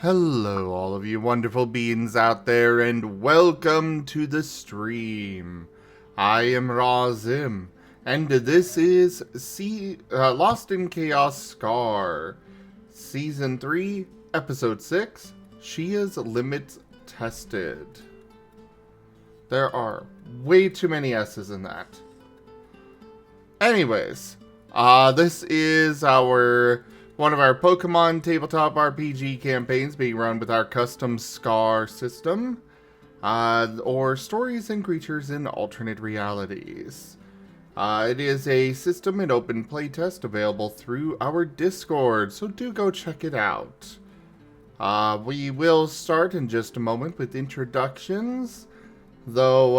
Hello, all of you wonderful beings out there, and welcome to the stream. I am Razim, and this is Lost in Chaos Scar, Season 3, Episode 6, Shia's Limits Tested. There are way too many S's in that. Anyways, this is one of our Pokemon tabletop RPG campaigns being run with our custom Scar system, or Stories and Creatures in Alternate Realities. It is a system and open playtest available through our Discord, so do go check it out. We will start in just a moment with introductions, though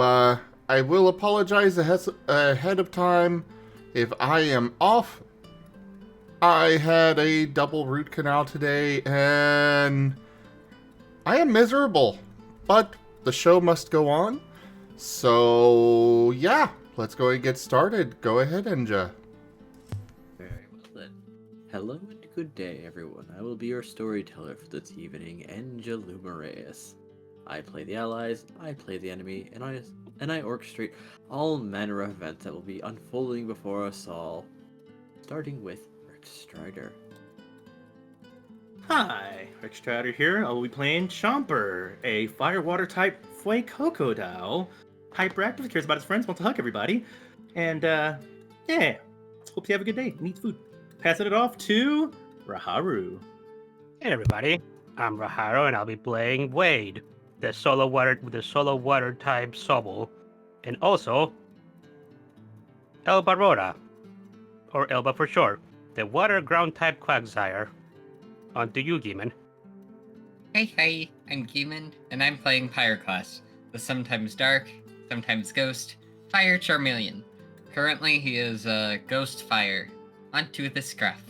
I will apologize ahead of time if I am off. I had a double root canal today, and I am miserable. But the show must go on. So, yeah, let's go and get started. Go ahead, Enja. Very well then. Hello and good day, everyone. I will be your storyteller for this evening, Enja Lumerias. I play the allies, I play the enemy, and I orchestrate all manner of events that will be unfolding before us all. Starting with Strider. Hi, Strider here. I will be playing Chomper, a fire water type Fue Crocodile. Hyperactive, cares about his friends, wants to hug everybody. And yeah, hope you have a good day and eat food. Passing it off to Raharu. Hey everybody, I'm Raharu and I'll be playing Wade, the solo water type Sobble, and also Elvaroda, or Elba for short, the water ground type Quagsire. On to you, Gimund. Hey, I'm Gimund, and I'm playing Pyroclast, the sometimes dark, sometimes ghost, fire Charmeleon. Currently, he is Ghost Fire. On to the Scruff.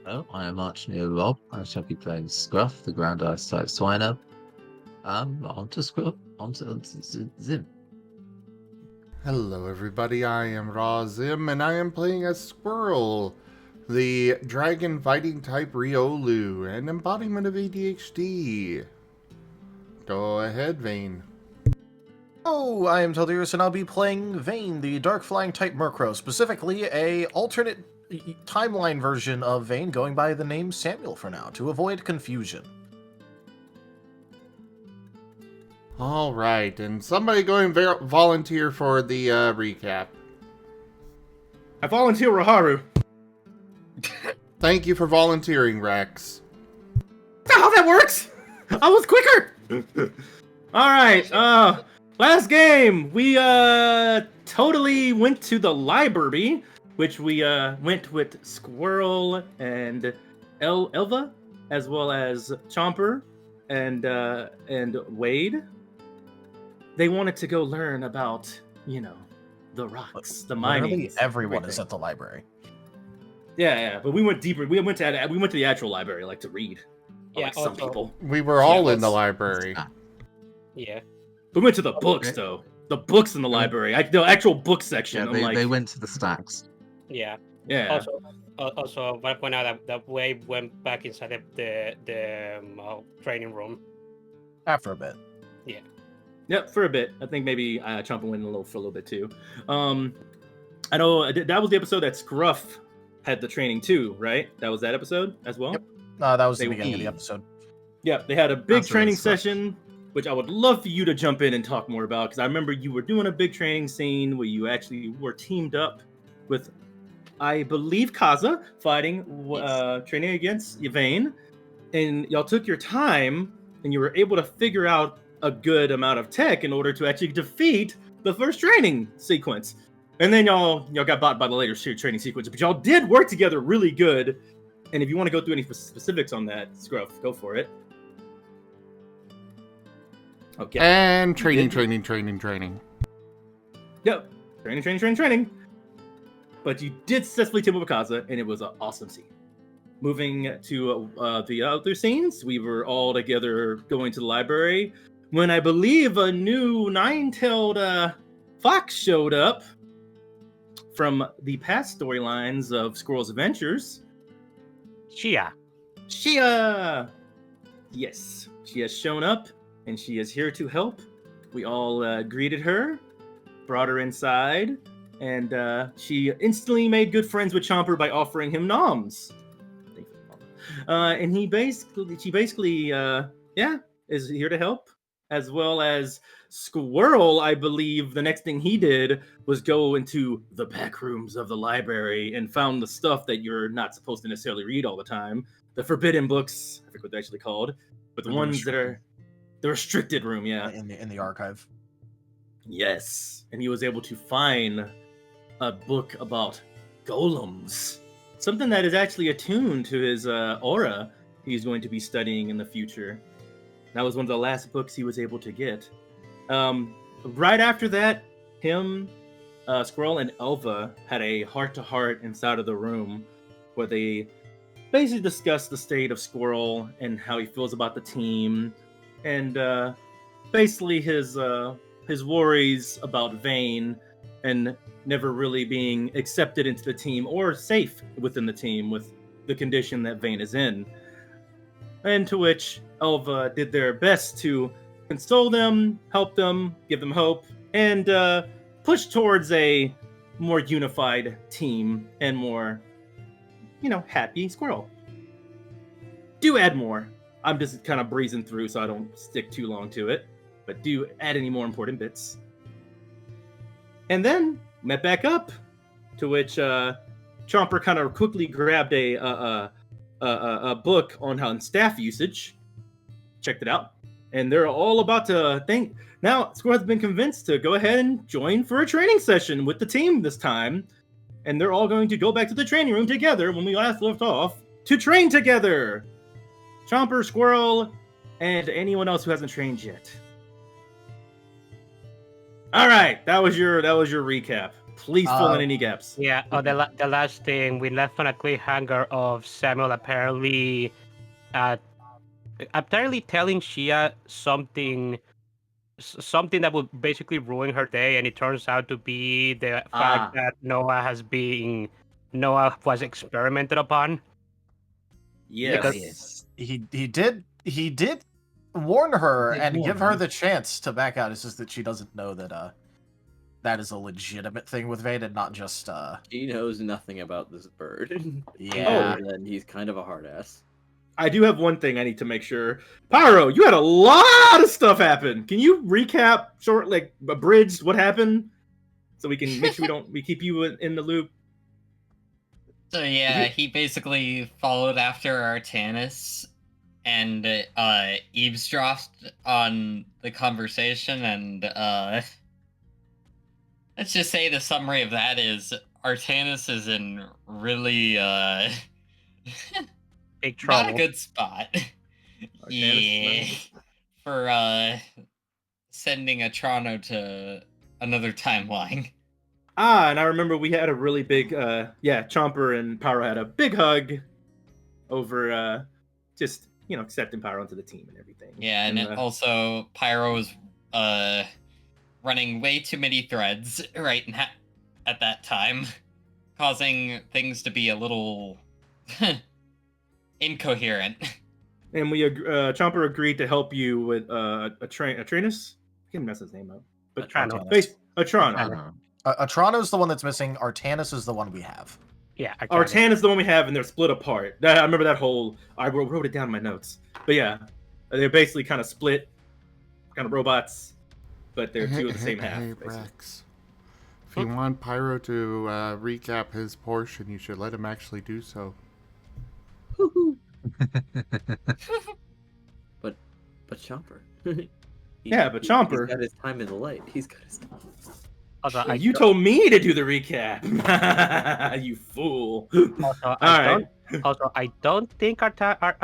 Hello, I am ArchineerRob. I shall be playing Scruff, the ground ice type Swiner. On to Scruff, on to Zim. Hello, everybody. I am Razim, and I am playing as Squirrel, the dragon fighting type Riolu, an embodiment of ADHD. Go ahead, Vane. Oh, I am Tildurus, and I'll be playing Vane, the dark flying type Murkrow, specifically a alternate timeline version of Vane going by the name Samuel for now, to avoid confusion. All right, and somebody go and volunteer for the recap. I volunteer Raharu. Thank you for volunteering, Rex. That's not how that works! I was quicker! Alright, last game, we totally went to the library, which we went with Squirrel and Elva, as well as Chomper and Wade. They wanted to go learn about, the rocks, the mining. Literally everyone is at the library. Yeah, but we went deeper. We went to the actual library, like to read. Yeah, Like some people. We were all in the library. Yeah. We went to the books, though. The books in the library. The actual book section. Yeah, they went to the stacks. Yeah. Yeah. Also, I want to point out that Wade went back inside the training room. After a bit. Yeah. Yep, for a bit. I think maybe Chomper went for a little bit too. I know that was the episode that Scruff had the training too, right? That was that episode as well? Yep. That was the beginning of the episode. Yep, they had a big training session, which I would love for you to jump in and talk more about, because I remember you were doing a big training scene where you actually were teamed up with, I believe, Kaza, fighting, training against Yvain, and y'all took your time, and you were able to figure out a good amount of tech in order to actually defeat the first training sequence. And then y'all got bought by the later training sequence, but y'all did work together really good. And if you want to go through any specifics on that, Scruff, go for it. Okay. And training. Yep. Training. But you did successfully team up with Kaza, and it was an awesome scene. Moving to the other scenes, we were all together going to the library when I believe a new nine-tailed fox showed up from the past storylines of Squirrel's Adventures. Shia. Shia! Yes, she has shown up, and she is here to help. We all greeted her, brought her inside, and she instantly made good friends with Chomper by offering him noms. And she basically, is here to help, as well as Squirrel. I believe the next thing he did was go into the back rooms of the library and found the stuff that you're not supposed to necessarily read all the time. The forbidden books, I forget what they're actually called, but the ones that are the restricted room, yeah. In the archive. Yes, and he was able to find a book about golems, something that is actually attuned to his aura. He's going to be studying in the future. That was one of the last books he was able to get. Right after that, him, Squirrel, and Elva had a heart-to-heart inside of the room where they basically discussed the state of Squirrel and how he feels about the team, and basically his worries about Vane and never really being accepted into the team or safe within the team with the condition that Vane is in. And to which Elva did their best to console them, help them, give them hope, and push towards a more unified team and more, happy Squirrel. Do add more. I'm just kind of breezing through so I don't stick too long to it, but do add any more important bits. And then met back up, to which Chomper kind of quickly grabbed a book on how staff usage. Checked it out, and they're all about to think. Now, Squirrel has been convinced to go ahead and join for a training session with the team this time, and they're all going to go back to the training room together when we last left off to train together. Chomper, Squirrel, and anyone else who hasn't trained yet. All right, that was your recap. Please fill in any gaps. Yeah. The last thing, we left on a cliffhanger of Samuel apparently telling Shia something that would basically ruin her day, and it turns out to be the fact that Noah was experimented upon. Yes. Because he did warn her and give her the chance to back out. It's just that she doesn't know that that is a legitimate thing with Vane and not just He knows nothing about this bird. Yeah. And he's kind of a hard ass. I do have one thing I need to make sure. Pyro, you had a lot of stuff happen. Can you recap, abridged what happened, so we can make sure we keep you in the loop? So yeah, he basically followed after Artanis and eavesdropped on the conversation, and let's just say the summary of that is Artanis is in really Big trouble. not a good spot. Yeah, for sending a Toronto to another timeline. And I remember we had a really big, Chomper and Pyro had a big hug over just, accepting Pyro into the team and everything. Yeah, and also Pyro was running way too many threads at that time, causing things to be a little incoherent. And Chomper agreed to help you with Atranus? I can't mess his name up. But Atrano. Atrano. Atrano's the one that's missing. Artanis is the one we have. Yeah, Artanis is the one we have, and they're split apart. I remember that whole. I wrote it down in my notes. But yeah, they're basically kind of split, kind of robots, but they're two of the same half. Hey, Rex. If you want Pyro to recap his portion, you should let him actually do so. But Chomper. But Chomper. He's got his time in the light. He's got his time. Also, You told me to do the recap. You fool. Also, I don't think Artano or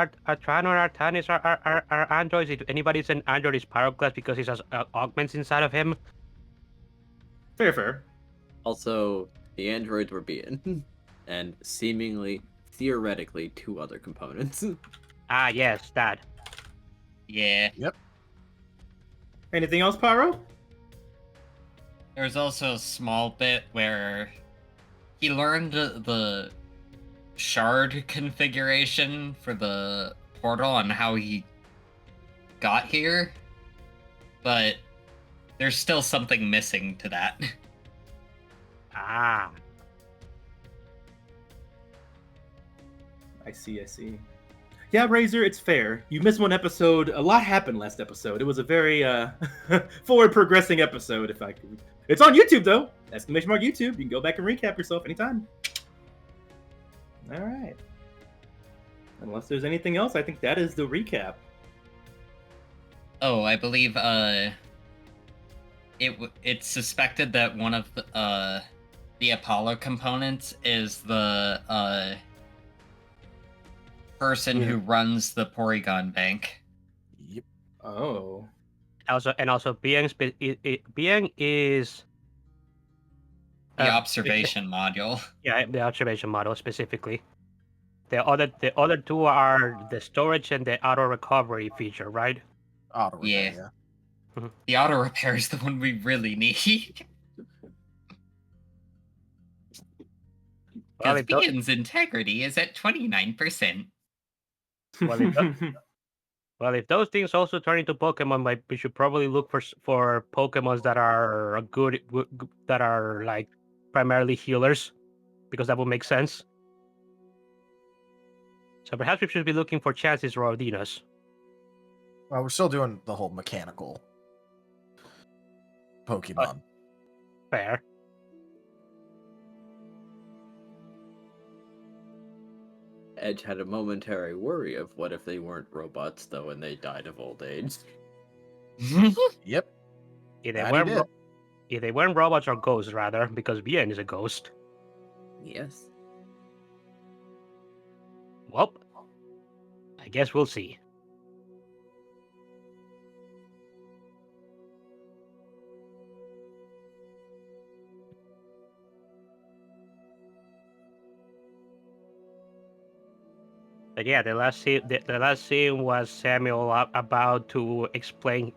Artanis are androids. If anybody's an android, it's Pyroclast because he has augments inside of him. Fair. Also, the androids were being, and seemingly, theoretically, 2 other components. Yes, that. Yeah. Yep. Anything else, Pyro? There was also a small bit where he learned the shard configuration for the portal and how he got here, but there's still something missing to that. Ah. I see. Yeah, Razor, it's fair. You missed one episode. A lot happened last episode. It was a very forward progressing episode, if I could. It's on YouTube though. Exclamation mark YouTube. You can go back and recap yourself anytime. All right. Unless there's anything else, I think that is the recap. Oh, I believe it's suspected that one of the Apollo components is the person who runs the Porygon Bank. Yep. Oh. Also, Biang is The observation module. Yeah, the observation model specifically. The other two are the storage and the auto recovery feature, right? Auto repair, Yeah. yeah. The auto repair is the one we really need. Well, Because if tho- Bean's integrity is at 29%. well, if those things also turn into Pokemon, we should probably look for Pokemons that are good, that are like primarily healers, because that would make sense. So perhaps we should be looking for Chances Rodinos. Well, we're still doing the whole mechanical Pokemon. Fair. Edge had a momentary worry of what if they weren't robots, though, and they died of old age. Yep. If That they weren't robots or ghosts, rather, because Bien is a ghost. Yes. Well, I guess we'll see. But yeah, the last scene was Samuel about to explain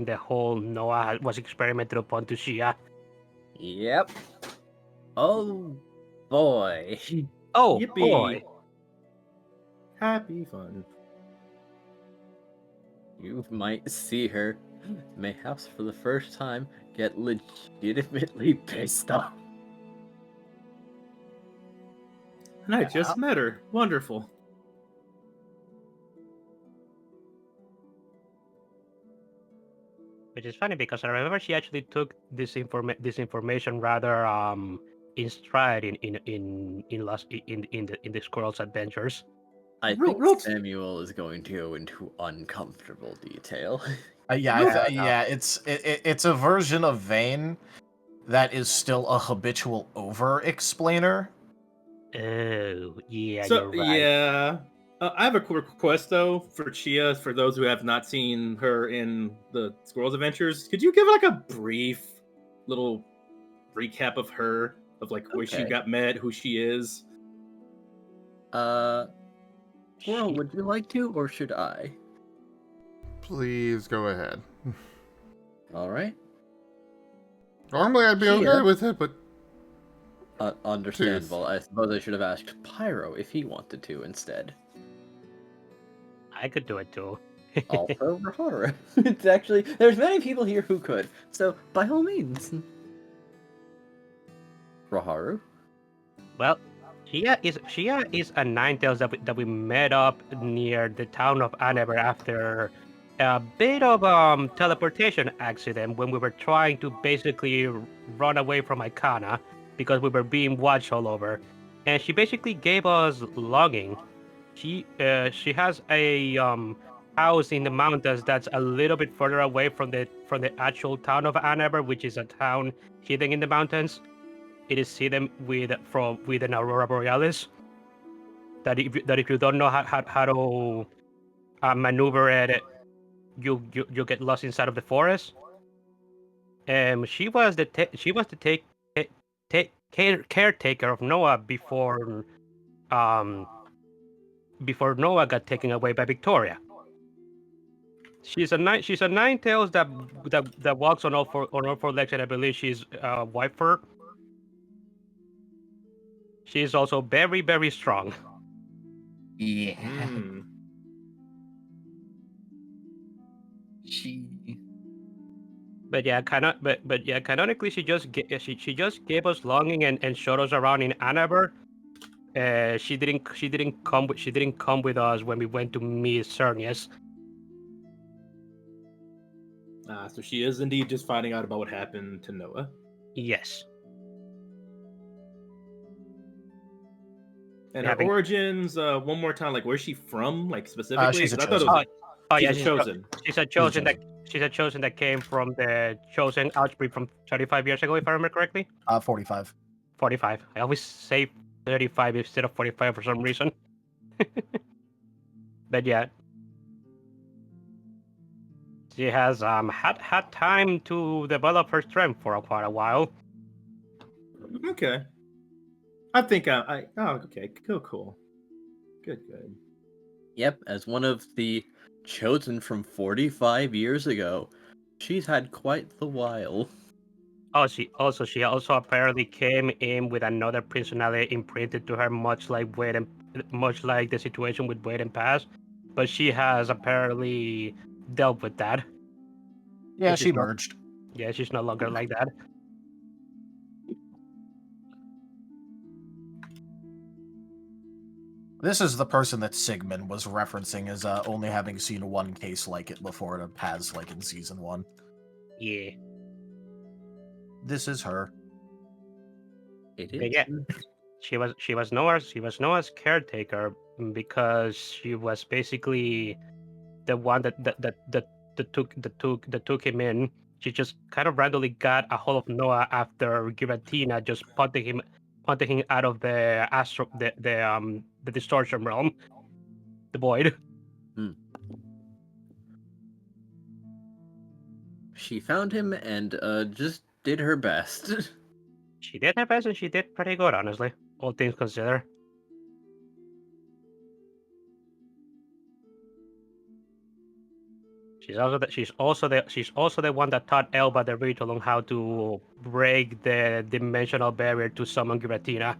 the whole Noah was experimented upon to Shia. Yep. Oh boy. Oh Yippee. boy! Happy fun. You might see her, mayhaps for the first time, get legitimately pissed off. And I just met her. Wonderful. Which is funny because I remember she actually took this information rather in stride in the Squirrel's adventures. I Real- think real- Samuel is going to go into uncomfortable detail. It's a version of Vane that is still a habitual over-explainer. Oh yeah, So you're right. yeah, I have a quick request though for Chia. For those who have not seen her in the Squirrel's Adventures, could you give like a brief little recap of her, of like where she Okay. got met, who she is? Squirrel, would you like to, or should I? Please go ahead. Alright. Normally I'd be Here. okay with it, but Understandable. I suppose I should have asked Pyro if he wanted to instead. I could do it too. Also, Raharu. It's actually, there's many people here who could, so by all means. Raharu? Well, Shia is a Ninetales that we met up near the town of Anever after a bit of teleportation accident when we were trying to basically run away from Icana because we were being watched all over, and she basically gave us longing. She has a house in the mountains that's a little bit further away from the actual town of Anever, which is a town hidden in the mountains. It is hidden with an aurora borealis. That if you don't know how to maneuver it, you get lost inside of the forest. She was the caretaker of Noah before Noah got taken away by Victoria. She's a Ninetales that walks on all four legs, and I believe she's wife for. She is also very, very strong. Yeah. Hmm. She. But yeah, canonically, she just gave us longing and showed us around in Annaber. She didn't come with us when we went to meet Cernius. So she is indeed just finding out about what happened to Noah. Yes. And Yeah, her origins, one more time, like where's she from, like specifically? She's a 'Cause I thought it chosen. was Oh she's yeah, a chosen. she's a chosen that came from the chosen outbreak from 35 years ago, if I remember correctly. 45. 45. I always say 35 instead of 45 for some reason. But yeah, she has had time to develop her strength for quite a while. Okay. I think oh, okay, cool. Good. Yep, as one of the chosen from 45 years ago, she's had quite the while. Oh, she also apparently came in with another personality imprinted to her, much like the situation with Wade and Pass, but she has apparently dealt with that. Yeah, So she she's not- merged. Yeah, she's no longer like that. This is the person that Sigmund was referencing as only having seen one case like it before to Paz, like in season 1. Yeah. This is her. It But is. yeah, she was Noah's caretaker because she was basically the one that took him in. She just kind of randomly got a hold of Noah after Giratina just punting him out of the the distortion realm, the void. She found him and just did her best. She did her best and she did pretty good, honestly, all things considered. She's also the one that taught Elba the ritual on how to break the dimensional barrier to summon Giratina.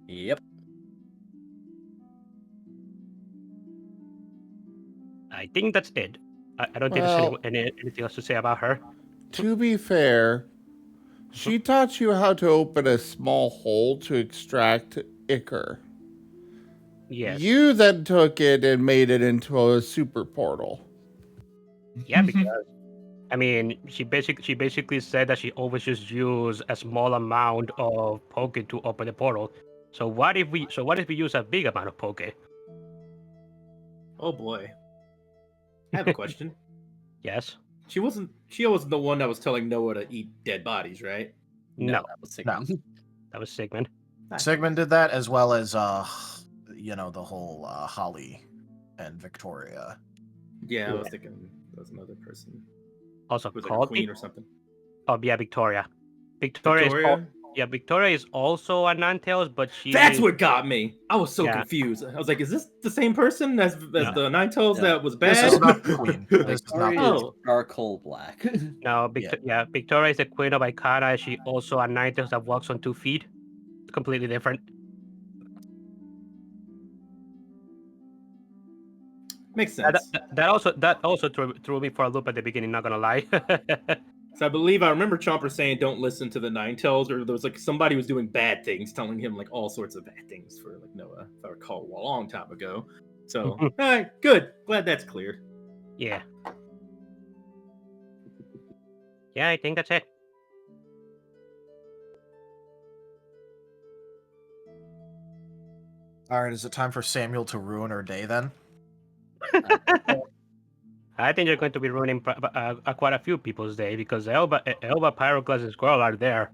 Yep. I think that's it. I don't think Well- there's anything else to say about her. To be fair, she taught you how to open a small hole to extract ichor. Yes. You then took it and made it into a super portal. Yeah, because I mean, she basically said that she always just used a small amount of poke to open the portal. So what if we use a big amount of poke? Oh boy. I have a question. Yes. Shia wasn't the one that was telling Noah to eat dead bodies, right? No, that was Sigmund. that was Sigmund. Sigmund did that, as well as, the whole Holly and Victoria. Yeah, I was thinking that was another person. Also It was like a called queen or something. Oh yeah, Victoria. Victoria is also a Ninetales, but she That's is, what got me. I was so Yeah. confused. I was like, is this the same person as the Ninetales No. that was This bad? is not the queen. This is not Victoria the is Oh. charcoal black. no Victoria is the queen of Icana. She also a Ninetales that walks on 2 feet. It's completely different. Makes sense. That also threw me for a loop at the beginning. Not gonna lie. So I remember Chomper saying, "Don't listen to the Ninetales," or there was like somebody was doing bad things, telling him like all sorts of bad things for like Noah, if I recall, a long time ago. So, all right, good. Glad that's cleared. Yeah. Yeah, I think that's it. All right, is it time for Samuel to ruin her day then? I think you're going to be ruining quite a few people's day because Elba, Pyroclast, and Squirrel are there.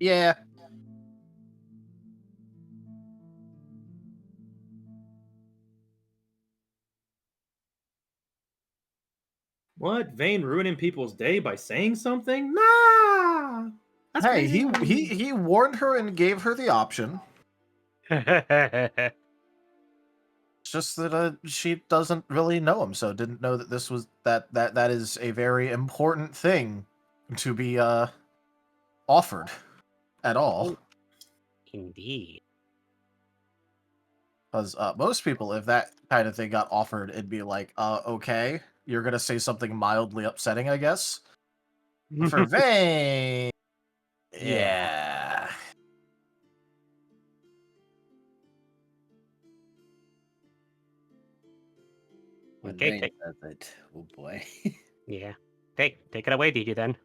Yeah. What? Vane ruining people's day by saying something? Nah. That's Hey, crazy. he warned her and gave her the option. Yeah, It's just that she doesn't really know him, so didn't know that this was that is a very important thing to be offered at all. Indeed. Because most people, if that kind of thing got offered, it'd be like, okay, you're gonna say something mildly upsetting, I guess. For Vayne, yeah. When Okay, Vayne says it, oh boy. Yeah. Take it away, DJ, then.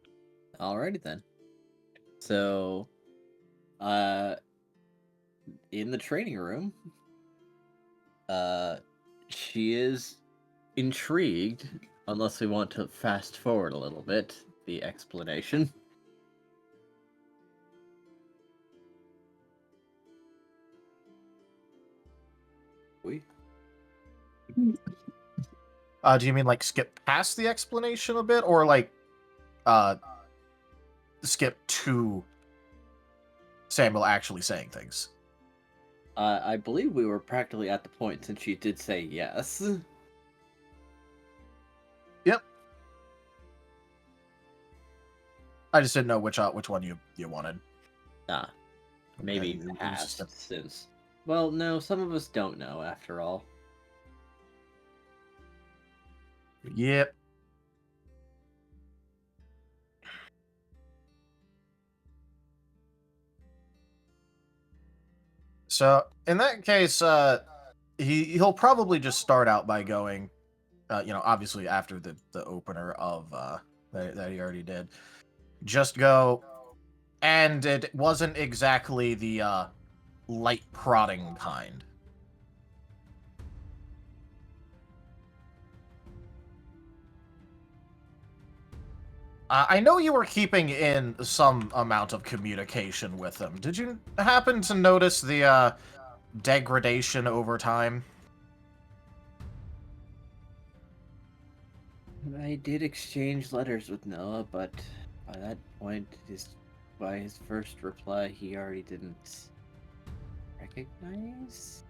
Alrighty then. So, in the training room, she is intrigued, unless we want to fast forward a little bit, the explanation. We Do you mean like skip past the explanation a bit, or like skip to Samuel actually saying things? I believe we were practically at the point since she did say yes. Yep. I just didn't know which one you wanted. Maybe Okay, past, since... Well, no, some of us don't know, after all. Yep. So in that case, he'll probably just start out by going, obviously after the opener of that he already did, just go, and it wasn't exactly the light prodding kind. I know you were keeping in some amount of communication with him. Did you happen to notice the degradation over time? I did exchange letters with Noah, but by that point, by his first reply, he already didn't recognize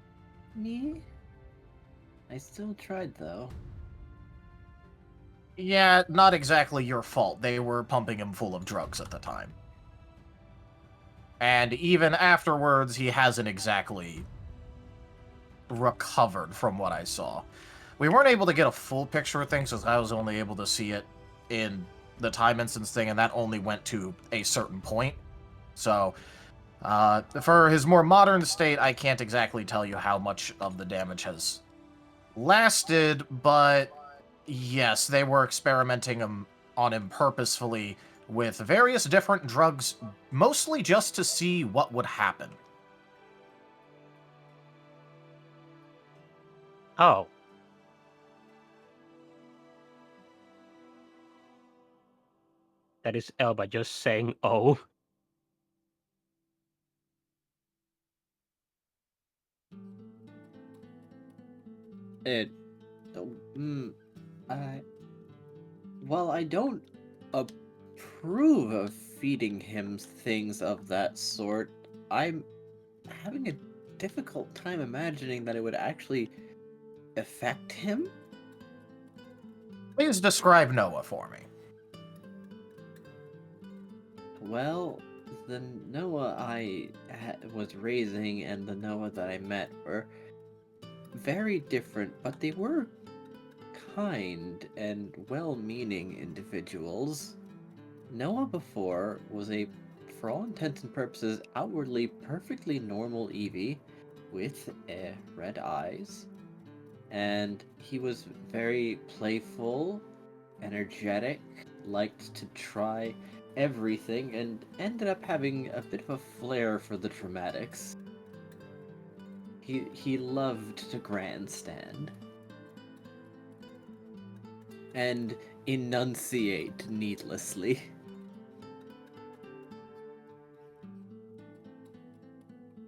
me. I still tried, though. Yeah, not exactly your fault. They were pumping him full of drugs at the time. And even afterwards, he hasn't exactly recovered from what I saw. We weren't able to get a full picture of things, because I was only able to see it in the time instance thing, and that only went to a certain point. So, for his more modern state, I can't exactly tell you how much of the damage has lasted, but yes, they were experimenting on him purposefully with various different drugs, mostly just to see what would happen. Oh. That is Elba just saying, oh. Well, I don't approve of feeding him things of that sort. I'm having a difficult time imagining that it would actually affect him. Please describe Noah for me. Well, the Noah I was raising and the Noah that I met were very different, but they were kind and well-meaning individuals. Noah before was for all intents and purposes, outwardly perfectly normal Eevee with red eyes. And he was very playful, energetic, liked to try everything, and ended up having a bit of a flair for the dramatics. He loved to grandstand. And enunciate needlessly.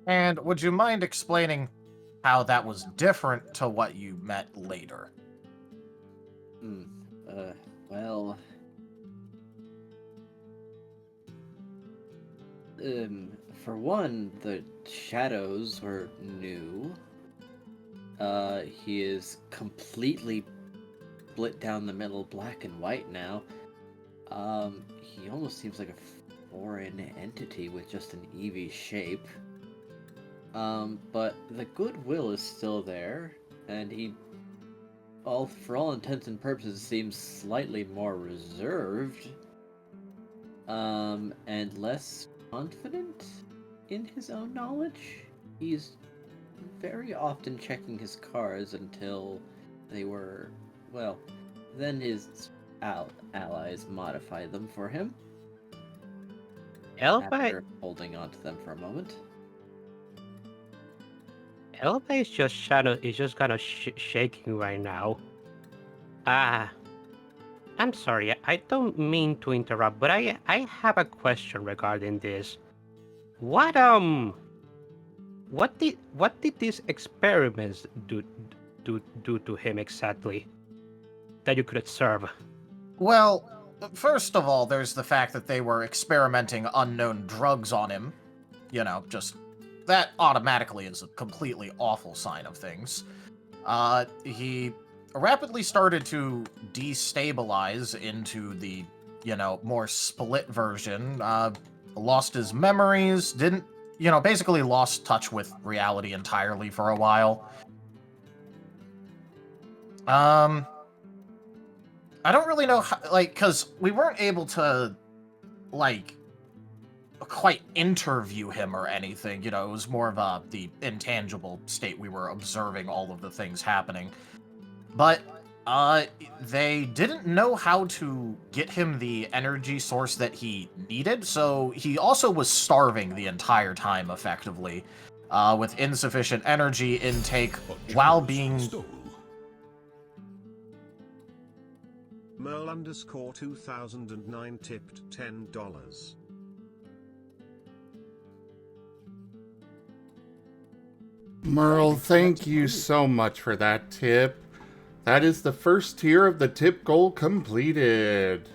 And would you mind explaining how that was different to what you met later? Well... for one, the shadows were new. He is completely split down the middle, black and white now. He almost seems like a foreign entity with just an Eevee shape. But the goodwill is still there, and he, for all intents and purposes, seems slightly more reserved, and less confident in his own knowledge. He's very often checking his cards until they were, well, then his allies modified them for him. Elva, After holding on to them for a moment. Elva is just kind of shaking right now. I'm sorry, I don't mean to interrupt, but I have a question regarding this. What did these experiments do to him exactly that you could observe? Well, first of all, there's the fact that they were experimenting unknown drugs on him. You know, just that automatically is a completely awful sign of things. He rapidly started to destabilize into the, more split version. Lost his memories, basically lost touch with reality entirely for a while. I don't really know how, because we weren't able to, quite interview him or anything. It was more of the intangible state. We were observing all of the things happening. But, they didn't know how to get him the energy source that he needed, so he also was starving the entire time, effectively, with insufficient energy intake while being... Merl_2009 tipped $10. Merle, thank you so much for that tip. That is the first tier of the tip goal completed.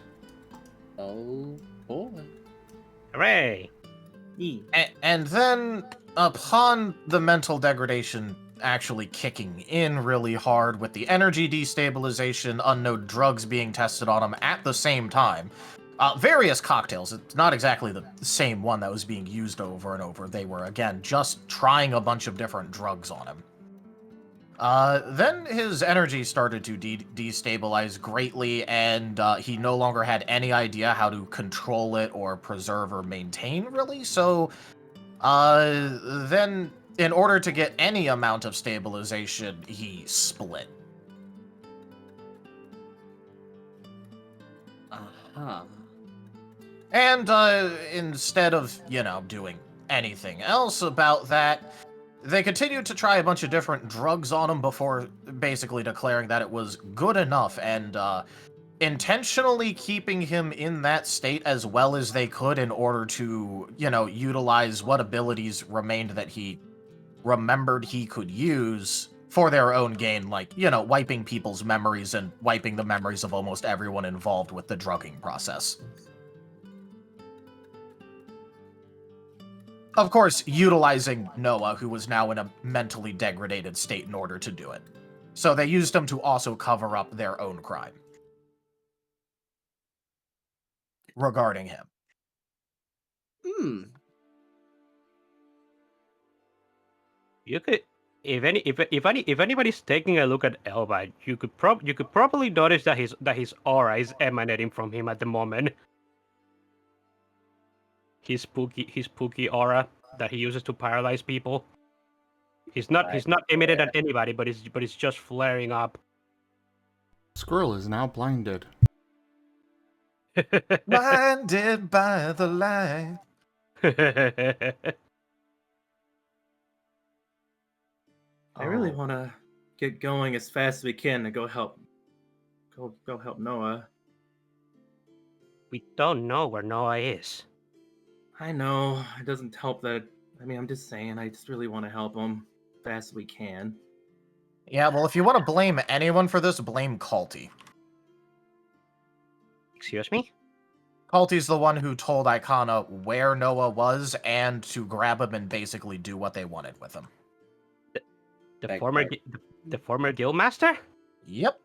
Oh boy. Hooray! And then, upon the mental degradation actually kicking in really hard with the energy destabilization, unknown drugs being tested on him at the same time, various cocktails, it's not exactly the same one that was being used over and over. They were, again, just trying a bunch of different drugs on him. Then his energy started to destabilize greatly, and he no longer had any idea how to control it or preserve or maintain, really. So, then, in order to get any amount of stabilization, he split. Uh-huh. And, instead of, doing anything else about that, they continued to try a bunch of different drugs on him before basically declaring that it was good enough, and intentionally keeping him in that state as well as they could in order to, utilize what abilities remained that he remembered he could use for their own gain, like, wiping people's memories and wiping the memories of almost everyone involved with the drugging process. Of course, utilizing Noah, who was now in a mentally degraded state in order to do it. So they used him to also cover up their own crime regarding him. You could, if anybody's taking a look at Elva, you could probably notice that his aura is emanating from him at the moment. His spooky aura that he uses to paralyze people. He's not emitted at anybody, but it's just flaring up. Squirrel is now blinded. Blinded by the light. I really want to get going as fast as we can to go help Noah. We don't know where Noah is. I know, it doesn't help that. I'm just saying, I just really want to help him as fast as we can. Yeah, well, if you want to blame anyone for this, blame Kalti. Excuse me? Kalti's the one who told Icona where Noah was and to grab him and basically do what they wanted with him. The former guild master? Yep.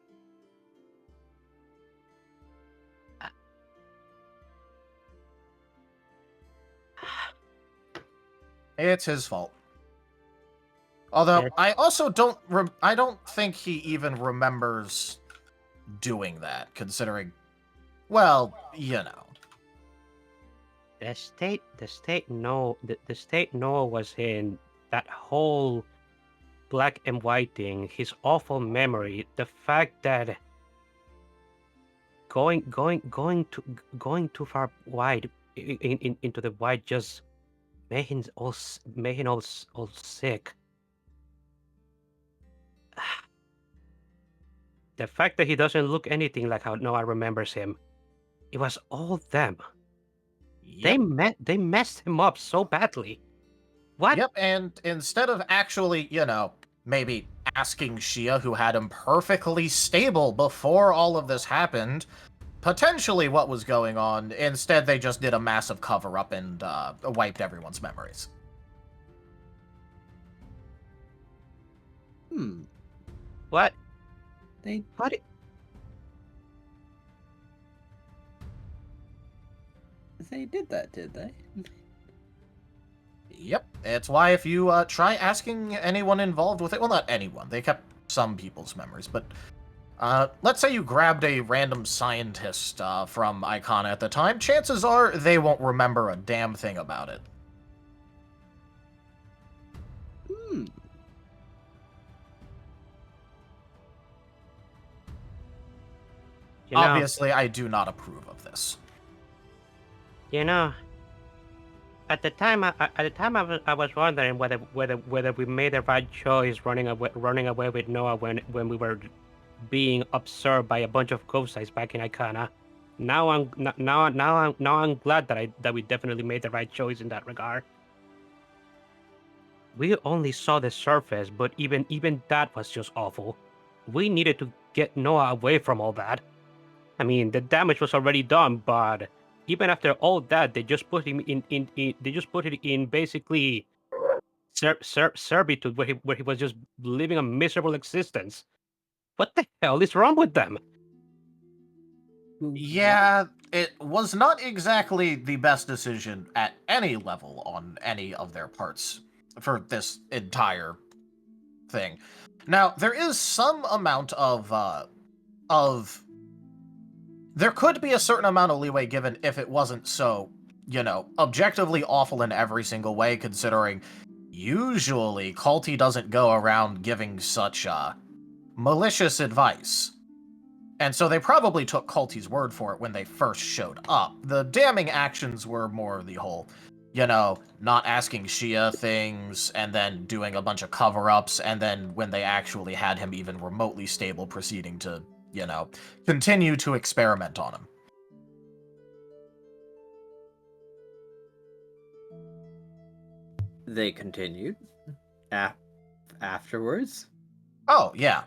It's his fault. Although Yeah. I also don't I don't think he even remembers doing that, considering, well, you know. The state Noah was in, that whole black and white thing, his awful memory, the fact that going too far wide into the white just made him all sick. The fact that he doesn't look anything like how Noah remembers him, it was all them. Yep. They messed him up so badly. What? Yep, and instead of actually, you know, maybe asking Shia, who had him perfectly stable before all of this happened, potentially what was going on, instead they just did a massive cover-up and wiped everyone's memories. What? They What? they did that, did they? Yep, it's why if you try asking anyone involved with it, well, not anyone, they kept some people's memories, but let's say you grabbed a random scientist from Icona at the time, chances are they won't remember a damn thing about it. You know, Obviously, I do not approve of this. you know. At the time, I was wondering whether we made the right choice running away with Noah when we were being observed by a bunch of ghost eyes back in Icona. Now I'm glad that we definitely made the right choice in that regard. We only saw the surface, but even that was just awful. We needed to get Noah away from all that. I mean, the damage was already done, but even after all that, they just put him in they just put it in basically servitude where he was just living a miserable existence. What the hell is wrong with them? Yeah, it was not exactly the best decision at any level on any of their parts for this entire thing. Now, there is some amount of there could be a certain amount of leeway given if it wasn't so, you know, objectively awful in every single way, considering usually Culty doesn't go around giving such malicious advice. And so they probably took Culty's word for it when they first showed up. The damning actions were more the whole, you know, not asking Shia things, and then doing a bunch of cover-ups, and then when they actually had him even remotely stable, proceeding to, you know, continue to experiment on him. They continued afterwards. Oh, yeah.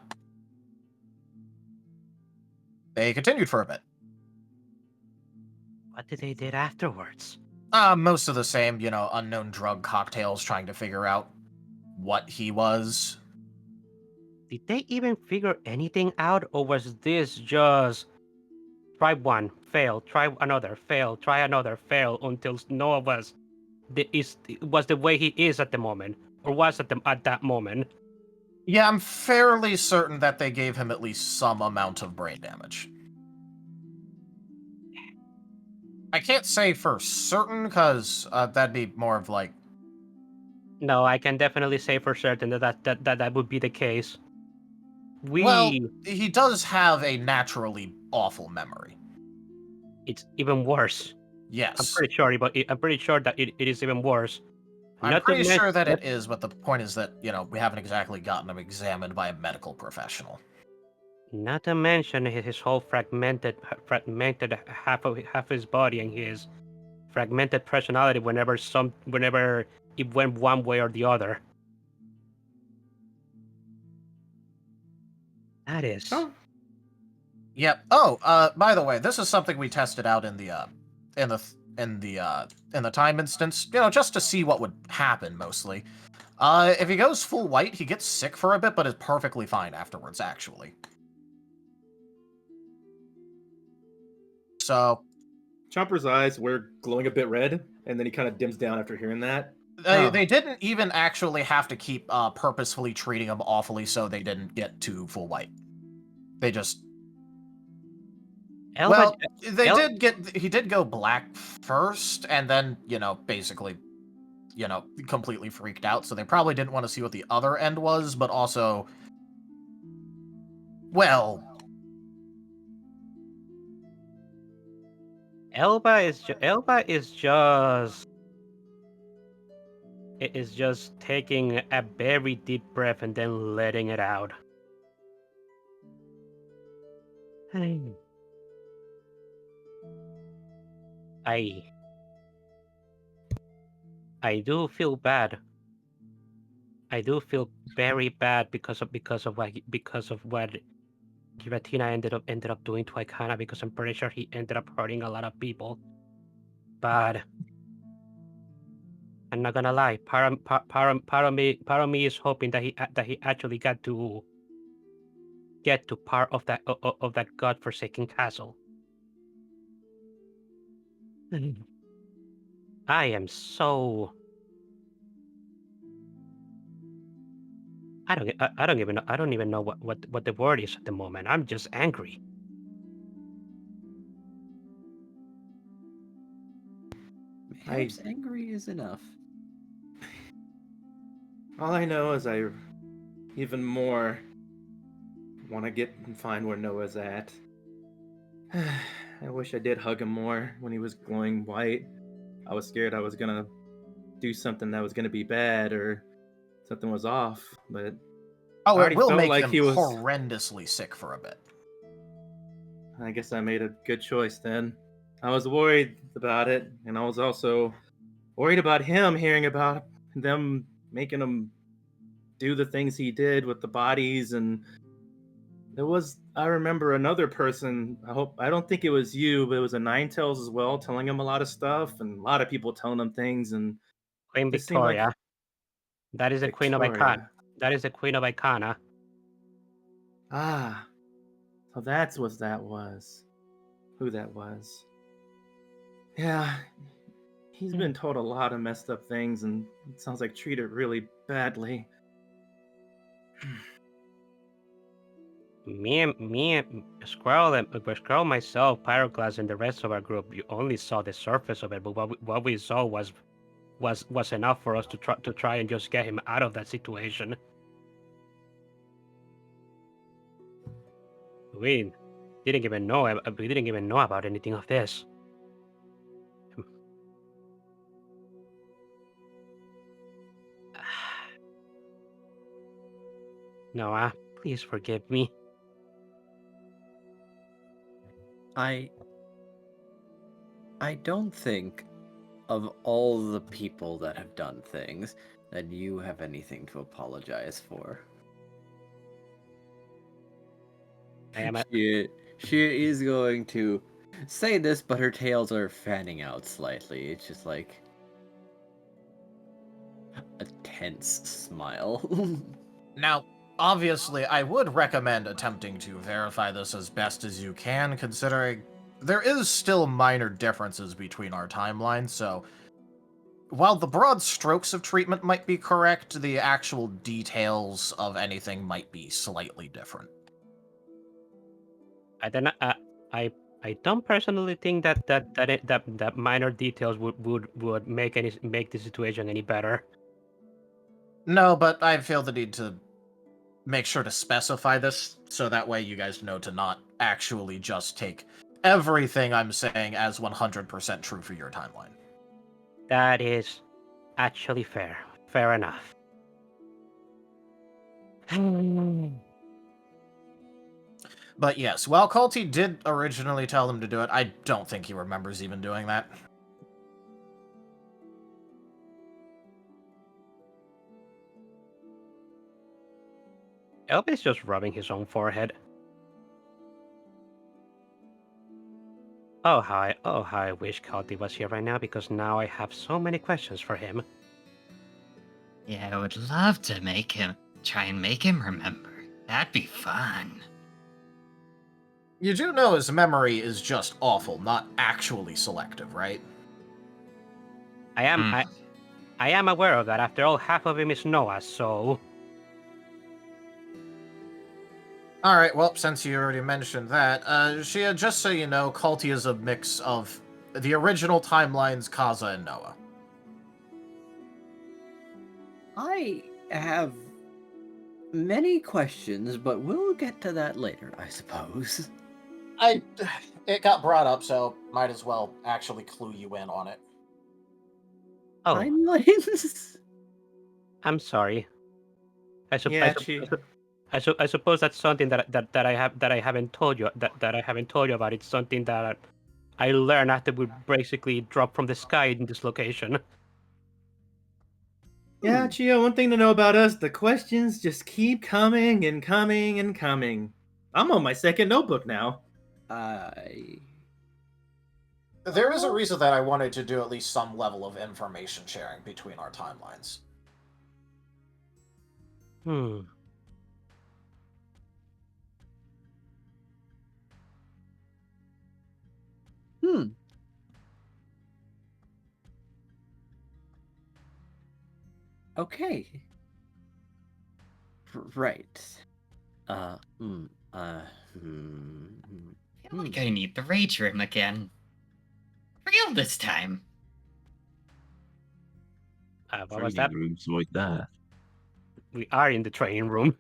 They continued for a bit. What did they did afterwards? Most of the same, you know, unknown drug cocktails trying to figure out what he was. Did they even figure anything out, or was this just try one, fail, try another, fail, try another, fail until Noah was the way he is at the moment, or was at that moment? Yeah, I'm fairly certain that they gave him at least some amount of brain damage. I can't say for certain, because that'd be more of like... No, I can definitely say for certain that would be the case. Well, he does have a naturally awful memory. It's even worse. Yes. I'm pretty sure that it is even worse. I'm pretty sure that it is, but the point is that, you know, we haven't exactly gotten him examined by a medical professional. Not to mention his whole fragmented half his body and his fragmented personality whenever it went one way or the other. That is. Oh. Yep. Oh, by the way, this is something we tested out in the time instance, you know, just to see what would happen mostly. If he goes full white, he gets sick for a bit, but is perfectly fine afterwards, actually. So... Chomper's eyes were glowing a bit red, and then he kind of dims down after hearing that. They didn't even actually have to keep purposefully treating him awfully so they didn't get to full white. They just... Elva, he did go black first, and then, basically, completely freaked out, so they probably didn't want to see what the other end was, but also... Well... Elva is just taking a very deep breath and then letting it out. I do feel bad. I do feel very bad because of what Giratina ended up doing to Ikana, because I'm pretty sure he ended up hurting a lot of people. But I'm not gonna lie, part of me is hoping that he actually get to part of that godforsaken castle. I am so... I don't even know what the word is at the moment. I'm just angry. Perhaps angry is enough. All I know is I even more want to get and find where Noah's at. I wish I did hug him more when he was glowing white. I was scared I was gonna do something that was gonna be bad or something was off, but Oh, I it will felt make like him he was horrendously sick for a bit. I guess I made a good choice then. I was worried about it, and I was also worried about him, hearing about them making him do the things he did with the bodies. And there was, I remember another person, I don't think it was you, but it was a Ninetales as well, telling him a lot of stuff, and a lot of people telling him things. And Queen it seemed like Victoria. That is the Queen of Ikana. That is the Queen of Ikana. Ah, so that's what that was. Who that was. Yeah, he's been told a lot of messed up things, and it sounds like treated really badly. Me and Squirrel myself, Pyroclast, and the rest of our group, you only saw the surface of it, but what we saw was enough for us to try and just get him out of that situation. We didn't even know about anything of this. Noah, please forgive me. I don't think, of all the people that have done things, that you have anything to apologize for. She is going to say this, but her tails are fanning out slightly. It's just like a tense smile. Now, obviously, I would recommend attempting to verify this as best as you can, considering there is still minor differences between our timelines, so while the broad strokes of treatment might be correct, the actual details of anything might be slightly different. I don't personally think that minor details would make the situation any better. No, but I feel the need to make sure to specify this, so that way you guys know to not actually just take everything I'm saying as 100% true for your timeline. That is actually fair. Fair enough. But yes, while Culty did originally tell them to do it, I don't think he remembers even doing that. Elvis is just rubbing his own forehead. Oh, how I wish Culty was here right now, because now I have so many questions for him. Yeah, I would love to try and make him remember. That'd be fun. You do know his memory is just awful, not actually selective, right? I I am aware of that. After all, half of him is Noah, so... Alright, well, since you already mentioned that, Shia, just so you know, Culti is a mix of the original timelines, Kaza and Noah. I have many questions, but we'll get to that later, I suppose. It got brought up, so might as well actually clue you in on it. Oh, Timelines? I'm sorry. I Yeah, suppose that's something that I haven't told you that I haven't told you about. It's something that I learned after we basically dropped from the sky in this location. Yeah, Chia, one thing to know about us, the questions just keep coming and coming and coming. I'm on my second notebook now. There is a reason that I wanted to do at least some level of information sharing between our timelines. Okay. Right. I feel like I need the rage room again. Real this time. What was that? Training rooms like that. We are in the training room.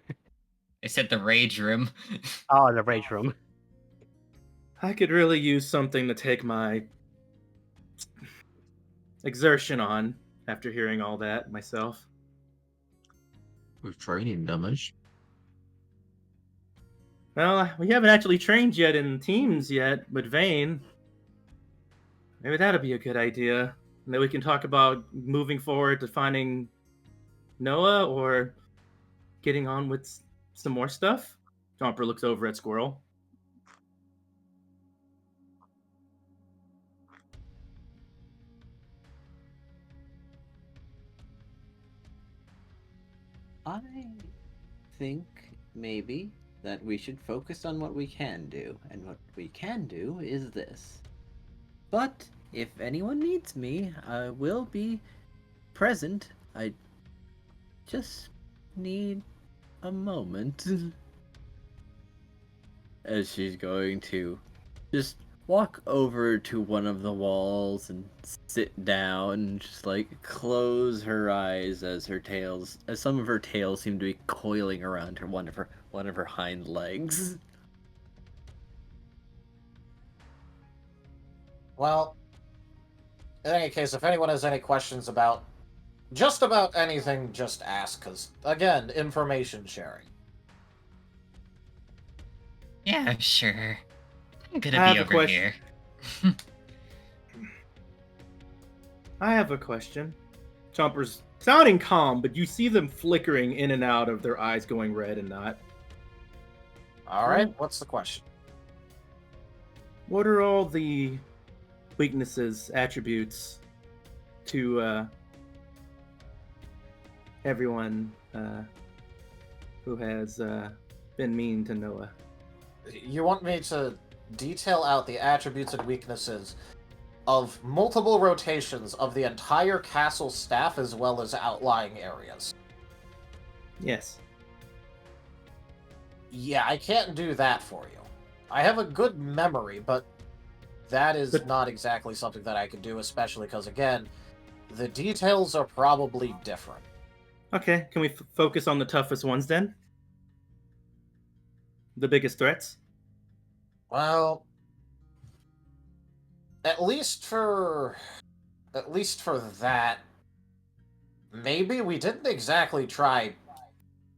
I said the rage room. Oh, the rage room. I could really use something to take my exertion on after hearing all that myself. With training damage. Well, we haven't actually trained yet in teams yet with Vane. Maybe that'll be a good idea. And then we can talk about moving forward to finding Noah or getting on with some more stuff. Jumper looks over at Squirrel. I think maybe that we should focus on what we can do, and what we can do is this. But if anyone needs me, I will be present. I just need a moment. As she's going to just walk over to one of the walls and sit down and just like close her eyes as some of her tails seem to be coiling around one of her hind legs. Well, in any case, if anyone has any questions about just about anything, just ask, because, again, information sharing. Yeah, sure. I'm gonna be over here. I have a question. Chomper's sounding calm, but you see them flickering in and out of their eyes going red and not. Alright, what's the question? What are all the weaknesses, attributes to everyone who has been mean to Noah? You want me to detail out the attributes and weaknesses of multiple rotations of the entire castle staff as well as outlying areas? Yes. Yeah, I can't do that for you. I have a good memory, but that is not exactly something that I could do, especially because, again, the details are probably different. Okay, can we focus on the toughest ones then? The biggest threats? Well, at least for that, maybe we didn't exactly try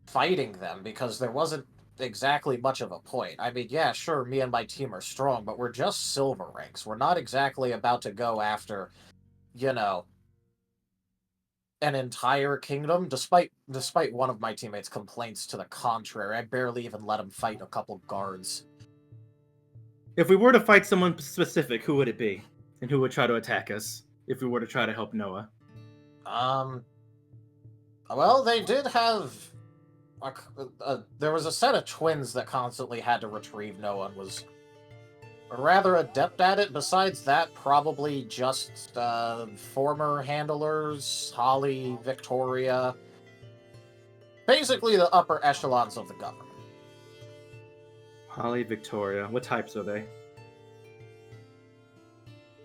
fighting them because there wasn't exactly much of a point. I mean, yeah, sure, me and my team are strong, but we're just silver ranks. We're not exactly about to go after, an entire kingdom, despite one of my teammates' complaints to the contrary. I barely even let him fight a couple guards. If we were to fight someone specific, who would it be? And who would try to attack us if we were to try to help Noah? Well, they did have... there was a set of twins that constantly had to retrieve Noah and was rather adept at it. Besides that, probably just former handlers, Holly, Victoria. Basically the upper echelons of the government. Holly, Victoria. What types are they?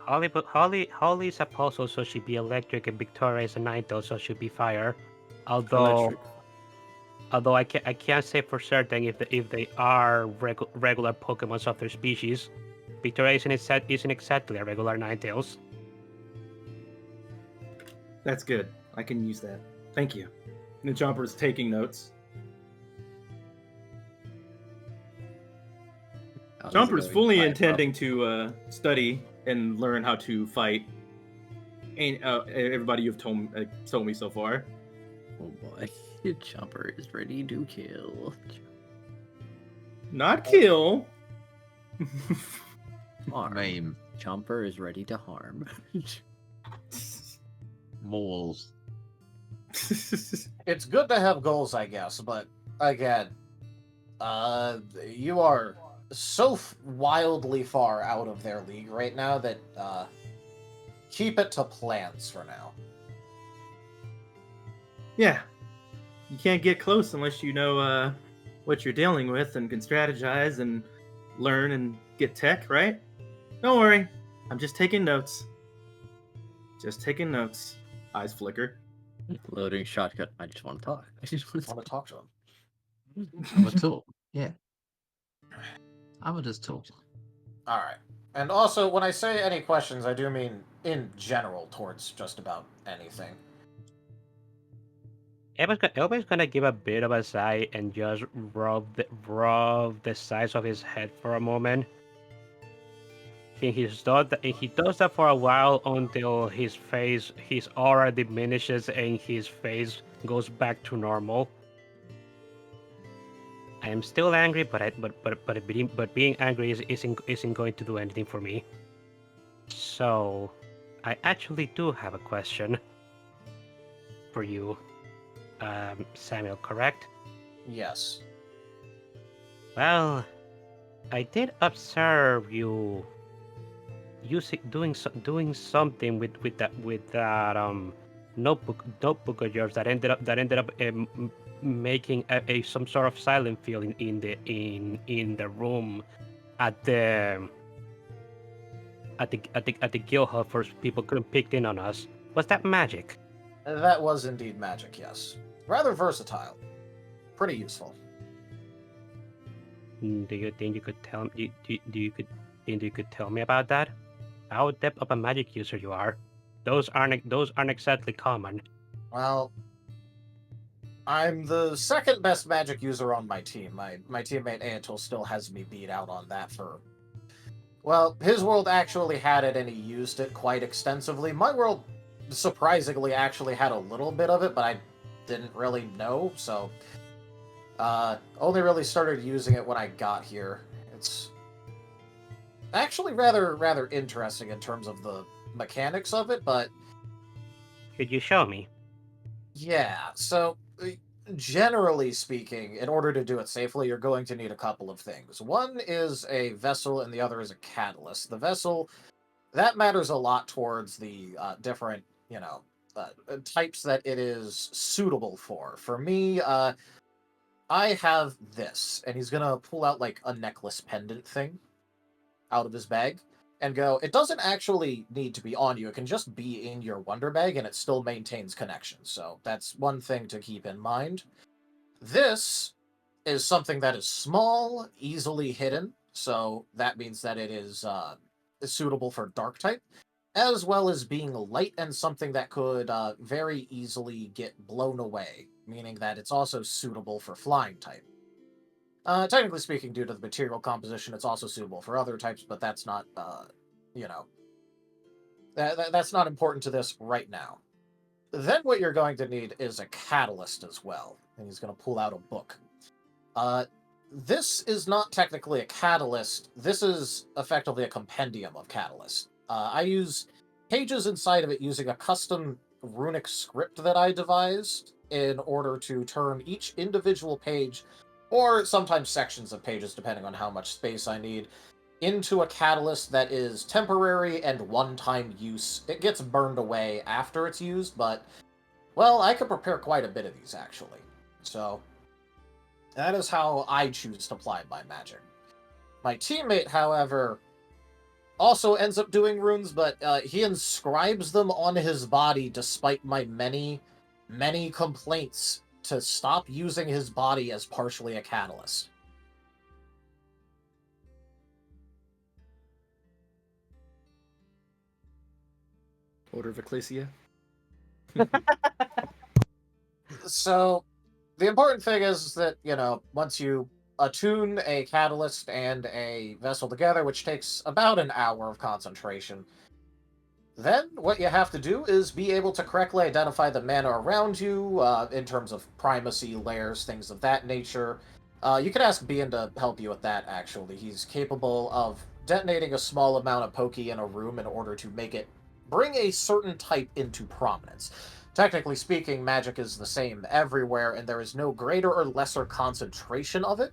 Holly is a puzzle, so she'd be electric, and Victoria is a Ninetale, so she'd be fire. Although I can't say for certain if they are regular Pokemon of their species. Victoria isn't exactly a regular Ninetales. That's good. I can use that. Thank you. And Jumper is taking notes. Jumper is fully intending to study and learn how to fight. And everybody you've told me so far. Oh boy, Jumper is ready to kill. Not kill. Harm. Name. Jumper is ready to harm. Moles. It's good to have goals, I guess, but again, you are so wildly far out of their league right now that keep it to plans for now. Yeah. You can't get close unless you know what you're dealing with and can strategize and learn and get tech, right? Don't worry. I'm just taking notes. Just taking notes. Eyes flicker. Loading shotgun. I just want to talk. I just want Want to talk to him? I'm a talk. Yeah. I would just talk. All right. And also, when I say any questions, I do mean in general towards just about anything. Elba's gonna give a bit of a sigh and just rub the sides of his head for a moment. He does that for a while until his aura diminishes and his face goes back to normal. I am still angry, but being angry isn't going to do anything for me. So, I actually do have a question for you, Samuel. Correct? Yes. Well, I did observe you doing something with that notebook of yours that ended up making some sort of silent feeling in the room at the guild hall for people couldn't pick in on us. Was that magic? That was indeed magic, yes. Rather versatile. Pretty useful. Do you think you could tell me? You could tell me about that? How adept of a magic user you are. Those aren't exactly common. Well, I'm the second best magic user on my team. My teammate Antil still has me beat out on that for... Well, his world actually had it and he used it quite extensively. My world, surprisingly, actually had a little bit of it, but I didn't really know, so... only really started using it when I got here. It's actually rather interesting in terms of the mechanics of it, but... Could you show me? Yeah, so generally speaking, in order to do it safely, you're going to need a couple of things. One is a vessel and the other is a catalyst. The vessel, that matters a lot towards the different, types that it is suitable for. For me, I have this, and he's gonna pull out like a necklace pendant thing out of his bag and go, it doesn't actually need to be on you. It can just be in your Wonder Bag and it still maintains connection. So that's one thing to keep in mind. This is something that is small, easily hidden. So that means that it is suitable for dark type, as well as being light and something that could very easily get blown away, meaning that it's also suitable for flying type. Technically speaking, due to the material composition, it's also suitable for other types, but that's not, that's not important to this right now. Then what you're going to need is a catalyst as well, and he's going to pull out a book. This is not technically a catalyst. This is effectively a compendium of catalysts. I use pages inside of it using a custom runic script that I devised in order to turn each individual page, or sometimes sections of pages, depending on how much space I need, into a catalyst that is temporary and one-time use. It gets burned away after it's used, but, well, I could prepare quite a bit of these, actually. So, that is how I choose to apply my magic. My teammate, however, also ends up doing runes, but he inscribes them on his body despite my many, many complaints to stop using his body as partially a catalyst. Order of Ecclesia. So, the important thing is that, once you attune a catalyst and a vessel together, which takes about an hour of concentration, then what you have to do is be able to correctly identify the mana around you, in terms of primacy, layers, things of that nature. You can ask Bean to help you with that, actually. He's capable of detonating a small amount of Pokey in a room in order to make it bring a certain type into prominence. Technically speaking, magic is the same everywhere, and there is no greater or lesser concentration of it.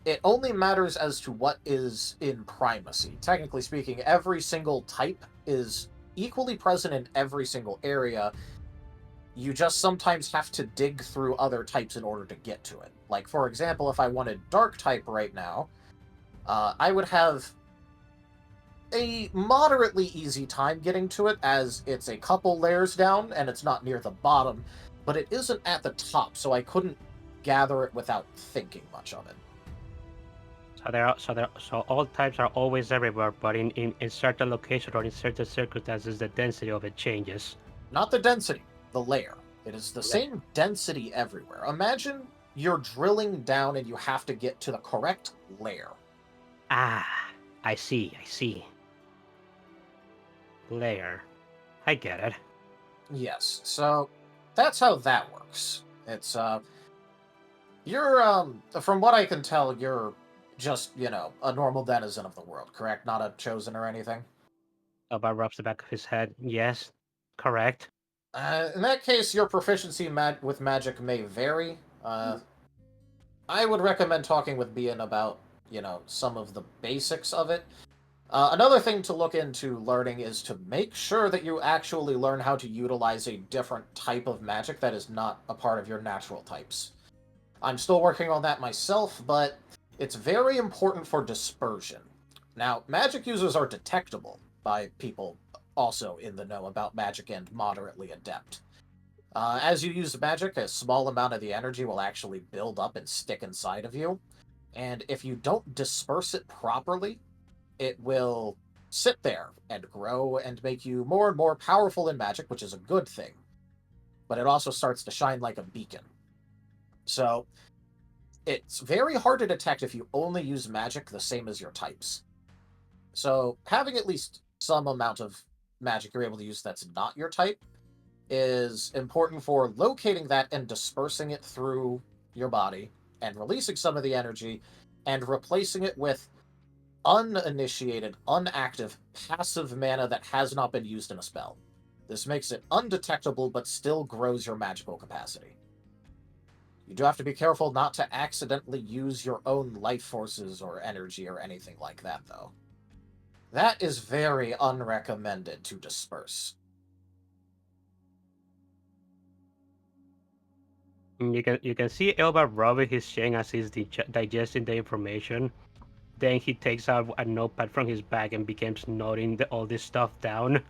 It only matters as to what is in primacy. Technically speaking, every single type is equally present in every single area. You just sometimes have to dig through other types in order to get to it. Like, for example, if I wanted Dark type right now, I would have a moderately easy time getting to it, as it's a couple layers down and it's not near the bottom, but it isn't at the top, so I couldn't gather it without thinking much of it. So all types are always everywhere, but in certain locations or in certain circumstances, the density of it changes. Not the density, the layer. It is the same density everywhere. Imagine you're drilling down and you have to get to the correct layer. Ah, I see. Layer. I get it. Yes, so that's how that works. It's, you're, from what I can tell, you're just, a normal denizen of the world, correct? Not a chosen or anything? Elba rubs the back of his head. Yes, correct. In that case, your proficiency with magic may vary. I would recommend talking with Bian about, some of the basics of it. Another thing to look into learning is to make sure that you actually learn how to utilize a different type of magic that is not a part of your natural types. I'm still working on that myself, but it's very important for dispersion. Now, magic users are detectable by people also in the know about magic and moderately adept. As you use magic, a small amount of the energy will actually build up and stick inside of you, and if you don't disperse it properly, it will sit there and grow and make you more and more powerful in magic, which is a good thing. But it also starts to shine like a beacon. So, it's very hard to detect if you only use magic the same as your types. So, having at least some amount of magic you're able to use that's not your type is important for locating that and dispersing it through your body and releasing some of the energy and replacing it with uninitiated, unactive, passive mana that has not been used in a spell. This makes it undetectable but still grows your magical capacity. You do have to be careful not to accidentally use your own life forces or energy or anything like that, though. That is very unrecommended to disperse. You can see Elba rubbing his chin as he's digesting the information. Then he takes out a notepad from his bag and begins noting all this stuff down.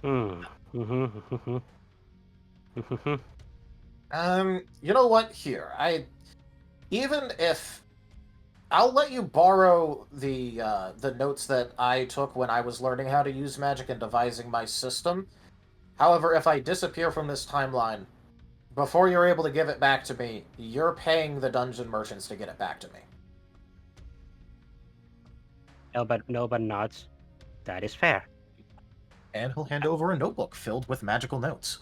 You know what? Here, even if I'll let you borrow the notes that I took when I was learning how to use magic and devising my system. However, if I disappear from this timeline before you're able to give it back to me, you're paying the dungeon merchants to get it back to me. Elba nods. That is fair. And he'll hand over a notebook filled with magical notes.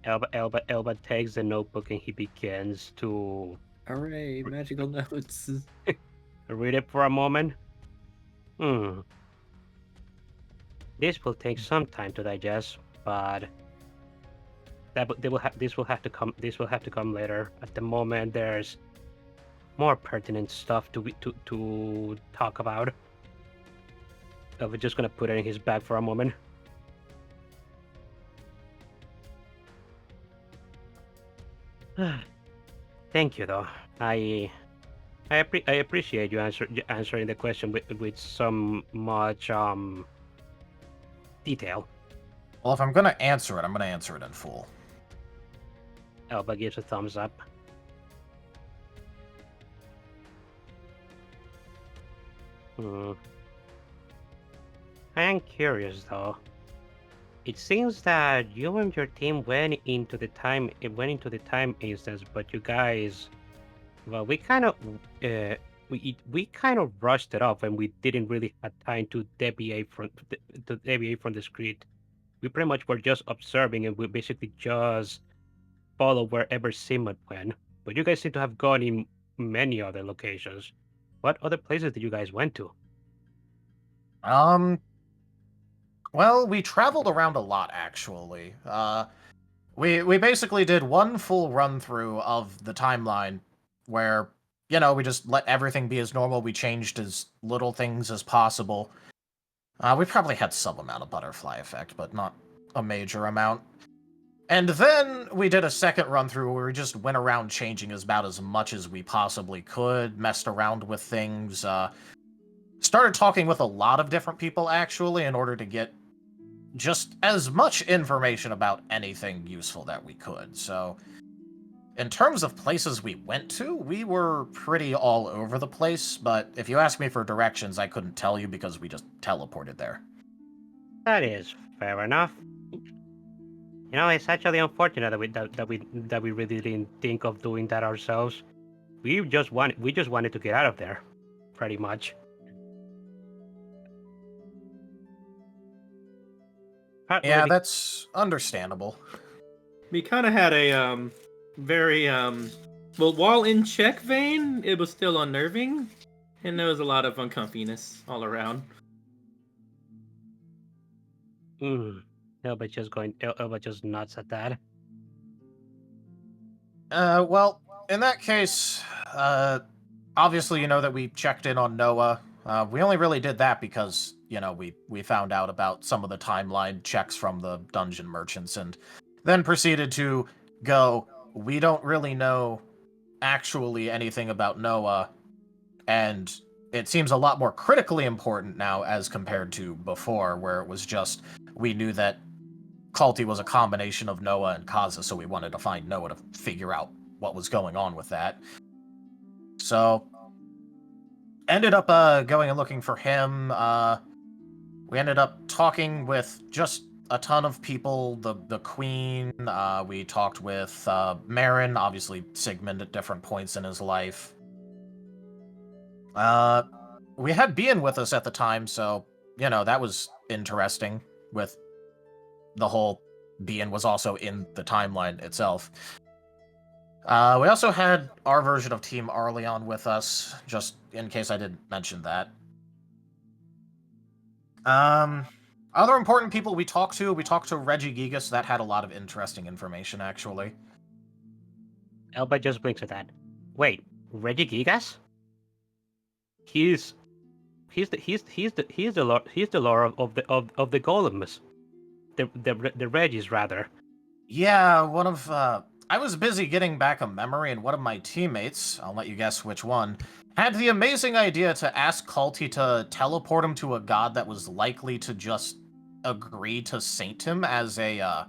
Elba takes the notebook and he begins to Hooray, magical notes. read it for a moment. This will take some time to digest, but this will have to come later. At the moment, there's more pertinent stuff to talk about. We're just gonna put it in his bag for a moment. Thank you, though. I appreciate you answering the question with so much detail. Well, if I'm gonna answer it, I'm gonna answer it in full. Elba gives a thumbs up. I am curious, though. It seems that you and your team went into the time instance, but you guys, well, we kind of rushed it off, and we didn't really have time to deviate from the script. We pretty much were just observing, and we basically just follow wherever Simon went. But you guys seem to have gone in many other locations. What other places did you guys went to? Well, we traveled around a lot, actually. We basically did one full run-through of the timeline where, we just let everything be as normal. We changed as little things as possible. We probably had some amount of butterfly effect, but not a major amount. And then we did a second run-through where we just went around changing about as much as we possibly could, messed around with things, started talking with a lot of different people, actually, in order to get just as much information about anything useful that we could. So, in terms of places we went to, we were pretty all over the place, but if you ask me for directions, I couldn't tell you because we just teleported there. That is fair enough. It's actually unfortunate that we really didn't think of doing that ourselves. We just wanted to get out of there, pretty much. Yeah, that's understandable. We kind of had a very well, while in check vein, it was still unnerving, and there was a lot of uncomfiness all around. Elba just nuts at that. Well, in that case, obviously you know that we checked in on Noah. We only really did that because, we found out about some of the timeline checks from the dungeon merchants and then proceeded to go, we don't really know actually anything about Noah, and it seems a lot more critically important now as compared to before, where it was just, we knew that Culty was a combination of Noah and Kaza, so we wanted to find Noah to figure out what was going on with that. So, ended up going and looking for him. We ended up talking with just a ton of people. The Queen. We talked with Marten, obviously Sigmund at different points in his life. We had Bian with us at the time, so that was interesting. With the whole Bian was also in the timeline itself. We also had our version of Team Arleon with us, just in case I didn't mention that. Other important people we talked to Reggie Gigas. That had a lot of interesting information, actually. Elba just blinks at that. Wait, Reggie Gigas? He's the lord of the golems. The Reggies, rather. Yeah, one of I was busy getting back a memory, and one of my teammates, I'll let you guess which one, had the amazing idea to ask Culty to teleport him to a god that was likely to just agree to saint him as a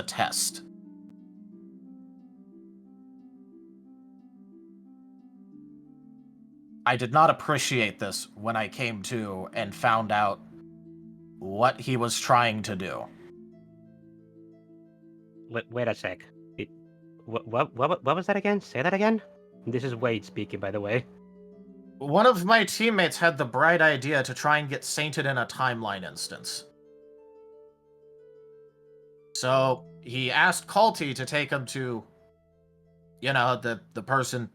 test. I did not appreciate this when I came to and found out what he was trying to do. Wait a sec. What was that again? Say that again? This is Wade speaking, by the way. One of my teammates had the bright idea to try and get sainted in a timeline instance. So he asked Culty to take him to, the person,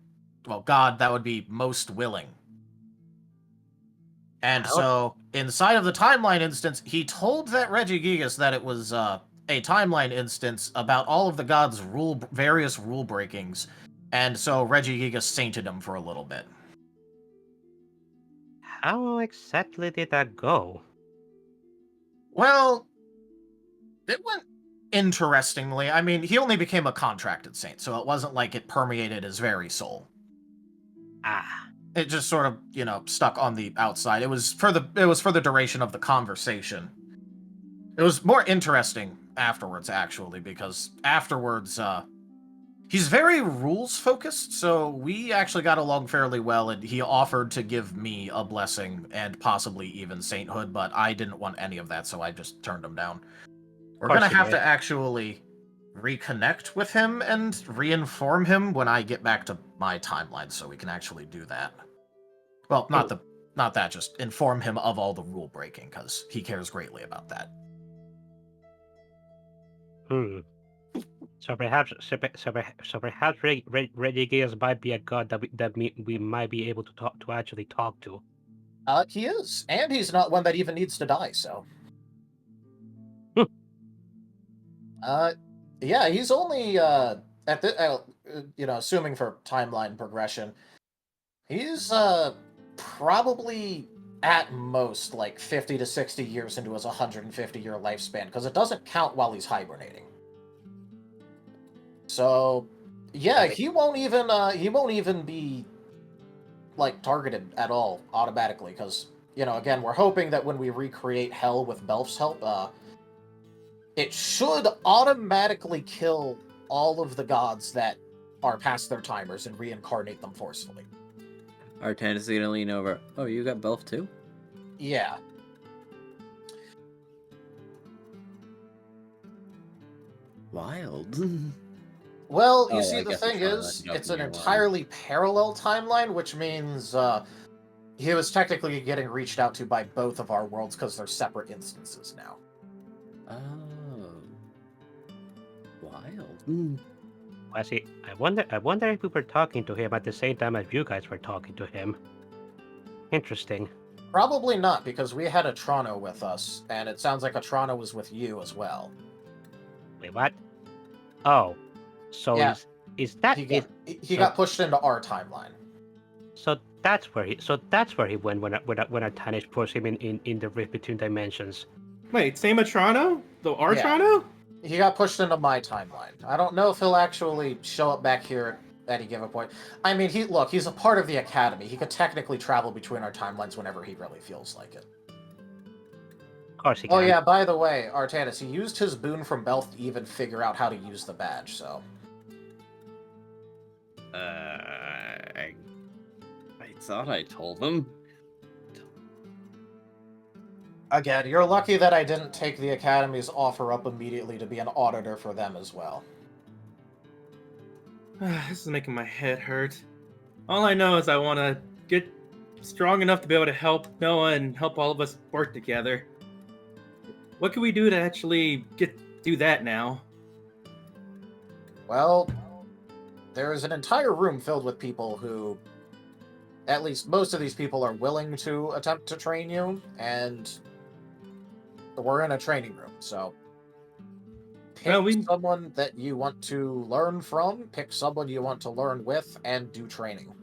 well, God that would be most willing. And so, inside of the timeline instance, he told that Reggie Gigas that it was a timeline instance about all of the gods' various rule breakings, And so Regigigas sainted him for a little bit. How exactly did that go? Well, it went interestingly. I mean, he only became a contracted saint, so it wasn't like it permeated his very soul. Ah, It just sort of, stuck on the outside. It was for the duration of the conversation. It was more interesting afterwards, actually, because afterwards, he's very rules focused, so we actually got along fairly well, and he offered to give me a blessing and possibly even sainthood, but I didn't want any of that, so I just turned him down. We're gonna have to actually reconnect with him and reinform him when I get back to my timeline, so we can actually do that. Well, not that, just inform him of all the rule breaking, because he cares greatly about that. So perhaps Regigigas might be a god that we might be able to actually talk to. He is, and he's not one that even needs to die, so. Yeah, he's only at the assuming for timeline progression, he's probably at most like 50 to 60 years into his 150-year lifespan, because it doesn't count while he's hibernating. So, yeah, he won't even be like targeted at all automatically, because again, we're hoping that when we recreate Hell with Belf's help, it should automatically kill all of the gods that are past their timers and reincarnate them forcefully. Artan is gonna lean over. Oh, you got Belf too? Yeah. Wild. Well, you Oh, see, I the guess thing it's is, not it's an near entirely parallel timeline, which means he was technically getting reached out to by both of our worlds because they're separate instances now. Oh. Wild. I see. I wonder if we were talking to him at the same time as you guys were talking to him. Interesting. Probably not, because we had a Toronto with us, and it sounds like a Toronto was with you as well. Wait, what? Oh, so Yeah. is that he got pushed into our timeline? So that's where he went when Artanis pushed him in the rift between dimensions. Wait, same Atrano? The Yeah. Artrano? He got pushed into my timeline. I don't know if he'll actually show up back here at any given point. I mean, he's a part of the Academy. He could technically travel between our timelines whenever he really feels like it. Of course he can. Oh yeah, by the way, Artanis, he used his boon from Belf to even figure out how to use the badge, so... I thought I told him. Again, you're lucky that I didn't take the Academy's offer up immediately to be an auditor for them as well. This is making my head hurt. All I know is I want to get strong enough to be able to help Noah and help all of us work together. What can we do to actually do that now? Well, there's an entire room filled with people who, at least most of these people, are willing to attempt to train you, and we're in a training room, so pick someone that you want to learn from, pick someone you want to learn with, and do training.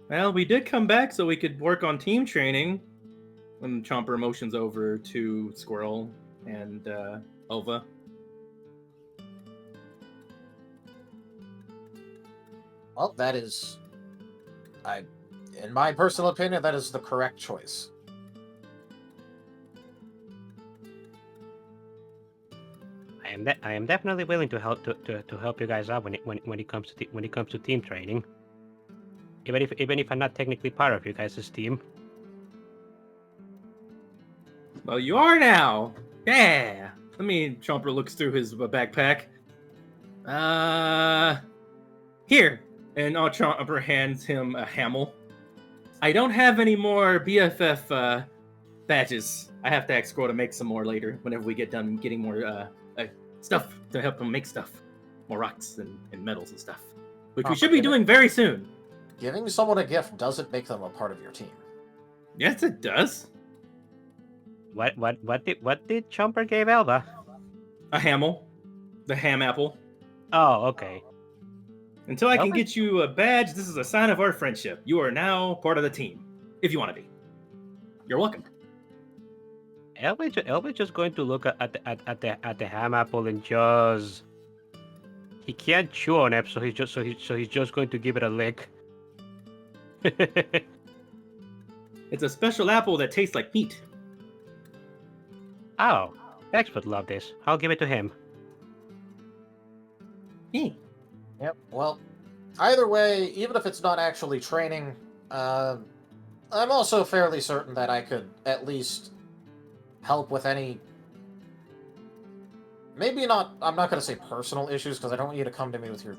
Well, we did come back so we could work on team training. When Chomper motions over to Squirrel and Elva. Well, that is... in my personal opinion, that is the correct choice. I am definitely willing to help you guys out when it comes to team training. Even if I'm not technically part of you guys' team. Well, you are now. Yeah. Chomper looks through his backpack. Here. And Chomper hands him a hamel. I don't have any more BFF badges. I have to ask Squirrel to make some more later, whenever we get done getting more stuff to help him make stuff. More rocks and metals and stuff. Which we should be doing very soon. Giving someone a gift doesn't make them a part of your team. Yes, it does. What did Chomper give Elva? A hamel. The ham apple. Oh, okay. Until I can get you a badge, this is a sign of our friendship. You are now part of the team, if you want to be. You're welcome. Elvis just going to look at the ham apple and just he can't chew on it, so he's just going to give it a lick. It's a special apple that tastes like meat. Oh, X would love this. I'll give it to him. Hey. Yep. Well, either way, even if it's not actually training, I'm also fairly certain that I could at least help with any. Maybe not. I'm not going to say personal issues because I don't want you to come to me with your,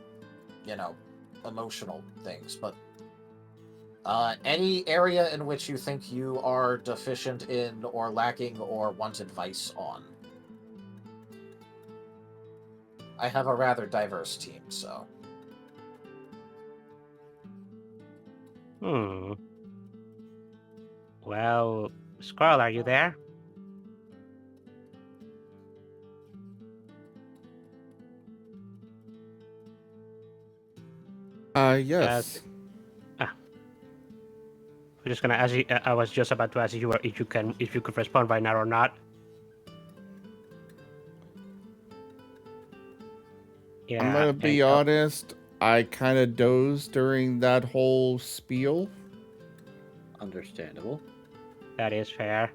emotional things. But any area in which you think you are deficient in, or lacking, or want advice on. I have a rather diverse team, so. Well, Squirrel, are you there? Yes. I'm just gonna ask you. I was just about to ask you if you could respond right now or not. Yeah, I'm gonna be honest. I kind of dozed during that whole spiel. Understandable. That is fair.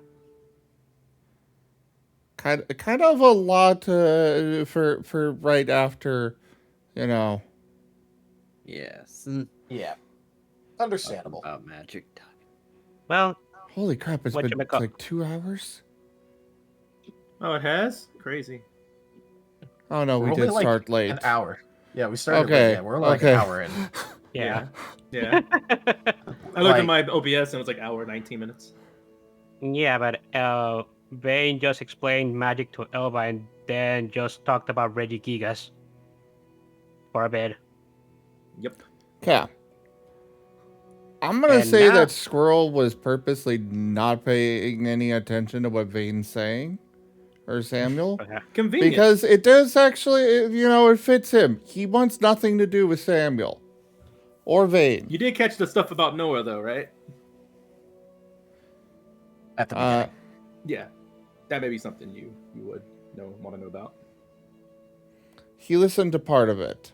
Kind of a lot for right after, Yes. Yeah. Understandable. About magic time. Well, holy crap! It's been like 2 hours. Oh, it has? Crazy. Oh no, we did start late. An hour. Yeah, we started okay. late. Yeah, we're like an hour in. Yeah. I looked at my OBS and it was like hour 19 minutes. Yeah, but Vane just explained magic to Elva and then just talked about Regigigas for a bit. Yep. Yeah. I'm gonna say that Squirrel was purposely not paying any attention to what Vane's saying, or Samuel. Convenient. Because it does actually, it fits him. He wants nothing to do with Samuel. Or Vane. You did catch the stuff about Noah, though, right? At the beginning. Yeah. That may be something you would want to know about. He listened to part of it.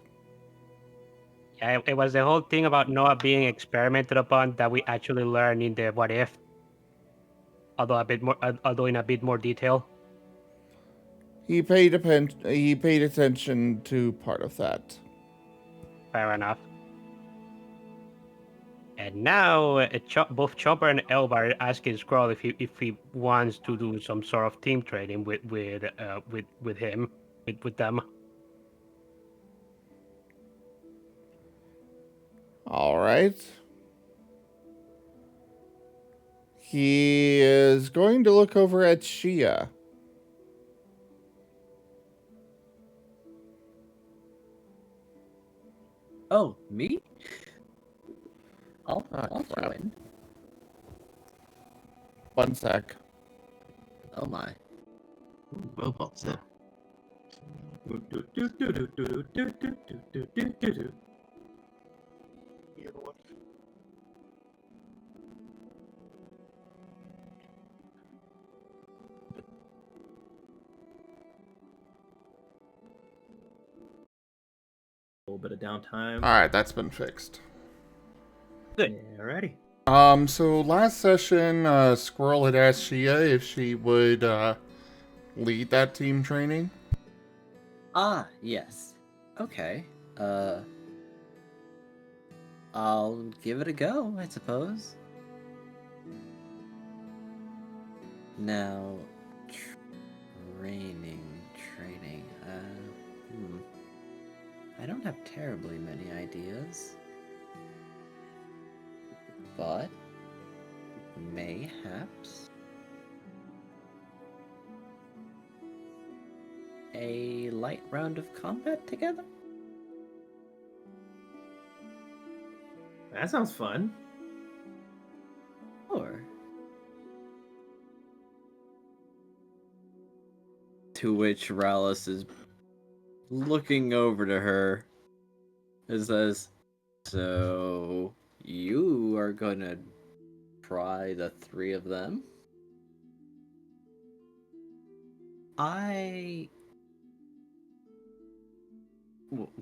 Yeah, it was the whole thing about Noah being experimented upon that we actually learned in the What If. Although in a bit more detail. He paid attention to part of that. Fair enough. And now both Chomper and Elva are asking Scroll if he wants to do some sort of team training with them. All right. He is going to look over at Shia. Oh, me? I'll join. 1 sec. Oh my. Robot's there. A little bit of downtime. All right, that's been fixed. Good. Alrighty. So last session, Squirrel had asked Shia if she would lead that team training. Ah, yes. Okay. I'll give it a go, I suppose. Now, training. I don't have terribly many ideas. But, mayhaps, a light round of combat together? That sounds fun. Sure. To which Rallis is looking over to her It says, so you are gonna try the 3 of them?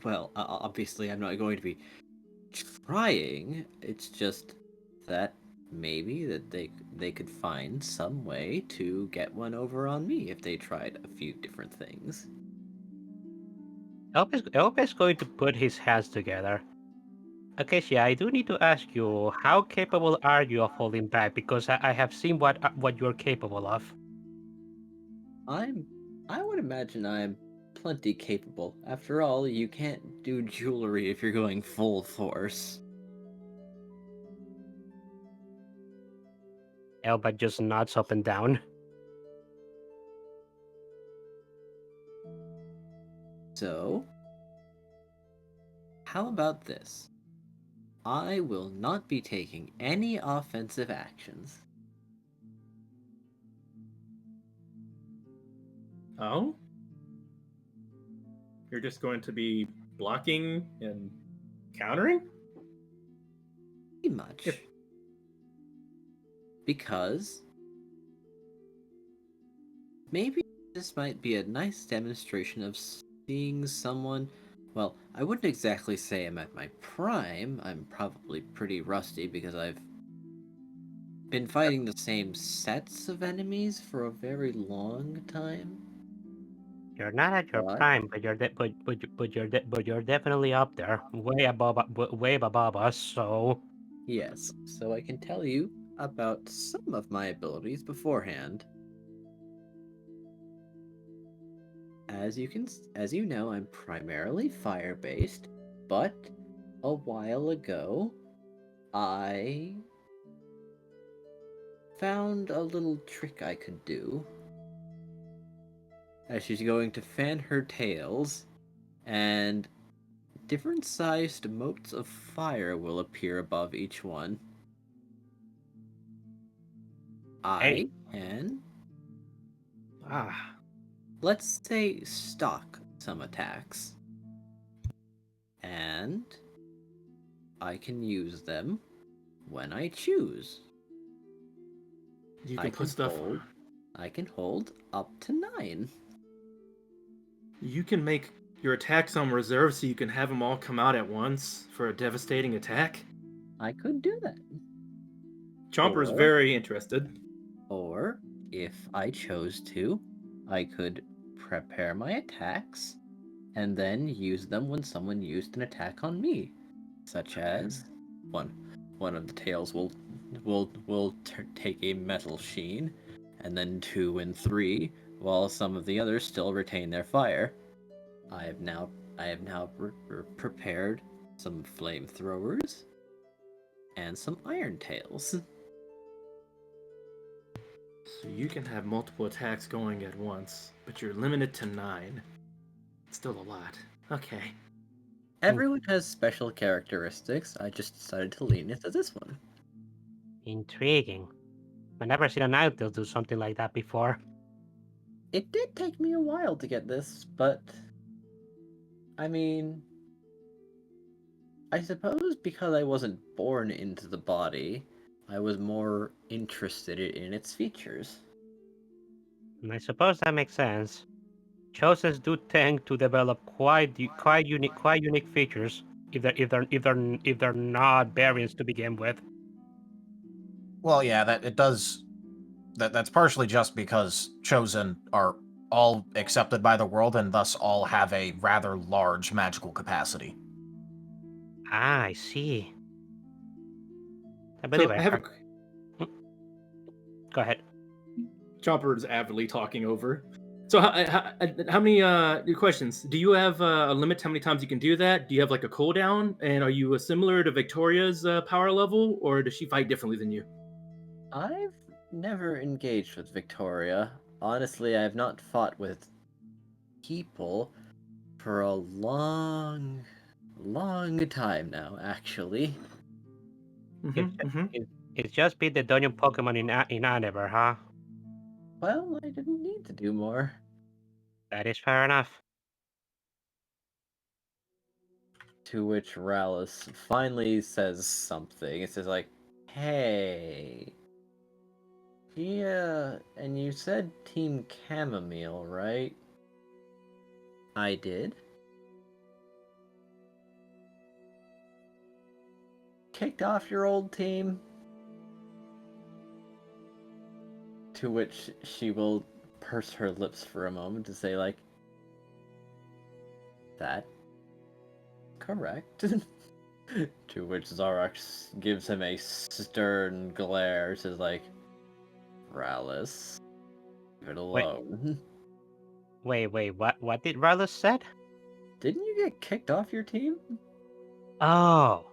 Well, obviously I'm not going to be trying. It's just that maybe that they could find some way to get one over on me if they tried a few different things. Elvis going to put his hands together. Okay, Shia, I do need to ask you, how capable are you of holding back? Because I have seen what you're capable of. I would imagine I'm plenty capable. After all, you can't do jewelry if you're going full force. Elba just nods up and down. So, how about this? I will not be taking any offensive actions. Oh? You're just going to be blocking and countering? Pretty much. If- Because maybe this might be a nice demonstration of seeing someone. Well, I wouldn't exactly say I'm at my prime. I'm probably pretty rusty because I've been fighting the same sets of enemies for a very long time. You're not at your What? prime, but you're definitely up there, way above us. So Yes, so I can tell you about some of my abilities beforehand. As you know, I'm primarily fire-based, but a while ago, I found a little trick I could do. As she's going to fan her tails, and different sized motes of fire will appear above each one. I can, let's say, stock some attacks. And I can use them when I choose. You can put stuff. I can hold up to 9. You can make your attacks on reserve so you can have them all come out at once for a devastating attack. I could do that. Chomper's very interested. Or, if I chose to, I could prepare my attacks and then use them when someone used an attack on me, such as one of the tails will take a metal sheen, and then 2 and 3, while some of the others still retain their fire. I have now prepared some flamethrowers and some iron tails. So you can have multiple attacks going at once, but you're limited to 9. It's still a lot. Okay. Everyone has special characteristics. I just decided to lean into this one. intriguing. I've never seen an idol do something like that before. It did take me a while to get this, but I mean, I suppose because I wasn't born into the body, I was more interested in its features. And I suppose that makes sense. Chosens do tend to develop quite unique features if they're not variants to begin with. Well, yeah, that's partially just because chosen are all accepted by the world and thus all have a rather large magical capacity. Ah, I see. I So believe I have Go ahead. Chomper's avidly talking over. So how many questions? Do you have a limit to how many times you can do that? Do you have like a cooldown? And are you similar to Victoria's power level, or does she fight differently than you? I've never engaged with Victoria. Honestly, I have not fought with people for a long time now, actually. It's just beat the dungeon Pokemon in Andover, huh? Well, I didn't need to do more. That is fair enough. To which Rallis finally says something. It says like, "Hey, yeah, and you said Team Chamomile, right?" "I did." "Kicked off your old team?" To which she will purse her lips for a moment to say like, "That correct." To which Zarax gives him a stern glare, says like, "Rallis, leave it alone." Wait, what did Rallis said? "Didn't you get kicked off your team?" Oh.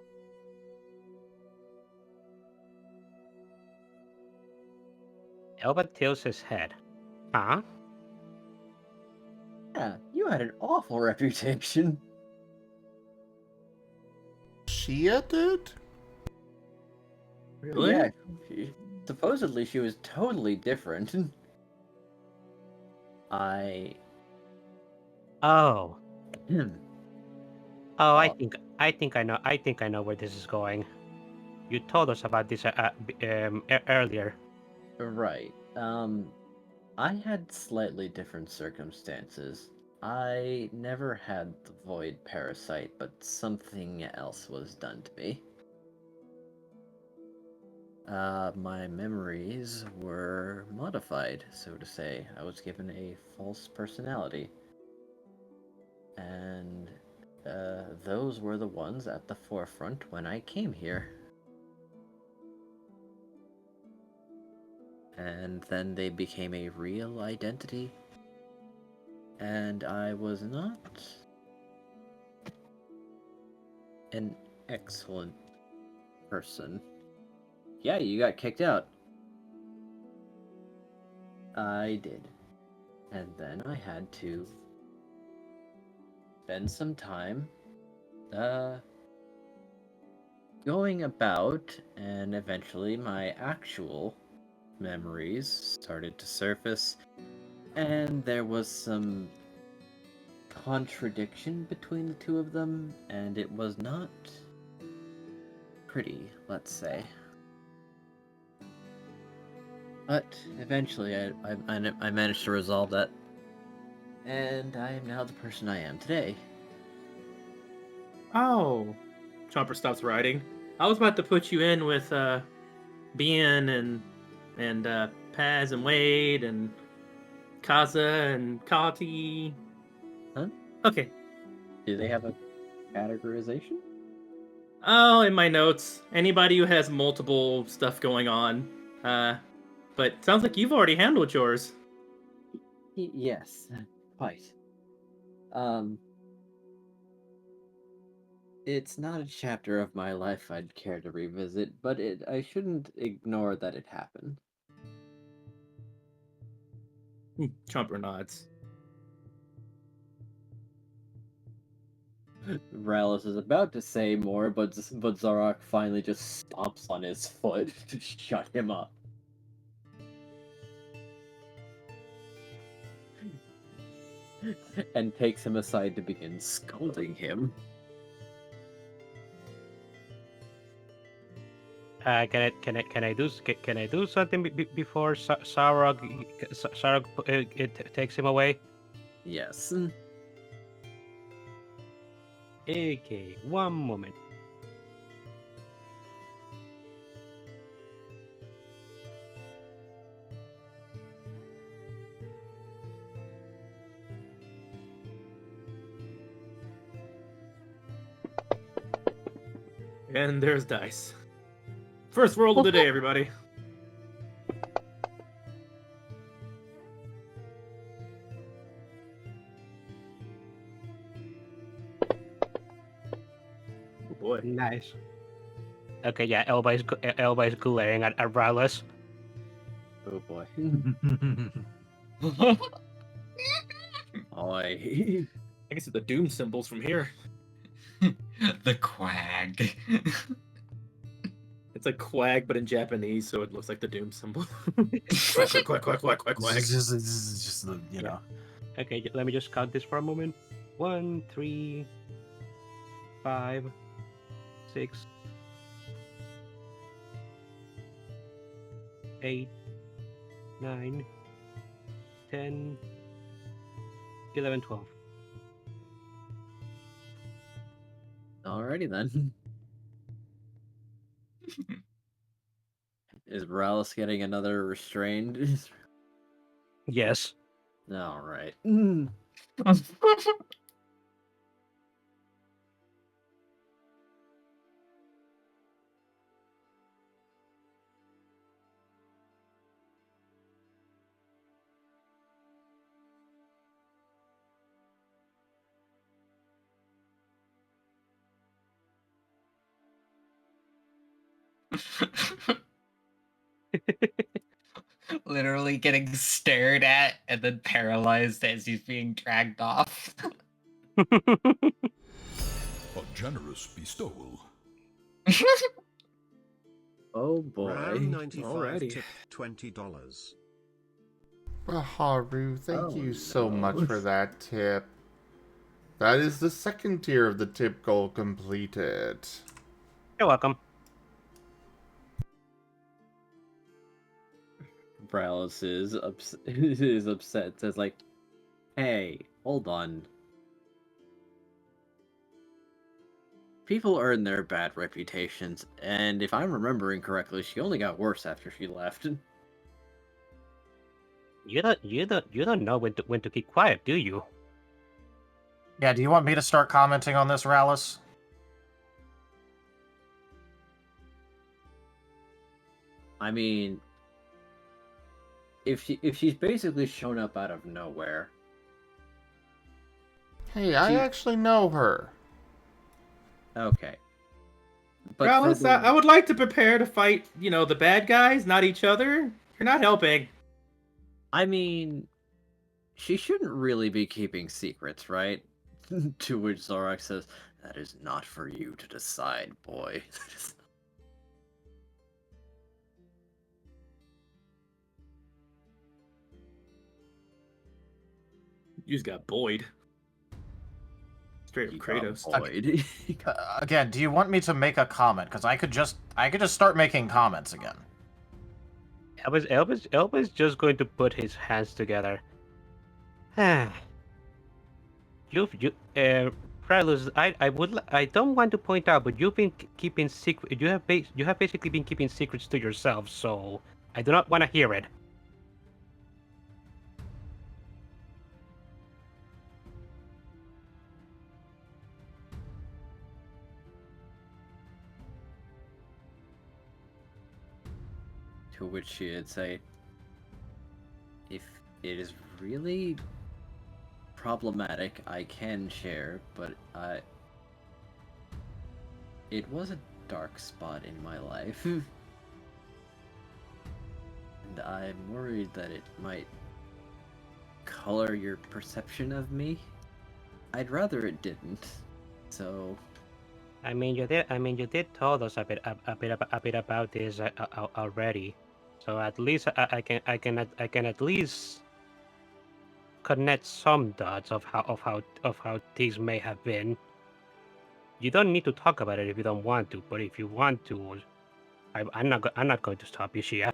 Elba tilts his head. Huh? "Yeah, you had an awful reputation." Shia did? Really? Yeah, supposedly she was totally different. I... Oh. Hmm. Oh, Uh, I think I know where this is going. You told us about this earlier. Right. I had slightly different circumstances. I never had the void parasite, but something else was done to me. My memories were modified, so to say. I was given a false personality. And those were the ones at the forefront when I came here. And then they became a real identity. And I was not an excellent person. Yeah, you got kicked out. I did. And then I had to spend some time going about, and eventually my actual memories started to surface, and there was some contradiction between the two of them, and it was not pretty, let's say. But eventually I managed to resolve that, and I am now the person I am today. Oh. Chomper stops writing. I was about to put you in with Bien and Paz and Wade and Kaza and Kati. Huh? Okay. Do they have a categorization? Oh, in my notes, anybody who has multiple stuff going on. But sounds like you've already handled yours. Yes, quite. It's not a chapter of my life I'd care to revisit, but I shouldn't ignore that it happened. Chomper nods. Rallis is about to say more, but Zarok finally just stomps on his foot to shut him up. And takes him aside to begin scolding him. Can I do something before Sarog takes him away? Yes. Okay, one moment. And there's dice. First roll of the day, everybody. Oh boy. Nice. Okay, yeah, Elba is glaring at Rallis. Oh boy. Oi. I can see the doom symbols from here. The quag. It's like quag, but in Japanese, so it looks like the doom symbol. Quack, quack, quack, quack, quack, quack, quack. It's just the, Okay, let me just count this for a moment. 1, 3, 5, 6, 8, 9, 10, 11, 12. Alrighty then. Is Morales getting another restrained? Yes. Alright. Literally getting stared at and then paralyzed as he's being dragged off. A generous bestowal. Oh boy. Raharu 95 Alrighty. tipped $20. Raharu, thank Oh, you so no. much for that tip. That is the second tier of the tip goal completed. You're welcome. Morales is upset. Says like, hey, hold on. People earn their bad reputations, and if I'm remembering correctly, she only got worse after she left. You don't know when to keep quiet, do you? Yeah, do you want me to start commenting on this, Rallis? I mean, if she's basically shown up out of nowhere. Hey, I actually know her. Okay. But for Rallis, the- I would like to prepare to fight, the bad guys, not each other. You're not helping. I mean, she shouldn't really be keeping secrets, right? To which Zorak says, that is not for you to decide, boy. You just got Boyd. Straight up You got Kratos. Boyd. Again, do you want me to make a comment? Because I could just start making comments again. Elba's just going to put his hands together. Frelus, I don't want to point out, but you've been keeping secret. You have basically been keeping secrets to yourself, so I do not want to hear it. To which she'd say, if it is really problematic, I can share, but it was a dark spot in my life. And I'm worried that it might color your perception of me. I'd rather it didn't. So I mean, you did told us a bit about this already. So at least I can at least connect some dots of how things may have been. You don't need to talk about it if you don't want to, but if you want to, I'm not going to stop you, Shia.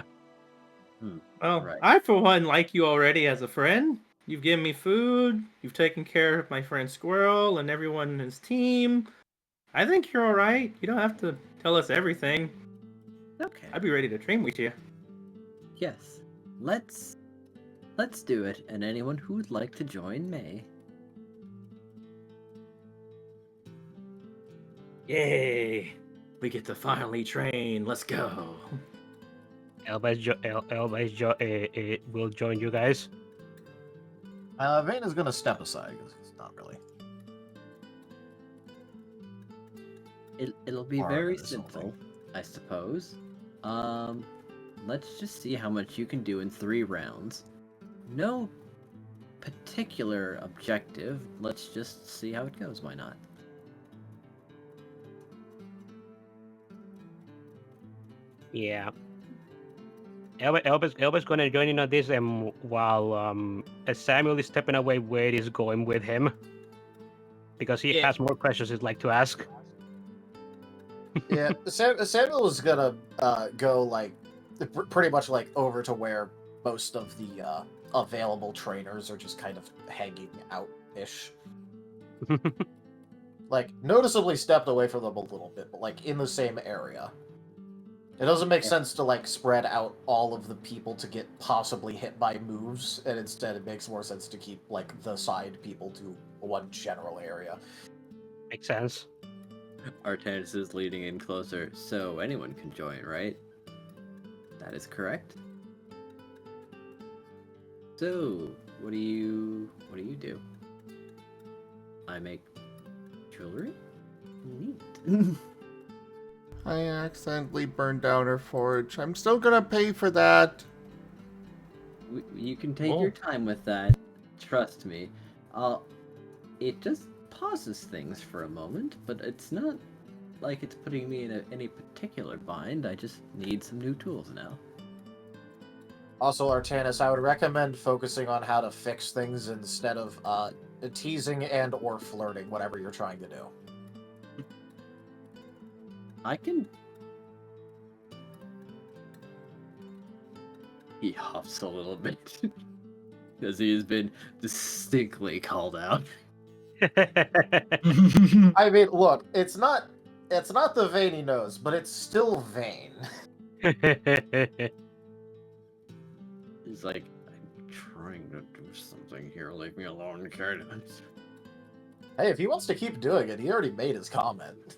Well, Right. I for one like you already as a friend. You've given me food. You've taken care of my friend Squirrel and everyone in his team. I think you're all right. You don't have to tell us everything. okay. I'd be ready to train with you. Yes. Let's do it, and anyone who would like to join may. Yay! We get to finally train. Let's go. Elba will join you guys. Vane is going to step aside, because he's not really. It'll be Or very something. simple, I suppose. Let's just see how much you can do in 3 rounds. No particular objective. Let's just see how it goes. Why not? Yeah. Elba's gonna join in on this, while as Samuel is stepping away, Wade is going with him because he Yeah. has more questions he'd like to ask. Yeah, Samuel was gonna go like pretty much like over to where most of the available trainers are just kind of hanging out-ish. Like noticeably stepped away from them a little bit, but like in the same area. It doesn't make sense to like spread out all of the people to get possibly hit by moves, and instead it makes more sense to keep like the side people to one general area. Makes sense. Artanis is leading in closer, so anyone can join, right? That is correct. So, what do you do? I make jewelry? Neat. I accidentally burned down her forge. I'm still gonna pay for that. You can take your time with that. Trust me. It just pauses things for a moment, but it's not like it's putting me in any particular bind. I just need some new tools now. Also, Artanis, I would recommend focusing on how to fix things instead of teasing and or flirting, whatever you're trying to do. I can... He huffs a little bit. Because he has been distinctly called out. I mean, look, it's not the vein he knows, but it's still vain. He's like, I'm trying to do something here. Leave me alone, kid. Hey, if he wants to keep doing it, he already made his comment.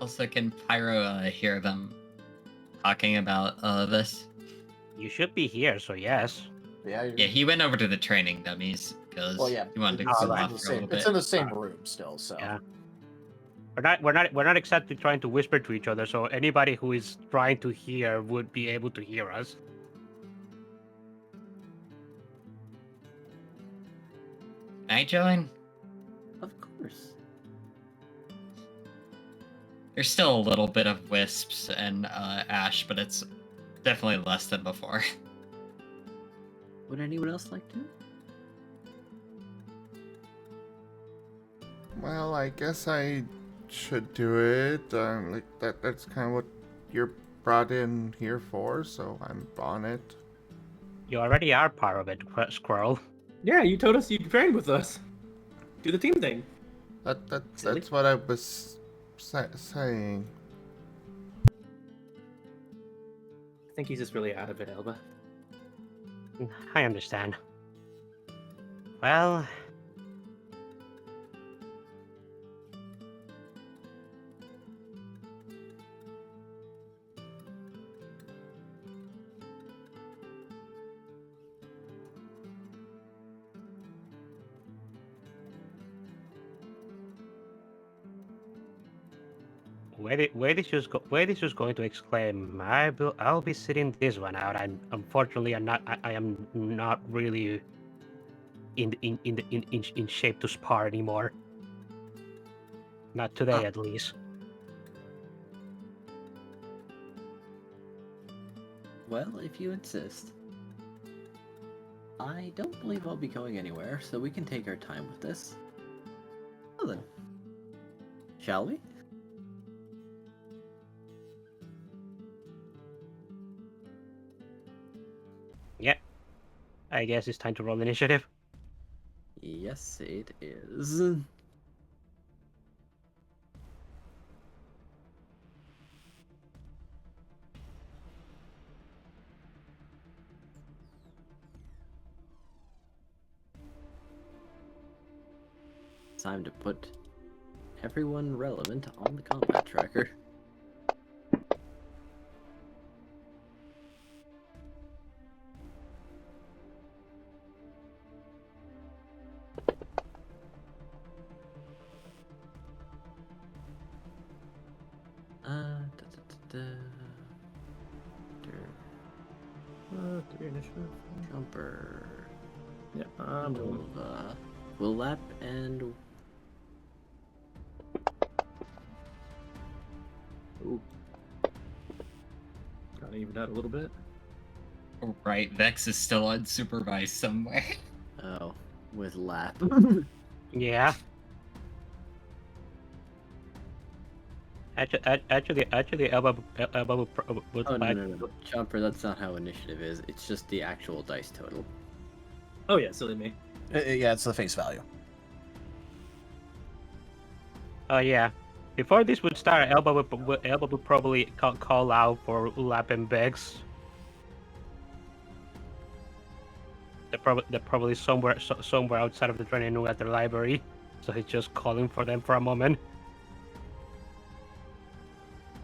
Also, can Pyro hear them talking about this? You should be here, so yes. Yeah, Yeah, he went over to the training dummies because he wanted to it's, cool in off the for a little same, bit. it's in the same room still, so. Yeah. We're not exactly trying to whisper to each other, so anybody who is trying to hear would be able to hear us. Can I join? Of course. There's still a little bit of wisps and ash, but it's definitely less than before. Would anyone else like to? Well, I guess I should do it. Like that's kind of what you're brought in here for, so I'm on it. You already are part of it, Squirrel. Yeah, you told us you trained with us. Do the team thing. That's what I was saying. I think he's just really out of it, Elba. I understand. Well... Where this was going to exclaim, I'll be sitting this one out. Unfortunately I am not really in shape to spar anymore. Not today, at least. Well, if you insist. I don't believe I'll be going anywhere, so we can take our time with this. Well then. Shall we? Yeah. I guess it's time to roll initiative. Yes, it is. Time to put everyone relevant on the combat tracker. Jumper. Yeah, I'm doing Will lap and Ooh. Got even out a little bit. Right, Vex is still unsupervised somewhere. with lap. Yeah. Actually, Elba would Oh, no, like. no, no. Chomper, that's not how initiative is. It's just the actual dice total. Oh yeah, silly me. Yeah, it's the face value. Oh yeah. Before this would start, Elba would probably call out for Lap and Begs. They're probably somewhere outside of the training room at the library, so he's just calling for them for a moment.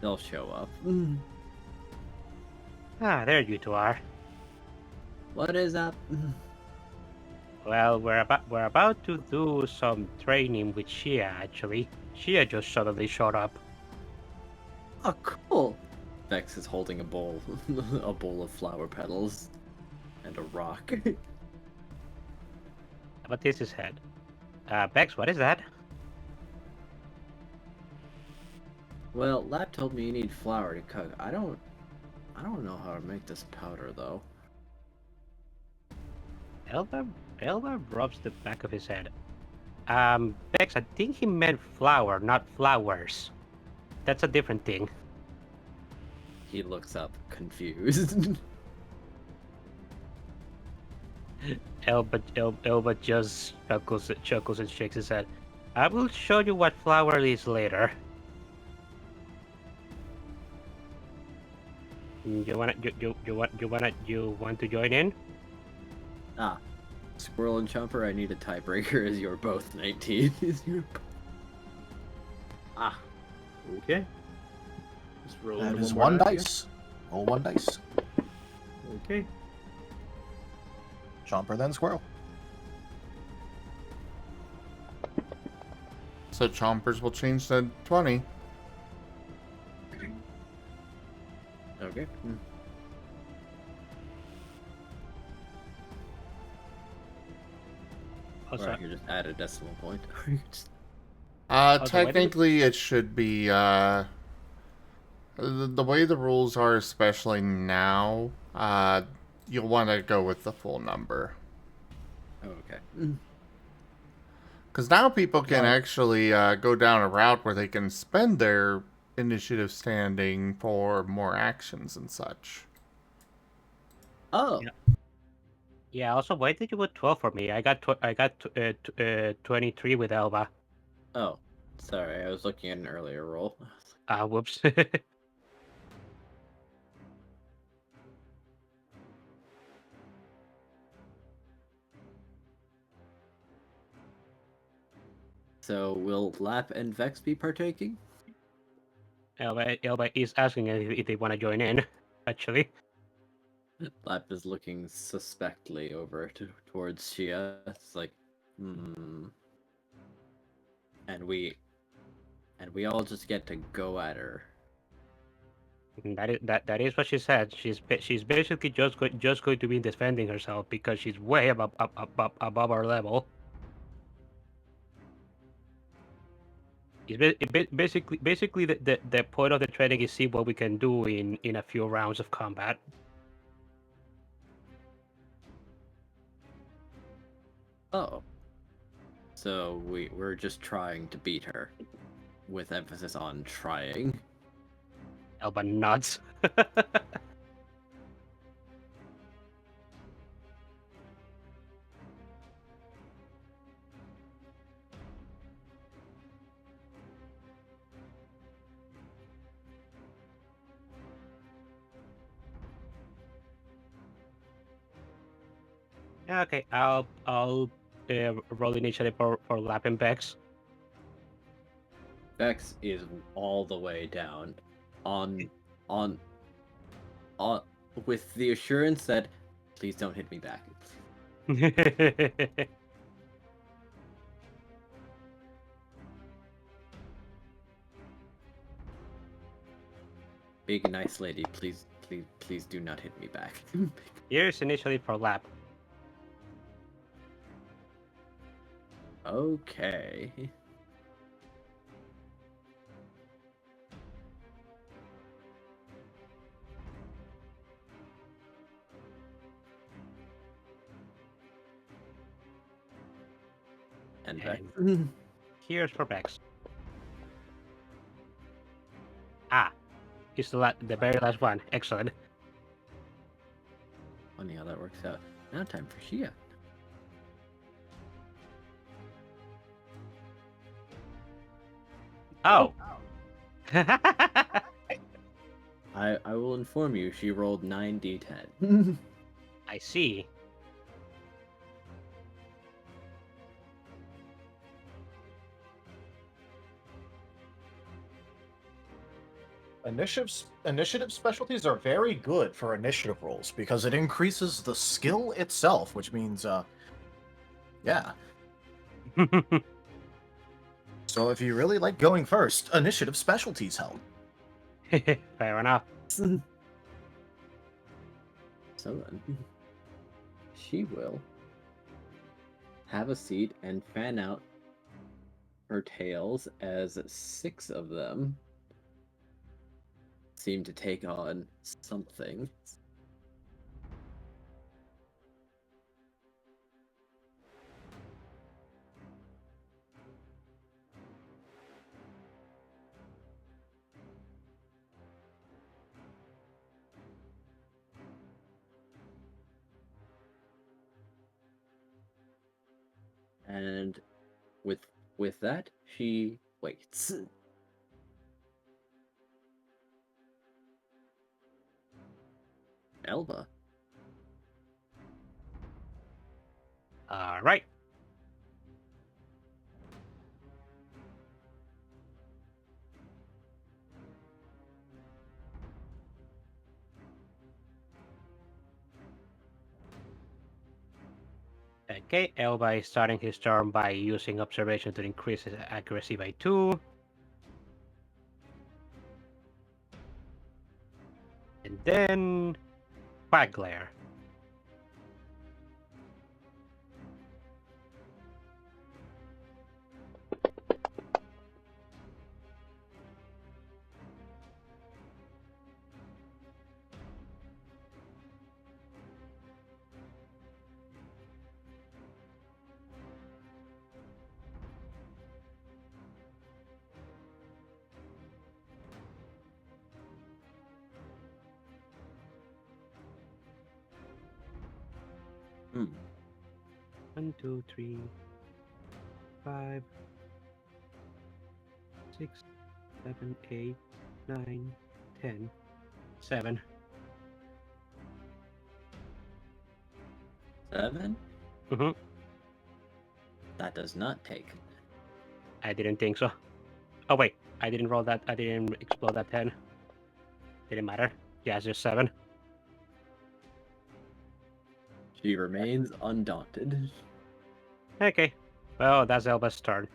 They'll show up. Ah, there you two are. What is up? Well, we're about to do some training with Shia. Actually, Shia just suddenly showed up. Oh, cool. Vex is holding a bowl, a bowl of flower petals, and a rock. But this is head. Bex, what is that? Well, Lap told me you need flour to cook. I don't know how to make this powder though. Elba rubs the back of his head. Bex, I think he meant flour, not flowers. That's a different thing. He looks up, confused. Elba just chuckles and shakes his head. I will show you what flour is later. You want to join in? Ah, Squirrel and Chomper, I need a tiebreaker as you're both 19. Ah, Okay. Just roll That is more one die here. dice. Roll one dice. Okay. Chomper, then Squirrel. So Chompers will change to 20. okay. Oh, Or I sorry. could just add a decimal point. Technically, it should be, the way the rules are, especially now, you'll want to go with the full number. Okay. Because now people can actually go down a route where they can spend their initiative standing for more actions and such. Oh. Yeah. Also, why did you put 12 for me? I got 23 with Elba. Oh. Sorry, I was looking at an earlier roll. Whoops. So will Lap and Vex be partaking? Elba is asking if they want to join in. Actually. Lap is looking suspectly over towards Shia. It's like, and we all just get to go at her. That is what she said. She's basically just going to be defending herself because she's way above our level. Basically the point of the training is see what we can do in a few rounds of combat. Oh. So we're just trying to beat her, with emphasis on trying. Elba nuts. Okay, I'll roll initiative for Lap and Bex. Vex is all the way down, on, with the assurance that, please don't hit me back. Big nice lady, please do not hit me back. Here's initiative for Lap. Okay. And Vex. Here's for Bex. It's the very last one. Excellent. Funny how that works out. Now time for Shia. Oh. I will inform you, she rolled 9d10. I see. Initiative specialties are very good for initiative rolls because it increases the skill itself, which means, yeah. So if you really like going first, initiative specialties help. Fair enough. So then, she will have a seat and fan out her tails as 6 of them seem to take on something. And with that, she waits. Elva. All right. Okay, Elba is starting his turn by using observation to increase his accuracy by 2. And then Quag Glare. Hmm. 1, 2, 3, 5, 6, 7, 8, 9, 10, 7. 7? Mm-hmm. That does not take. I didn't think so. Oh wait, I didn't roll that. I didn't explode that 10. Didn't matter. Yeah, it's just 7. She remains undaunted. Okay. Well, that's Elba's turn.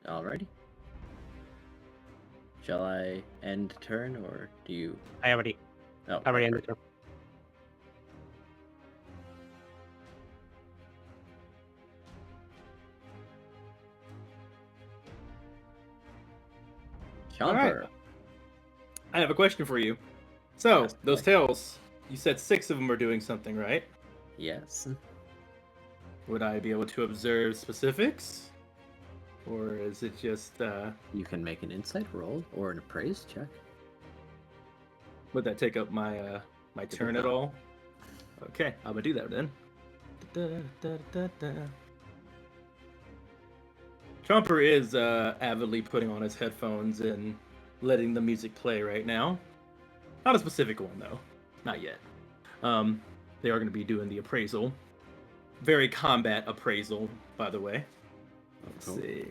Alrighty. Shall I end turn, or do you? I already ended turn. All right. Chomper. I have a question for you. So, Yes, those please. tails, you said 6 of them are doing something, right? Yes. Would I be able to observe specifics? Or is it just, You can make an insight roll or an appraise check. would that take up my my turn at all? Okay, I'm gonna do that then. Chomper is avidly putting on his headphones and letting the music play right now. Not a specific one though, not yet. They are going to be doing the appraisal. Very combat appraisal, by the way. Let's Cool. see.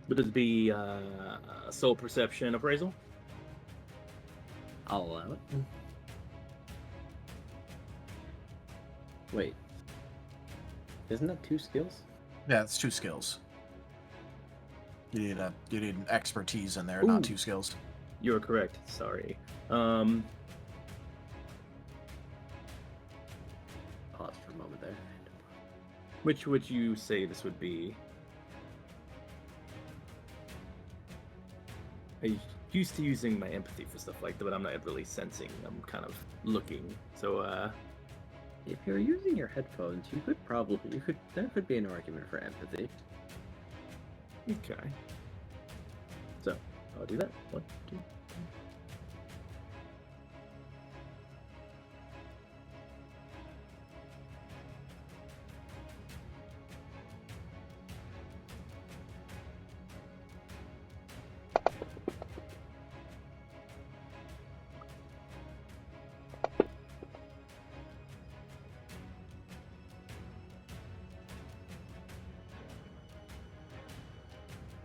Would this be soul perception appraisal? I'll allow it. Wait. Isn't that 2 skills? Yeah, it's 2 skills. You need an expertise in there, Ooh. not 2 skills. You are correct. Sorry. Pause for a moment there. Which would you say this would be? I used to using my empathy for stuff like that, but I'm not really sensing. I'm kind of looking. So, If you're using your headphones, there could be an argument for empathy. okay. So, I'll do that. 1, 2, 3.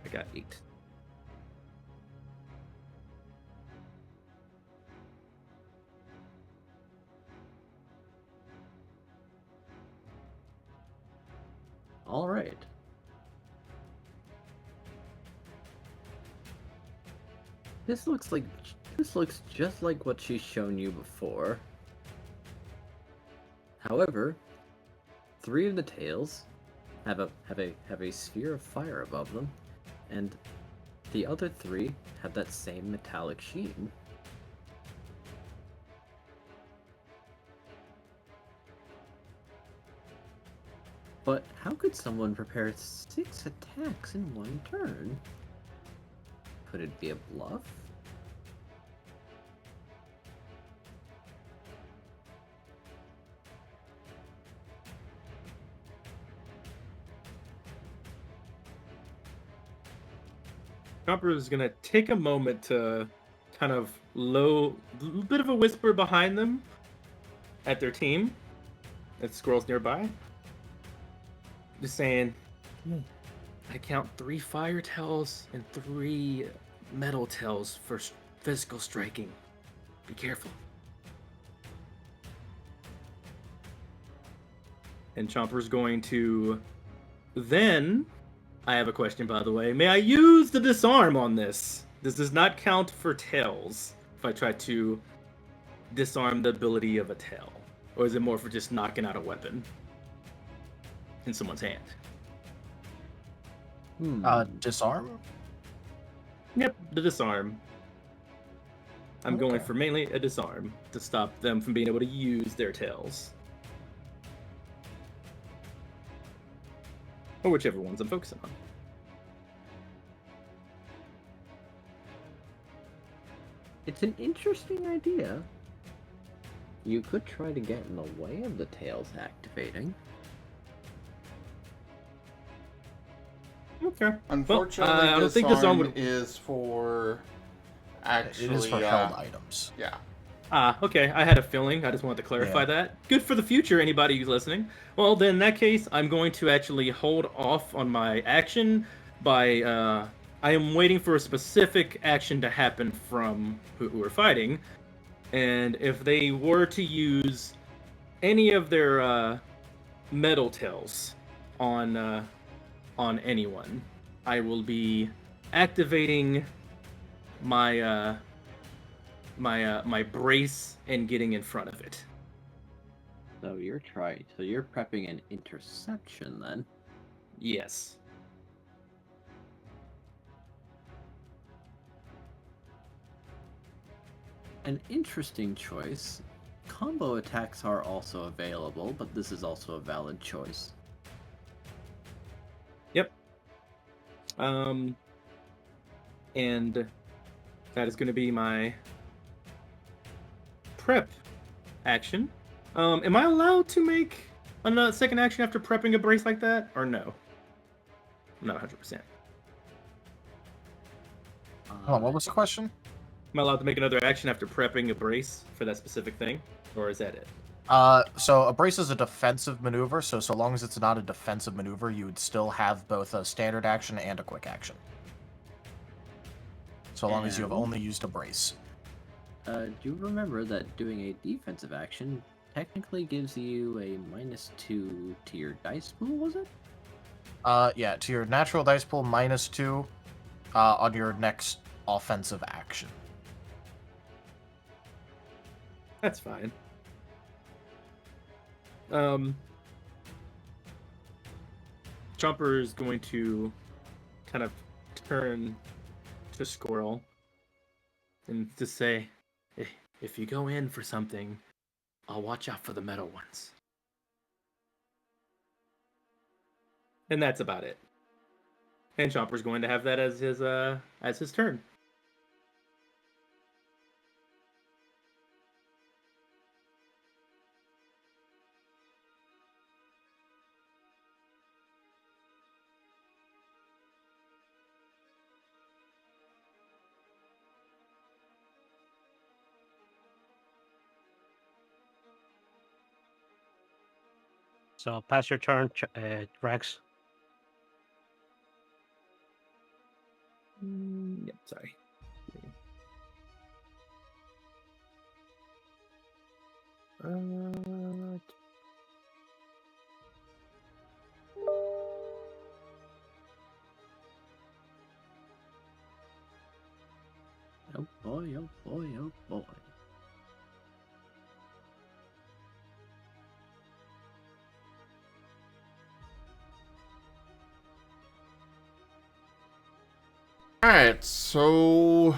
I got 8. All right. This looks just like what she's shown you before. However, 3 of the tails have a sphere of fire above them, and the other 3 have that same metallic sheen. But how could someone prepare 6 attacks in 1 turn? Could it be a bluff? Chopper is gonna take a moment to kind of bit of a whisper behind them at their team. That squirrel's nearby. Just saying, I count 3 fire tells and 3 metal tells for physical striking. Be careful. And Chomper's going to then. I have a question, by the way. May I use the disarm on this? This does not count for tails if I try to disarm the ability of a tail. Or is it more for just knocking out a weapon in someone's hand? Disarm? Yep, the disarm. I'm going Okay. for mainly a disarm to stop them from being able to use their tails. Or whichever ones I'm focusing on. It's an interesting idea. You could try to get in the way of the tails activating. Okay. Unfortunately, I don't think disarm disarm would. is for actually. It is for held items. Yeah. Okay. I had a feeling. I just wanted to clarify Yeah. that. Good for the future, anybody who's listening. Well, then in that case, I'm going to actually hold off on my action by. I am waiting for a specific action to happen from who we're fighting, and if they were to use any of their metal tails on anyone, I will be activating my my brace and getting in front of it. So you're prepping an interception then. Yes. An interesting choice. Combo attacks are also available, but this is also a valid choice. Yep. And that is going to be my prep action. Am I allowed to make a second action after prepping a brace like that, or no? I'm not 100%. Hold on, what was the question? Am I allowed to make another action after prepping a brace for that specific thing, or is that it? So a brace is a defensive maneuver, so long as it's not a defensive maneuver, you would still have both a standard action and a quick action. So long as you have And- only used a brace. Do remember that doing a defensive action technically gives you a -2 to your dice pool, was it? Yeah, to your natural dice pool, -2 on your next offensive action. That's fine. Jumper is going to kind of turn to Squirrel and just say, if you go in for something, I'll watch out for the metal ones. And that's about it. And Chomper's going to have that as his turn. So pass your turn, Rex. Yep, sorry. Oh boy, oh boy, oh boy. Alright, so...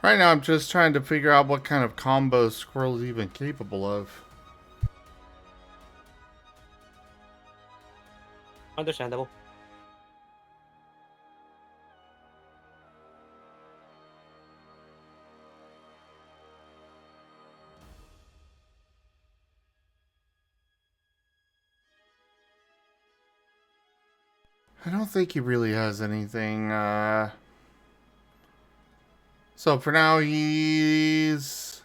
Right now I'm just trying to figure out what kind of combo Squirrel's even capable of. Understandable. I don't think he really has anything, So for now, he's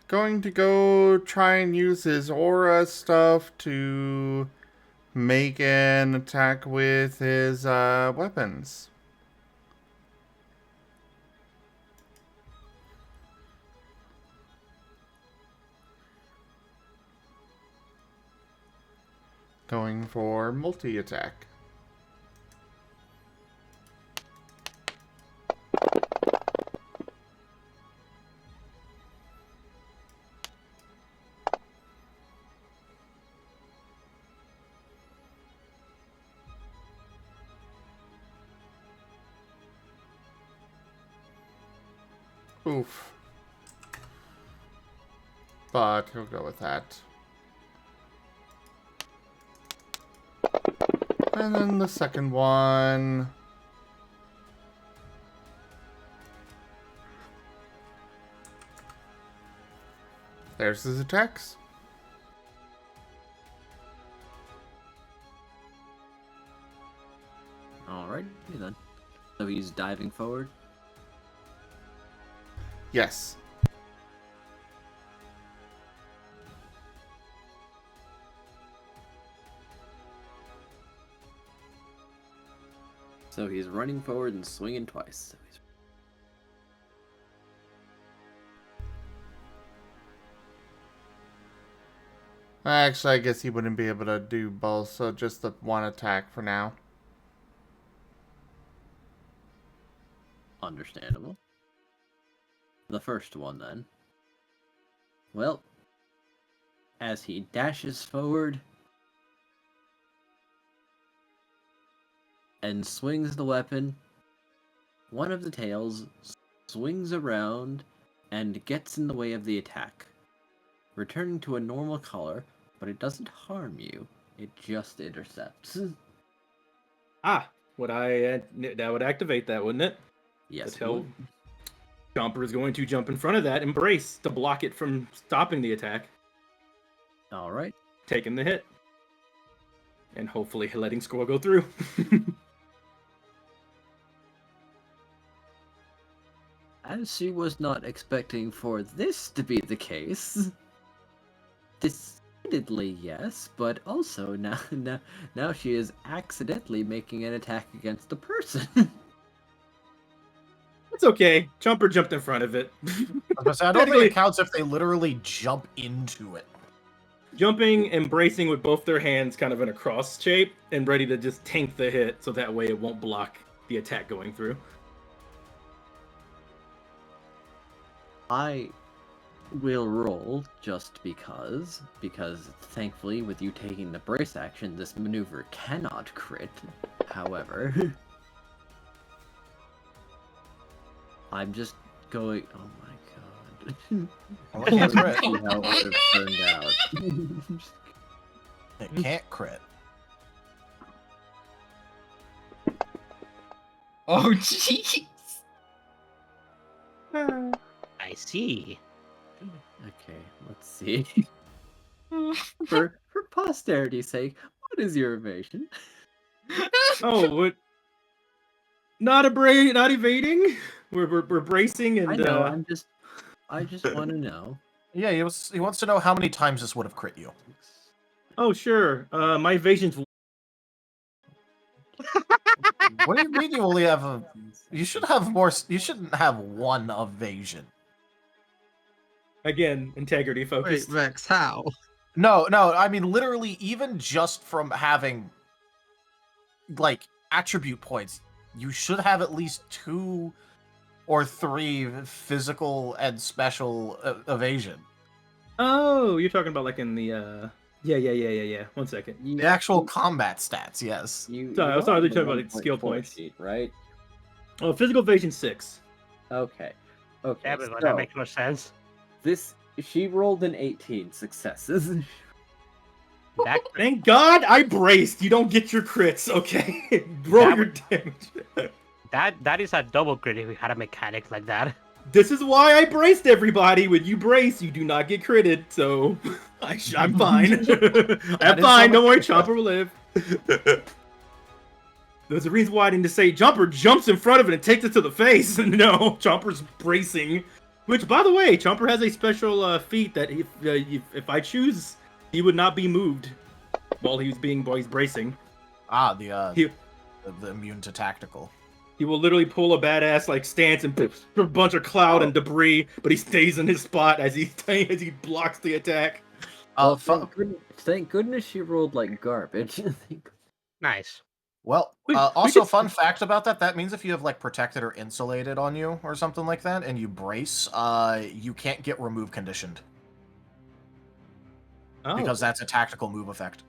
going to go try and use his aura stuff to make an attack with his, weapons. Going for multi-attack. Oof. But he'll go with that. And then the second one. There's his attacks. Alright, then. So he's diving forward. Yes. So he's running forward and swinging twice. So he's... Actually, I guess he wouldn't be able to do both, so just the one attack for now. Understandable. The first one, then. Well, as he dashes forward and swings the weapon, one of the tails swings around and gets in the way of the attack, returning to a normal color, but it doesn't harm you. It just intercepts. That would activate that, wouldn't it? Yes. The tail Chomper is going to jump in front of that and brace to block it from stopping the attack. All right. Taking the hit. And hopefully letting Squirrel go through. As she was not expecting for this to be the case. Decidedly yes, but also now she is accidentally making an attack against a person. It's okay. Jumper jumped in front of it. I don't think it counts if they literally jump into it. Jumping, embracing with both their hands kind of in a cross shape, and ready to just tank the hit, so that way it won't block the attack going through. I will roll just because thankfully with you taking the brace action, this maneuver cannot crit. However, I'm just going, oh my god. Well, it can't crit. See how it would have turned out. It can't crit. Oh, jeez. I see. Okay, let's see. For posterity's sake, what is your evasion? Oh, what? Not evading. We're bracing and. I know. I just want to know. Yeah, he wants to know how many times this would have crit you. Oh sure. My evasion's. What do you mean you only have a? You should have more. You shouldn't have one evasion. Again, integrity focused. Wait, Rex, how? No. I mean, literally, even just from having like attribute points, you should have at least 2 or 3 physical and special evasion. Oh, you're talking about like in the. Yeah. 1 second. The actual combat stats, yes. Sorry, I was talking about like skill points. Sheet, right? Oh, physical evasion 6. Okay. Yeah, but that makes more sense. She rolled an 18 successes. Thank God I braced. You don't get your crits, okay? Roll your damage. That is a double crit if we had a mechanic like that. This is why I braced everybody. When you brace, you do not get critted, so I'm fine. I'm fine. Don't worry, Chomper will live. There's a reason why I didn't say Jumper jumps in front of it and takes it to the face. No, Chomper's bracing. Which, by the way, Chomper has a special feat that if I choose, he would not be moved while he's bracing. Ah, the immune to tactical. He will literally pull a badass like stance and put a bunch of cloud and debris, but he stays in his spot as he blocks the attack. Thank goodness she rolled like garbage. Nice. Well, also fun fact about that, that means if you have like protected or insulated on you or something like that, and you brace, you can't get remove conditioned. Oh. Because that's a tactical move effect.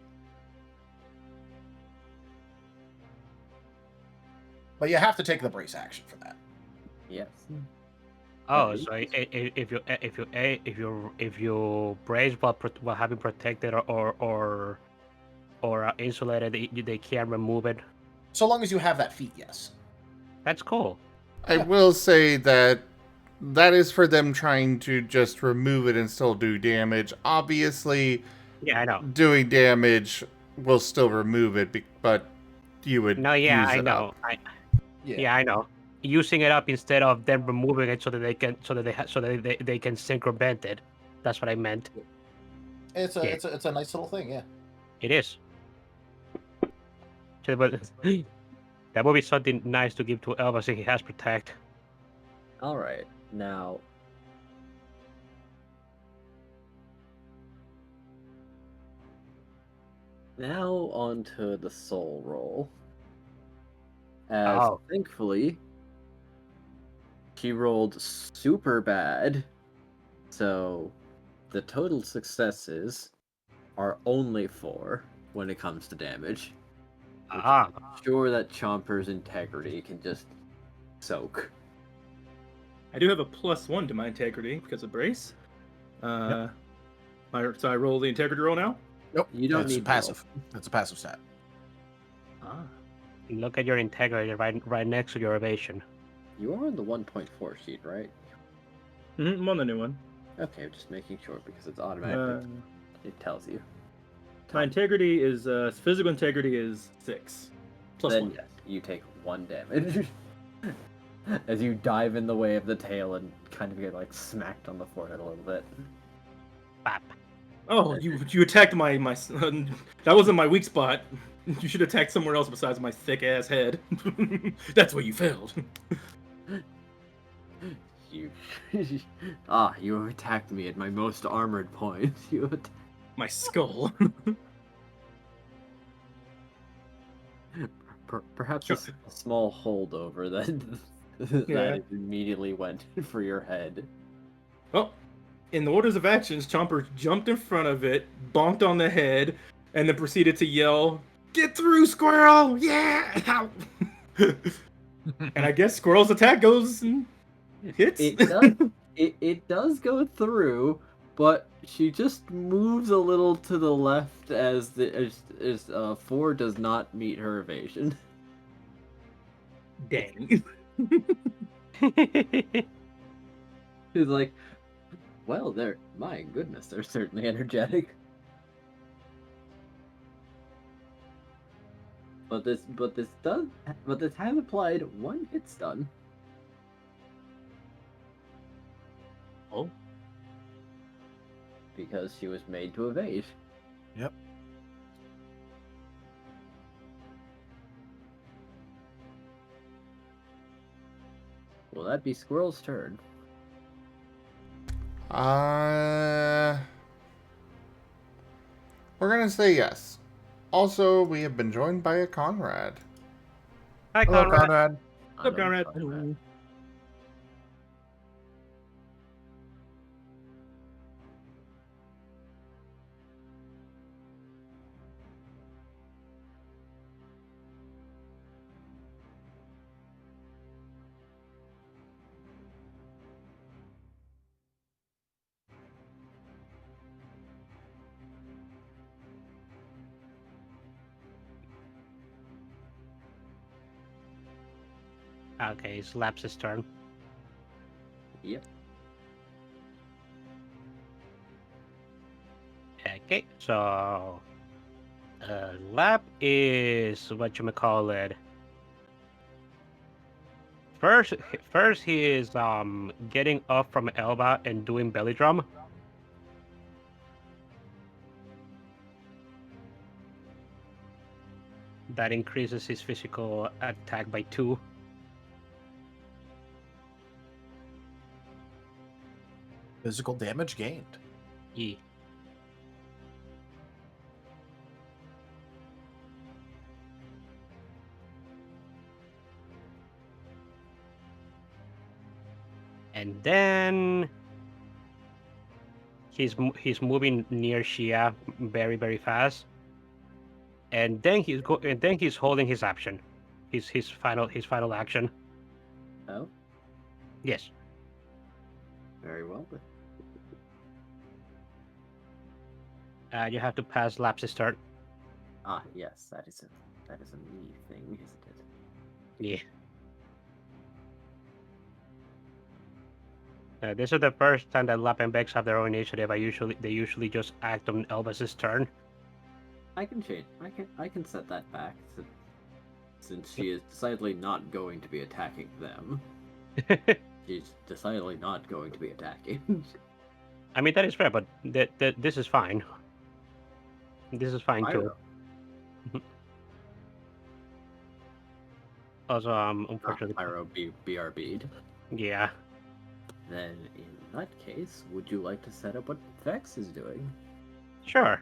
But you have to take the brace action for that. Yes. Oh, so if you brace while having protected or insulated, they can't remove it. So long as you have that feat, yes. That's cool. I will say that is for them trying to just remove it and still do damage. Obviously, yeah, I know. Doing damage will still remove it, but you would. No, yeah, use I it know. up. Yeah, I know. Using it up instead of them removing it so that they can synchro it. That's what I meant. It's a nice little thing, yeah. It is. But that would be something nice to give to Elva since he has protect. All right, now. Now onto the soul roll. As thankfully, she rolled super bad, so the total successes are only 4 when it comes to damage. I'm sure that Chomper's integrity can just soak. I do have a +1 to my integrity because of brace. So I roll the integrity roll now? Nope. You don't need passive. It's a passive stat. Look at your integrity right next to your evasion. You are on the 1.4 sheet, right? I'm on the new one. Okay, just making sure because it's automatic. It tells you. My integrity is physical integrity is 6. +1. Yes, you take 1 damage as you dive in the way of the tail and kind of get like smacked on the forehead a little bit. Bap. Oh, you attacked my that wasn't my weak spot. You should attack somewhere else besides my thick ass head. That's where you failed. You, you have attacked me at my most armored point. You have My skull. perhaps Sure. a small holdover that Yeah. that immediately went for your head. Well, in the orders of actions, Chomper jumped in front of it, bonked on the head, and then proceeded to yell, "Get through, Squirrel! Yeah!" And I guess Squirrel's attack goes and hits. It does go through, but she just moves a little to the left as 4 does not meet her evasion. Dang. She's like, well, my goodness, they're certainly energetic. But this has applied 1 hit stun. Oh. Because she was made to evade. Yep. Will that be Squirrel's turn? We're gonna say yes. Also, we have been joined by a Conrad. Hi, Hello, Conrad. Conrad. What's up, Conrad? Okay, it's Laps's turn. Yep. Okay, so Lap is whatchamacallit. First he is getting up from Elba and doing belly drum. That increases his physical attack by 2. Physical damage gained. E. And then he's moving near Shia very, very fast. And then he's holding his action. His final action. Oh, Yes. very well. You have to pass Laps's turn. Ah, yes, that is a me thing, isn't it? Yeah. This is the first time that Lap and Bex have their own initiative. They usually just act on Elvis's turn. I can change. I can set that back since she is decidedly not going to be attacking them. She's decidedly not going to be attacking. I mean, that is fair, but this is fine. This is fine too. Also, unfortunately, Pyro BRB'd. Yeah. Then in that case, would you like to set up what Vex is doing? Sure.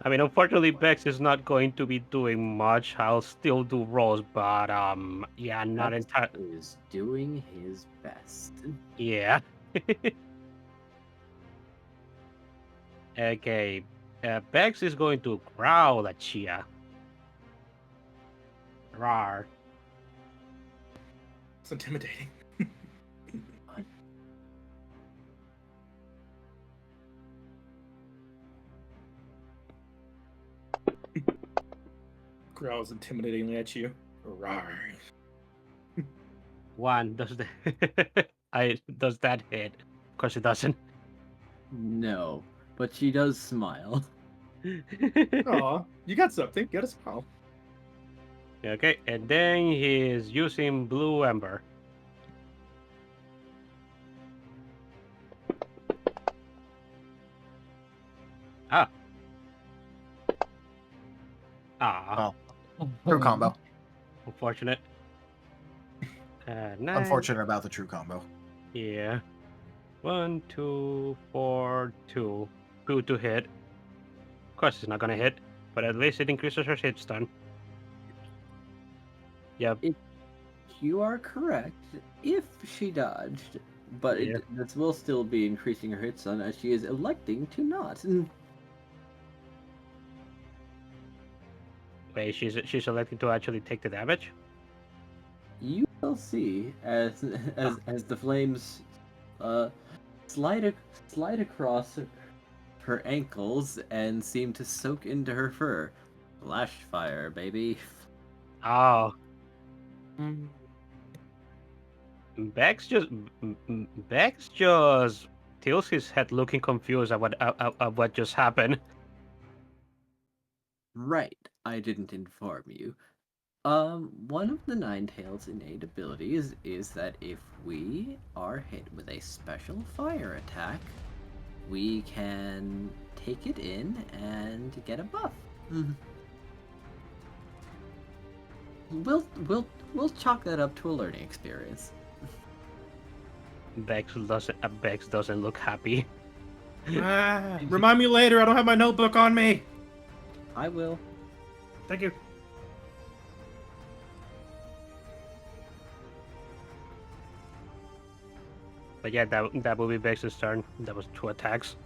I mean, unfortunately, Bex is not going to be doing much. I'll still do rolls, but yeah, not Vex entirely. is doing his best. Yeah. Okay. Bex is going to growl at Shia. Rar. It's intimidating. Growls intimidatingly at you. Rawr. 1 does does that hit? Of course it doesn't. No, but she does smile. Aw, you got something. Get a smile. Okay, and then he's using Blue Ember. Ah. True combo. Unfortunate. Nice. Unfortunate about the true combo. Yeah. 1, 2, 4, 2. 2 to hit. Of course, it's not gonna hit, but at least it increases her hit stun. Yep. You are correct if she dodged, but Yeah. this will still be increasing her hit stun as she is electing to not. Wait, she's electing to actually take the damage? You will see as the flames slide across her ankles and seem to soak into her fur. Flash fire, baby. Oh. Bex just tilts his head, looking confused at what just happened. Right, I didn't inform you. One of the Ninetales' innate abilities is that if we are hit with a special fire attack, we can take it in and get a buff. We'll chalk that up to a learning experience. Bex doesn't look happy. Remind me later. I don't have my notebook on me. I will. Thank you. But yeah, that will be Bex's turn. That was 2 attacks.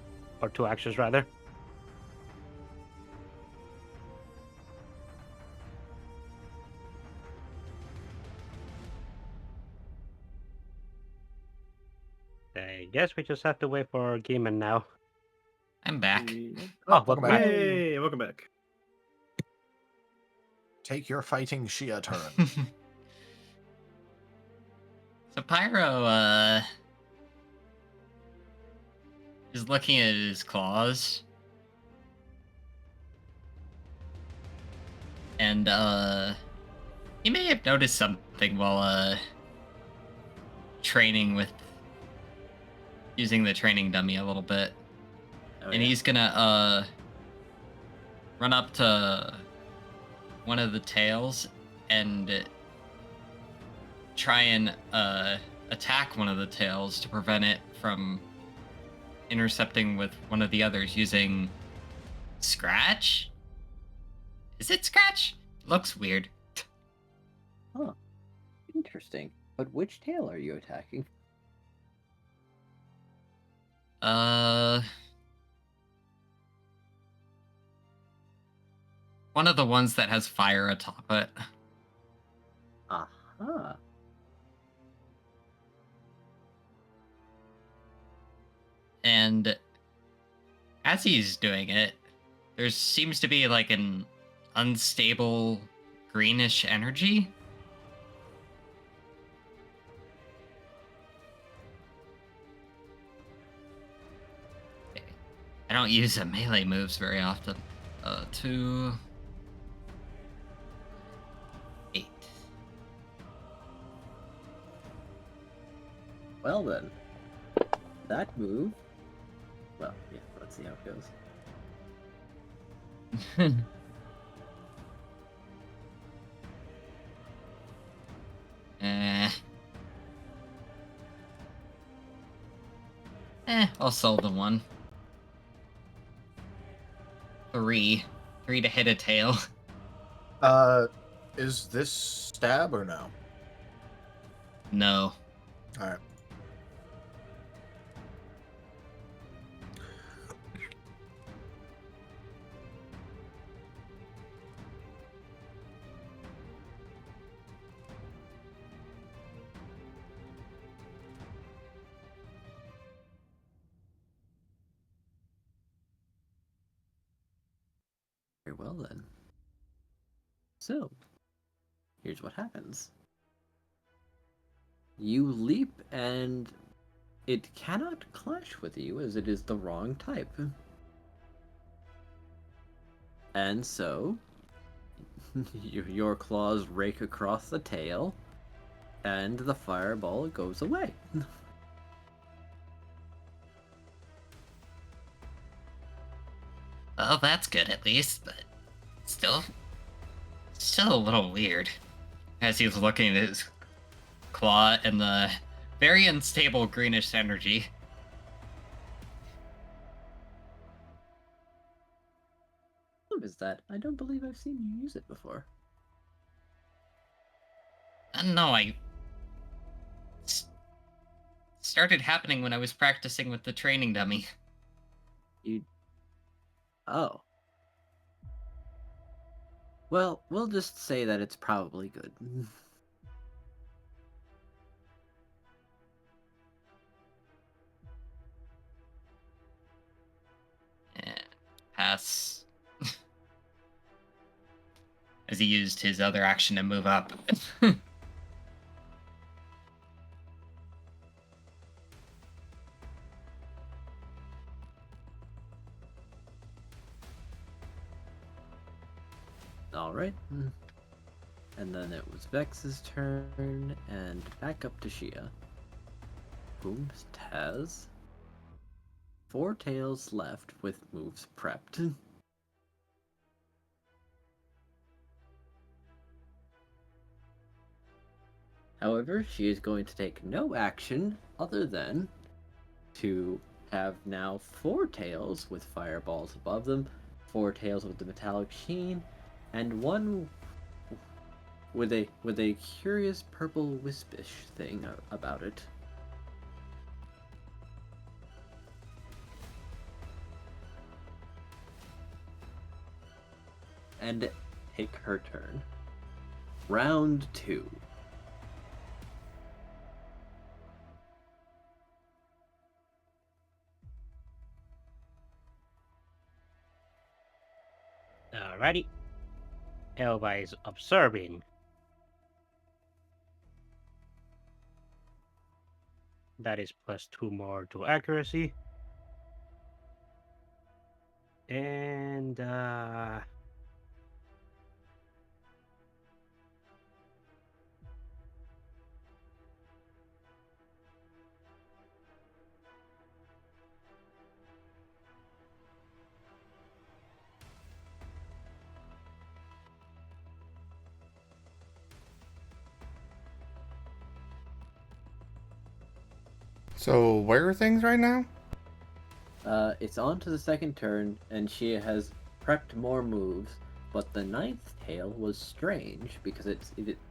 Or 2 actions, rather. I guess we just have to wait for Gimund now. I'm back. Oh, welcome back. Hey, welcome back. Take your fighting Shia turn. So Pyro, is looking at his claws. And, he may have noticed something while, training with... using the training dummy a little bit. Oh, And yeah. he's gonna, run up to one of the tails and try and, attack one of the tails to prevent it from intercepting with one of the others using Scratch? Is it Scratch? Looks weird. Huh. Interesting. But which tail are you attacking? One of the ones that has fire atop it. Aha. And as he's doing it, there seems to be like an unstable greenish energy. I don't use melee moves very often. 2, 8. Well then. That move. Well, yeah, let's see how it goes. I'll sell the one. 3 to hit a tail. Is this stab or no? No. Alright. Very well then. So, here's what happens. You leap and it cannot clash with you as it is the wrong type. And so, your claws rake across the tail and the fireball goes away. Well, that's good at least, but still a little weird. As he's looking at his claw and the very unstable greenish energy. What is that? I don't believe I've seen you use it before. No, started happening when I was practicing with the training dummy. Oh. Well, we'll just say that it's probably good. Pass. As he used his other action to move up. Alright. And then it was Vex's turn, and back up to Shia, whom has 4 tails left with moves prepped. However, she is going to take no action other than to have now 4 tails with fireballs above them, 4 tails with the metallic sheen, and 1 with a curious purple wispish thing about it. And take her turn. Round 2. Alrighty. Elva is observing. That is +2 more to accuracy. And So, where are things right now? It's on to the second turn, and she has prepped more moves, but the 9th tail was strange because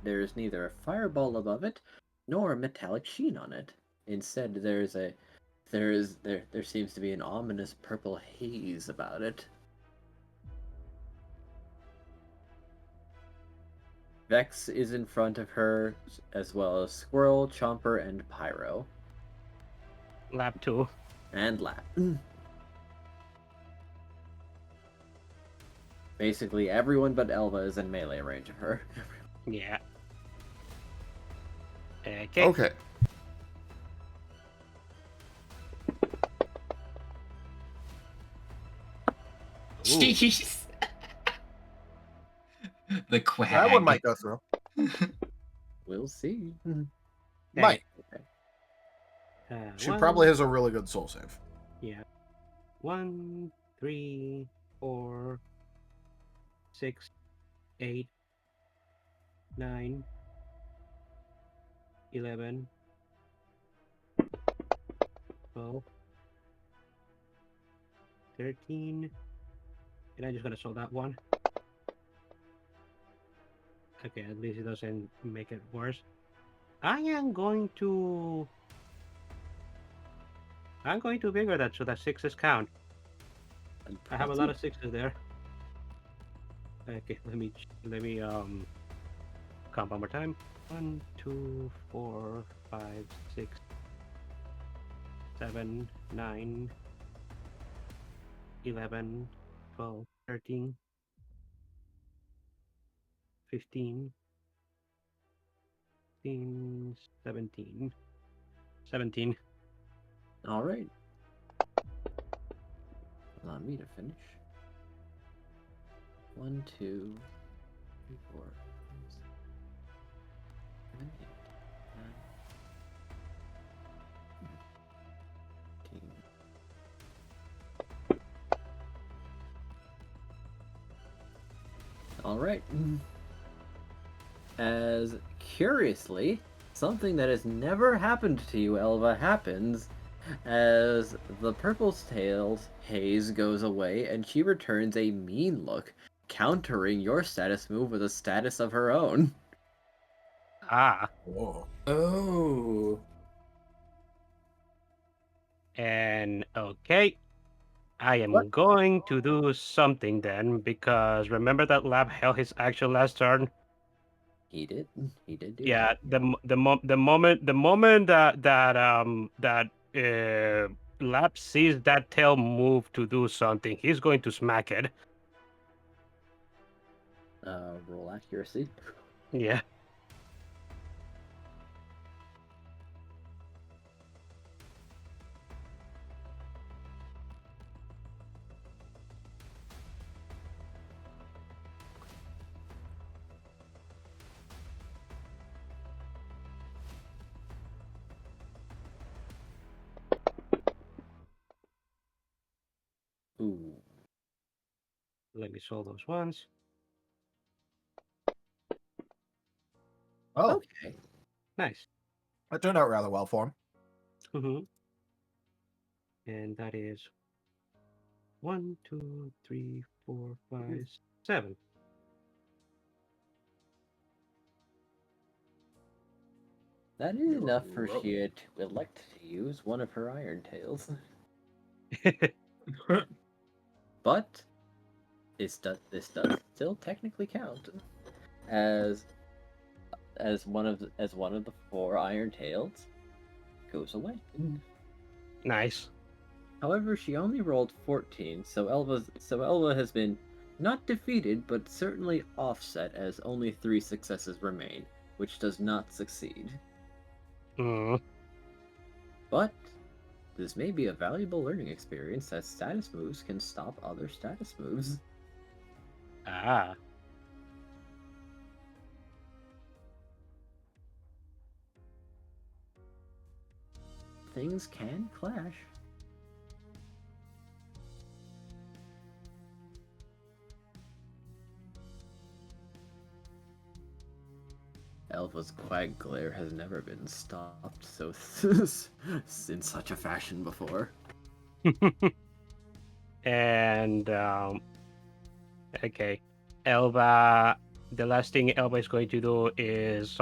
there is neither a fireball above it nor a metallic sheen on it. Instead, there seems to be an ominous purple haze about it. Vex is in front of her, as well as Squirrel, Chomper, and Pyro. Lab 2. And Lap. Basically, everyone but Elva is in melee range of her. Yeah. Okay. Okay. Jeez. The quag. That one might go through. We'll see. Might. Okay. She probably has a really good soul save. Yeah. 1, 3, 4, 6, 8, 9, 11, 12, 13. And I'm just gonna solve that one. Okay, at least it doesn't make it worse. I'm going to bigger that so that 6s count. I have a lot of 6s there. Okay, let me count one more time. 1, 2, 4, 5, 6, 7, 9, 11, 12, 13, 15, 16, 17. 17. Alright. Allow me to finish. 1, 2, 3, 4, 5, 6, 7, 8, 9, 10. Alright. As curiously, something that has never happened to you, Elva, happens as the purple tail's haze goes away and she returns a mean look, countering your status move with a status of her own. Ah. Whoa. Oh. And okay. I am going to do something then, because remember that Lab held his action last turn? He did do Yeah, that. the moment that Lab sees that tail move to do something, he's going to smack it. Roll accuracy. Yeah. Ooh. Let me solve those ones. Oh, Okay. Nice. that turned out rather well for him. Mm-hmm. And that is 1, 2, 3, 4, 5, 7. That is enough for Shia to elect to use one of her iron tails. But this does still technically count as one of the 4 iron tails goes away. Nice. However, she only rolled 14, so Elva has been not defeated, but certainly offset as only 3 successes remain, which does not succeed. Mm. But this may be a valuable learning experience, as status moves can stop other status moves. Ah. Things can clash. Elva's quiet glare has never been stopped so in such a fashion before. And okay, Elva. The last thing Elva is going to do is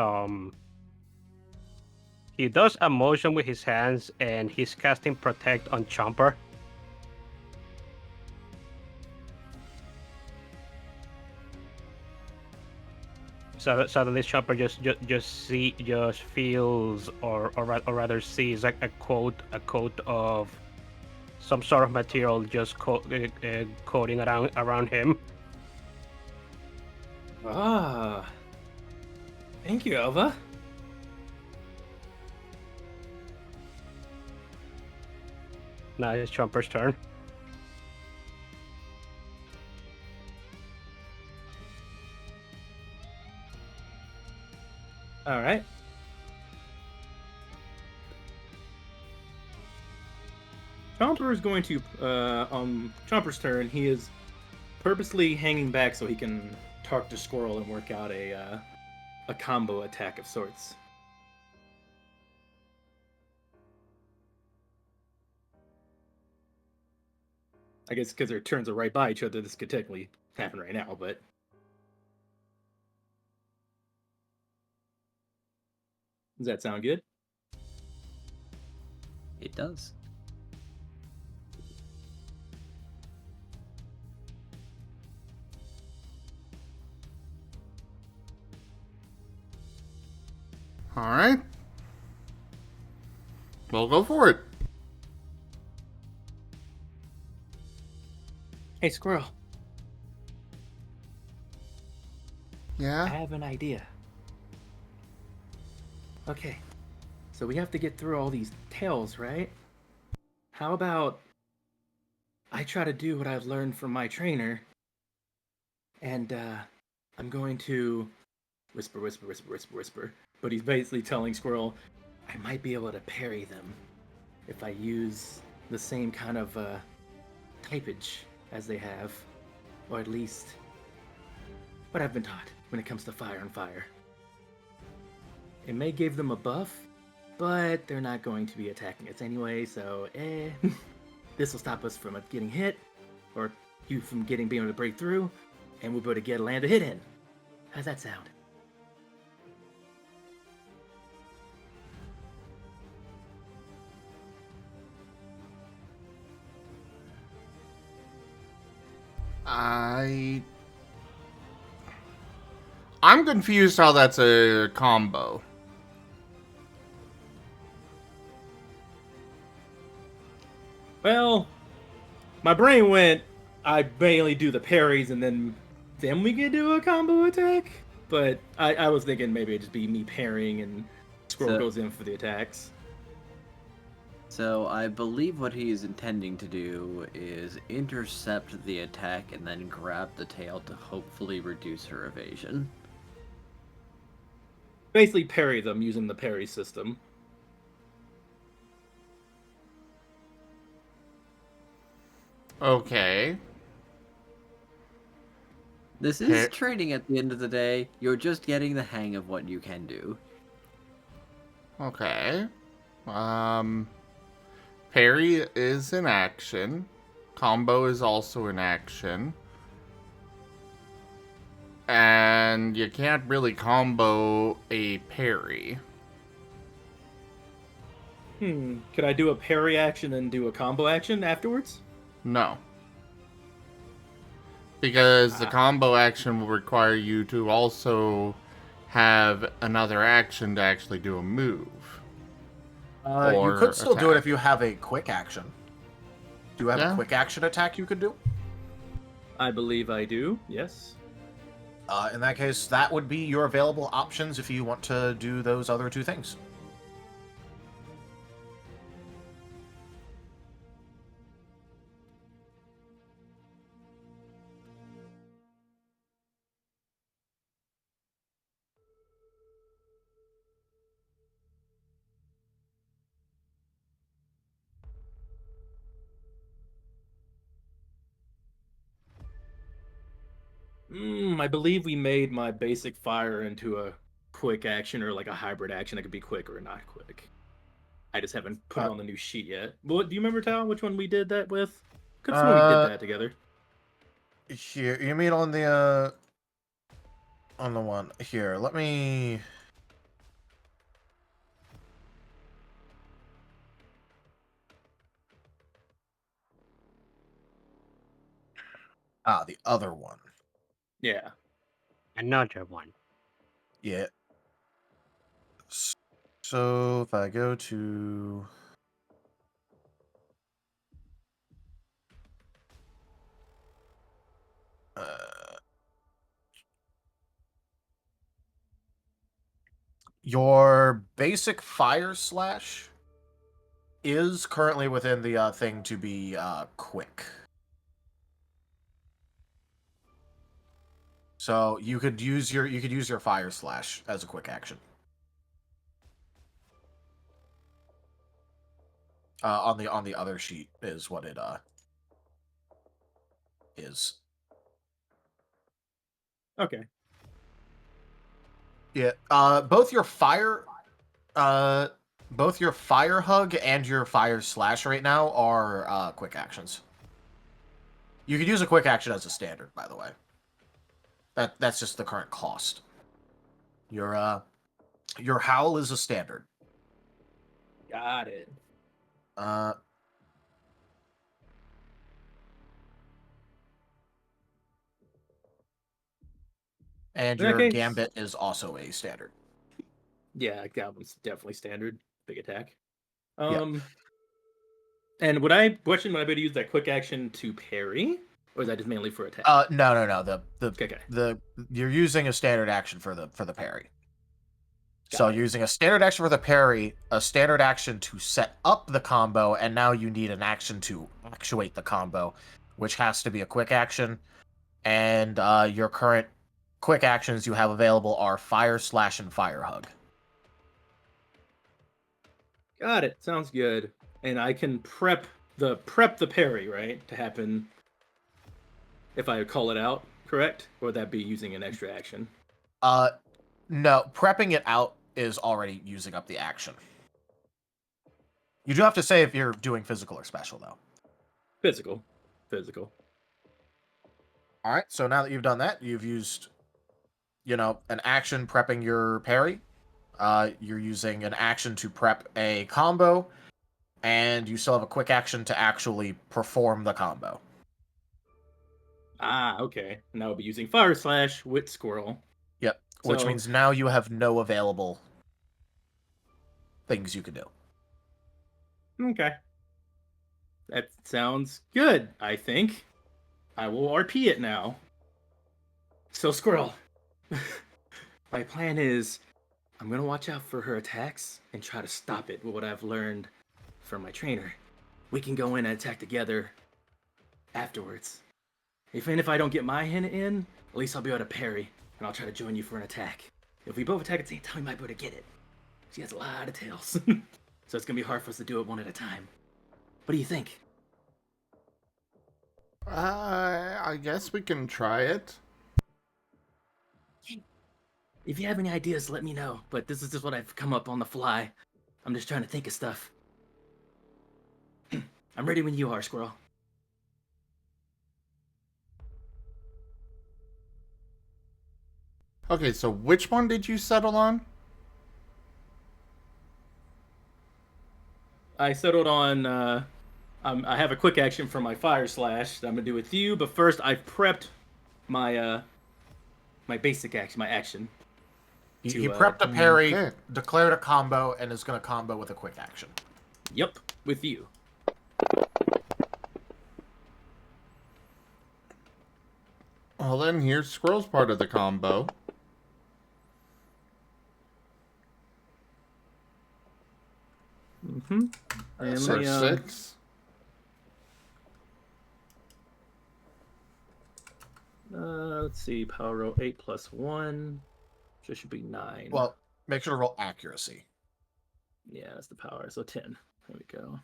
he does a motion with his hands, and he's casting Protect on Chomper. So suddenly Chomper just feels, or rather sees like a coat of some sort of material just coating around him. Ah. Thank you, Elva. Now it's Chomper's turn. All right. Chomper is going to, on Chomper's turn, he is purposely hanging back so he can talk to Squirrel and work out a combo attack of sorts. I guess because their turns are right by each other, this could technically happen right now, but... Does that sound good? It does. All right. We'll go for it. Hey, Squirrel. I Yeah? have an idea. Okay, so we have to get through all these tails, right? How about I try to do what I've learned from my trainer, and I'm going to whisper, whisper, whisper, whisper, whisper. But he's basically telling Squirrel, I might be able to parry them if I use the same kind of typage as they have, or at least what I've been taught when it comes to fire and fire. It may give them a buff, but they're not going to be attacking us anyway, so this will stop us from getting hit, or you from being able to break through, and we'll be able to land a hit in. How's that sound? I'm confused how that's a combo. Well, my brain went, I mainly do the parries and then we can do a combo attack. But I was thinking maybe it'd just be me parrying and Scroll goes in for the attacks. So I believe what he is intending to do is intercept the attack and then grab the tail to hopefully reduce her evasion. Basically parry them using the parry system. Okay. This is training at the end of the day. You're just getting the hang of what you can do. Okay. Parry is an action. Combo is also an action. And you can't really combo a parry. Could I do a parry action and do a combo action afterwards? No. Because the combo action will require you to also have another action to actually do a move. You could still do it if you have a quick action. Do you have a quick action attack you could do? I believe I do, yes. In that case, that would be your available options if you want to do those other two things. I believe we made my basic fire into a quick action or like a hybrid action that could be quick or not quick. I just haven't put it on the new sheet yet. Well, do you remember, Tal, which one we did that with? Could have sworn we did that together. Here, you mean on the one here? Let me. The other one. Yeah. Another one. Yeah. So if I go to your basic fire slash is currently within the thing to be quick. So you could use your fire slash as a quick action. On the other sheet is what it is. Okay. Yeah. Both your fire hug and your fire slash right now are quick actions. You could use a quick action as a standard, by the way. That's just the current cost. Your howl is a standard. Got it. And your gambit is also a standard. Yeah, that one's definitely standard. Big attack. Yeah. And would I be able to use that quick action to parry? Or is that just mainly for attack? No. You're using a standard action for the parry. So you're using a standard action for the parry, a standard action to set up the combo, and now you need an action to actuate the combo, which has to be a quick action. And your current quick actions you have available are fire slash and fire hug. Got it. Sounds good. And I can prep the parry, right, to happen if I call it out, correct? Or would that be using an extra action? No, prepping it out is already using up the action. You do have to say if you're doing physical or special, though. Physical. All right, so now that you've done that, you've used, an action prepping your parry. You're using an action to prep a combo, and you still have a quick action to actually perform the combo. Ah, okay. Now I'll be using Fire Slash with Squirrel. Yep, which So- means now you have no available things you can do. Okay. That sounds good, I think. I will RP it now. So, Squirrel. My plan is I'm going to watch out for her attacks and try to stop it with what I've learned from my trainer. We can go in and attack together afterwards. Even if I don't get my hit in, at least I'll be able to parry, and I'll try to join you for an attack. If we both attack at the same time, we might be able to get it. She has a lot of tails. So it's going to be hard for us to do it one at a time. What do you think? I guess we can try it. If you have any ideas, let me know. But this is just what I've come up on the fly. I'm just trying to think of stuff. I'm ready when you are, Squirrel. Okay, so which one did you settle on? I settled on, I have a quick action for my Fire Slash that I'm going to do with you, but first I've prepped my, my basic action, my action. He prepped a parry, okay. declared a combo, and is going to combo with a quick action. Yep, with you. Well, then here's Squirrel's part of the combo. Mm-hmm. And For let me, 6. let's see, power roll 8 plus 1. So it should be 9. Well, make sure to roll accuracy. Yeah, that's the power. So 10. There we go.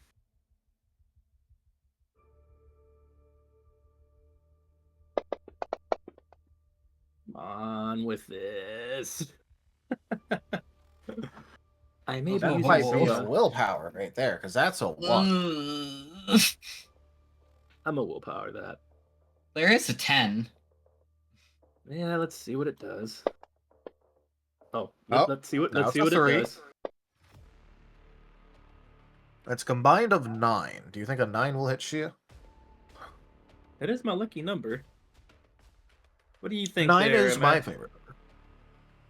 Come on with this. I may be That using might be some, a willpower right there, because that's a 1. I'm a willpower that. There is a 10. Yeah, let's see what it does. Oh, Oh, let's see what now let's it's see a what 3. it does. It's combined of 9. Do you think a 9 will hit Shia? It is my lucky number. What do you think? 9 there, is my Matt? favorite number.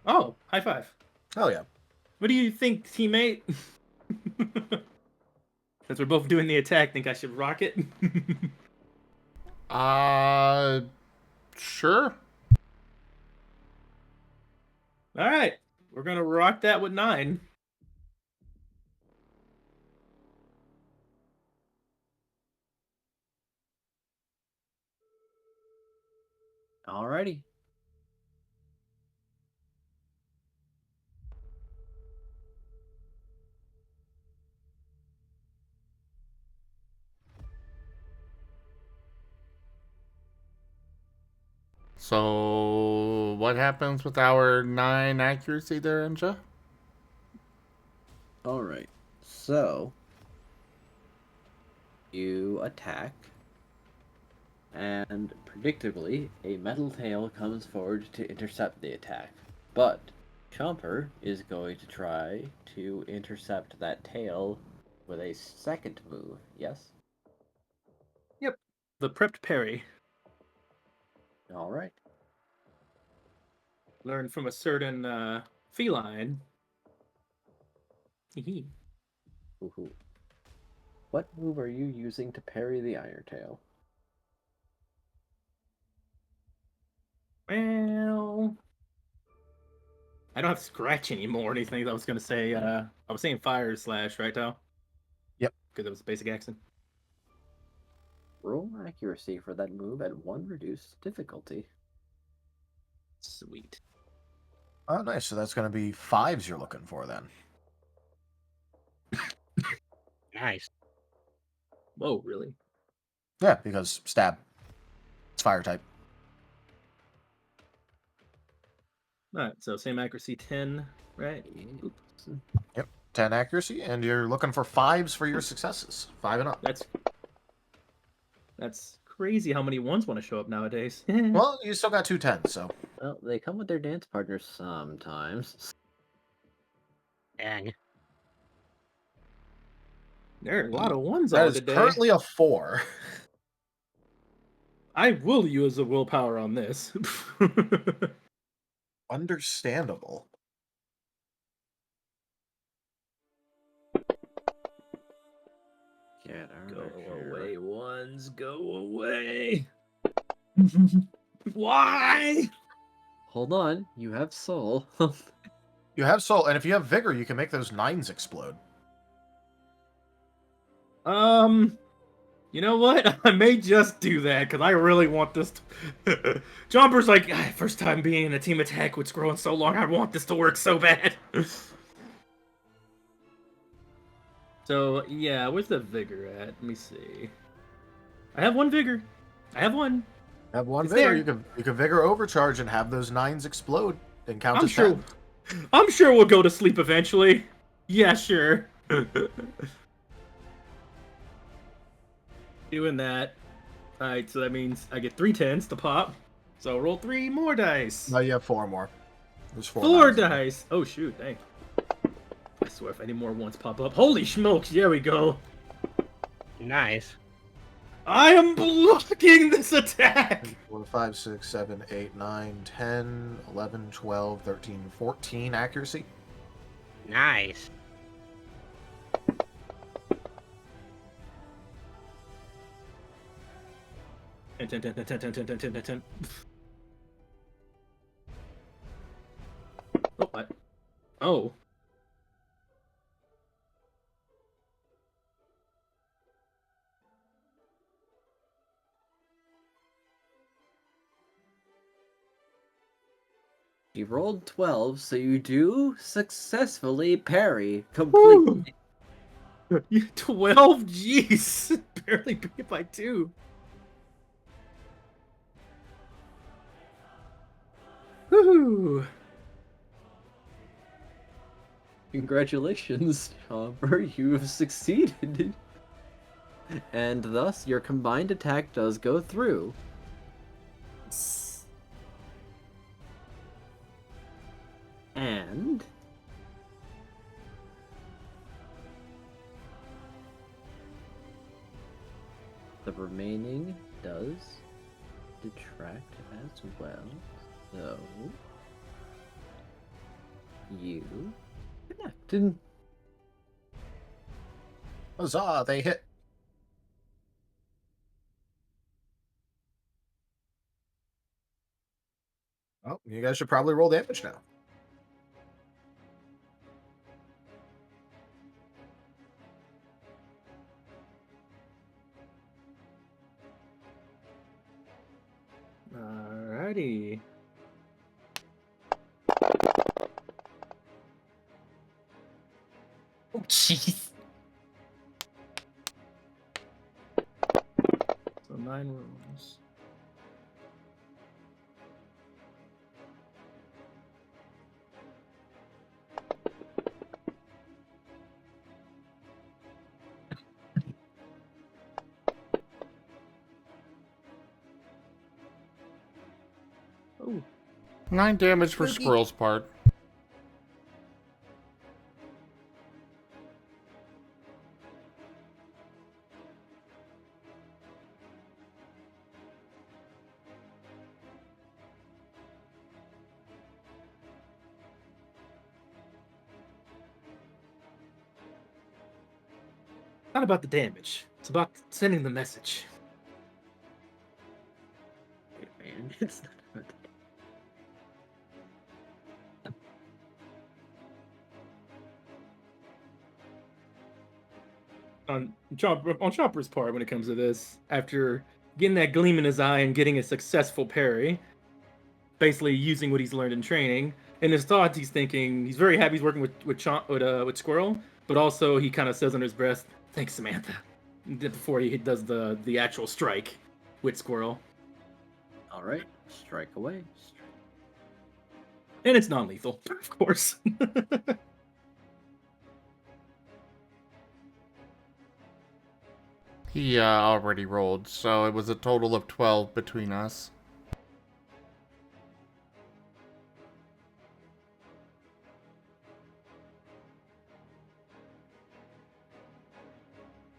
Oh, high five. Oh, yeah. What do you think, teammate? Since we're both doing the attack, think I should rock it? Sure. All right, we're gonna rock that with 9. Alrighty. So, what happens with our 9 accuracy there, Enja? Alright. So, you attack, and predictably, a metal tail comes forward to intercept the attack. But Chomper is going to try to intercept that tail with a second move, yes? Yep. The prepped parry. Alright. Learned from a certain feline. Hee. Woohoo. What move are you using to parry the Iron Tail? Well, I don't have scratch anymore or anything. I was gonna say, I was saying Fire Slash, right, Tal? Yep. Because it was a basic action. Roll accuracy for that move at 1 reduced difficulty. Sweet. Oh, nice. So that's going to be 5s you're looking for, then. Nice. Whoa, really? Yeah, because stab. It's fire type. All right, so same accuracy, 10. right? Oops. Yep, 10 accuracy, and you're looking for 5s for your successes. 5 and up. That's crazy how many ones want to show up nowadays. Well, you still got 2 10s, so. Well, they come with their dance partners sometimes. Dang. There are a lot of ones That on is today. currently a 4. I will use the willpower on this. Understandable. Get Go out of here. away, ones. Go away. Why? Hold on, you have soul. You have soul, and if you have vigor, you can make those 9s explode. You know what? I may just do that because I really want this. Jumper's like, first time being in a team attack with Scroll in so long. I want this to work so bad. So yeah, where's the vigor at? Let me see. I have 1 vigor. I have 1. Have 1 It's vigor. there. You can vigor overcharge and have those 9s explode and count as 10s. I'm sure we'll go to sleep eventually. Yeah, sure. Doing that. Alright, so that means I get 3 10s to pop. So roll 3 more dice. No, you have 4 more. There's 4 4 9s. dice. Oh shoot, dang. I swear if any more ones pop up. Holy smokes, there we go. Nice. I am blocking this attack! 4, 5, 6, 7, 8, 9, 10, 11, 12, 13, 14 accuracy. Nice. Ten. Oh, what? Oh. You rolled 12, so you do successfully parry completely. You 12? Jeez! Barely beat it by 2. Woohoo! Congratulations, Chomper, you have succeeded. And thus, your combined attack does go through. And the remaining does detract as well. So you connected. Huzzah, they hit. Oh, you guys should probably roll damage now. Alrighty. Oh, jeez. So 9 rolls. Oh, 9 damage for Spooky. Squirrel's part. not about the damage. It's about sending the message. Man, it's not about the On Chopper's part, when it comes to this, after getting that gleam in his eye and getting a successful parry, basically using what he's learned in training, in his thoughts, he's thinking he's very happy he's working with Squirrel, but also he kind of says under his breath, "Thanks, Samantha," before he does the actual strike with Squirrel. All right, strike away. And it's non-lethal, of course. He already rolled, so it was a total of 12 between us.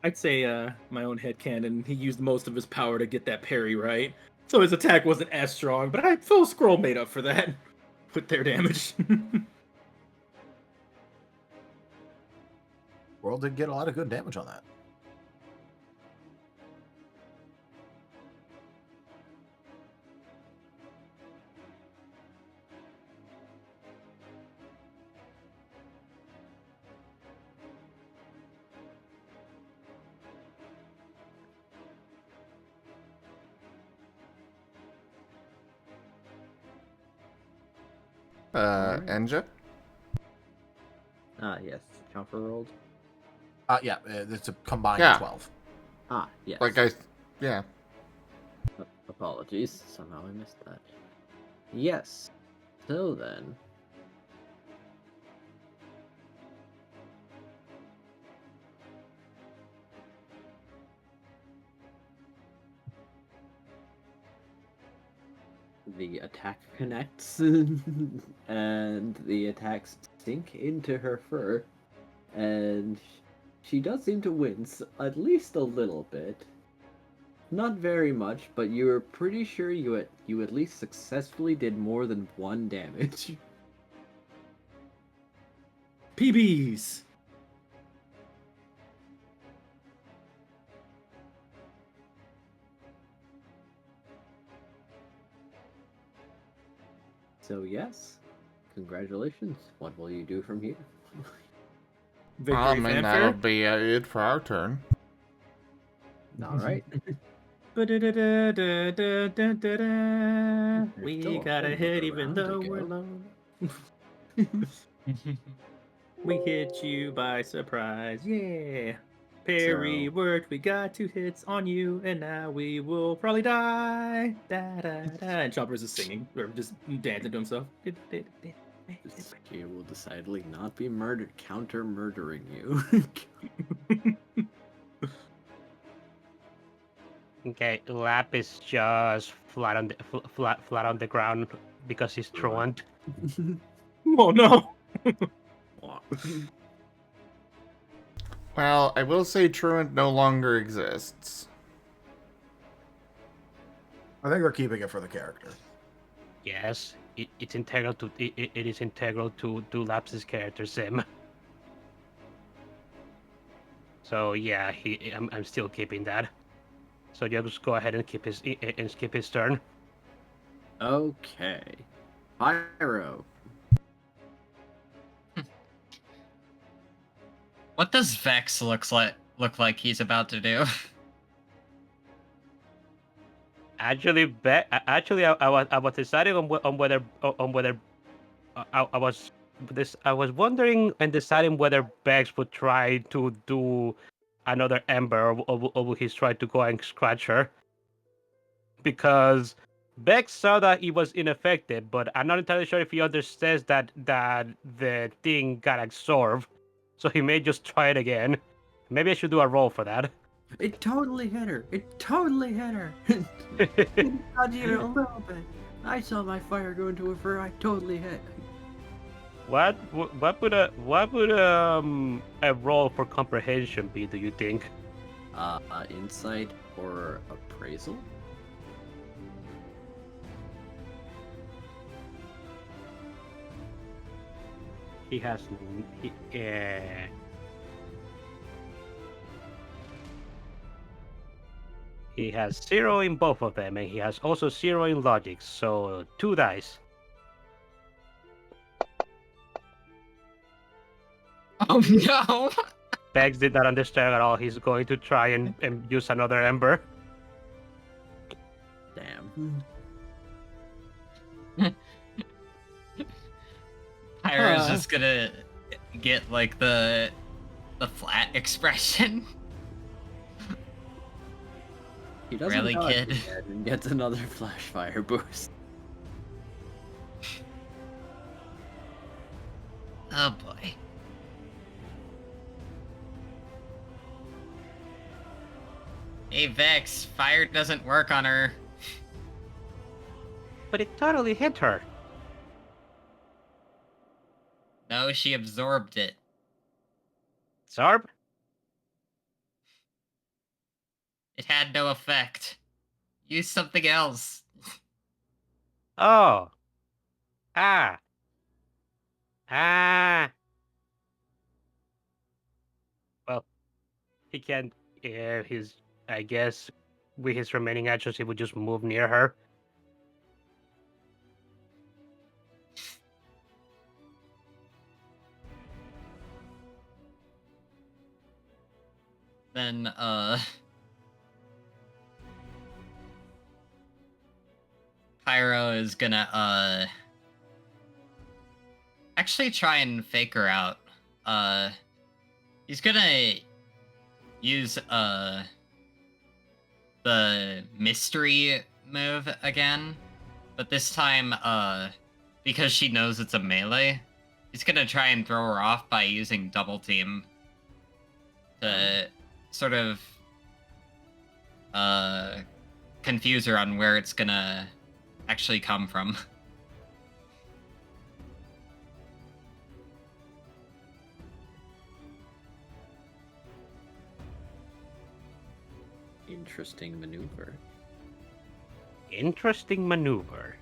I'd say my own headcanon, he used most of his power to get that parry right. So his attack wasn't as strong, but I feel Scroll made up for that with their damage. World did get a lot of good damage on that. Enja? Yes. Count for rolled. Yeah, it's a combined Yeah. 12. Yes. Yeah. Apologies. Somehow I missed that. Yes. So then. The attack connects, and the attacks sink into her fur, and she does seem to wince at least a little bit. Not very much, but you were pretty sure you at least successfully did more than 1 damage. PBs. So yes, congratulations. What will you do from here? Victory That'll fanfare. be it for our turn. All right. We still got a ahead whole even round to though go. we're alone. We hit you by surprise, yeah. Parry So- worked, we got 2 hits on you, and now we will probably die. Da, da, da. And Choppers is singing, or just dancing to himself. Shia will decidedly not be counter-murdering you. Okay, Lap is just flat on the flat on the ground because he's truant. Oh no! Well, I will say Truant no longer exists. I think they're keeping it for the character. Yes, it's integral to it is integral to Laps's character sim. So yeah, I'm still keeping that. So just go ahead and skip his turn. Okay. Pyro. What does Vex look like he's about to do? Actually, I was deciding on whether I was wondering and deciding whether Bex would try to do another Ember or would he try to go and scratch her, because Bex saw that he was ineffective, but I'm not entirely sure if he understands that the thing got absorbed, so he may just try it again. Maybe I should do a roll for that. It totally hit her. It totally hit her. Not even a little bit. I saw my fire go into her fur. I totally hit. What would a roll for comprehension be, do you think? Insight or appraisal? He has he has 0 in both of them, and he has also 0 in logic, so 2 dice. Oh no! Bex did not understand at all. He's going to try and use another Ember. Damn. Pyro's just gonna get like the flat expression. He doesn't Really, dodge kid? again and gets another flash fire boost. Oh boy. Hey Vex, fire doesn't work on her. But it totally hit her. No, she absorbed it. Zarb? It had no effect. Use something else. Oh. Ah. Ah. Well, he can't. I guess, with his remaining actions, he would just move near her. Then, Pyro is gonna, actually try and fake her out. He's gonna use, the mystery move again. But this time, because she knows it's a melee, he's gonna try and throw her off by using double team to sort of confuse her on where it's gonna actually come from. Interesting maneuver. Interesting maneuver.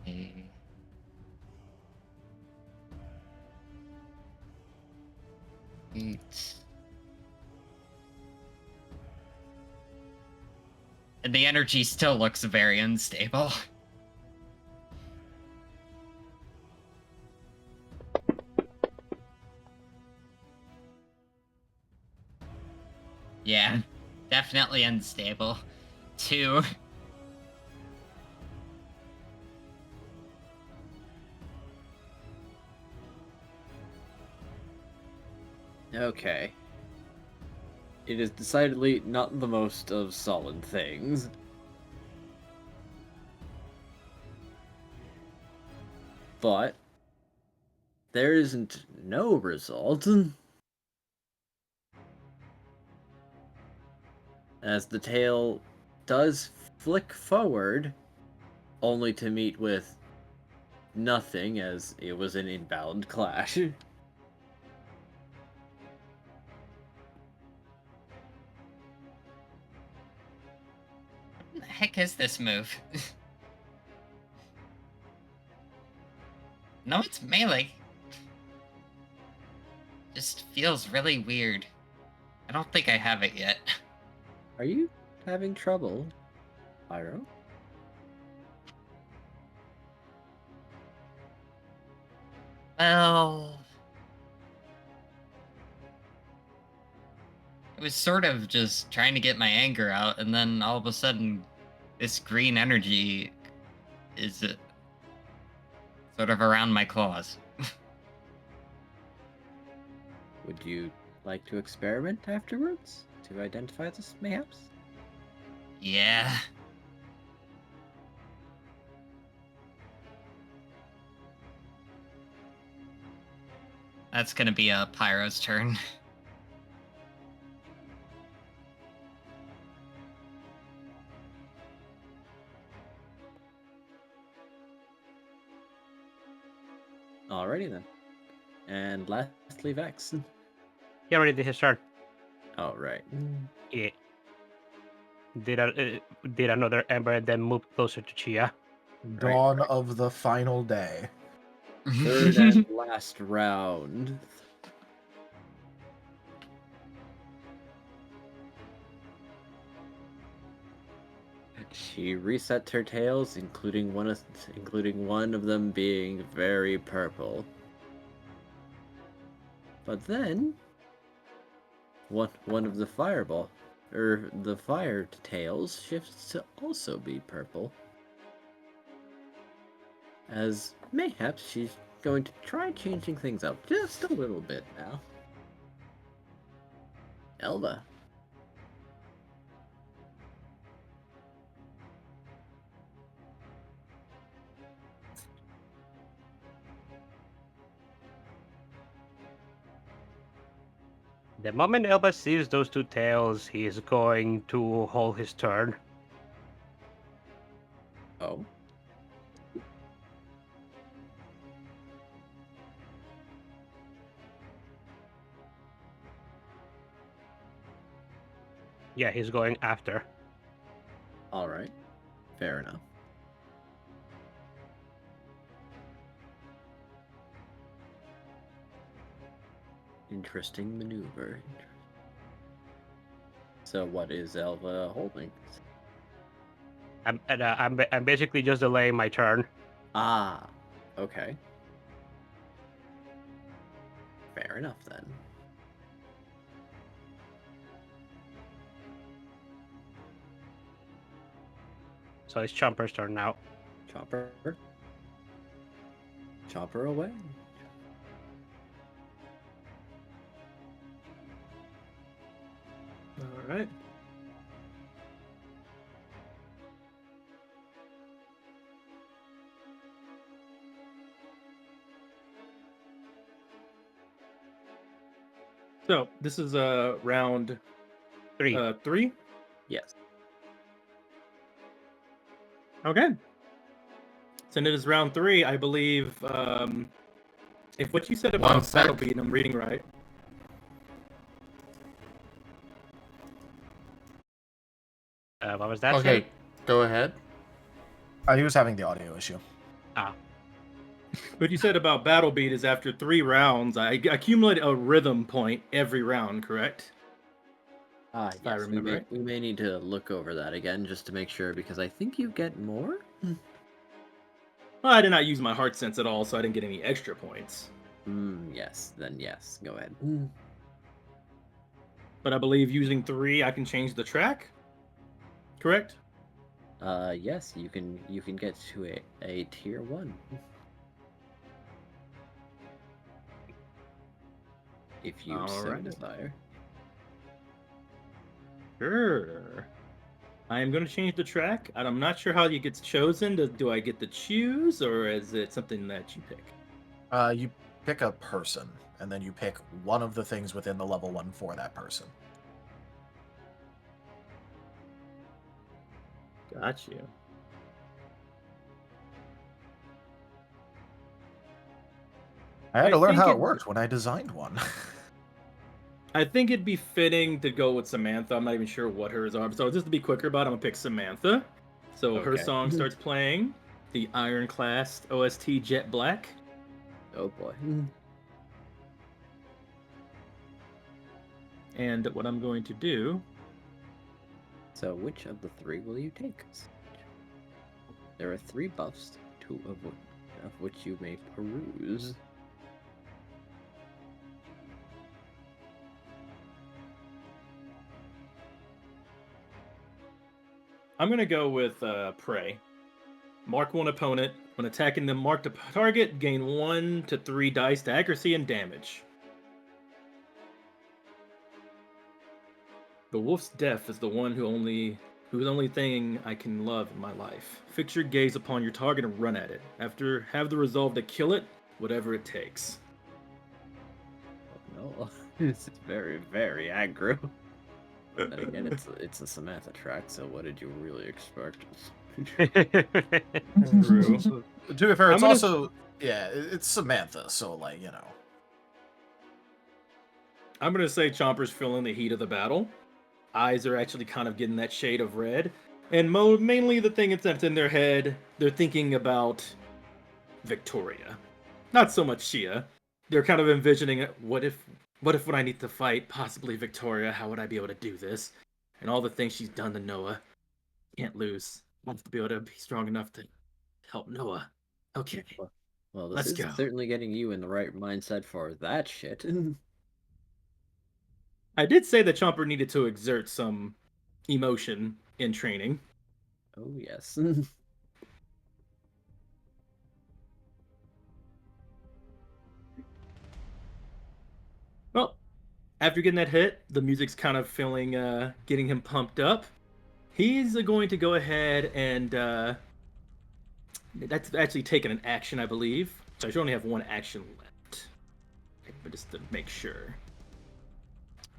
Eight. And the energy still looks very unstable. Yeah, definitely unstable. 2. Okay. It is decidedly not the most of solid things. But there isn't no result. As the tail does flick forward, only to meet with nothing as it was an inbound clash. What the heck is this move? No, it's melee. Just feels really weird. I don't think I have it yet. Are you having trouble, Pyro? Well, I was sort of just trying to get my anger out, and then all of a sudden, this green energy is sort of around my claws. Would you like to experiment afterwards to identify this, mayhaps? Yeah. That's gonna be Pyro's turn. Alrighty then. And lastly, Vex. He already did his turn. Alright. Yeah. Did another Ember and then move closer to Shia. Dawn of the final day. Third and last round. She resets her tails, including one of them being very purple. But then one of the the fire tails shifts to also be purple. As mayhaps she's going to try changing things up just a little bit now. Elva. The moment Elba sees those two tails, he is going to hold his turn. Oh. Yeah, he's going after. All right. Fair enough. Interesting maneuver. So what is Elva holding? I'm basically just delaying my turn. Ah, okay. Fair enough then. So it's Chomper's turn now. Chopper. Chopper away. All right. So this is round 3. 3. Yes. Okay. So it is round 3, I believe. If what you said about Battle Beat, I'm reading right. What was that? Okay, Say? go ahead. He was having the audio issue. Ah. What you said about Battle Beat is after 3 rounds, I accumulate a rhythm point every round, correct? Ah, If I yes. remember right. We may need to look over that again just to make sure, because I think you get more. Well, I did not use my heart sense at all, so I didn't get any extra points. Yes. Then yes. Go ahead. But I believe using 3, I can change the track. Correct? Yes. You can get to a tier 1. If you so Alright. desire. Sure. I am going to change the track, and I'm not sure how it gets chosen. Do I get to choose, or is it something that you pick? You pick a person, and then you pick one of the things within the level 1 for that person. Got you. I had to learn think how it worked when I designed one. I think it'd be fitting to go with Samantha. I'm not even sure what hers are. So just to be quicker about it, I'm going to pick Samantha. So her Okay. song starts playing. The Ironclast OST Jet Black. Oh boy. And what I'm going to do... So which of the 3 will you take? There are 3 buffs, 2 of which you may peruse. I'm going to go with Prey. Mark 1 opponent. When attacking them, mark the target. Gain 1 to 3 dice to accuracy and damage. The wolf's death is the one who's the only thing I can love in my life. Fix your gaze upon your target and run at it. After, have the resolve to kill it, whatever it takes. Oh no, this is very, very aggro. And then again, it's a Samantha track, so what did you really expect? True. To be fair, I'm it's gonna- also... Yeah, it's Samantha, so, like, you know. I'm going to say Chomper's feeling the heat of the battle. Eyes are actually kind of getting that shade of red. And mainly the thing that's in their head, they're thinking about Victoria. Not so much Shia. They're kind of envisioning, what if when I need to fight, possibly Victoria, how would I be able to do this? And all the things she's done to Noah. Can't lose. I have to be able to be strong enough to help Noah. Okay. Well, this Let's is go. certainly getting you in the right mindset for that shit. I did say that Chomper needed to exert some emotion in training. Oh, yes. Well, After getting that hit, the music's kind of feeling, getting him pumped up. He's going to go ahead and, that's actually taken an action, I believe. So I should only have one action left. But just to make sure.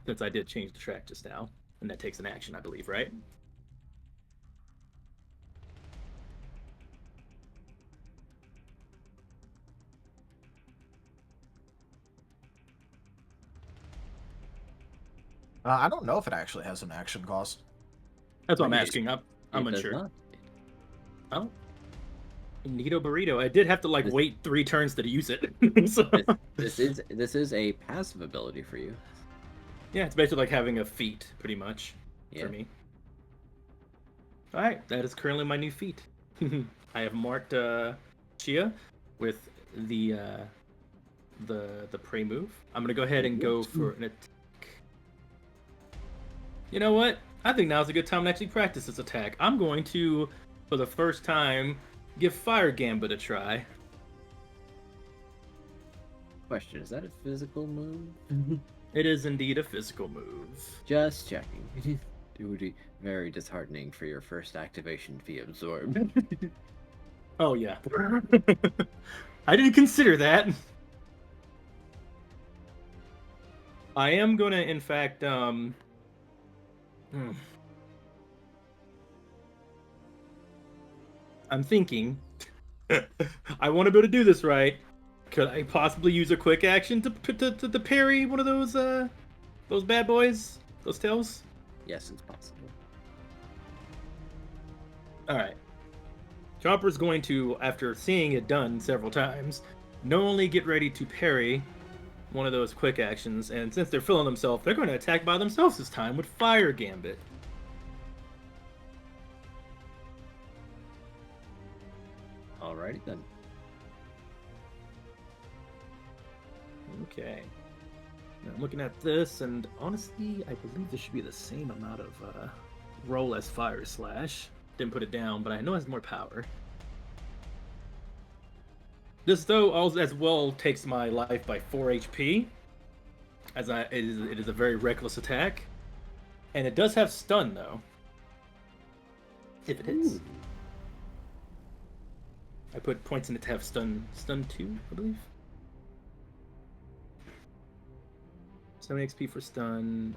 Since I did change the track just now. And that takes an action, I believe, right? I don't know if it actually has an action cost. That's what I'm asking. I'm unsure. Not. Oh. Neato burrito. I did have to wait 3 turns to use it. So... This is a passive ability for you. Yeah, it's basically like having a feat, pretty much, for me. All right, that is currently my new feat. I have marked Shia with the prey move. I'm gonna go ahead and go for an attack. You know what? I think now's a good time to actually practice this attack. I'm going to, for the first time, give Fire Gambit a try. Question: is that a physical move? It is indeed a physical move. Just checking. It would be very disheartening for your first activation to be absorbed. Oh yeah. I didn't consider that. I am gonna, in fact, I'm thinking. I want to be able to do this right. Could I possibly use a quick action to parry one of those bad boys, those tails? Yes, it's possible. All right. Chopper's going to, after seeing it done several times, not only get ready to parry one of those quick actions, and since they're filling themselves, they're going to attack by themselves this time with Fire Gambit. Alrighty then. Okay. Now I'm looking at this, and honestly, I believe this should be the same amount of roll as Fire Slash. Didn't put it down, but I know it has more power. This, though, as well takes my life by 4 HP, as it is a very reckless attack. And it does have stun, though. If it hits. Ooh. I put points in it to have stun 2, I believe. 7 XP for stun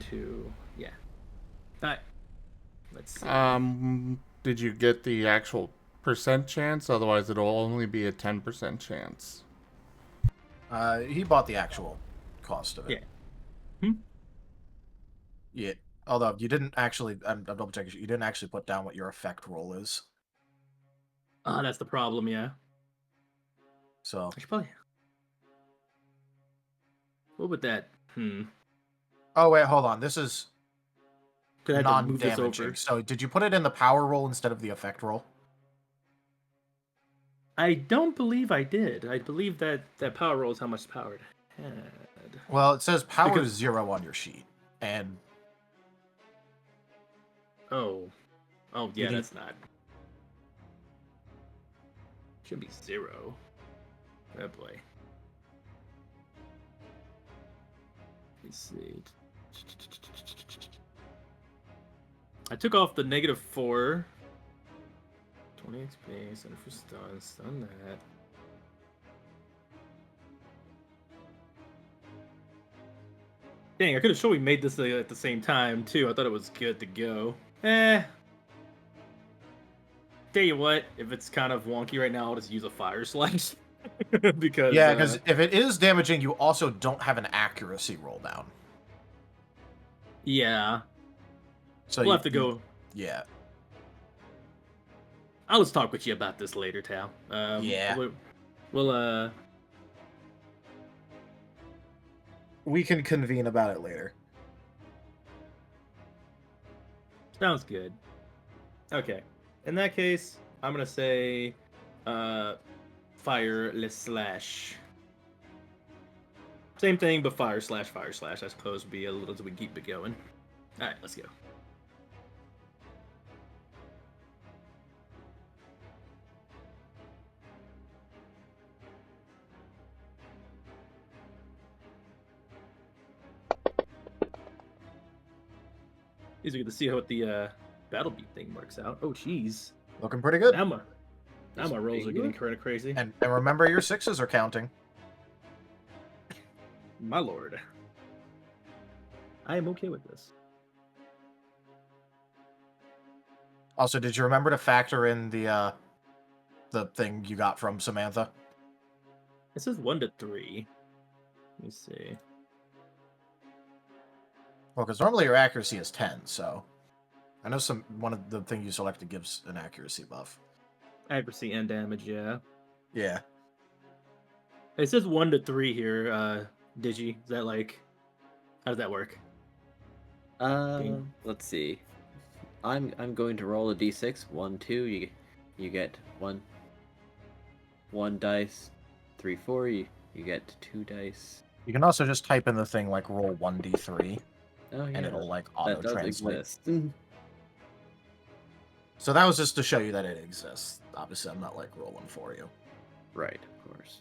2, yeah. Alright. Let's see. Did you get the actual percent chance? Otherwise, it'll only be a 10% chance. He bought the actual cost of it. Yeah. Yeah. Although you didn't actually, I'm double checking. You didn't actually put down what your effect roll is. Ah, that's the problem. Yeah. So I should probably. What would that? Oh wait, hold on. This is Could I have to move this non-damaging. over? So did you put it in the power roll instead of the effect roll? I don't believe I did. I believe that power roll is how much power it had. Well, it says power Because- 0 on your sheet, and Oh yeah, can- that's not. Should be 0. Oh boy. Let's see. I took off the -4. 20 XP, center for stun that. Dang, I could have sure we made this at the same time too. I thought it was good to go. Tell you what, if it's kind of wonky right now, I'll just use a Fire Slash. because if it is damaging, you also don't have an accuracy roll down. Yeah. So We'll have to go. Yeah. I'll just talk with you about this later, Tal. Yeah. We'll We can convene about it later. Sounds good. Okay. In that case, I'm gonna say Fire Slash. Same thing, but Fire Slash, I suppose would be a little as we keep it going. Alright, let's go. Easier to see how the battle beat thing works out. Oh, jeez. Looking pretty good. Now my rolls are getting kind of crazy. And remember, your 6s are counting. My lord. I am okay with this. Also, did you remember to factor in the thing you got from Samantha? It says 1 to 3. Let me see. Well, because normally your accuracy is 10, so I know one of the things you selected gives an accuracy buff. Accuracy and damage, yeah. Yeah. It says 1 to 3 here, Digi. Is that like... How does that work? Let's see. I'm going to roll a d6. 1, 2. You get one dice. 3, 4. You get 2 dice. You can also just type in the thing like roll 1d3, Oh yeah. and it'll like that auto does translate. exist. So that was just to show you that it exists. Obviously, I'm not like rolling for you. Right, of course.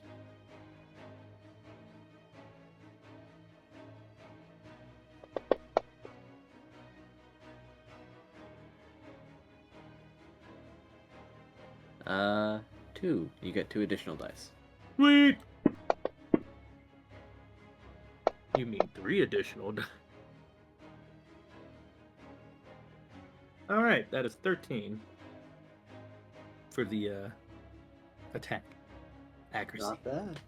Uh, 2. You get 2 additional dice. Sweet! You mean 3 additional? Alright, that is 13. For the, attack. Accuracy. Not bad.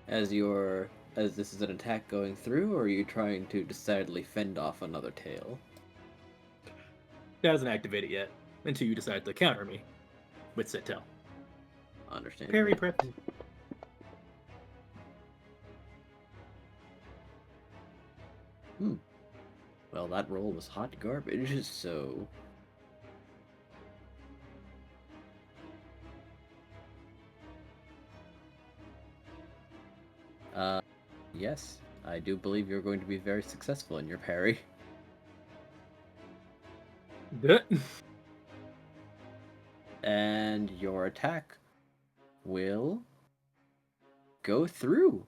As this is an attack going through, or are you trying to decidedly fend off another tail? That hasn't activated yet, until you decide to counter me with Sit Tail. Understand. Parry prep. Well, that roll was hot garbage, so... Yes, I do believe you're going to be very successful in your parry. And your attack will go through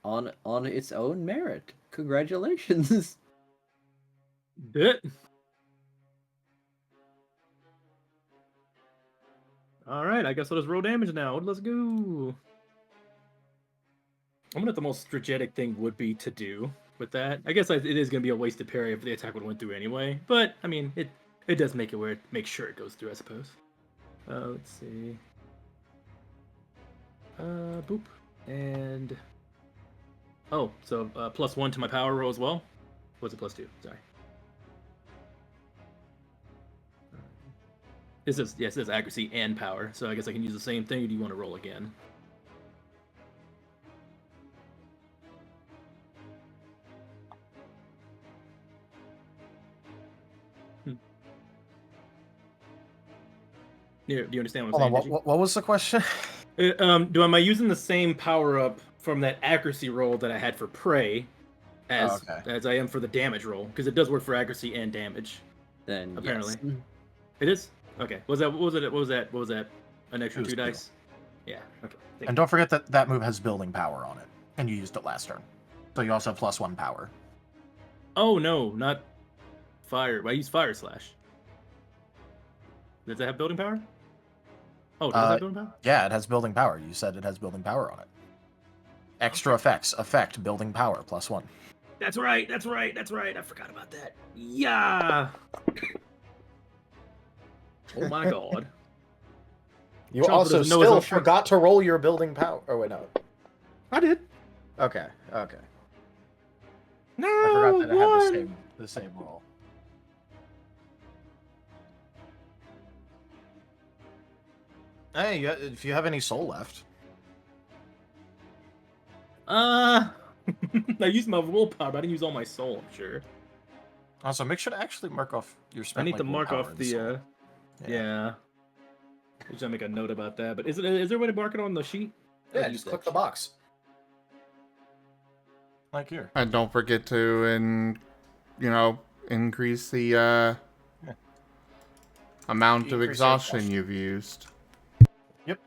on its own merit. Congratulations. Alright, I guess I'll just roll damage now. Let's go. I wonder what the most strategic thing would be to do with that. I guess it is going to be a wasted parry if the attack would have went through anyway. But, I mean, it does make it where it makes sure it goes through, I suppose. Let's see. Boop. And... Oh, so +1 to my power roll as well? What's it +2? Sorry. This is, yes, this is accuracy and power, so I guess I can use the same thing, or do you want to roll again? Do you understand what I'm saying? What was the question? Am I using the same power up from that accuracy roll that I had for prey as I am for the damage roll? Because it does work for accuracy and damage. Then apparently yes. It is. Okay. What was that? An extra 2 dice? Yeah. Okay. And don't forget that move has building power on it, and you used it last turn, so you also have +1 power. Oh no, not fire. I use fire slash. Does that have building power? Oh, does it have building power? Yeah, it has building power. You said it has building power on it. Extra effects. Effect, building power, +1. That's right. I forgot about that. Yeah. Oh my god. You also still forgot to roll your building power. Oh, wait, no. I did. Okay. No, I forgot that it had the same roll. Hey, if you have any soul left. I used my willpower, but I didn't use all my soul, I'm sure. Also, make sure to actually mark off your spent. I need to mark off the, yeah. I should make a note about that. But is there a way to mark it on the sheet? Yeah, just click the box. Like here. And don't forget to, increase the amount of exhaustion you've used. Yep.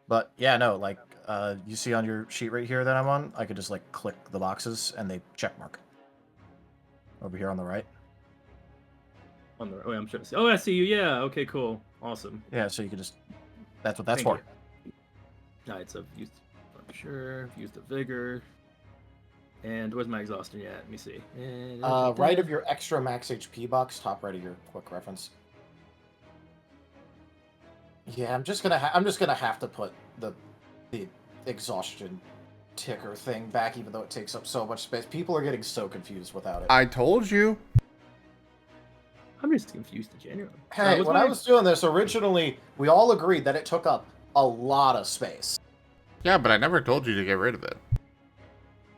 But yeah, no, like you see on your sheet right here that I'm on, I could just like click the boxes and they check mark. Over here on the right. On the, oh, I'm trying to see. Oh, I see you. Yeah. Okay. Cool. Awesome. Yeah, so you can just. That's what that's Thank for. you. Alright, so use. I'm sure. Use the vigor. And where's my exhaustion at? Let me see. And Right of your extra max HP box, top right of your quick reference. Yeah, I'm just gonna have to put the exhaustion ticker thing back, even though it takes up so much space. People are getting so confused without it. I told you. I'm just confused in general. Hey, when I was doing this originally, we all agreed that it took up a lot of space. Yeah, but I never told you to get rid of it.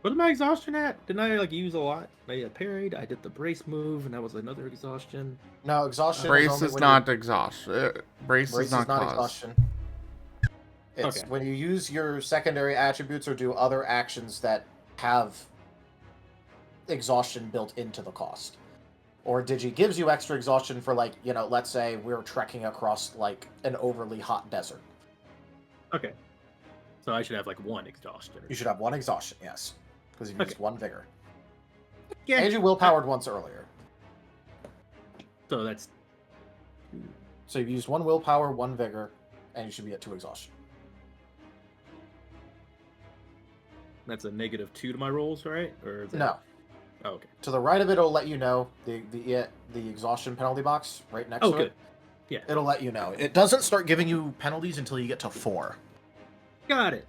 What is my exhaustion at? Didn't I like use a lot? I parried. I did the brace move, and that was another exhaustion. No, exhaustion. Brace is not exhaustion. Brace is not exhaustion. It's when you use your secondary attributes or do other actions that have exhaustion built into the cost. Or Digi gives you extra exhaustion for, like, you know, let's say we're trekking across, like, an overly hot desert. Okay. So I should have, like, one exhaustion. You should have one exhaustion, yes. Because you used one vigor. Yeah. And you willpowered once earlier. So that's... So you've used one willpower, one vigor, and you should be at 2 exhaustion. That's a -2 to my rolls, right? Or is that... No. Oh, okay. To the right of it, it'll let you know the exhaustion penalty box right next to good. it. Yeah. It'll let you know. It doesn't start giving you penalties until you get to 4. Got it.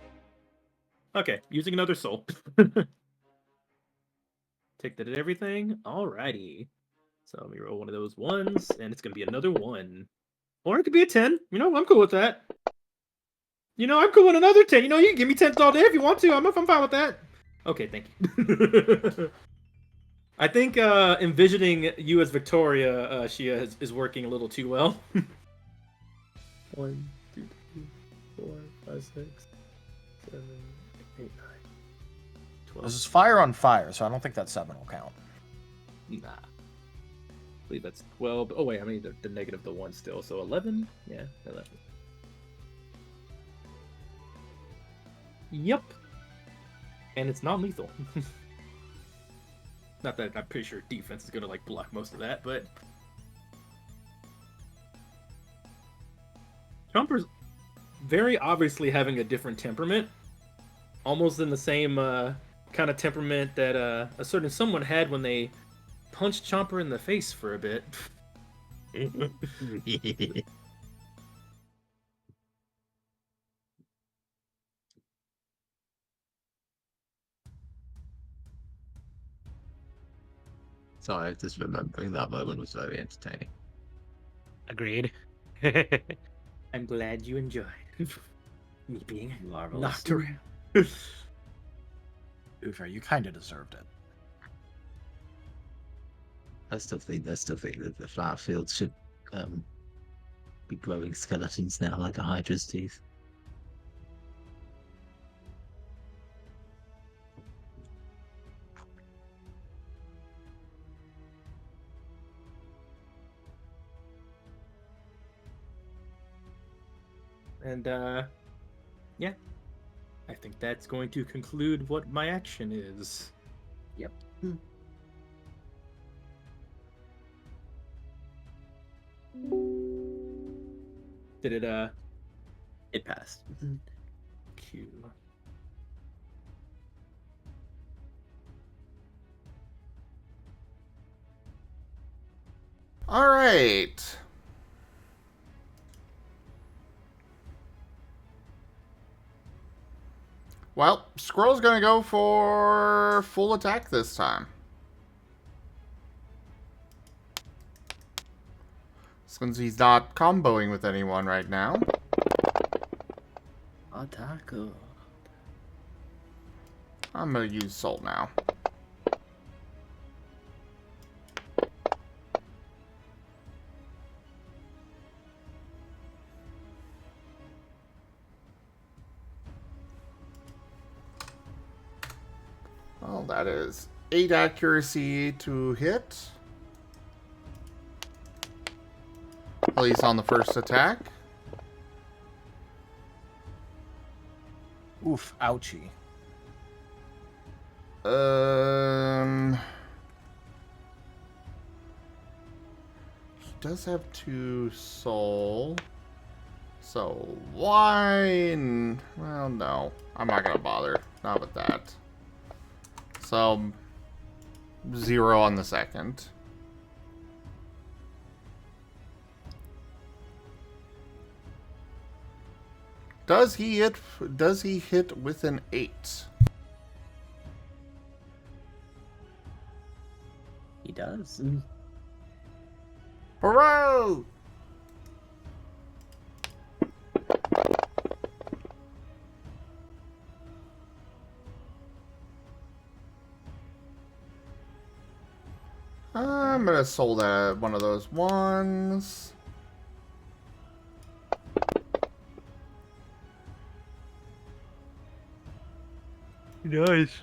Okay, using another soul. Take that at everything. Alrighty. So let me roll one of those ones, and it's gonna be another 1. Or it could be a 10. You know, I'm cool with that. You know, I'm cool with another 10. You know, you can give me 10s all day if you want to. I'm fine with that. Okay, thank you. I think envisioning you as Victoria, Shia, is working a little too well. 1, 2, 3, 4, 5, 6, 7, 8, 9, 12. This is fire on fire, so I don't think that 7 will count. Nah. I believe that's 12. Oh, wait, I mean the negative the 1 still. So 11? Yeah, 11. Yep. And it's non-lethal. Not that I'm pretty sure defense is going to, like, block most of that, but... Chomper's very obviously having a different temperament. Almost in the same kind of temperament that a certain someone had when they punched Chomper in the face for a bit. Sorry, just remembering that moment was very entertaining. Agreed. I'm glad you enjoyed me being Marvelous. knocked around. Ufer, you kind of deserved it. I still think that the flat field should be growing skeletons now, like a Hydra's teeth. And, yeah. I think that's going to conclude what my action is. Yep. Did it, It passed. Q. All right. Well, Squirrel's gonna go for full attack this time. Since he's not comboing with anyone right now. Attack. I'm gonna use Soul now. Well, that is 8 accuracy to hit. At least on the first attack. Oof, ouchie. He does have 2 soul. So why? Well, no. I'm not gonna bother. Not with that. So 0 on the second. Does he hit with an 8? He does. Hurrah! I'm gonna soul that one of those ones. Nice.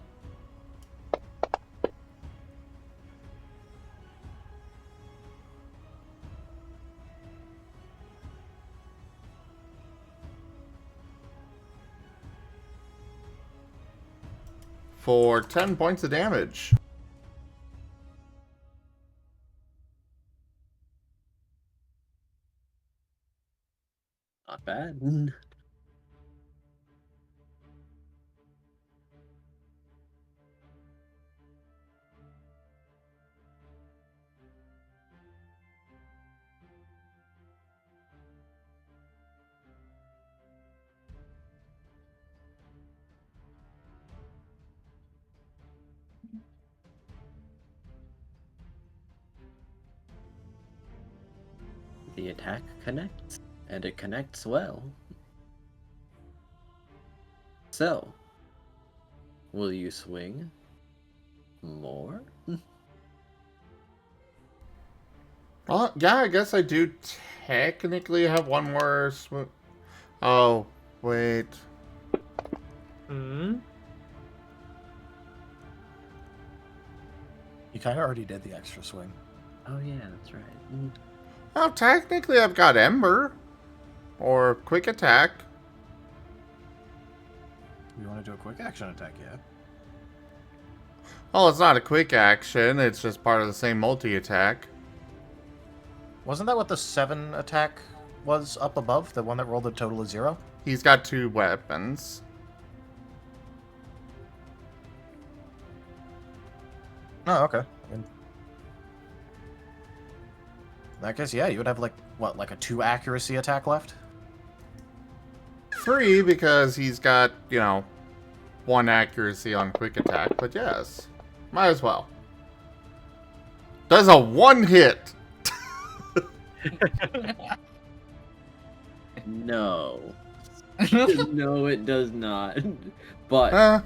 For 10 points of damage. Not bad. The attack connects, and it connects well. So, will you swing more? Well, yeah, I guess I do technically have one more swim. Oh, wait. Hmm. You kind of already did the extra swing. Oh yeah, that's right. Well, technically I've got Ember. Or Quick Attack. You want to do a quick action attack, yeah? Well, it's not a quick action. It's just part of the same multi-attack. Wasn't that what the 7 attack was up above? The one that rolled a total of 0? He's got 2 weapons. Oh, okay. In that case, yeah, you would have, like, what, like a 2 accuracy attack left? 3 because he's got, 1 accuracy on quick attack, but yes. Might as well. Does a 1 hit. No. No, it does not. But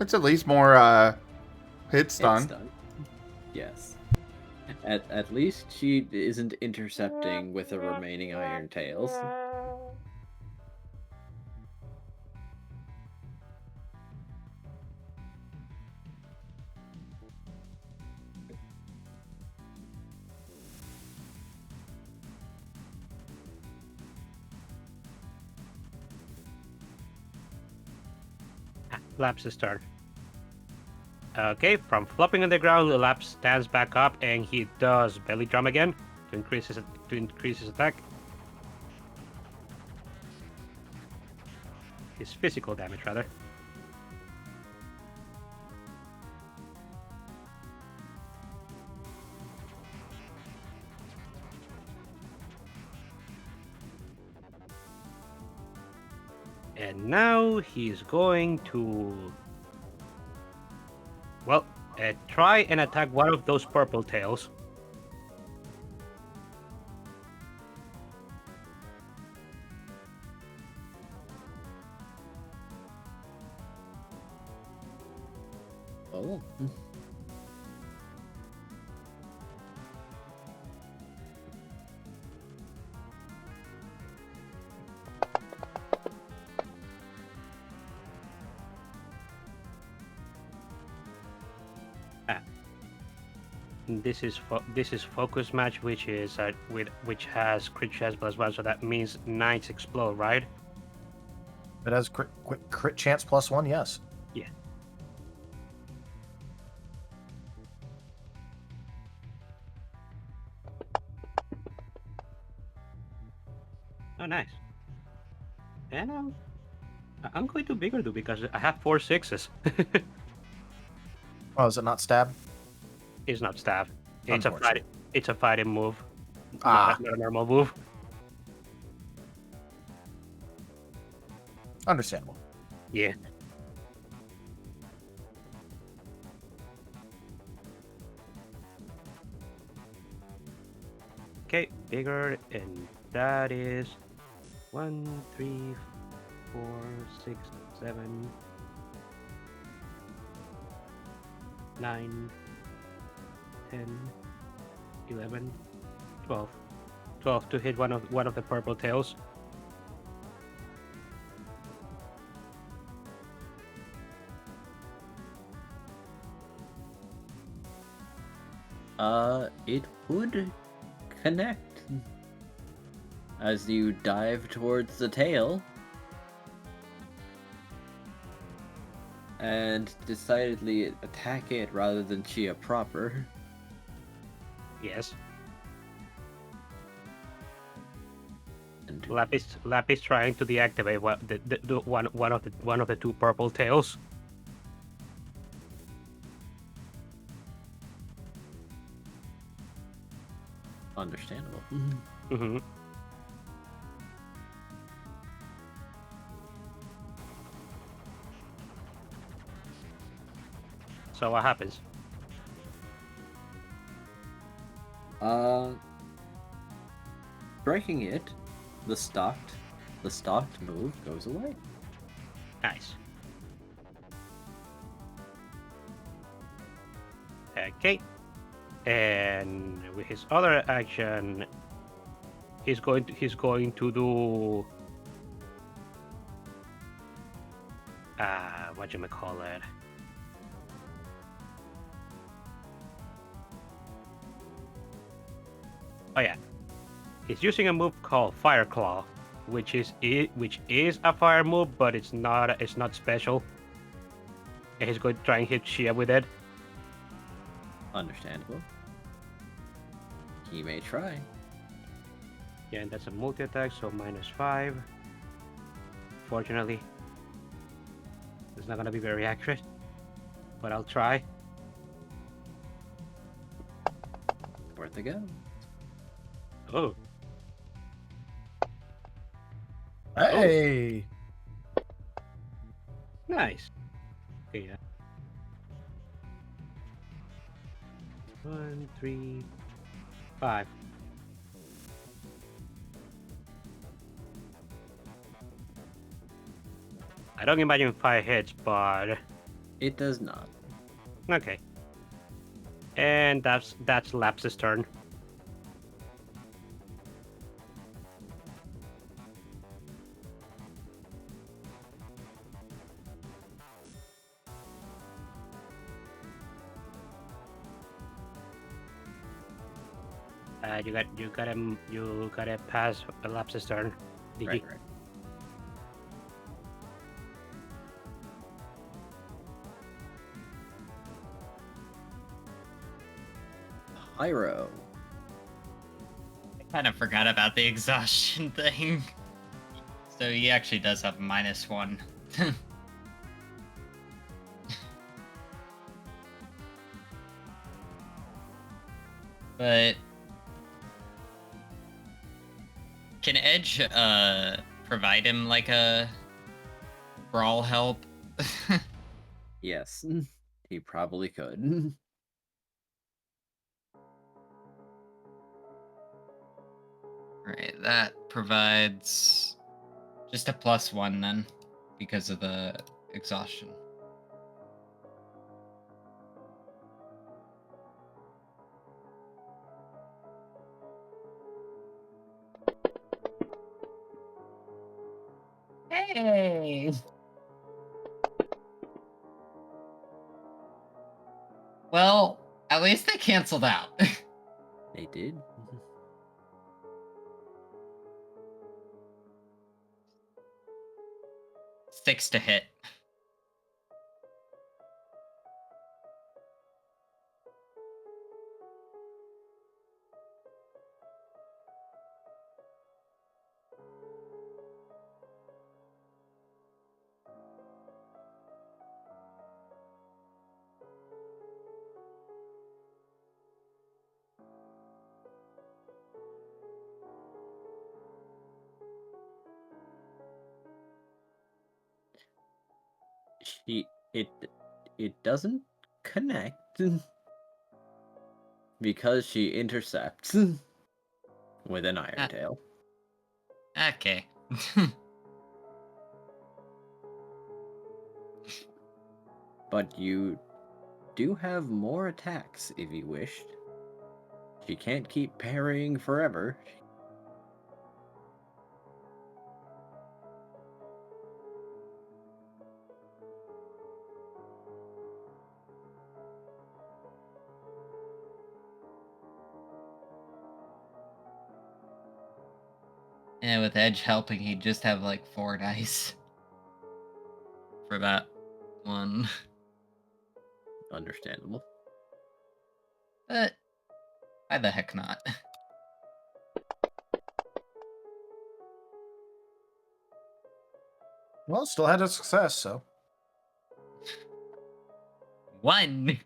it's at least more hits done. it's done. Yes. At least she isn't intercepting with the remaining iron tails. Laps's turn. Okay, from flopping on the ground, Laps stands back up and he does belly drum again to increase his attack. His physical damage, rather. And now he's going to, well, try and attack one of those purple tails. Oh. this is focus match, which is which has crit chance +1, so that means knights explode, right? It has crit chance +1, yes. Yeah. Oh, nice. And I'm going to bigger do because I have 4 6s. Oh, is it not stab? It's not stab. Unfortunate. It's a fighting move. Ah. Not a normal move. Understandable. Yeah. Okay, bigger, and that is 1, 3, 4, 6, 7, 9, 10, 11, 12. 12 to hit one of the purple tails. It would connect as you dive towards the tail and decidedly attack it rather than Shia proper. Yes. And Lapis trying to deactivate one of the 2 purple tails. understandable. Mm-hmm. So what happens? Breaking it, the stalked move goes away. Nice. Okay. And with his other action, he's going to do whatchamacallit. Oh yeah. He's using a move called Fire Claw, which is a fire move, but it's not special. And he's going to try and hit Shia with it. Understandable. He may try. Yeah, and that's a multi-attack, so -5. Fortunately, it's not gonna be very accurate, but I'll try. Worth a go. Oh. Hey! Nice. Okay, yeah. 1, 3, 5. I don't imagine 5 hits, but It does not. okay. And that's Laps's turn. You gotta pass Laps's turn. DG. Right. Pyro. I kind of forgot about the exhaustion thing. So he actually does have -1. But can Edge provide him like a brawl help? Yes, he probably could. Right, that provides just a +1 then, because of the exhaustion. Hey! Well, At least they canceled out. They did. 6 to hit. It doesn't connect because she intercepts with an iron tail. Okay. But you do have more attacks if you wished. She can't keep parrying forever. And with Edge helping, he'd just have like 4 dice for that one. Understandable. But why the heck not? Well, still had a success, so. 1.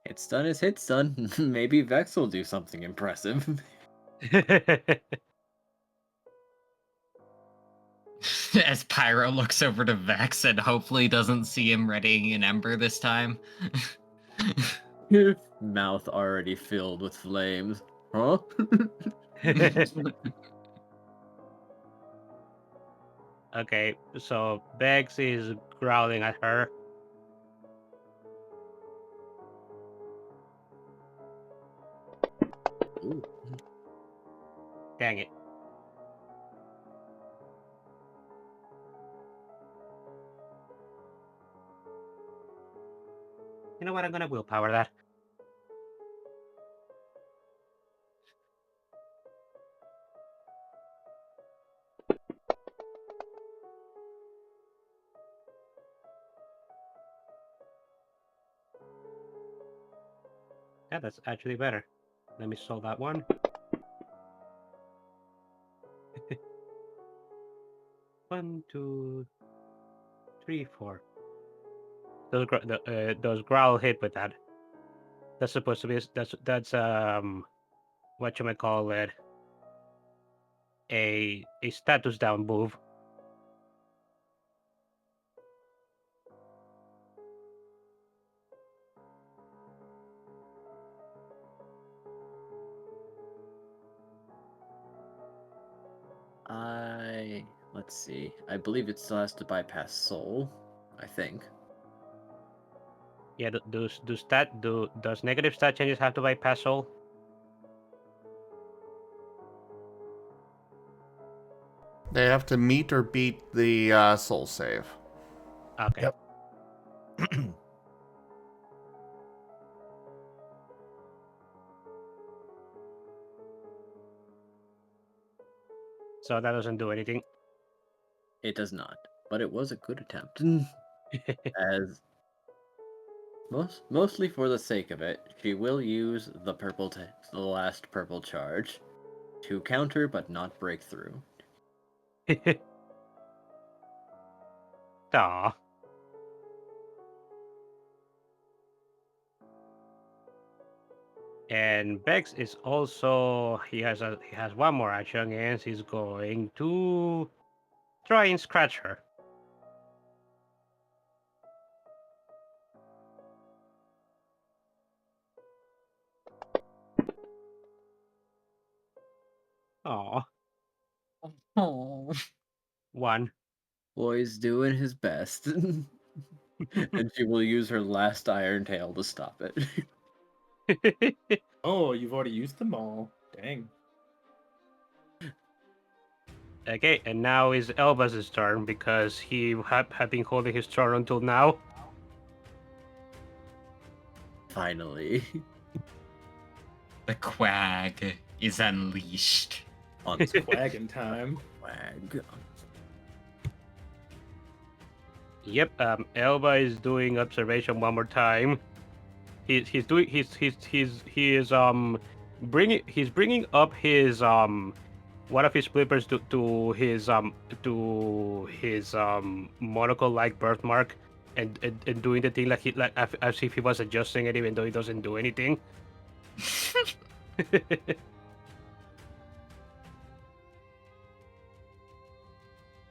Hit stun is hit stun. Maybe Vex will do something impressive. As Pyro looks over to Vex and hopefully doesn't see him readying an ember this time. Mouth already filled with flames. Huh? Okay, so Bex is growling at her. Ooh. Dang it. You know what? I'm gonna willpower that. Yeah, that's actually better. Let me solve that one. One, two, three, four. Those growl hit with that. That's supposed to be that's what you might call it, a status down move. Let's see. I believe it still has to bypass soul. I think. Yeah, does negative stat changes have to bypass soul? They have to meet or beat the soul save. Okay. Yep. So that doesn't do anything. It does not, but it was a good attempt. As mostly for the sake of it, she will use the the last purple charge to counter but not break through. Aw. And Bex is also he has one more action and he's going to try and scratch her. Aw. Oh. One. Boy's doing his best. And she will use her last Iron Tail to stop it. Oh, you've already used them all. Dang. Okay, and now is Elvas' turn because he had been holding his turn until now. Finally. The quag is unleashed. On It's quagging time. Quag. Yep, Elba is doing observation one more time. He is bringing up his one of his flippers to his monocle like birthmark and doing the thing like as if he was adjusting it even though he doesn't do anything.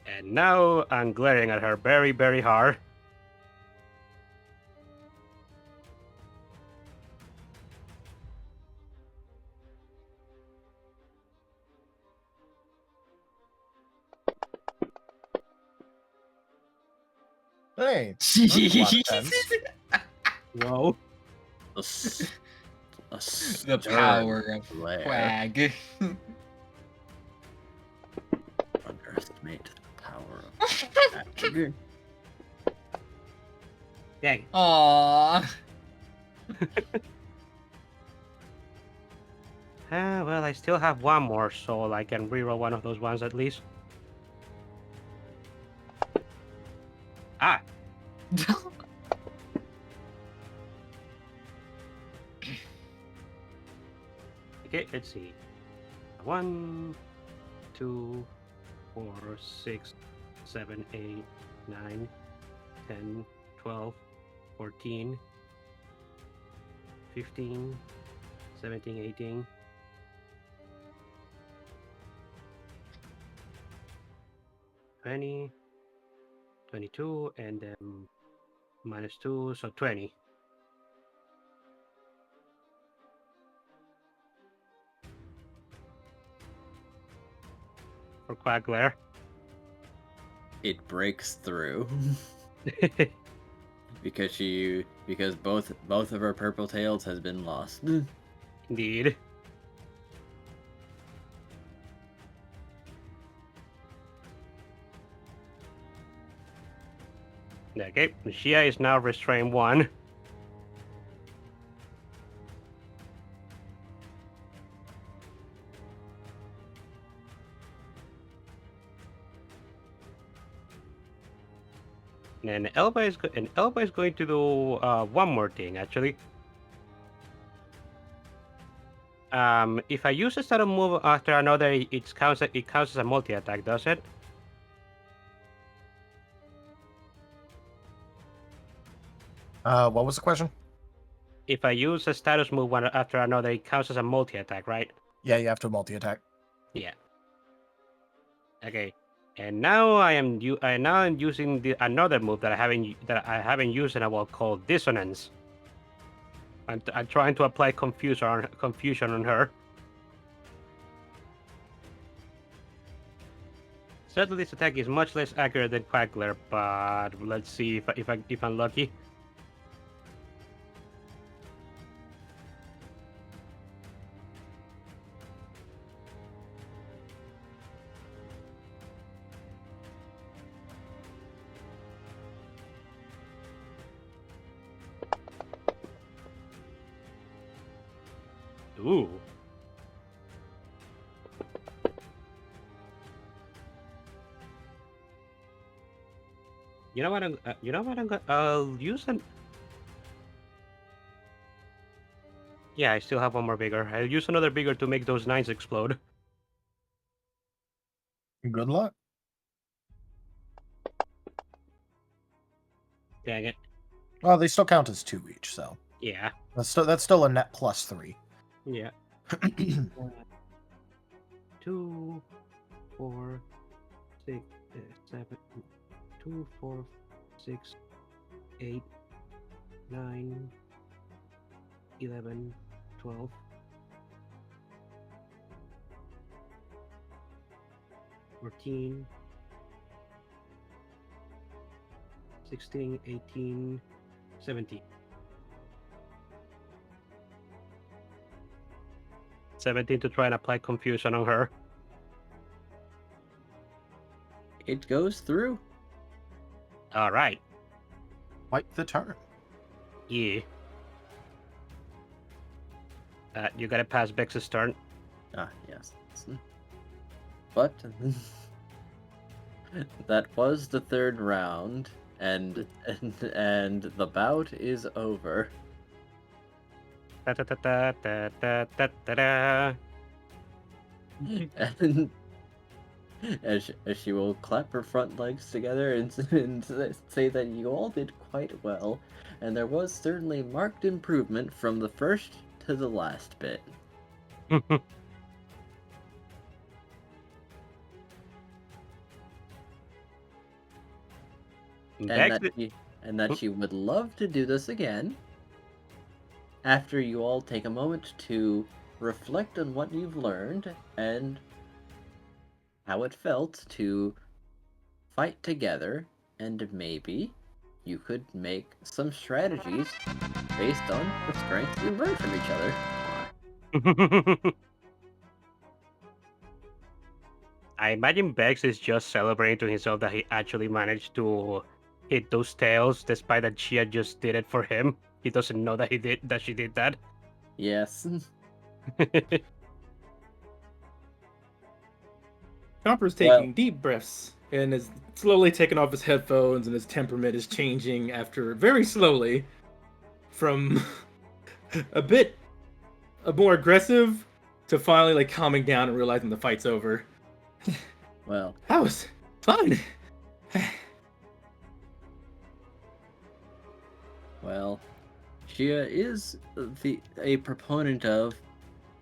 And now I'm glaring at her very, very hard. Hey, that's a lot of sense. Whoa. The power of quag. Underestimate the power of quag. Dang. Aww. Well, I still have one more, so I can reroll one of those ones at least. Ah. Okay, let's see. 1, 2, 4, 6, 7, 8, 9, 10, 12, 14, 15, 17, 18. 20, 22, and then -2, so 20. For Quagglare. It breaks through. because both of her purple tails has been lost. Indeed. Okay, Shia is now restrained 1. And Elba is going to do one more thing actually. If I use a sudden move after another, it counts as a multi-attack, does it? What was the question? If I use a status move one after another, it counts as a multi-attack, right? Yeah, you have to multi-attack. Yeah. Okay. And now I'm using another move that I haven't used in a while called Dissonance. I'm trying to apply confusion on her. Certainly, this attack is much less accurate than Quackler, but let's see if I'm lucky. Ooh. You know what? I'll use an. Yeah, I still have one more bigger. I'll use another bigger to make those 9s explode. Good luck. Dang it. Well, they still count as 2 each, so Yeah. that's still a net +3. Yeah. 2, 4, 6, 7, 2, 4, 6, 8, 9, 11, 12. 14, 16, 18, 17. 17 to try and apply confusion on her. It goes through. All right. Quite the turn. Yeah. You gotta pass Bex's turn. Ah, yes. But that was the third round, and the bout is over. Da, da, da, da, da, da, da, da, da. And as she will clap her front legs together and say that you all did quite well, and there was certainly marked improvement from the first to the last bit. And that she would love to do this again after you all take a moment to reflect on what you've learned and how it felt to fight together, and maybe you could make some strategies based on the strengths you learned from each other. I imagine Bex is just celebrating to himself that he actually managed to hit those tails, despite that Shia just did it for him. He doesn't know that she did that. Yes. Chomper's taking deep breaths and is slowly taking off his headphones, and his temperament is changing after very slowly from a bit more aggressive to finally like calming down and realizing the fight's over. Well, that was fun. Well, Shia is a proponent of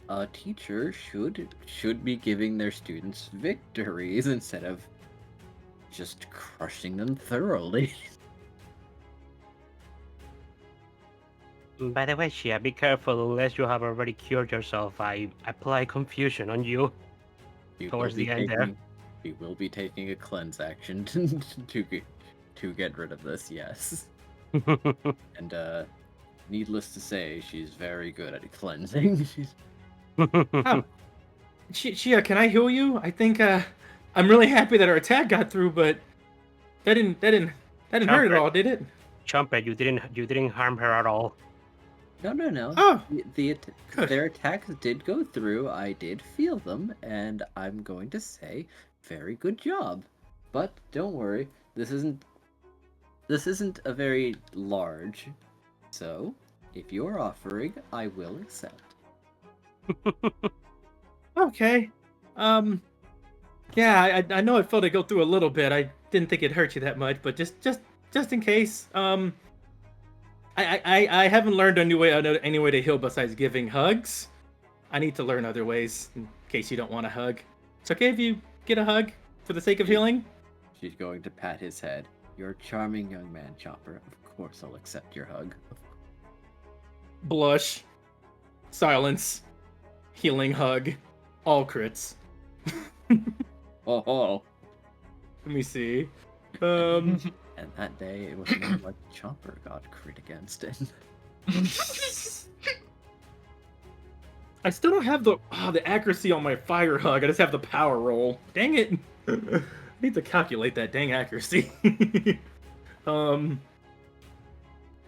a teacher should be giving their students victories instead of just crushing them thoroughly. By the way, Shia, be careful unless you have already cured yourself. I apply confusion on you towards the end there. We will be taking a cleanse action to get rid of this, yes. And needless to say, she's very good at cleansing. Shia, can I heal you? I think I'm really happy that our attack got through, but that didn't hurt at all, did it? Chomper, you didn't harm her at all. No. Oh, their attacks did go through. I did feel them, and I'm going to say, very good job. But don't worry, this isn't a very large. So, if you're offering, I will accept. Okay. Yeah, I know it felt to go through a little bit. I didn't think it hurt you that much, but just in case. I haven't learned any way to heal besides giving hugs. I need to learn other ways in case you don't want a hug. It's okay if you get a hug for the sake of healing. She's going to pat his head. You're a charming young man, Chopper. Of course I'll accept your hug. Blush. Silence. Healing hug. All crits. Oh. Let me see. And that day, it was more like Chopper got crit against it. I still don't have the accuracy on my fire hug. I just have the power roll. Dang it. I need to calculate that dang accuracy. It's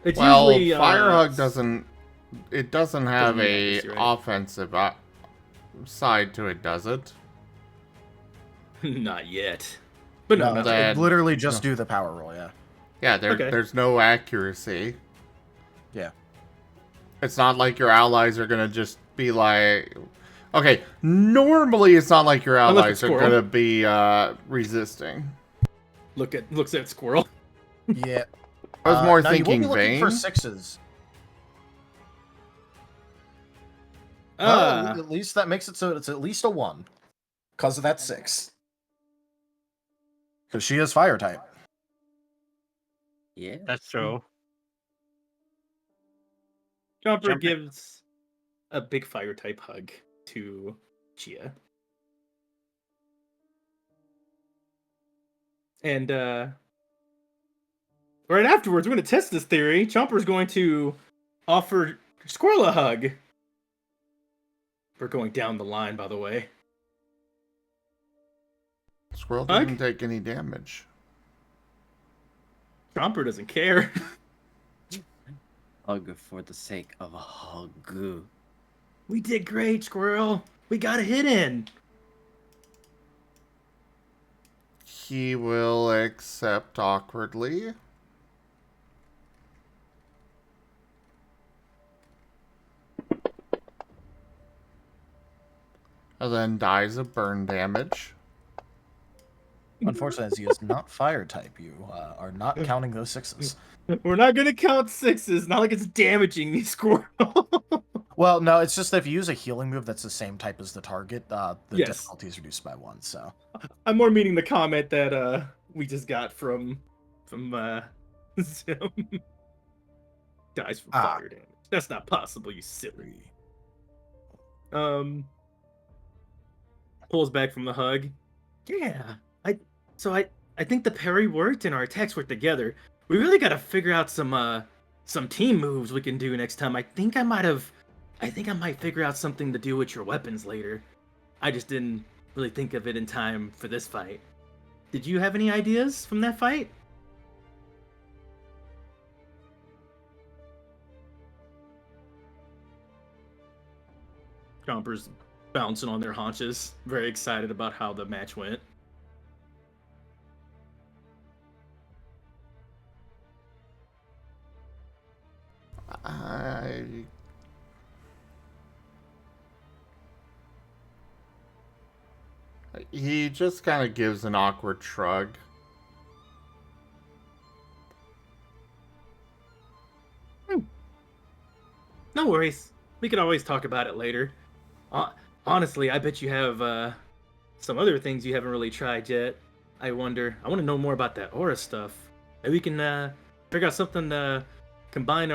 usually, Fire hug doesn't have a accuracy, right? offensive side to it, does it? Not yet. But No, no. literally just do the power roll, yeah. Yeah, Okay. there's no accuracy. Yeah. It's not like your allies are gonna just be like... Okay, normally it's not like your allies are gonna be resisting. Looks at squirrel. Yeah. I was more now thinking you will be looking Vayne. for sixes. Ah. Well, at least that makes it so it's at least a 1. Because of that 6. Because she is fire type. Yeah. That's true. Jumper Jumper. gives a big fire type hug to Shia. And right afterwards, we're going to test this theory. Chomper's going to offer Squirrel a hug. We're going down the line, by the way. Squirrel Hug? didn't take any damage. Chomper doesn't care. Hug for the sake of a hug. We did great, Squirrel. We got a hit in. He will accept awkwardly. And then dies of burn damage. Unfortunately, as he is not fire type, you are not counting those 6s. We're not going to count 6s. Not like it's damaging me, Squirrel. Well, no, it's just that if you use a healing move that's the same type as the target, the Yes. difficulty is reduced by 1, so... I'm more meaning the comment that we just got from Zim. Dies from fire damage. That's not possible, you silly. Pulls back from the hug. Yeah, I think the parry worked and our attacks worked together. We really got to figure out some team moves we can do next time. I think I might figure out something to do with your weapons later. I just didn't really think of it in time for this fight. Did you have any ideas from that fight? Chomper's bouncing on their haunches, very excited about how the match went. He just kind of gives an awkward shrug. No worries. We could always talk about it later. Honestly, I bet you have some other things you haven't really tried yet. I want to know more about that aura stuff. Maybe we can figure out something to combine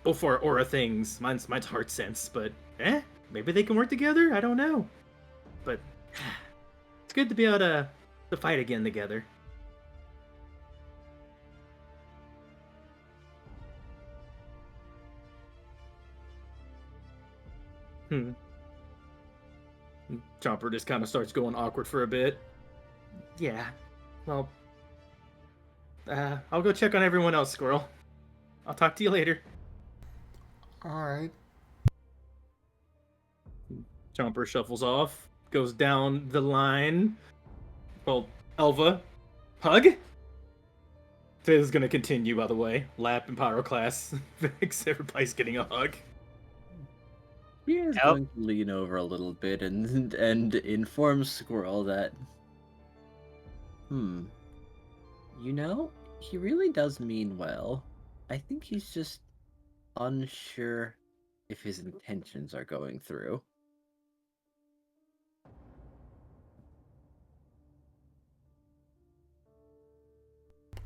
both our aura things. Mine's heart sense, but maybe they can work together. I don't know, but it's good to be able to fight again together. Chomper just kind of starts going awkward for a bit. Yeah, well, I'll go check on everyone else, Squirrel. I'll talk to you later. Alright. Chomper shuffles off, goes down the line. Well, Elva, hug? This is going to continue, by the way. Lap and Pyroclast. Everybody's getting a hug. He is going to lean over a little bit and inform Squirrel that, you know, he really does mean well. I think he's just unsure if his intentions are going through.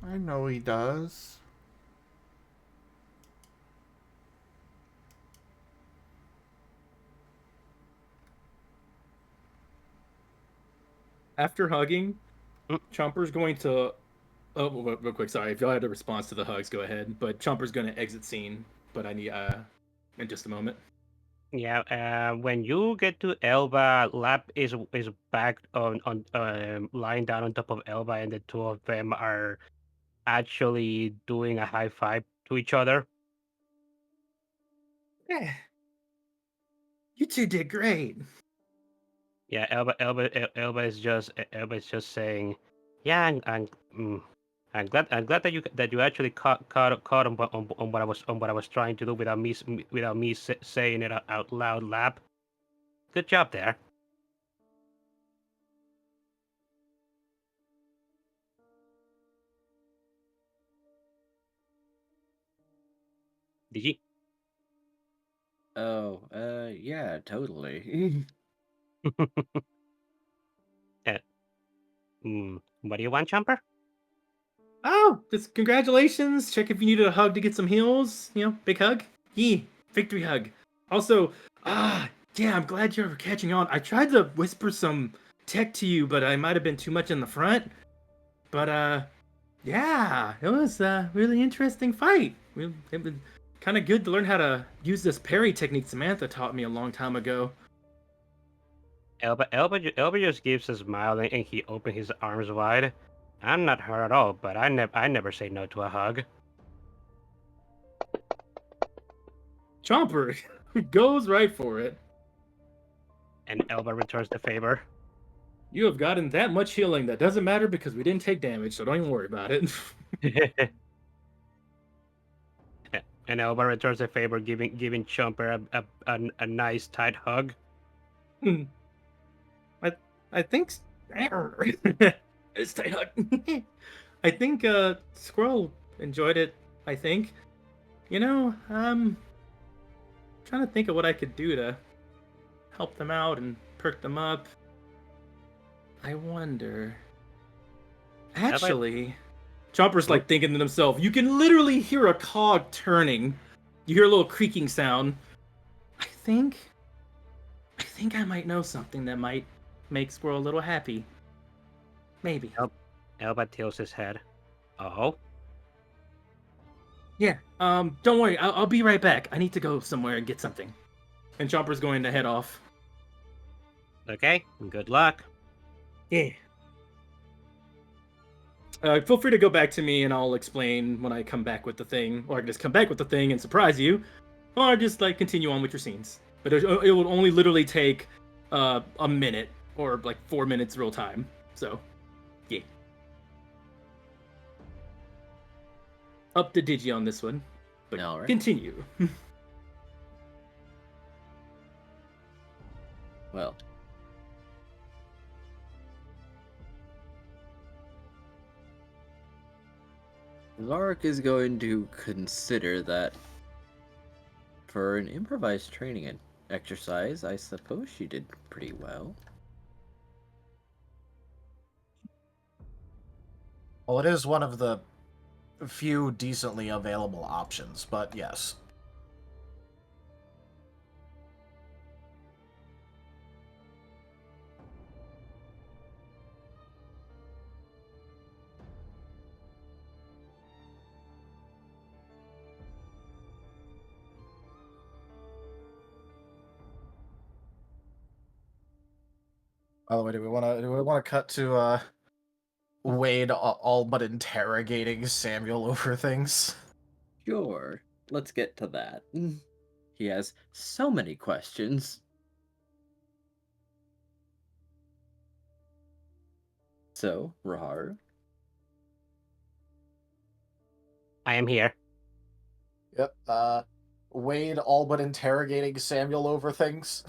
I know he does. After hugging, Chomper's going to... Oh, real quick, sorry. If y'all had a response to the hugs, go ahead. But Chomper's going to exit scene, but I need... in just a moment. Yeah, when you get to Elba, Lap is back on lying down on top of Elba, and the two of them are actually doing a high five to each other. Yeah. You two did great. Yeah, Elba is just saying, yeah, I'm glad that you actually caught on what I was trying to do without me saying it out loud, Lap. Good job there. Did you? Oh, yeah, totally. What do you want, Chomper? Oh, just congratulations. Check if you needed a hug to get some heals. You know, big hug. Victory hug. Also, yeah, I'm glad you're catching on. I tried to whisper some tech to you, but I might have been too much in the front. But, Yeah, it was a really interesting fight. It was kind of good to learn how to use this parry technique Samantha taught me a long time ago. Elba just gives a smile and he opens his arms wide. I'm not hurt at all, but I never say no to a hug. Chomper goes right for it. And Elba returns the favor. You have gotten that much healing that doesn't matter because we didn't take damage, so don't even worry about it. And Elba returns the favor, giving Chomper a nice tight hug. I think it's tight hug. I think Squirrel enjoyed it. I think. You know, trying to think of what I could do to help them out and perk them up. I wonder. Actually, Chomper's like thinking to himself, you can literally hear a cog turning. You hear a little creaking sound. I think I might know something that might make Squirrel a little happy. Maybe. Elba tilts his head. Oh? Yeah, don't worry, I'll be right back. I need to go somewhere and get something. And Chomper's going to head off. Okay, good luck. Yeah. Feel free to go back to me and I'll explain when I come back with the thing. Or I can just come back with the thing and surprise you. Or just like continue on with your scenes. But it will only literally take a minute or like 4 minutes real time. So, yeah. Up to Digi on this one. But All right. continue. Well. Lark is going to consider that for an improvised training exercise, I suppose she did pretty well. Well, it is one of the few decently available options, but yes. By the way, do we want to cut to Wade all but interrogating Samuel over things? Sure, let's get to that. He has so many questions. So, Raharu? I am here. Yep. Wade all but interrogating Samuel over things.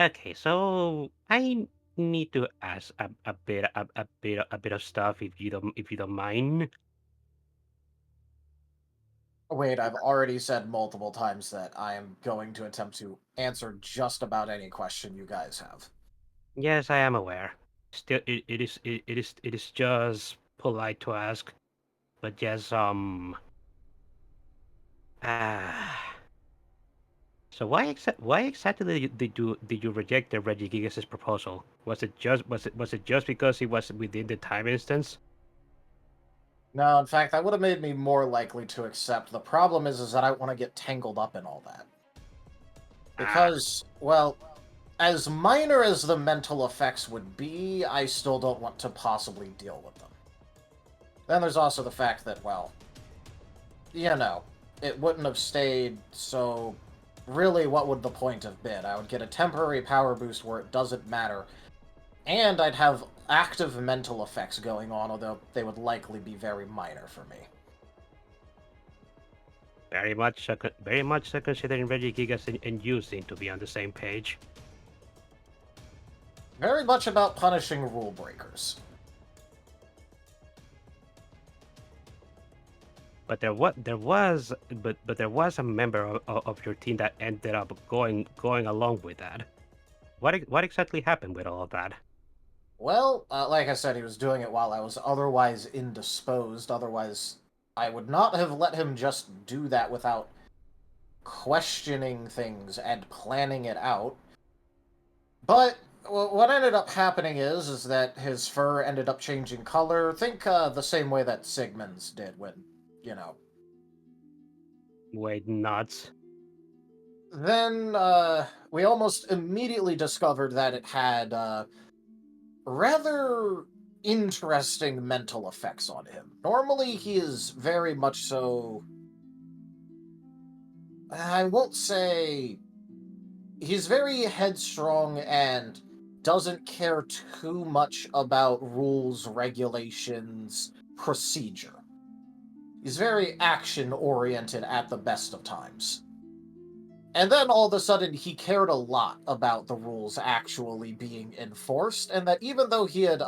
Okay, so I need to ask a bit of stuff if you don't mind. Wade, I've already said multiple times that I am going to attempt to answer just about any question you guys have. Yes, I am aware. Still, it is just polite to ask, but yes, So why exactly did you reject the Reggie Gigas' proposal? Was it just because it was within the time instance? No, in fact, that would have made me more likely to accept. The problem is that I don't want to get tangled up in all that. Because, well, as minor as the mental effects would be, I still don't want to possibly deal with them. Then there's also the fact that, well, you know, it wouldn't have stayed, so really what would the point have been? I would get a temporary power boost where it doesn't matter, and I'd have active mental effects going on, although they would likely be very minor for me. Very much so considering Reggie Gigas and you seem to be on the same page. Very much about punishing rule breakers. But there was a member of your team that ended up going along with that. What exactly happened with all of that? Well, like I said, he was doing it while I was otherwise indisposed. Otherwise, I would not have let him just do that without questioning things and planning it out. But well, what ended up happening is that his fur ended up changing color. Think the same way that Sigmund's did when, you know. Wait, nuts. Then we almost immediately discovered that it had rather interesting mental effects on him. Normally, he is very much so. I won't say. He's very headstrong and doesn't care too much about rules, regulations, procedure. He's very action-oriented at the best of times. And then all of a sudden he cared a lot about the rules actually being enforced, and that even though he had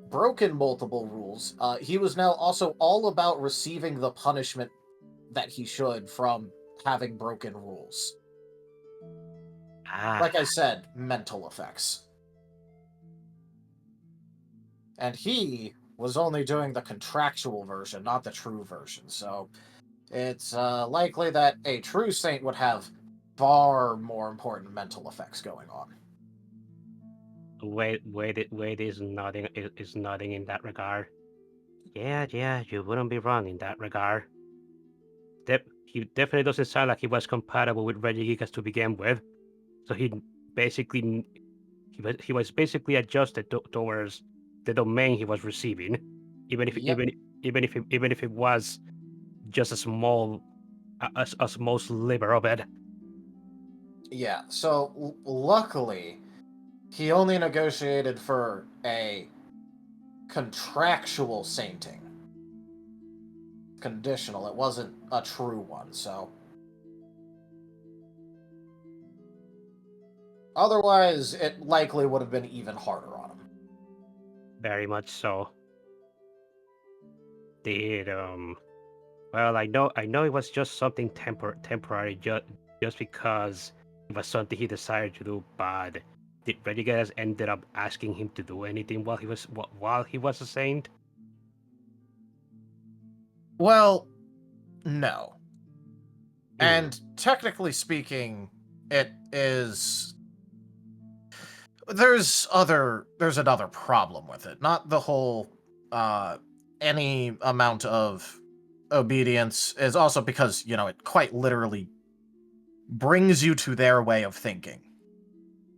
broken multiple rules, he was now also all about receiving the punishment that he should from having broken rules. Ah, Like I said, mental effects. And he was only doing the contractual version, not the true version, so it's likely that a true saint would have far more important mental effects going on. Wade is nodding in that regard. Yeah, you wouldn't be wrong in that regard. He definitely doesn't sound like he was compatible with Regigigas to begin with. So he was basically adjusted towards the domain he was receiving, even if Yep. even if it was just a small sliver of it. Yeah, so luckily, he only negotiated for a contractual sainting. Conditional, it wasn't a true one, so. Otherwise, it likely would have been even harder on him. Very much so. Did well, I know it was just something temporary, just because it was something he decided to do. But did Regigas ended up asking him to do anything while he was a saint? Well, no. And technically speaking, it is. There's another problem with it. Not the whole any amount of obedience is also because, it quite literally brings you to their way of thinking.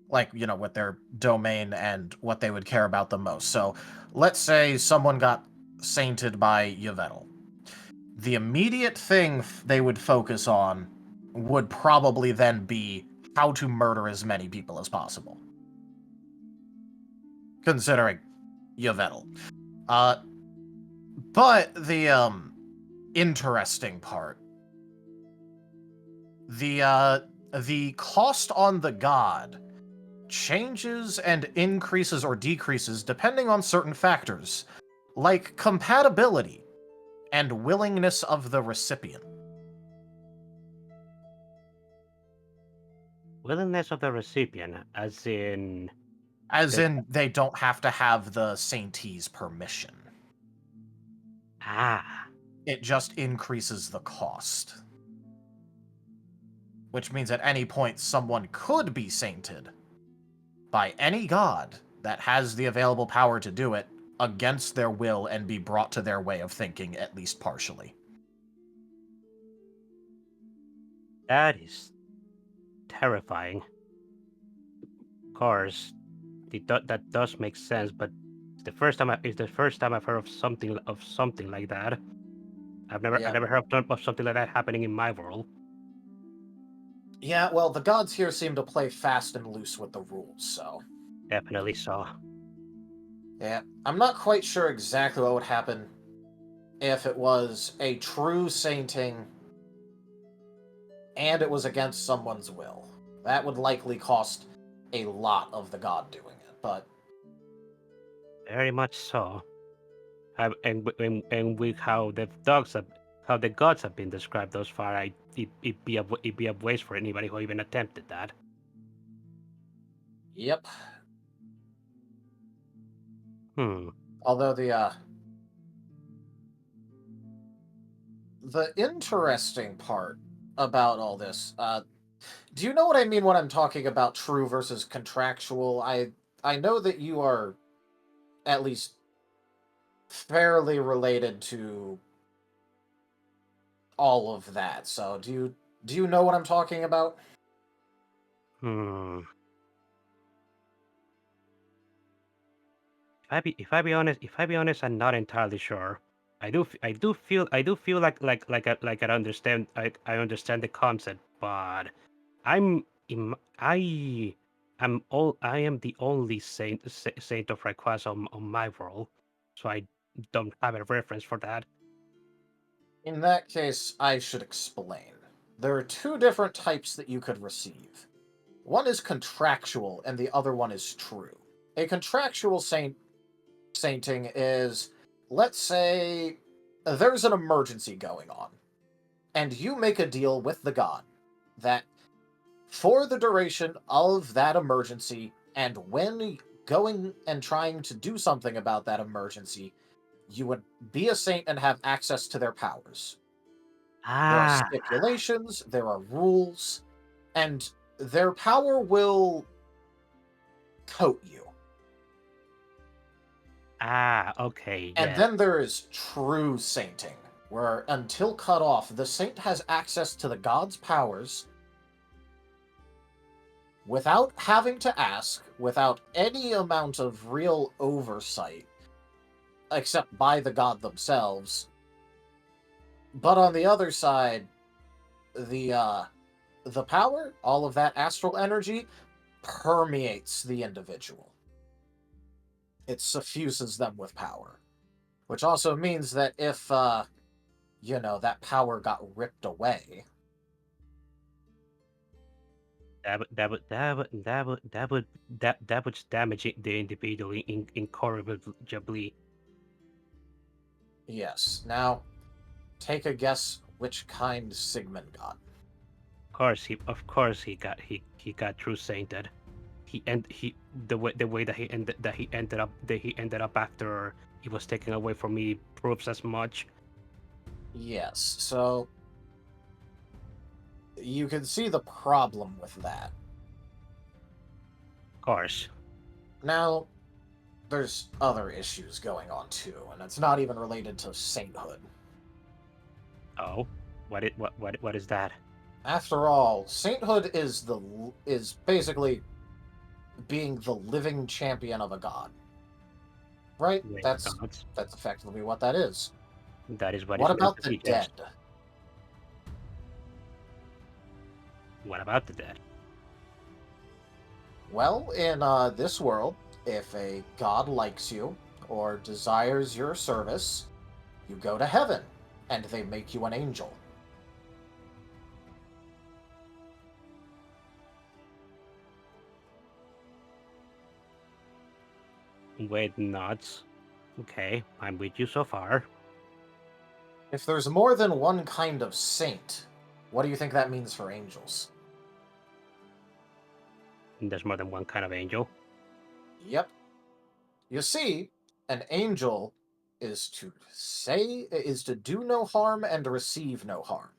Like, with their domain and what they would care about the most. So, let's say someone got sainted by Yvettel. The immediate thing they would focus on would probably then be how to murder as many people as possible. Considering Yvettel. But the interesting part, the cost on the god changes and increases or decreases depending on certain factors, like compatibility and willingness of the recipient. Willingness of the recipient, as in They don't have to have the saintee's permission. It just increases the cost. Which means at any point someone could be sainted by any god that has the available power to do it against their will and be brought to their way of thinking, at least partially. that is terrifying. Of course, that does make sense, but it's the first time I've heard of something like that. I've never heard of something like that happening in my world. Yeah, well, the gods here seem to play fast and loose with the rules, so. Definitely so. Yeah, I'm not quite sure exactly what would happen if it was a true sainting and it was against someone's will. That would likely cost a lot of the god doing it, but. Very much so. And with how the gods have been described thus far, it'd be a waste for anybody who even attempted that. Yep. Although the interesting part about all this, do you know what I mean when I'm talking about true versus contractual? I know that you are at least fairly related to all of that. So do you know what I'm talking about? Hmm. If I be honest, I'm not entirely sure. I do feel like I understand the concept, but I am the only saint of Rayquaza on my world, so I don't have a reference for that. In that case, I should explain. There are two different types that you could receive. One is contractual, and the other one is true. A contractual sainting is, let's say, there's an emergency going on, and you make a deal with the god that for the duration of that emergency, and when going and trying to do something about that emergency, you would be a saint and have access to their powers. There are Ah, stipulations, there are rules, and their power will coat you. okay, And yes. then there is true sainting, where until cut off, the saint has access to the god's powers without having to ask, without any amount of real oversight, except by the god themselves. But on the other side, the power, all of that astral energy, permeates the individual. It suffuses them with power. Which also means that if, that power got ripped away, That would damage the individual incurably. yes. Now, take a guess which kind Sigmund got. Of course he got true sainted. He the way that he ended up after he was taken away from me proves as much. Yes, so you can see the problem with that. Of course. Now, there's other issues going on too, and it's not even related to sainthood. Oh, what is that? After all, sainthood is basically being the living champion of a god. Right? Wait, That's gods. effectively what that is. That is what What is meant about to the be. dead? Yes. What about the dead? Well, in this world, if a god likes you or desires your service, you go to heaven, and they make you an angel. Wait, nuts. Okay, I'm with you so far. If there's more than one kind of saint, what do you think that means for angels? There's more than one kind of angel. Yep. You see, an angel is to do no harm and receive no harm.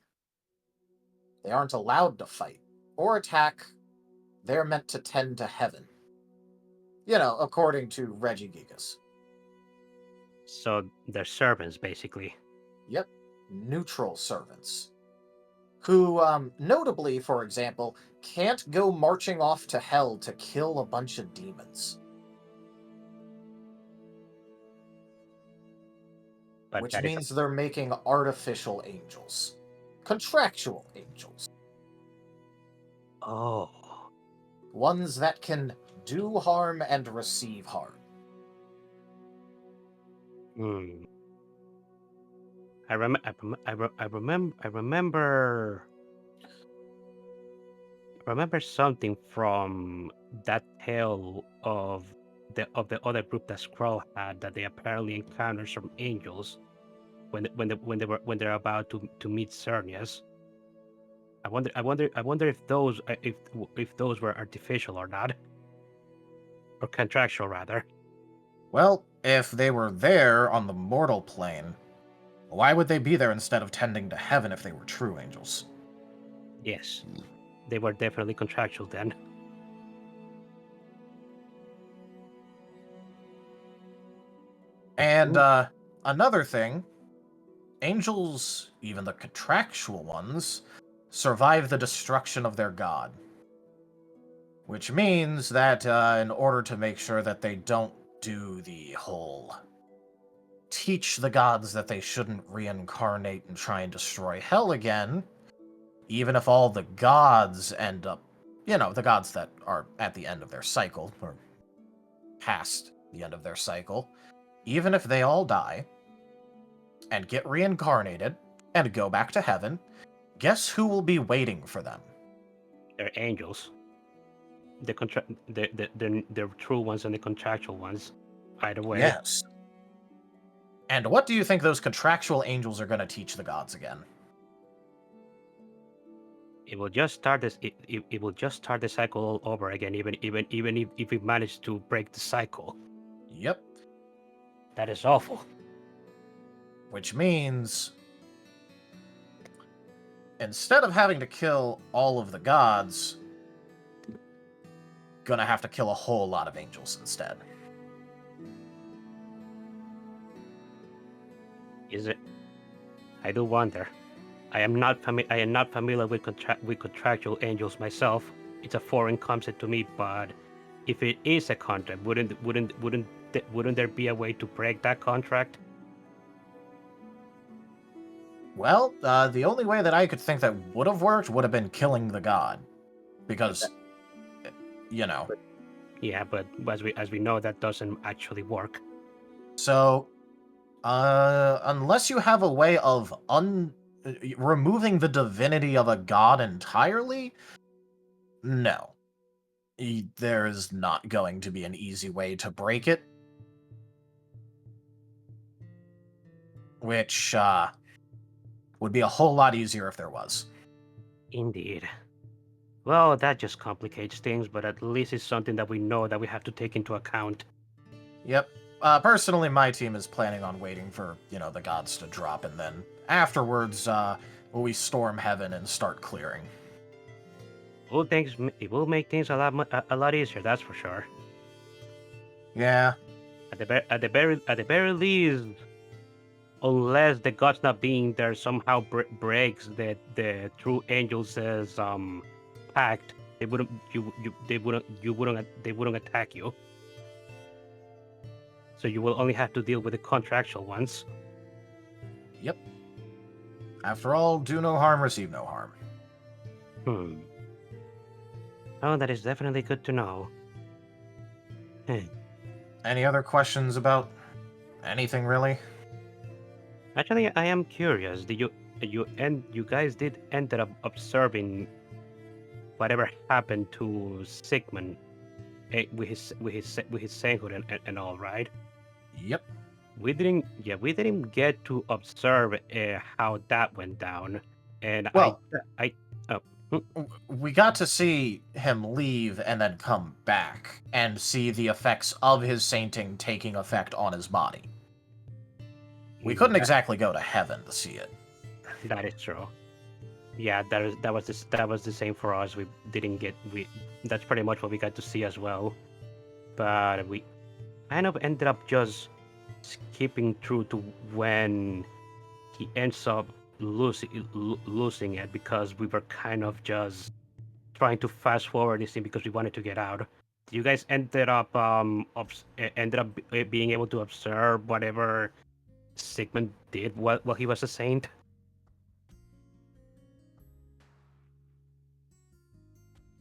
They aren't allowed to fight or attack. They're meant to tend to heaven. According to Regigigas. So they're servants, basically. Yep, neutral servants. Who, notably, for example, can't go marching off to hell to kill a bunch of demons. But Which that is means they're making artificial angels. Contractual angels. oh. Ones that can do harm and receive harm. Hmm. I remember something from that tale of the other group that Skrull had, that they apparently encountered some angels when they're about to meet Cernius. I wonder if those were artificial or not, or contractual rather. Well, if they were there on the mortal plane, why would they be there instead of tending to heaven if they were true angels? Yes, they were definitely contractual then. And another thing, angels, even the contractual ones, survive the destruction of their god. Which means that in order to make sure that they don't do the whole teach the gods that they shouldn't reincarnate and try and destroy hell again, even if all the gods end up, the gods that are at the end of their cycle, or past the end of their cycle, even if they all die and get reincarnated and go back to heaven, guess who will be waiting for them? They're angels. The true ones and the contractual ones. Either way. Yes. And what do you think those contractual angels are going to teach the gods again? It will just start this. It will just start the cycle all over again. Even if we manage to break the cycle. Yep. That is awful. Which means, instead of having to kill all of the gods, gonna have to kill a whole lot of angels instead. Is it? I do wonder. I am not familiar with contractual angels myself. It's a foreign concept to me. But if it is a contract, wouldn't there be a way to break that contract? Well, the only way that I could think that would have worked would have been killing the god, because, Yeah, but as we know, that doesn't actually work. So, unless you have a way of removing the divinity of a god entirely, no. There is not going to be an easy way to break it. Which, would be a whole lot easier if there was. Indeed. Well, that just complicates things, but at least it's something that we know that we have to take into account. Yep. Personally, my team is planning on waiting for, the gods to drop, and then afterwards, we storm heaven and start clearing. It will make things a lot easier, that's for sure. Yeah. At the very least, unless the gods not being there somehow breaks the true angels' pact, they wouldn't attack you. So you will only have to deal with the contractual ones. Yep. After all, do no harm, receive no harm. Oh, that is definitely good to know. Any other questions about anything, really? Actually, I am curious. You guys did end up observing whatever happened to Sigmund with his sainthood and all, right? Yep. We didn't get to observe how that went down, and we got to see him leave and then come back and see the effects of his sainting taking effect on his body. We couldn't exactly go to heaven to see it. That is true. Yeah, that was the same for us. That's pretty much what we got to see as well. But we kind of ended up just skipping through to when he ends up losing it, because we were kind of just trying to fast forward this thing because we wanted to get out. You guys ended up being able to observe whatever Sigmund did while he was a saint.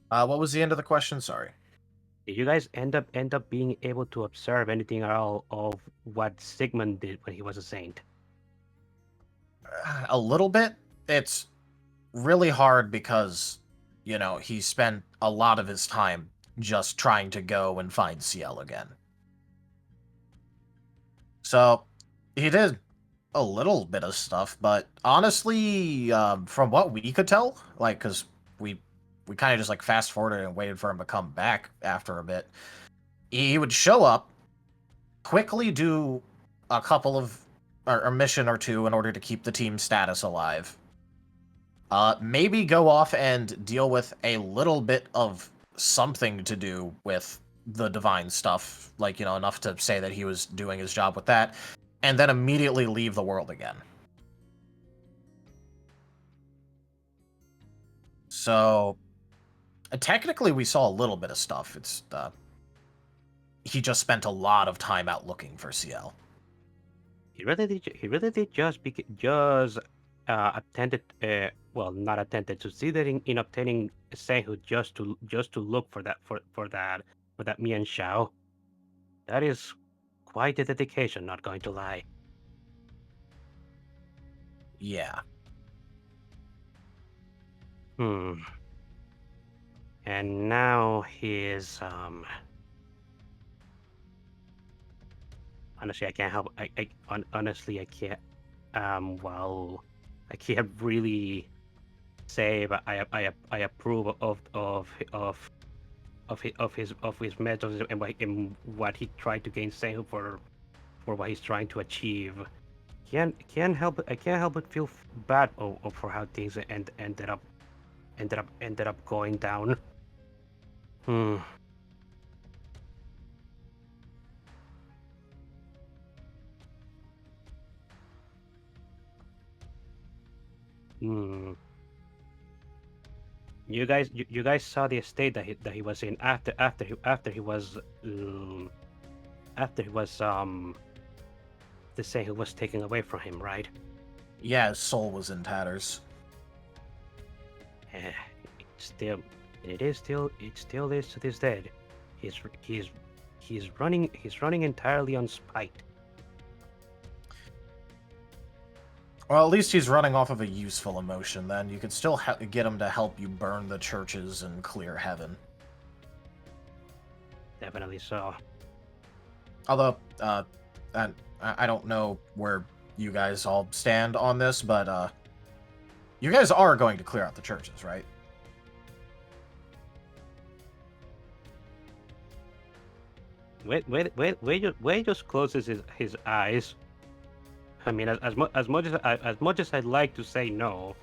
What was the end of the question? Sorry. Did you guys end up being able to observe anything at all of what Sigmund did when he was a saint? A little bit. It's really hard because, he spent a lot of his time just trying to go and find Ciel again. So, he did a little bit of stuff, but honestly, from what we could tell, because we kind of just fast forwarded and waited for him to come back after a bit, he would show up, quickly do a couple of a mission or two in order to keep the team status alive. Maybe go off and deal with a little bit of something to do with the divine stuff, like, enough to say that he was doing his job with that, and then immediately leave the world again. So, technically, we saw a little bit of stuff. It's he just spent a lot of time out looking for CL. He really did just attempted, well, not attempted, succeeded in obtaining sainthood just to look for that Mian Shao. That is quite a dedication, not going to lie. Yeah. And now he is honestly, I can't help. Honestly, I can't. Well, I can't really say, but I approve of his methods and what he tried to gain sainthood for what he's trying to achieve. I can't help but feel bad for how things ended up going down. You guys saw the estate that he was in after he was the saint who was taken away from him, right? Yeah, his soul was in tatters. It still is to this day. He's running entirely on spite. Well, at least he's running off of a useful emotion, then. You could still get him to help you burn the churches and clear heaven. Definitely so. Although, and I don't know where you guys all stand on this, but, you guys are going to clear out the churches, right? Wade just closes his eyes. I mean, as much as I'd like to say no,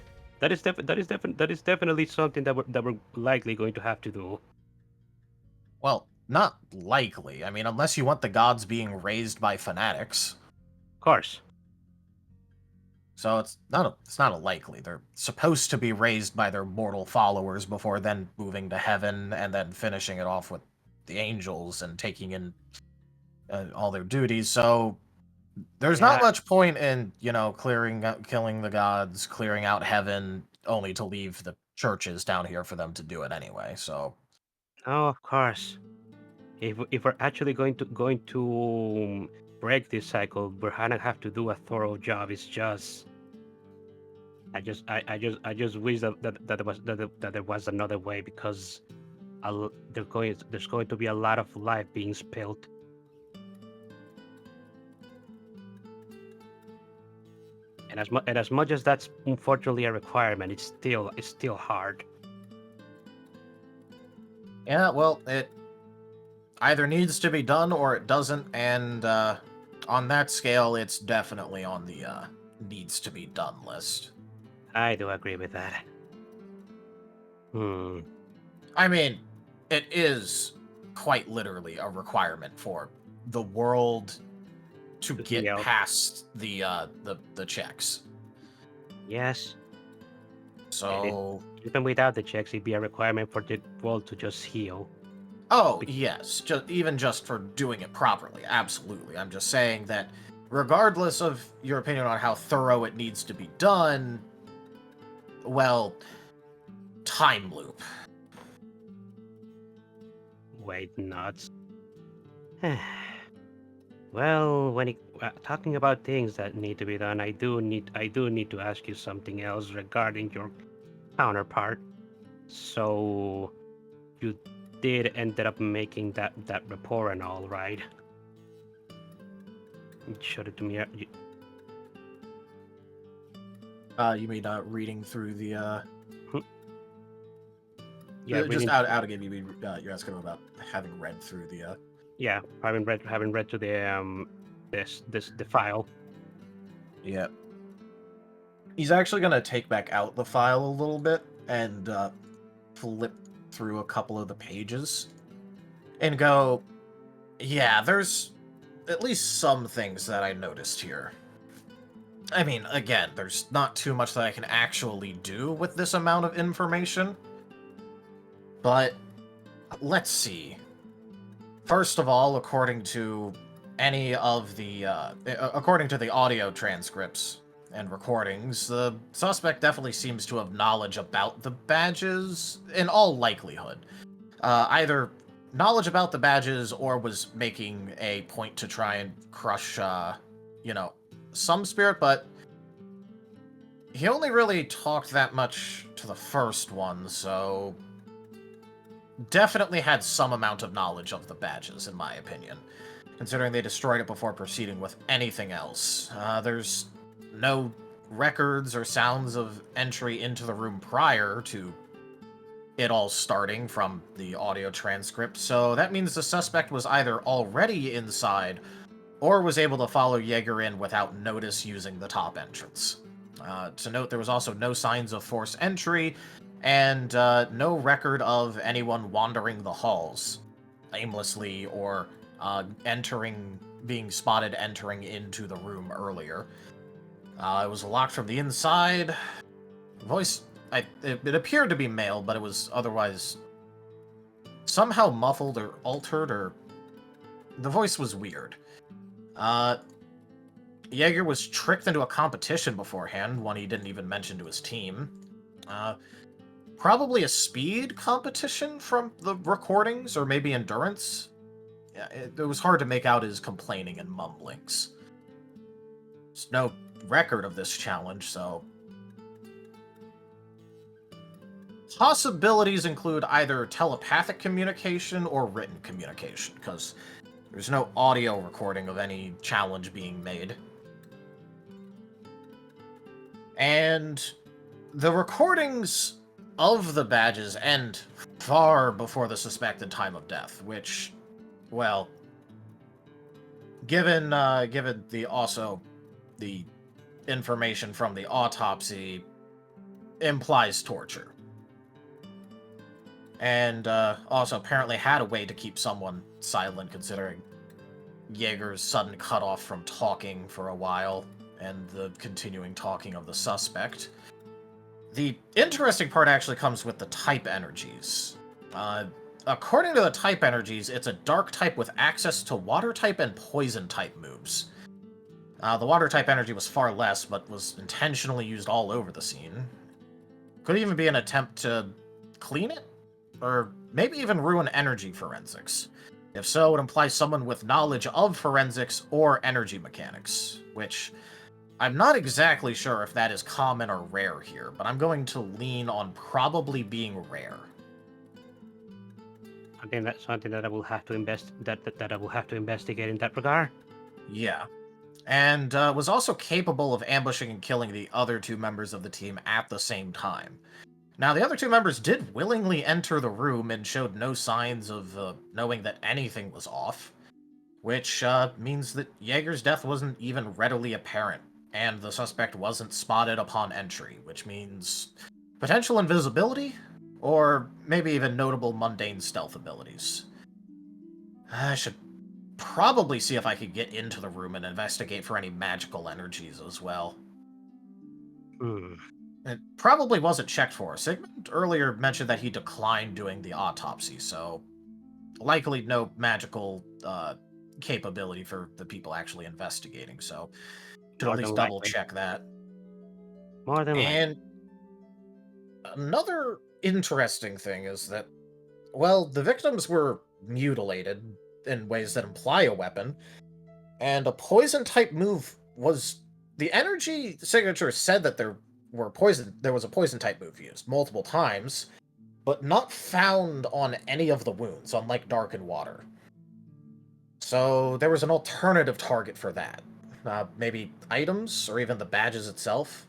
that is definitely something that we're likely going to have to do. Well, not likely. I mean, unless you want the gods being raised by fanatics. Of course. So it's not a likely. They're supposed to be raised by their mortal followers before then moving to heaven and then finishing it off with the angels and taking in all their duties. So there's not much point in, killing the gods, clearing out heaven, only to leave the churches down here for them to do it anyway. So. Oh, of course. If we're actually going to break this cycle, we're gonna have to do a thorough job. It's just, I just wish that there was another way, because there's going to be a lot of life being spilled. And as much as that's unfortunately a requirement, it's still hard. Yeah, well, it either needs to be done or it doesn't, and on that scale, it's definitely on the needs to be done list. I do agree with that. I mean, it is quite literally a requirement for the world to get past the checks. Yes. So even without the checks, it'd be a requirement for the world to just heal. Oh, yes, even just for doing it properly, absolutely. I'm just saying that regardless of your opinion on how thorough it needs to be done, well, time loop. Wait, nuts. Well, when talking about things that need to be done, I do need to ask you something else regarding your counterpart. So, you did ended up making that report and all, right? You showed it to me. You mean reading through the Yeah, just out of game. You mean you're asking about having read through the Yeah, having read through the the file. Yeah. He's actually gonna take back out the file a little bit and flip through a couple of the pages. and go, yeah, there's at least some things that I noticed here. I mean, again, there's not too much that I can actually do with this amount of information. But let's see. First of all, according to the audio transcripts and recordings, the suspect definitely seems to have knowledge about the badges in all likelihood. Either knowledge about the badges or was making a point to try and crush, some spirit, but he only really talked that much to the first one, so definitely had some amount of knowledge of the badges, in my opinion, considering they destroyed it before proceeding with anything else. There's no records or sounds of entry into the room prior to it all starting from the audio transcript, so that means the suspect was either already inside or was able to follow Jaeger in without notice using the top entrance. To note, there was also no signs of forced entry, and no record of anyone wandering the halls aimlessly or being spotted entering into the room earlier. It was locked from the inside. Voice, it appeared to be male, but it was otherwise somehow muffled or altered, or the voice was weird. Jaeger was tricked into a competition beforehand, one he didn't even mention to his team. Probably a speed competition from the recordings, or maybe endurance. Yeah, it was hard to make out his complaining and mumblings. There's no record of this challenge, so possibilities include either telepathic communication or written communication, because there's no audio recording of any challenge being made. And the recordings of the badges end far before the suspected time of death, which, well, given the information from the autopsy, implies torture. And also apparently had a way to keep someone silent, considering Jaeger's sudden cutoff from talking for a while and the continuing talking of the suspect. The interesting part actually comes with the type energies. According to the type energies, it's a dark type with access to water type and poison type moves. The water type energy was far less, but was intentionally used all over the scene. Could even be an attempt to clean it? Or maybe even ruin energy forensics. If so, it implies someone with knowledge of forensics or energy mechanics, which I'm not exactly sure if that is common or rare here, but I'm going to lean on probably being rare. I think that's something that I will have to that I will have to investigate in that regard. Yeah. And was also capable of ambushing and killing the other two members of the team at the same time. Now, the other two members did willingly enter the room and showed no signs of knowing that anything was off, which means that Jaeger's death wasn't even readily apparent, and the suspect wasn't spotted upon entry, which means potential invisibility, or maybe even notable mundane stealth abilities. I should probably see if I could get into the room and investigate for any magical energies as well. It probably wasn't checked for. Sigmund earlier mentioned that he declined doing the autopsy, so likely no magical capability for the people actually investigating, so should at least double check that. More than likely. And another interesting thing is that, well, the victims were mutilated in ways that imply a weapon, and a poison-type move was... The energy signature said that there was a poison-type move used multiple times, but not found on any of the wounds, unlike Dark and Water. So there was an alternative target for that. Maybe items, or even the badges itself.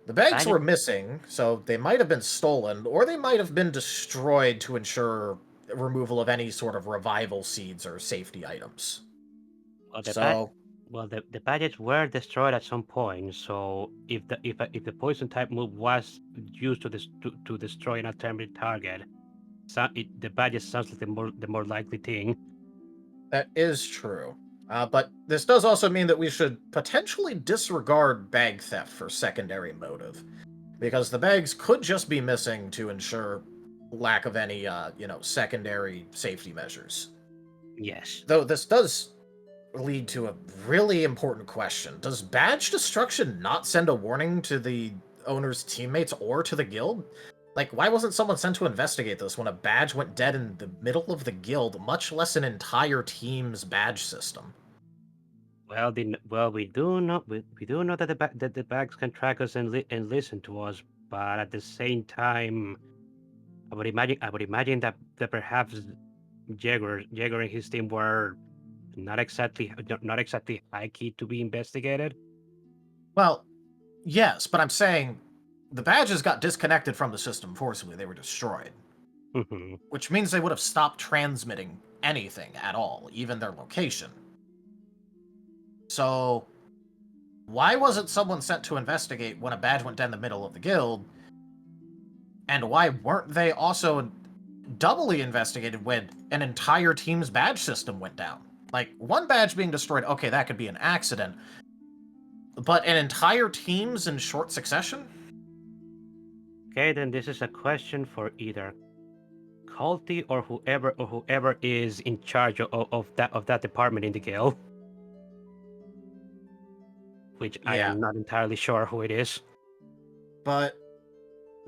The bags were missing, so they might have been stolen, or they might have been destroyed to ensure removal of any sort of revival seeds or safety items. Well, the badges were destroyed at some point. So if the poison type move was used to destroy an attempted target, the badges sounds like the more likely thing. That is true. But this does also mean that we should potentially disregard bag theft for secondary motive, because the bags could just be missing to ensure lack of any, secondary safety measures. Yes. Though this does lead to a really important question. Does badge destruction not send a warning to the owner's teammates or to the guild? Like, why wasn't someone sent to investigate this when a badge went dead in the middle of the guild, much less an entire team's badge system? Well, we do know that the bags can track us and listen to us, but at the same time, I would imagine that perhaps Jaeger and his team were not exactly high key to be investigated. Well, yes, but I'm saying the badges got disconnected from the system forcibly. They were destroyed. Mhm. Which means they would have stopped transmitting anything at all, even their location. So, why wasn't someone sent to investigate when a badge went down the middle of the guild? And why weren't they also doubly investigated when an entire team's badge system went down? Like, one badge being destroyed, okay, that could be an accident. But an entire team's in short succession? Okay, then this is a question for either Culty or whoever is in charge of that department in the guild. Which I am not entirely sure who it is. But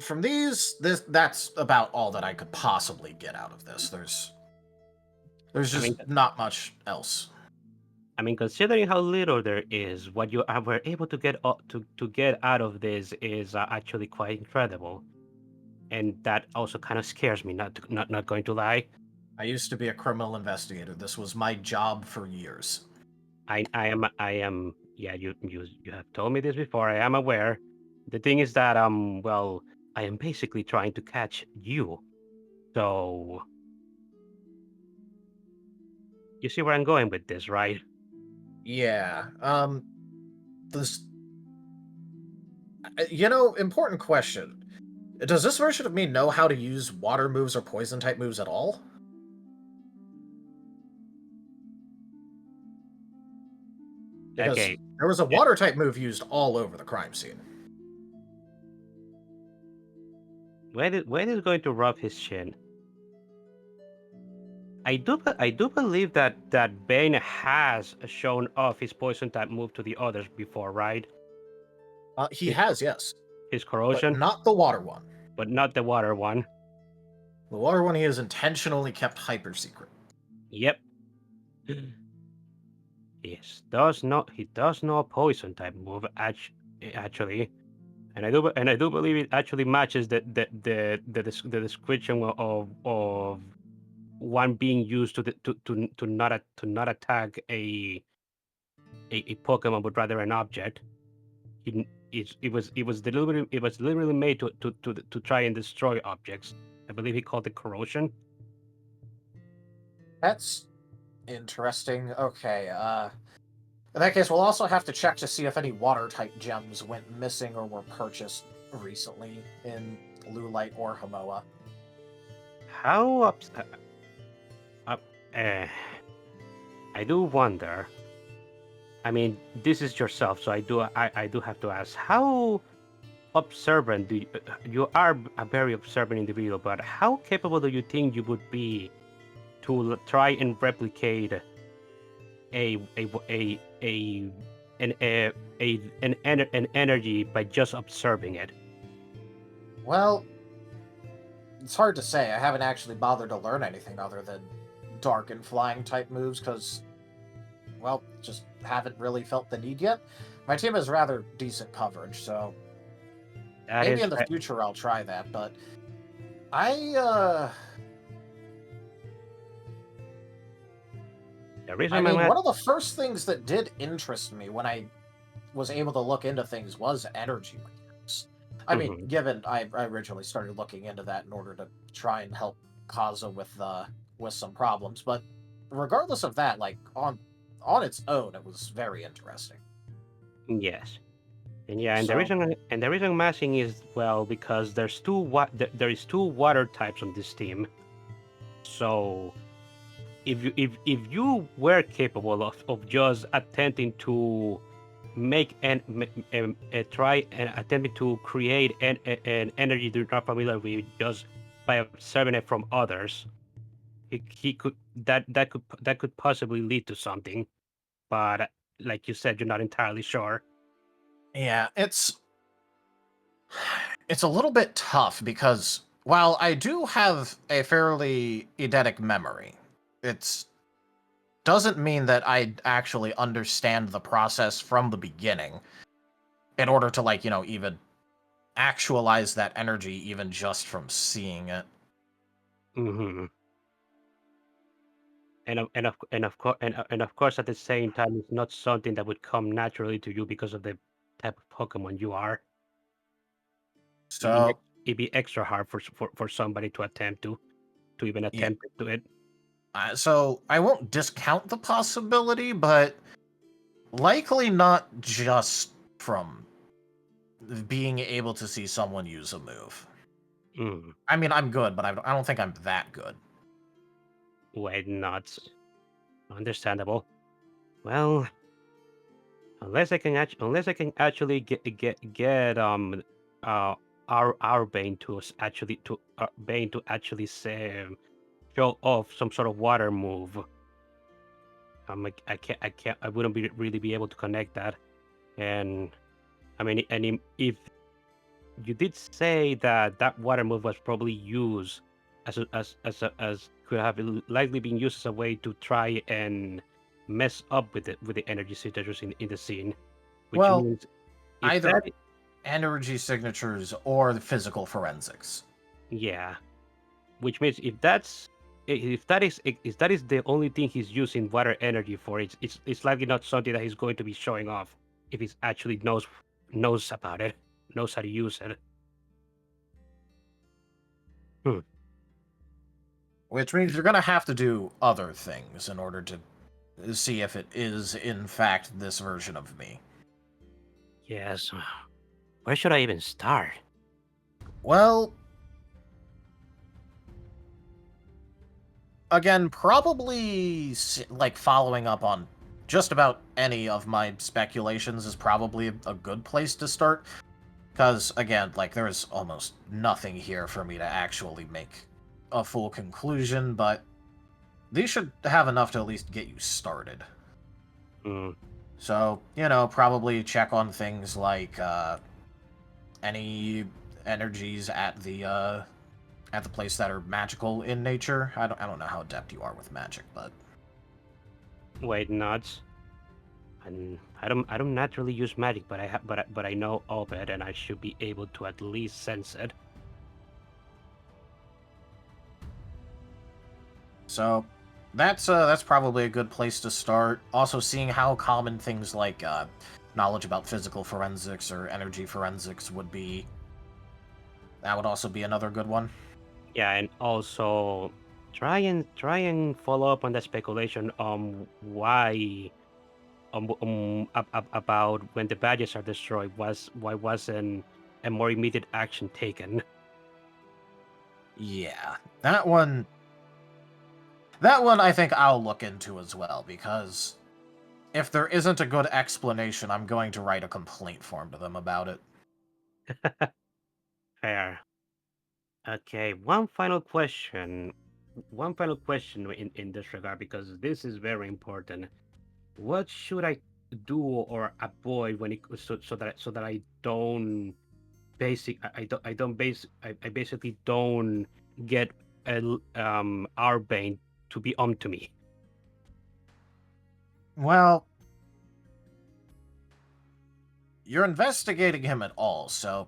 from that's about all that I could possibly get out of this. There's just not much else. I mean, considering how little there is, what you were able to get to get out of this is actually quite incredible, and that also kind of scares me. Not going to lie. I used to be a criminal investigator. This was my job for years. I am. Yeah, you have told me this before. I am aware. The thing is that well, I am basically trying to catch you. So you see where I'm going with this, right? Yeah. This. Important question. Does this version of me know how to use water moves or poison type moves at all? Because okay. There was a water type move used all over the crime scene. Where is going to rub his chin? I do believe that Bane has shown off his poison type move to the others before, right? He has, yes. His corrosion, but not the water one. But not the water one. The water one he has intentionally kept hyper secret. Yep. He does know a poison type move actually, and I do believe it actually matches the description of one being used to not attack a Pokemon, but rather an object. It was deliberately made to try and destroy objects. I believe he called it corrosion. That's interesting. Okay, in that case, we'll also have to check to see if any water-type gems went missing or were purchased recently in Lulite or Hamoa. How I do wonder. I mean, this is yourself, so I do have to ask: how observant you are a very observant individual, but how capable do you think you would be to try and replicate an energy by just observing it? Well, it's hard to say. I haven't actually bothered to learn anything other than dark and flying type moves because, well, just haven't really felt the need yet. My team has rather decent coverage, so maybe in the future I'll try that, but one of the first things that did interest me when I was able to look into things was energy readers. I mean, given I originally started looking into that in order to try and help Kaza with some problems, but regardless of that, like on its own, it was very interesting. Yes, and yeah, and the reason I'm asking is, well, because there is two water types on this team. So if you were capable of just attempting to make try and attempting to create an energy you're not familiar with just by observing it from others, he could that could possibly lead to something. But like you said, you're not entirely sure. Yeah, it's a little bit tough because while I do have a fairly eidetic memory, it doesn't mean that I actually understand the process from the beginning in order to, like, even actualize that energy even just from seeing it. Mm-hmm. And of course, at the same time, it's not something that would come naturally to you because of the type of Pokemon you are. So, it'd be extra hard for somebody to attempt to even yeah. attempt to do it. So I won't discount the possibility, but likely not just from being able to see someone use a move. Mm. I mean, I'm good, but I don't think I'm that good. Wait, not understandable. Well, unless I can actually get our Bane to actually say show off some sort of water move. I wouldn't really be able to connect that. And I mean, and if you did say that water move was probably used as could have likely been used as a way to try and mess up with the energy signatures in the scene, which Well, means either energy signatures or the physical forensics. Yeah, which means if that is the only thing he's using water energy for, it's likely not something that he's going to be showing off if he actually knows about it, knows how to use it. Which means you're going to have to do other things in order to see if it is, in fact, this version of me. Yes. Where should I even start? Well, again, probably, like, following up on just about any of my speculations is probably a good place to start. Because, again, like, there's almost nothing here for me to actually make a full conclusion, but these should have enough to at least get you started. So, probably check on things like any energies at the place that are magical in nature. I don't know how adept you are with magic, but Wait, nuts. I don't naturally use magic, but I know of it, and I should be able to at least sense it. So that's probably a good place to start. Also, seeing how common things like knowledge about physical forensics or energy forensics would be. That would also be another good one. Yeah, and also try and follow up on that speculation why about when the badges are destroyed why wasn't a more immediate action taken. Yeah, that one I think I'll look into as well, because if there isn't a good explanation, I'm going to write a complaint form to them about it. Fair. Okay, one final question in this regard, because this is very important. What should I do or avoid when it so that I don't I basically don't get our Bane to be to me? Well, you're investigating him at all, so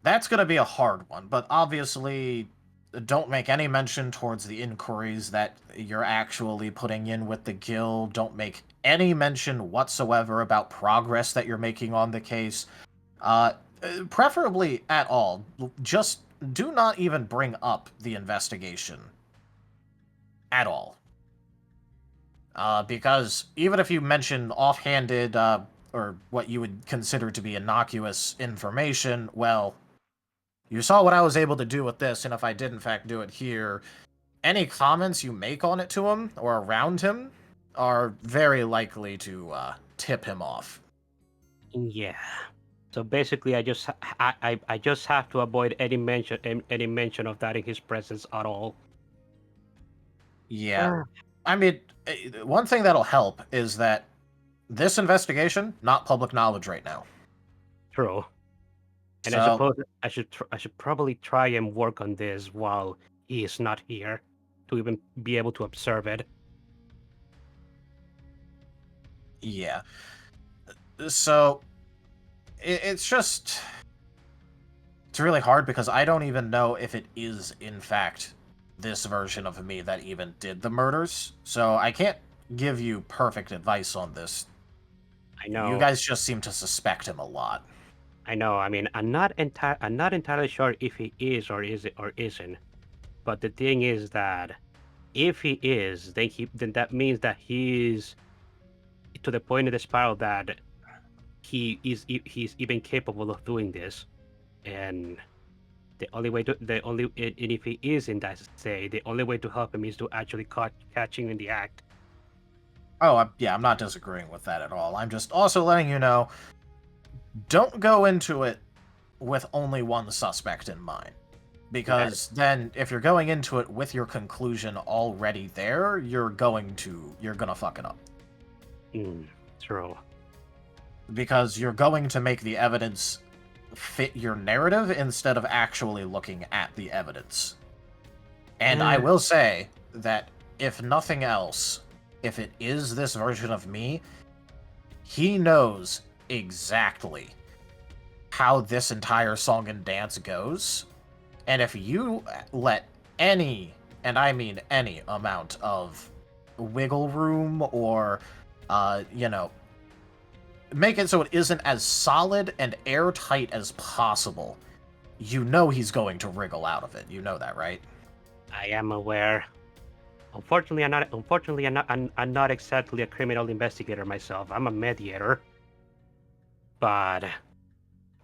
that's going to be a hard one, but obviously don't make any mention towards the inquiries that you're actually putting in with the guild. Don't make any mention whatsoever about progress that you're making on the case. Preferably at all. Just do not even bring up the investigation. At all. Because even if you mention offhanded, or what you would consider to be innocuous information, well, you saw what I was able to do with this, and if I did in fact do it here, any comments you make on it to him or around him are very likely to tip him off. Yeah. So basically, I just have to avoid any mention of that in his presence at all. Yeah. I mean, one thing that'll help is that this investigation, not public knowledge right now. True. And So, I suppose I should probably try and work on this while he is not here, to even be able to observe it. yeah. So, it's just... It's really hard because I don't even know if it is, in fact, this version of me that even did the murders. So I can't give you perfect advice on this. I know. You guys just seem to suspect him a lot. I know. I mean, I'm not entirely sure if he is or isn't. But the thing is that if he is, then that means that he's to the point in the spiral that he's even capable of doing this, and and if he is in that state, the only way to help him is to actually catch him in the act. Oh, yeah, I'm not disagreeing with that at all. I'm just also letting you know, don't go into it with only one suspect in mind. Because then, if you're going into it with your conclusion already there, you're gonna fuck it up. True. Because you're going to make the evidence fit your narrative instead of actually looking at the evidence. And I will say that, if nothing else, if it is this version of me, he knows exactly how this entire song and dance goes. And if you let any, and I mean any, amount of wiggle room or, make it so it isn't as solid and airtight as possible, you know he's going to wriggle out of it. You know that, right? I am aware. Unfortunately, I'm not exactly a criminal investigator myself. I'm a mediator. But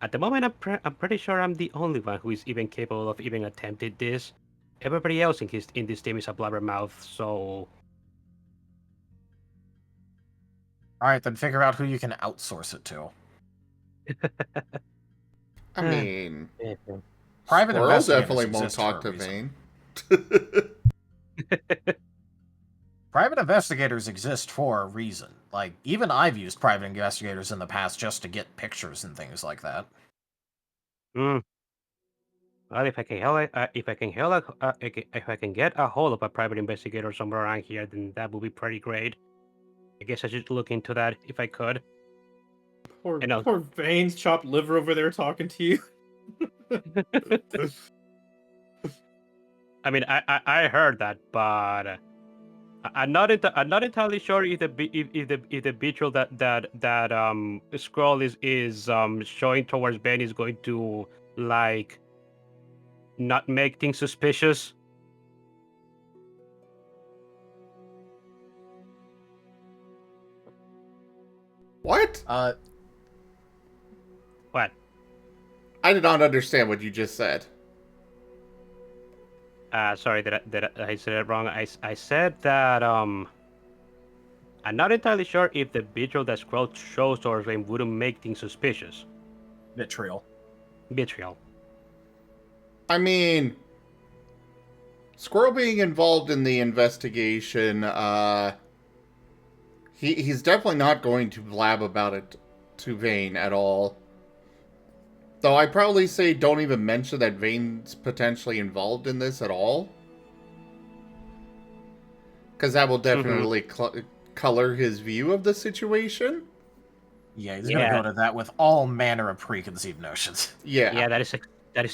at the moment, I'm pretty sure I'm the only one who is even capable of even attempting this. Everybody else in this team is a blabbermouth, so... Alright, then figure out who you can outsource it to. I mean, private Squirrel investigators definitely won't exist talk for to a reason. Vane. Private investigators exist for a reason. Like, even I've used private investigators in the past just to get pictures and things like that. Well, if I can get a hold of a private investigator somewhere around here, then that would be pretty great. I guess I should look into that if I could. Poor Vane's chopped liver over there talking to you. I mean, I heard that, but I'm not entirely sure if the betrayal that scroll is showing towards Ben is going to, like, not make things suspicious. What? What? I did not understand what you just said. Sorry, did I said it wrong? I said that I'm not entirely sure if the betrayal that scroll shows towards Ben wouldn't make things suspicious. Vitriol. I mean, Squirrel being involved in the investigation, he's definitely not going to blab about it to Vane at all. Though I'd probably say don't even mention that Vane's potentially involved in this at all. Because that will definitely color his view of the situation. Yeah, he's gonna go to that with all manner of preconceived notions. Yeah, that is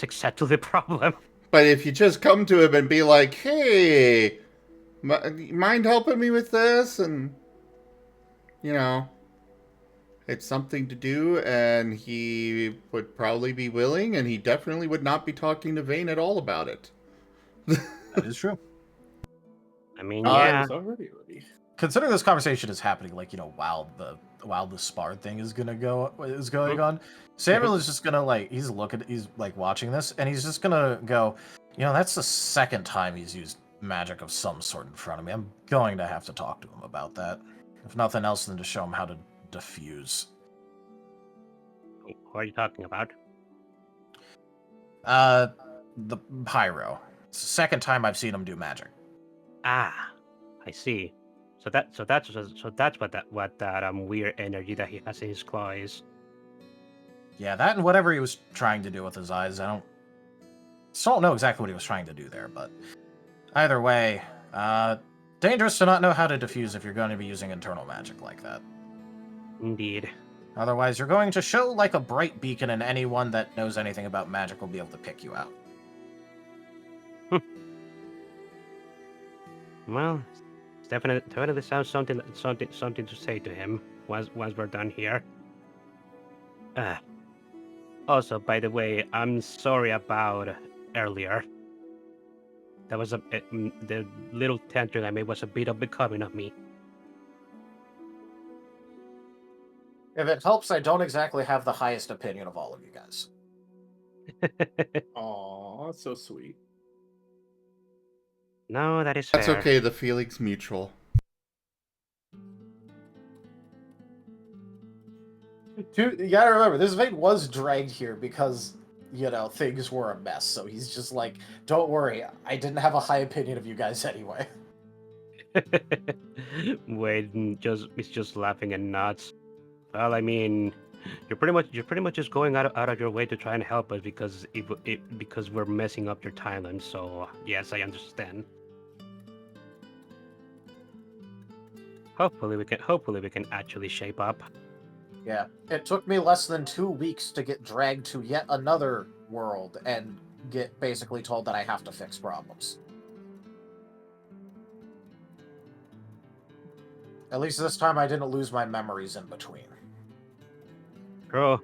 exactly the problem. But if you just come to him and be like, hey, mind helping me with this? And, it's something to do, and he would probably be willing, and he definitely would not be talking to Vane at all about it. That is true. I mean, yeah. Considering this conversation is happening, while the spar thing is going on, Samuel is just gonna he's watching this, and he's just gonna go, that's the second time he's used magic of some sort in front of me. I'm going to have to talk to him about that. If nothing else, than to show him how to diffuse. What are you talking about? The Pyro. It's the second time I've seen him do magic. Ah, I see. So that's what that weird energy that he has in his claw is. Yeah, that and whatever he was trying to do with his eyes. I still don't know exactly what he was trying to do there, but either way, dangerous to not know how to diffuse if you're going to be using internal magic like that. Indeed. Otherwise, you're going to show like a bright beacon, and anyone that knows anything about magic will be able to pick you out. Well, it's definitely sounds something to say to him once we're done here. Also, by the way, I'm sorry about earlier. That was the little tantrum I made was a bit of becoming of me. If it helps, I don't exactly have the highest opinion of all of you guys. Aw, that's so sweet. No, that is fair. That's okay, the feeling's mutual. You gotta remember, this Vane was dragged here because, things were a mess. So he's just like, don't worry, I didn't have a high opinion of you guys anyway. Wade is just laughing and nods. Well, I mean, you're pretty much just going out of your way to try and help us because because we're messing up your timeline. So yes, I understand. Hopefully we can actually shape up. Yeah, it took me less than 2 weeks to get dragged to yet another world and get basically told that I have to fix problems. At least this time I didn't lose my memories in between. Bro.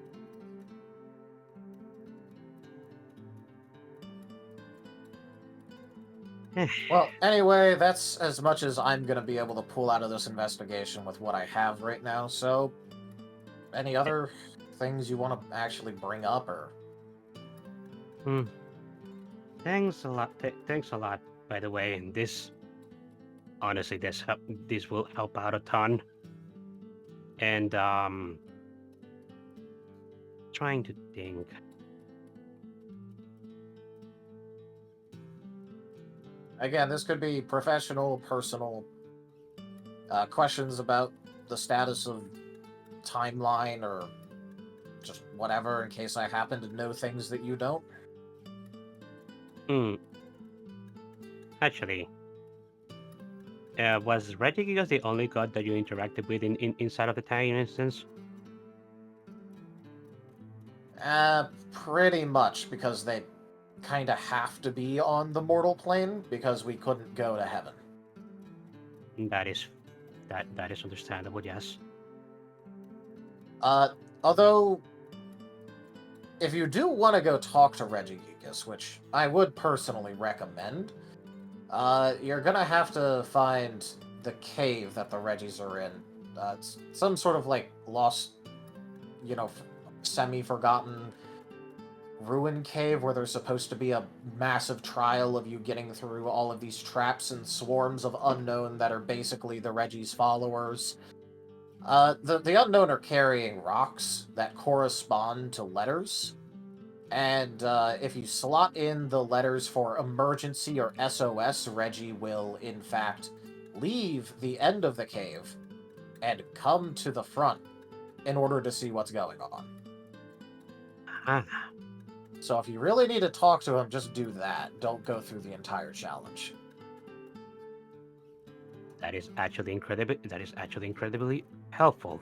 Well, anyway, that's as much as I'm going to be able to pull out of this investigation with what I have right now, so any other things you want to actually bring up, or? Thanks a lot. Thanks a lot, by the way. And honestly, this will help out a ton. And trying to think. Again, this could be professional, personal, questions about the status of timeline or just whatever, in case I happen to know things that you don't. Actually, was Regigigas the only god that you interacted with inside of the Italian instance? Pretty much, because they kind of have to be on the mortal plane because we couldn't go to heaven. That is understandable. Yes. Although, if you do want to go talk to Regigigas, which I would personally recommend, you're gonna have to find the cave that the Regis are in. It's some sort of like lost, semi-forgotten ruin cave where there's supposed to be a massive trial of you getting through all of these traps and swarms of unknown that are basically the Regis followers. The unknown are carrying rocks that correspond to letters, and if you slot in the letters for emergency or SOS, Reggie will in fact leave the end of the cave and come to the front in order to see what's going on. So if you really need to talk to him, just do that. Don't go through the entire challenge. That is actually incredibly helpful.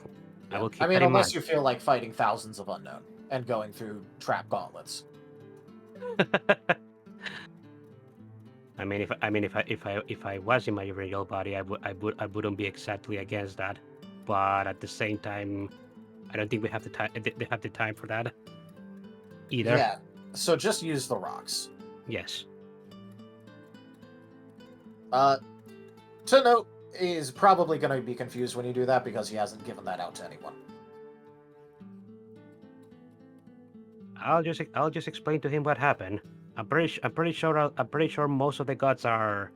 Yeah. I will keep I mean, that in unless mind. you feel like fighting thousands of unknown and going through trap gauntlets. I mean, if I was in my real body, I wouldn't be exactly against that. But at the same time, I don't think we have the time. They have the time for that either. Yeah. So just use the rocks. Yes. To note, is probably going to be confused when you do that because he hasn't given that out to anyone. I'll just explain to him what happened. I'm pretty sure most of the gods are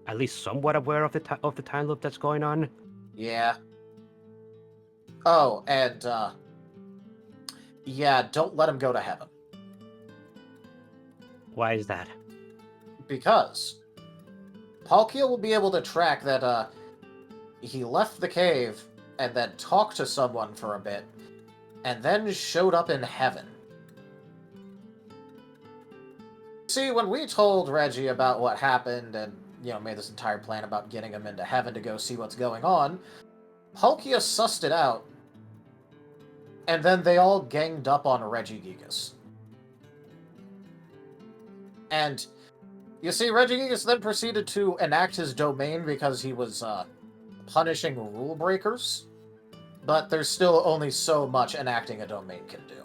at least somewhat aware of the time loop that's going on. Yeah. Oh, and yeah, don't let him go to heaven. Why is that? Because Palkia will be able to track that he left the cave and then talked to someone for a bit and then showed up in heaven. See, when we told Reggie about what happened and, made this entire plan about getting him into heaven to go see what's going on, Palkia sussed it out, and then they all ganged up on Regigigas. And, you see, Regigigas then proceeded to enact his domain because he was, punishing rule breakers, but there's still only so much enacting a domain can do.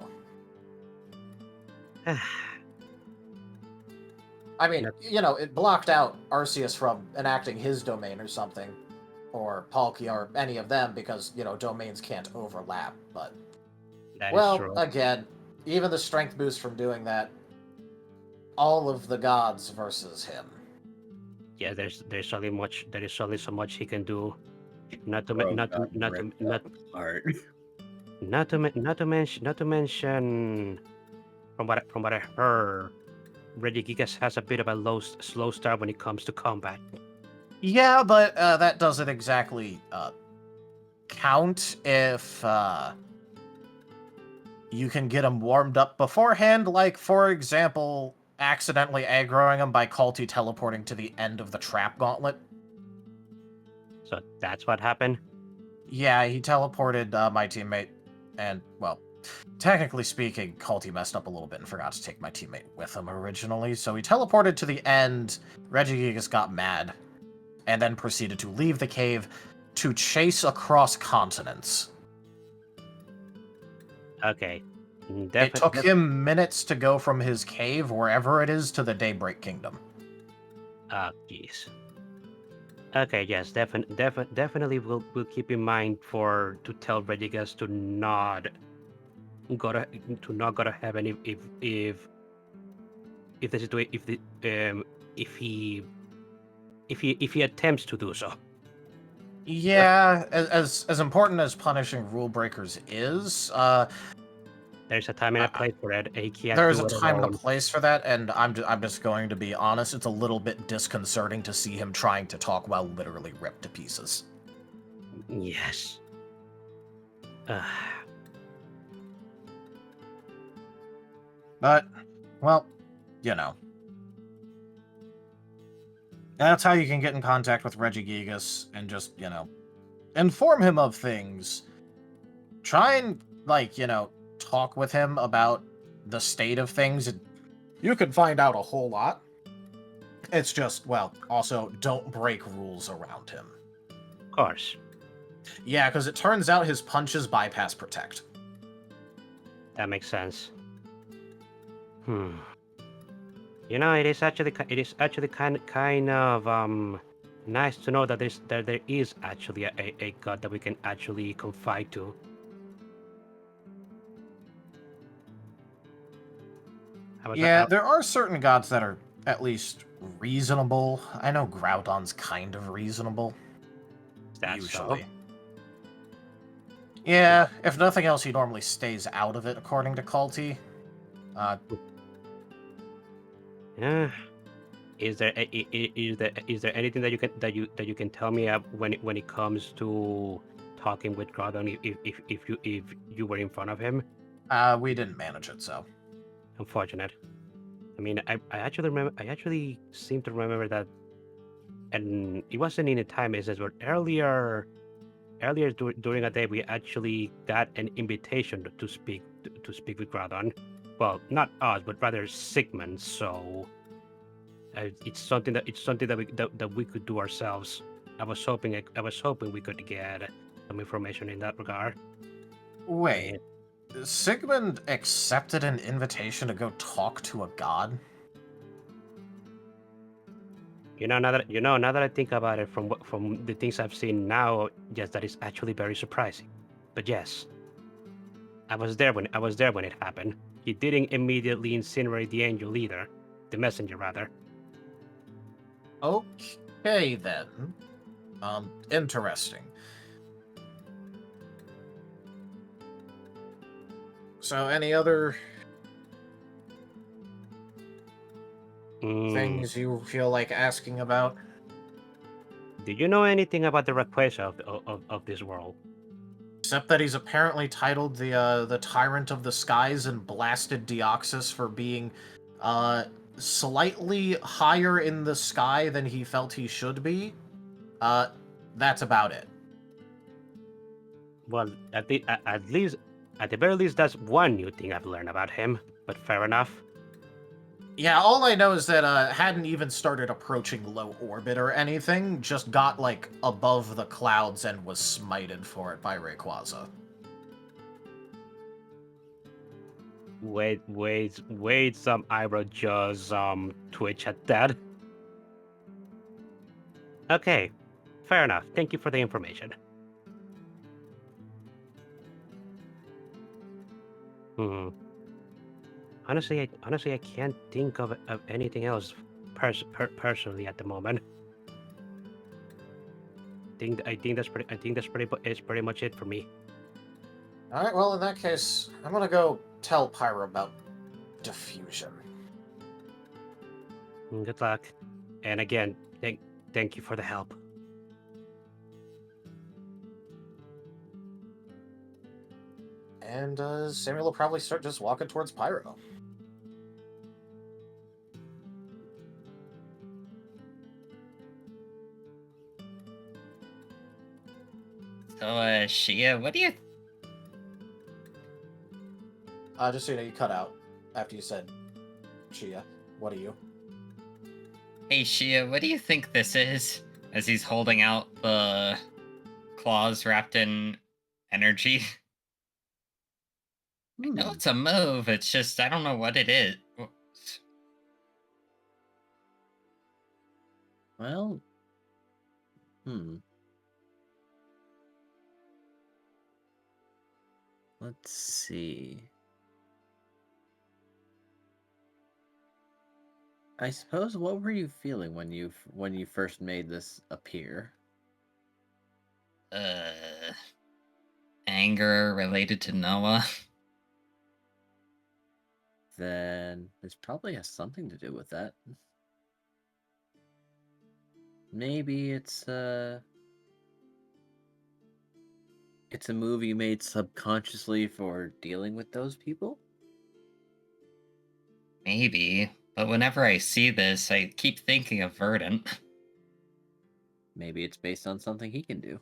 I mean, it blocked out Arceus from enacting his domain or something, or Palkia or any of them, because, domains can't overlap, but... That is true. Again, even the strength boost from doing that, all of the gods versus him. Yeah, there's only so much he can do. Not to mention, from what I heard, Regigigas has a bit of a slow start when it comes to combat. Yeah, but that doesn't exactly count if you can get him warmed up beforehand, like, for example, accidentally aggroing him by Kalti teleporting to the end of the trap gauntlet. So that's what happened? Yeah, he teleported my teammate, and, well, technically speaking, Kalti messed up a little bit and forgot to take my teammate with him originally, so he teleported to the end, Regigigas got mad, and then proceeded to leave the cave to chase across continents. Okay. It took him minutes to go from his cave, wherever it is, to the Daybreak Kingdom. Ah, jeez. Okay, yes, definitely we'll keep in mind to tell Regigigas to not go to heaven if he attempts to do so. Yeah, as important as punishing rule breakers is, there's a time and a place for that. There's a time and a place for that, and I'm just going to be honest. It's a little bit disconcerting to see him trying to talk while literally ripped to pieces. Yes. But, well, that's how you can get in contact with Regigigas and just, inform him of things. Try and, talk with him about the state of things. You can find out a whole lot. It's just, also don't break rules around him. Of course. Yeah, because it turns out his punches bypass protect. That makes sense. It is actually kind of nice to know that there is actually a god that we can actually confide to. Yeah, there are certain gods that are at least reasonable. I know Groudon's kind of reasonable. That's usually. So? Yeah, if nothing else, he normally stays out of it, according to Kalti. Yeah. Is there anything that you can tell me when it comes to talking with Groudon if you were in front of him? We didn't manage it, so. Unfortunate. I mean, I actually seem to remember that, and it wasn't in a time instance, but earlier during a day we actually got an invitation to speak with Groudon. Well, not us, but rather Sigmund. So it's something that we could do ourselves. I was hoping we could get some information in that regard. Wait. Sigmund accepted an invitation to go talk to a god? Now that I think about it, from the things I've seen now, yes, that is actually very surprising. But yes, I was there when it happened. He didn't immediately incinerate the angel either, the messenger rather. Okay. Okay, then. Interesting. So, any other things you feel like asking about? Do you know anything about the Rayquaza of this world? Except that he's apparently titled the Tyrant of the Skies and blasted Deoxys for being slightly higher in the sky than he felt he should be. That's about it. Well, at the very least, that's one new thing I've learned about him. But fair enough. Yeah, all I know is that hadn't even started approaching low orbit or anything, just got, like, above the clouds and was smited for it by Rayquaza. Wait, some eyebrow just twitch at that. Okay, fair enough. Thank you for the information. Honestly, I can't think of anything else personally at the moment. I think that's pretty much it for me. All right, well, in that case, I'm gonna go tell Pyro about diffusion. Good luck, and again, thank you for the help. And Samuel will probably start just walking towards Pyro. So, Shia, what do you... Just so you know, you cut out after you said Shia. What are you? Hey, Shia, what do you think this is? As he's holding out the claws wrapped in energy. I know it's a move, it's just, I don't know what it is. Well, let's see. I suppose, what were you feeling when you first made this appear? Anger related to Noah. Then this probably has something to do with that. Maybe it's a move you made subconsciously for dealing with those people? Maybe, but whenever I see this, I keep thinking of Verdant. Maybe it's based on something he can do.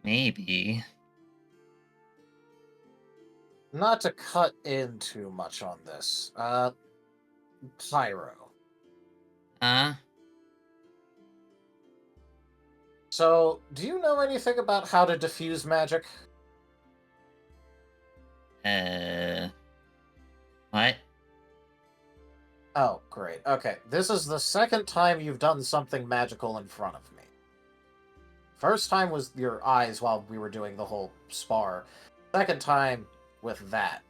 Maybe. Not to cut in too much on this. Pyro. So, do you know anything about how to diffuse magic? What? Oh, great. Okay, this is the second time you've done something magical in front of me. First time was your eyes while we were doing the whole spar. Second time with that.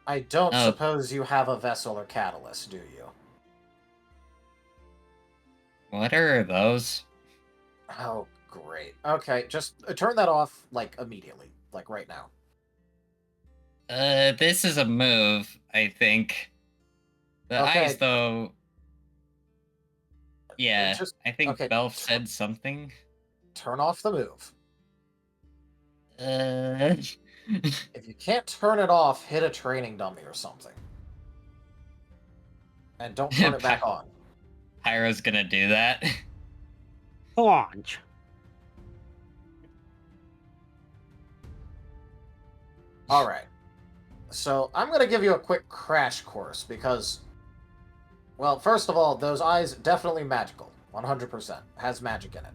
I don't suppose you have a vessel or catalyst, do you? What are those? Oh, great. Okay, just turn that off, like, immediately. Like, right now. This is a move, I think. The eyes, though... Yeah, I think Belf said something. Turn off the move. If you can't turn it off, hit a training dummy or something. And don't turn it back on. Pyro's gonna do that. Launch. Alright. So, I'm gonna give you a quick crash course, because... Well, first of all, those eyes, definitely magical. 100%. Has magic in it.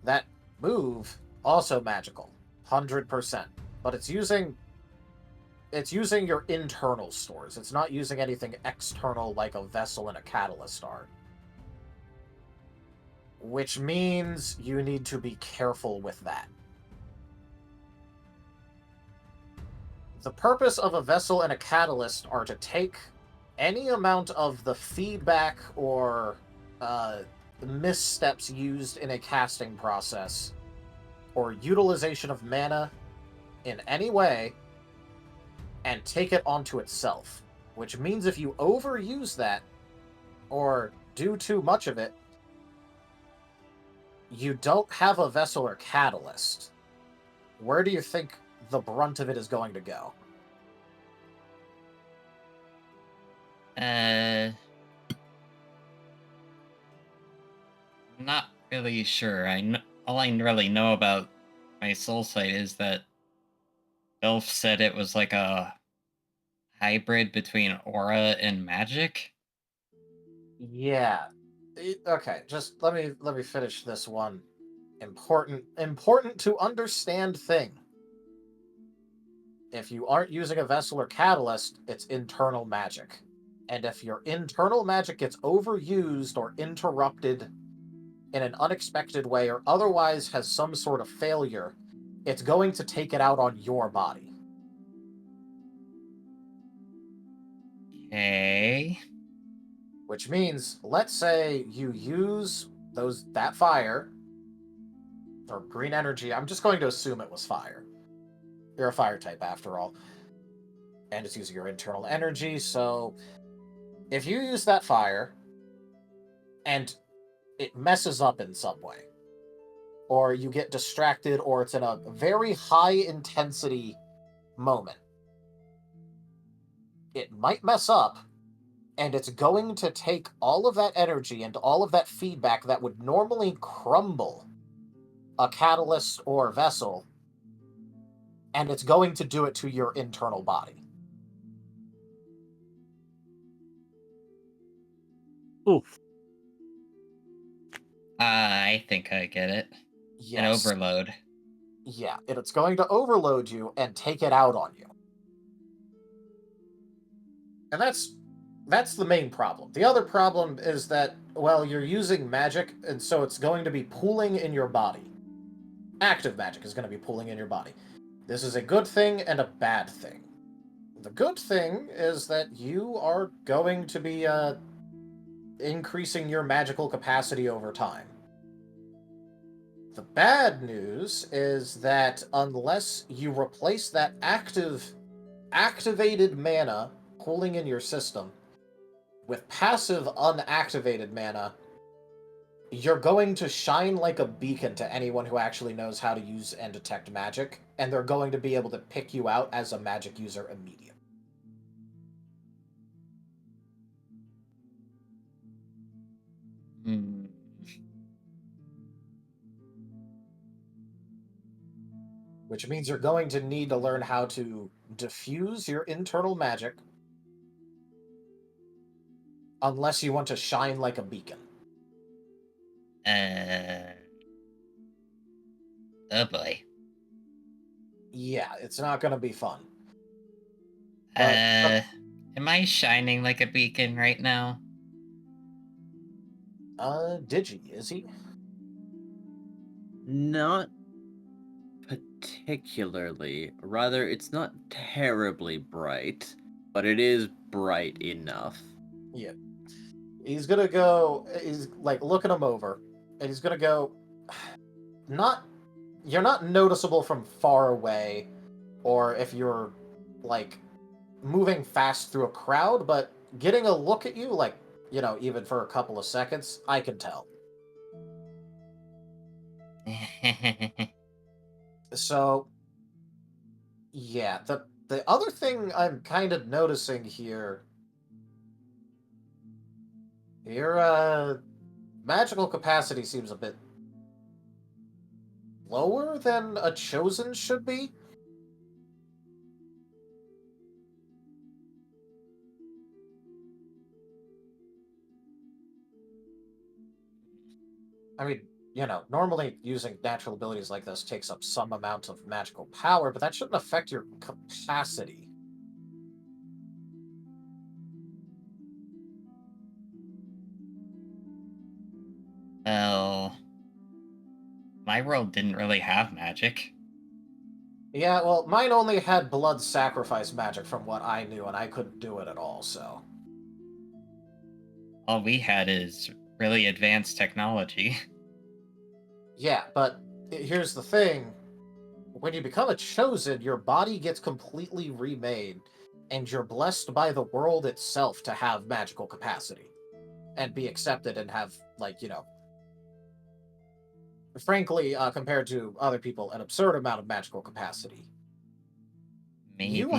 That move, also magical. 100%. But it's using your internal stores. It's not using anything external like a vessel and a catalyst are. Which means you need to be careful with that. the purpose of a vessel and a catalyst are to take any amount of the feedback or missteps used in a casting process or utilization of mana in any way and take it onto itself. Which means if you overuse that or do too much of it, you don't have a vessel or catalyst. Where do you think the brunt of it is going to go? Not really sure. All I really know about my soul sight is that Elf said it was like a hybrid between aura and magic. Yeah. Okay, just let me finish this one. Important to understand thing. If you aren't using a vessel or catalyst, it's internal magic. And if your internal magic gets overused or interrupted in an unexpected way or otherwise has some sort of failure, it's going to take it out on your body. Okay. Which means, let's say you use that fire or green energy. I'm just going to assume it was fire. You're a fire type after all. And it's using your internal energy, so if you use that fire and it messes up in some way, or you get distracted, or it's in a very high intensity moment, it might mess up, and it's going to take all of that energy and all of that feedback that would normally crumble a catalyst or vessel, and it's going to do it to your internal body. Oof. I think I get it. Yes. An overload. Yeah, it's going to overload you and take it out on you. And that's the main problem. The other problem is that, well, you're using magic, and so it's going to be pooling in your body. Active magic is going to be pooling in your body. This is a good thing and a bad thing. The good thing is that you are going to be increasing your magical capacity over time. The bad news is that unless you replace that activated mana pooling in your system with passive unactivated mana, you're going to shine like a beacon to anyone who actually knows how to use and detect magic, and they're going to be able to pick you out as a magic user immediately. Which means you're going to need to learn how to diffuse your internal magic unless you want to shine like a beacon. Oh boy. Yeah, it's not going to be fun. Am I shining like a beacon right now? Digi, is he? Not particularly. Rather, it's not terribly bright, but it is bright enough. Yeah. He's gonna go, he's like looking him over, and he's gonna go, you're not noticeable from far away, or if you're like moving fast through a crowd, but getting a look at you, like, even for a couple of seconds, I can tell. So, yeah, the other thing I'm kind of noticing here, your magical capacity seems a bit lower than a chosen should be. I mean, normally using natural abilities like this takes up some amount of magical power, but that shouldn't affect your capacity. Well, my world didn't really have magic. Yeah, well, mine only had blood sacrifice magic from what I knew, and I couldn't do it at all, so. All we had is really advanced technology. Yeah, but here's the thing. When you become a chosen, your body gets completely remade, and you're blessed by the world itself to have magical capacity. And be accepted and have, like, frankly, compared to other people, an absurd amount of magical capacity. Maybe You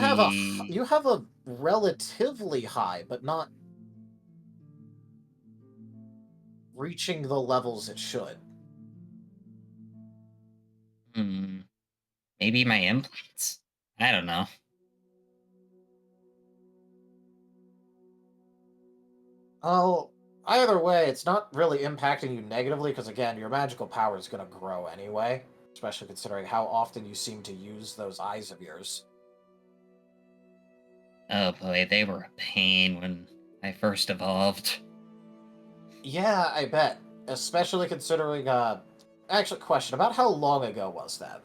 have a relatively high, but not reaching the levels it should. Maybe my implants? I don't know. Oh, either way, it's not really impacting you negatively because, again, your magical power is going to grow anyway, especially considering how often you seem to use those eyes of yours. Oh boy, they were a pain when I first evolved. Yeah, I bet. Especially considering, actually, question, about how long ago was that?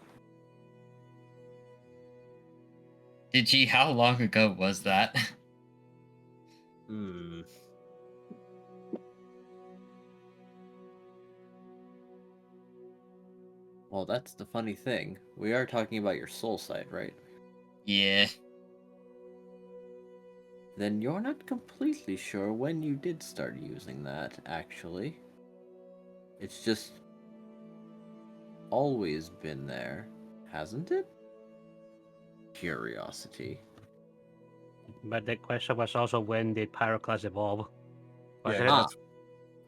Digi, how long ago was that? Well, that's the funny thing. We are talking about your soul side, right? Yeah. Then you're not completely sure when you did start using that, actually. It's just always been there, hasn't it? Curiosity. But the question was also, when did Pyroclast evolve? Was Yeah, it? that's-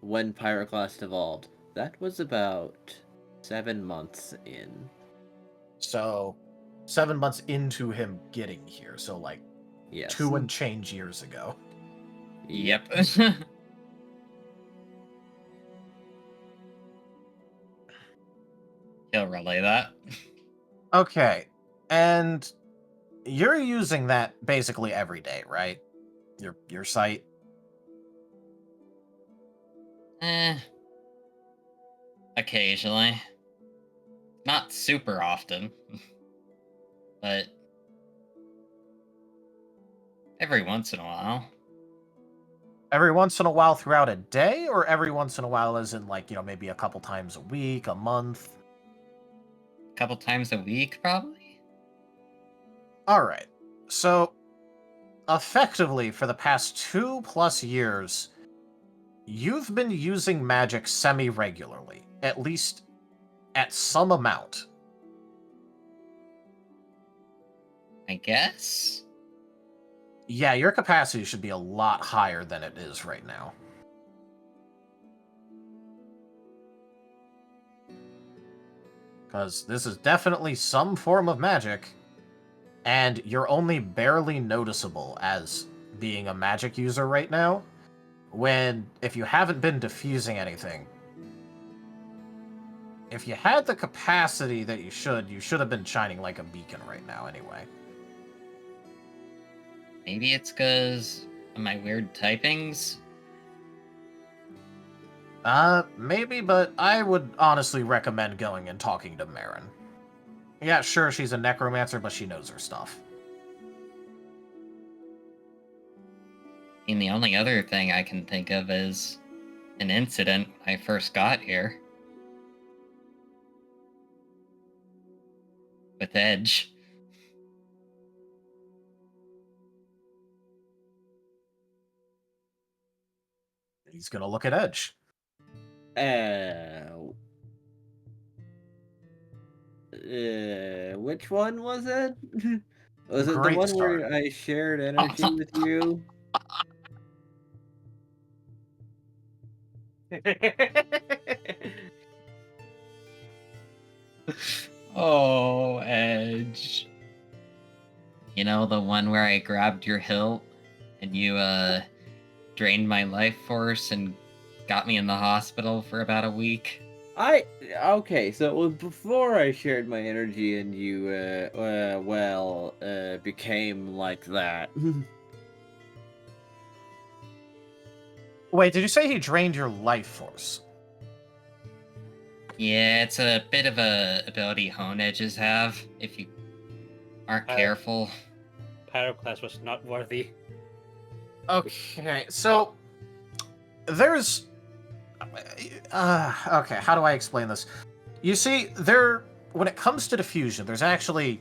When Pyroclast evolved. That was about 7 months in. So, 7 months into him getting here, so like Yes. 2 and change years ago. Yep. He'll relay that. Okay, and you're using that basically every day, right? Your site? Occasionally. Not super often. But every once in a while. Every once in a while throughout a day, or every once in a while as in, like, maybe a couple times a week, a month? A couple times a week, probably? Alright, so effectively for the past 2+ years, you've been using magic semi-regularly, at least at some amount. I guess? Yeah, your capacity should be a lot higher than it is right now. Because this is definitely some form of magic, and you're only barely noticeable as being a magic user right now, when, if you haven't been diffusing anything, if you had the capacity that you should have been shining like a beacon right now anyway. Maybe it's because of my weird typings? Maybe, but I would honestly recommend going and talking to Marten. Yeah, sure, she's a necromancer, but she knows her stuff. I mean, the only other thing I can think of is an incident when I first got here. With Edge. He's gonna look at Edge. Which one was it? Was it the Great one start. where I shared energy with you? Oh, Edge. You know, the one where I grabbed your hilt and you, drained my life force and got me in the hospital for about a week? Okay, so it was before I shared my energy and you, became like that. Wait, did you say he drained your life force? Yeah, it's a bit of a ability Hone Edges have. If you aren't careful. Pyroclast was not worthy. Okay, so there's okay, how do I explain this? You see, when it comes to diffusion, there's actually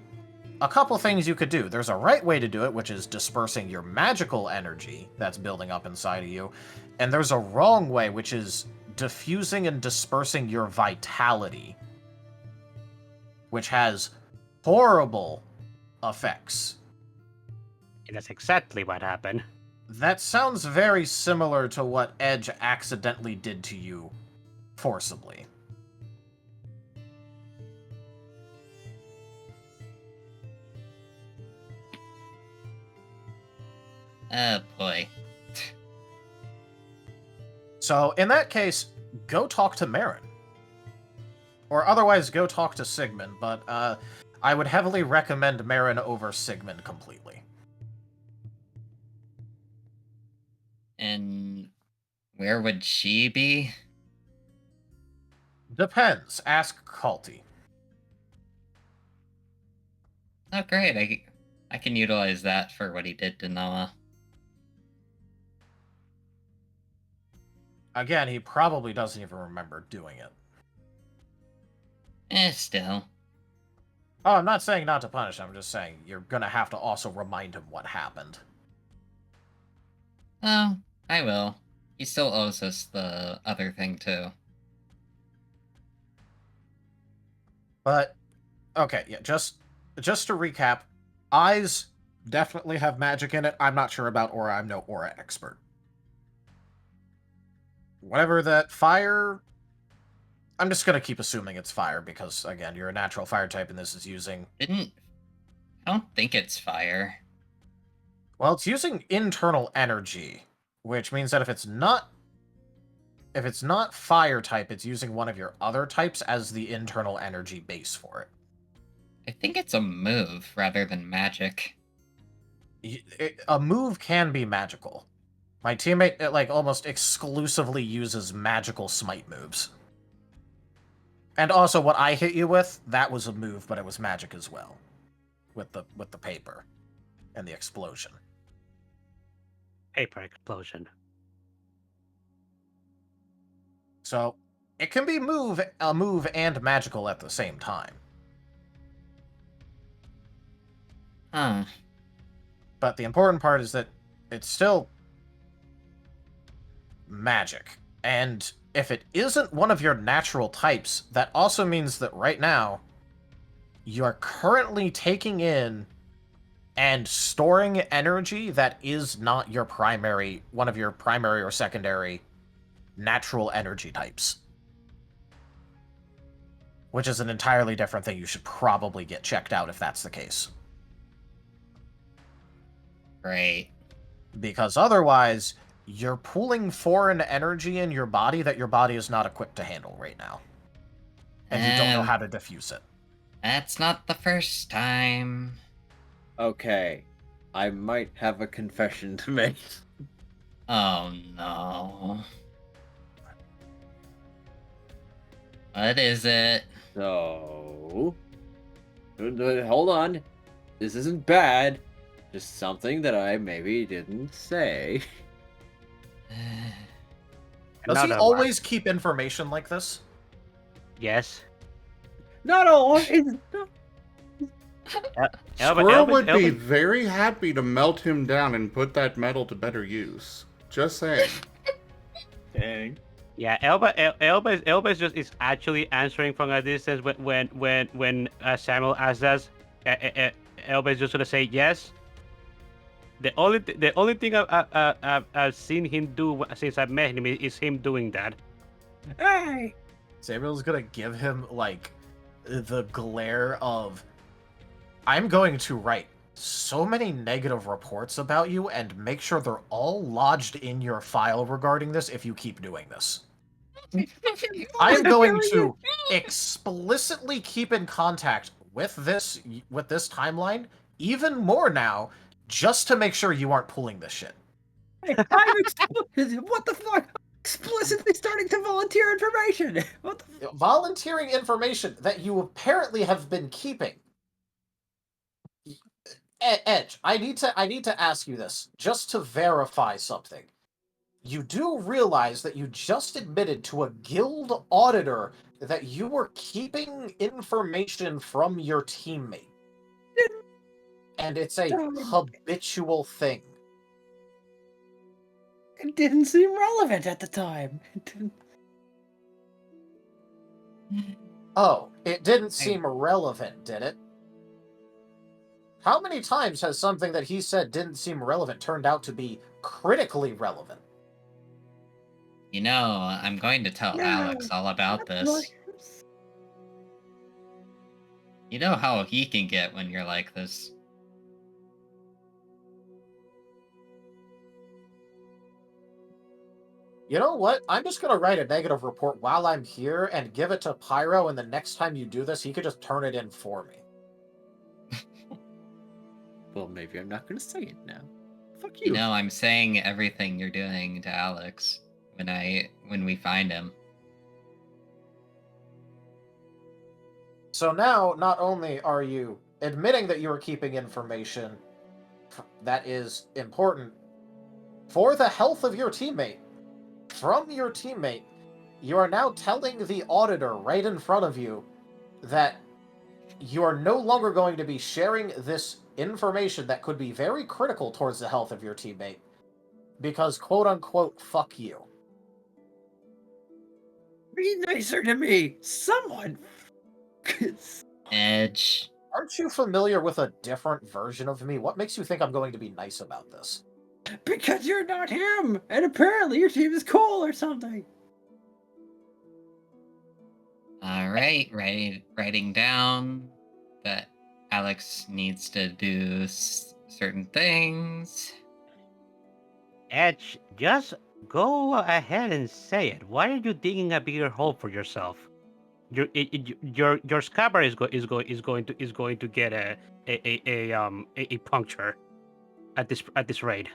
a couple things you could do. There's a right way to do it, which is dispersing your magical energy that's building up inside of you, and there's a wrong way, which is diffusing and dispersing your vitality, which has horrible effects. And that's exactly what happened. That sounds very similar to what Edge accidentally did to you forcibly. Oh boy. So, in that case, go talk to Marten. Or otherwise, go talk to Sigmund, but I would heavily recommend Marten over Sigmund completely. And where would she be? Depends. Ask Culty. Oh great, I can utilize that for what he did to Noah. Again, he probably doesn't even remember doing it. Still. Oh, I'm not saying not to punish him, I'm just saying you're gonna have to also remind him what happened. Oh, I will. He still owes us the other thing, too. But, okay, yeah, just to recap, eyes definitely have magic in it. I'm not sure about aura, I'm no aura expert. Whatever that fire... I'm just gonna keep assuming it's fire, because, again, you're a natural fire type, and this is using... I don't think it's fire. Well, it's using internal energy, which means that if it's not fire type, it's using one of your other types as the internal energy base for it. I think it's a move rather than magic. A move can be magical. My teammate, like, almost exclusively uses magical smite moves. And also, what I hit you with, that was a move, but it was magic as well. With the paper. And the explosion. Paper explosion. So, it can be a move and magical at the same time. Huh. But the important part is that it's still magic. And if it isn't one of your natural types, that also means that right now, you're currently taking in and storing energy that is not your one of your primary or secondary natural energy types. Which is an entirely different thing. You should probably get checked out if that's the case. Right. Because otherwise, you're pulling foreign energy in your body that your body is not equipped to handle right now. And you don't know how to diffuse it. That's not the first time. Okay, I might have a confession to make. Oh no. What is it? So... Hold on. This isn't bad. Just something that I maybe didn't say. Does he always keep information like this? Yes. Not always. Squirrel would be very happy to melt him down and put that metal to better use. Just saying. Dang. Yeah, Elba is actually answering from a distance when Samuel asks us. Elba is just gonna say yes. The only thing I've seen him do since I've met him is him doing that. Hey! Samuel's gonna give him, like, the glare of, I'm going to write so many negative reports about you and make sure they're all lodged in your file regarding this if you keep doing this. I'm going to explicitly keep in contact with this timeline, even more now, just to make sure you aren't pulling this shit. What the fuck? Explicitly starting to volunteer information. What the volunteering information that you apparently have been keeping. Edge, I need to ask you this, just to verify something. You do realize that you just admitted to a guild auditor that you were keeping information from your teammate. And it's a habitual thing. It didn't seem relevant at the time. Oh, it didn't seem relevant, did it? How many times has something that he said didn't seem relevant turned out to be critically relevant? You know, I'm going to tell Alex all about this. You know how he can get when you're like this. You know what? I'm just gonna write a negative report while I'm here and give it to Pyro, and the next time you do this, he could just turn it in for me. Well, maybe I'm not gonna say it now. Fuck You know, I'm saying everything you're doing to Alex when we find him. So now, not only are you admitting that you are keeping information that is important for the health of your teammate, from your teammate, you are now telling the auditor right in front of you that you are no longer going to be sharing this information that could be very critical towards the health of your teammate because, quote-unquote, fuck you. Be nicer to me, someone. Edge. Aren't you familiar with a different version of me? What makes you think I'm going to be nice about this? Because you're not him, and apparently your team is cool or something. Alright, writing down that Alex needs to do certain things. Edge, just go ahead and say it. Why are you digging a bigger hole for yourself? Your scabbard is going to get a puncture at this raid.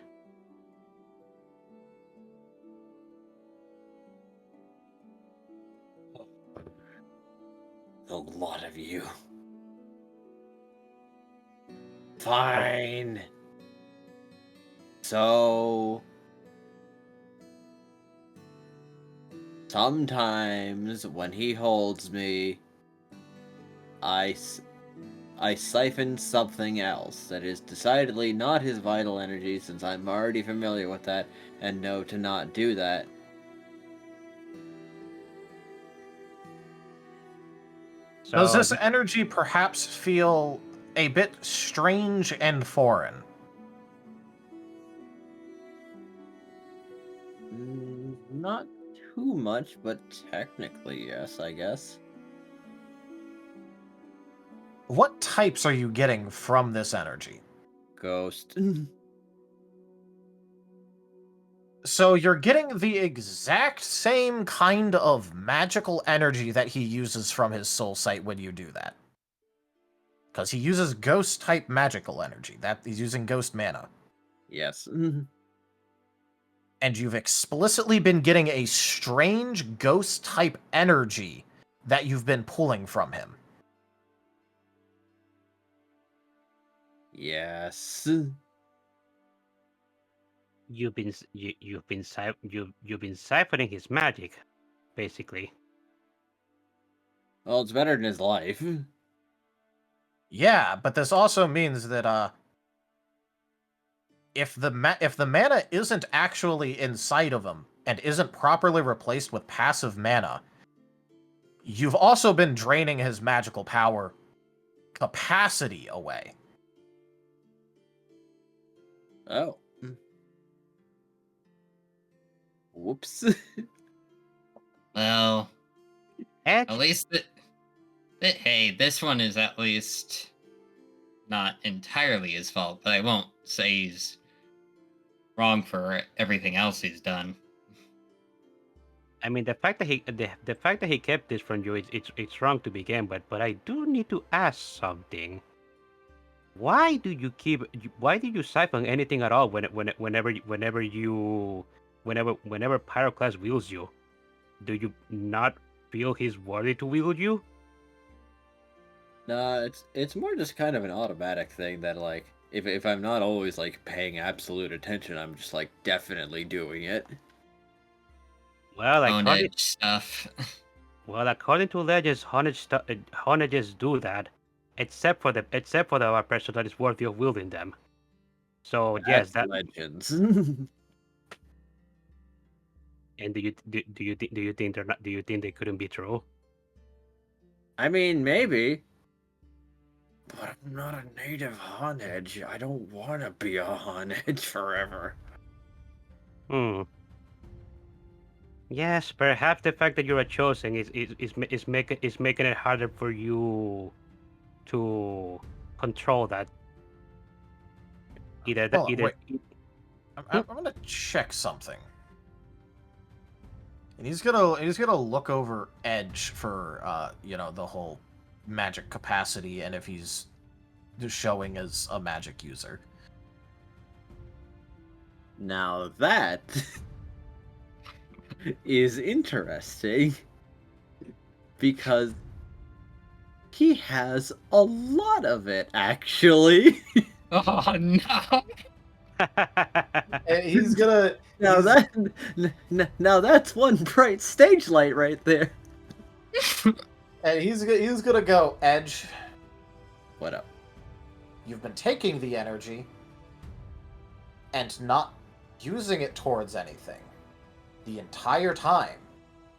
A lot of you. Fine. So sometimes when he holds me, I siphon something else that is decidedly not his vital energy, since I'm already familiar with that and know to not do that. So, does this energy perhaps feel a bit strange and foreign? Not too much, but technically yes, I guess. What types are you getting from this energy? Ghost. So you're getting the exact same kind of magical energy that he uses from his soul sight when you do that. Because he uses ghost-type magical energy. That he's using ghost mana. Yes. And you've explicitly been getting a strange ghost-type energy that you've been pulling from him. Yes. you've been siphoning his magic, basically. Well, it's better than his life. Yeah, but this also means that if the mana isn't actually inside of him and isn't properly replaced with passive mana, you've also been draining his magical power capacity away. Oh. Whoops. Well, Edge, at least hey, this one is at least not entirely his fault, but I won't say he's wrong for everything else he's done. I mean, the fact that he kept this from you, it's wrong to begin with. But I do need to ask something. Why do you siphon anything at all whenever Pyroclast wields you? Do you not feel he's worthy to wield you? Nah, it's more just kind of an automatic thing that, like, if I'm not always like paying absolute attention, I'm just like definitely doing it. Well, according, stuff. well, according to legends, Honages do that, except for the person that is worthy of wielding them. So yes, That's that. legends. And do you think they're not? Do you think they couldn't be true? I mean, maybe. But I'm not a native Honedge. I don't want to be a Honedge forever. Yes, perhaps the fact that you're a chosen is making it harder for you to control that. Either that, Hold on, either. wait. I'm gonna check something. And he's gonna look over Edge for the whole magic capacity and if he's just showing as a magic user. Now that is interesting because he has a lot of it actually. Oh no! And he's gonna now that's one bright stage light right there. and he's gonna go, Edge. What up? You've been taking the energy and not using it towards anything the entire time,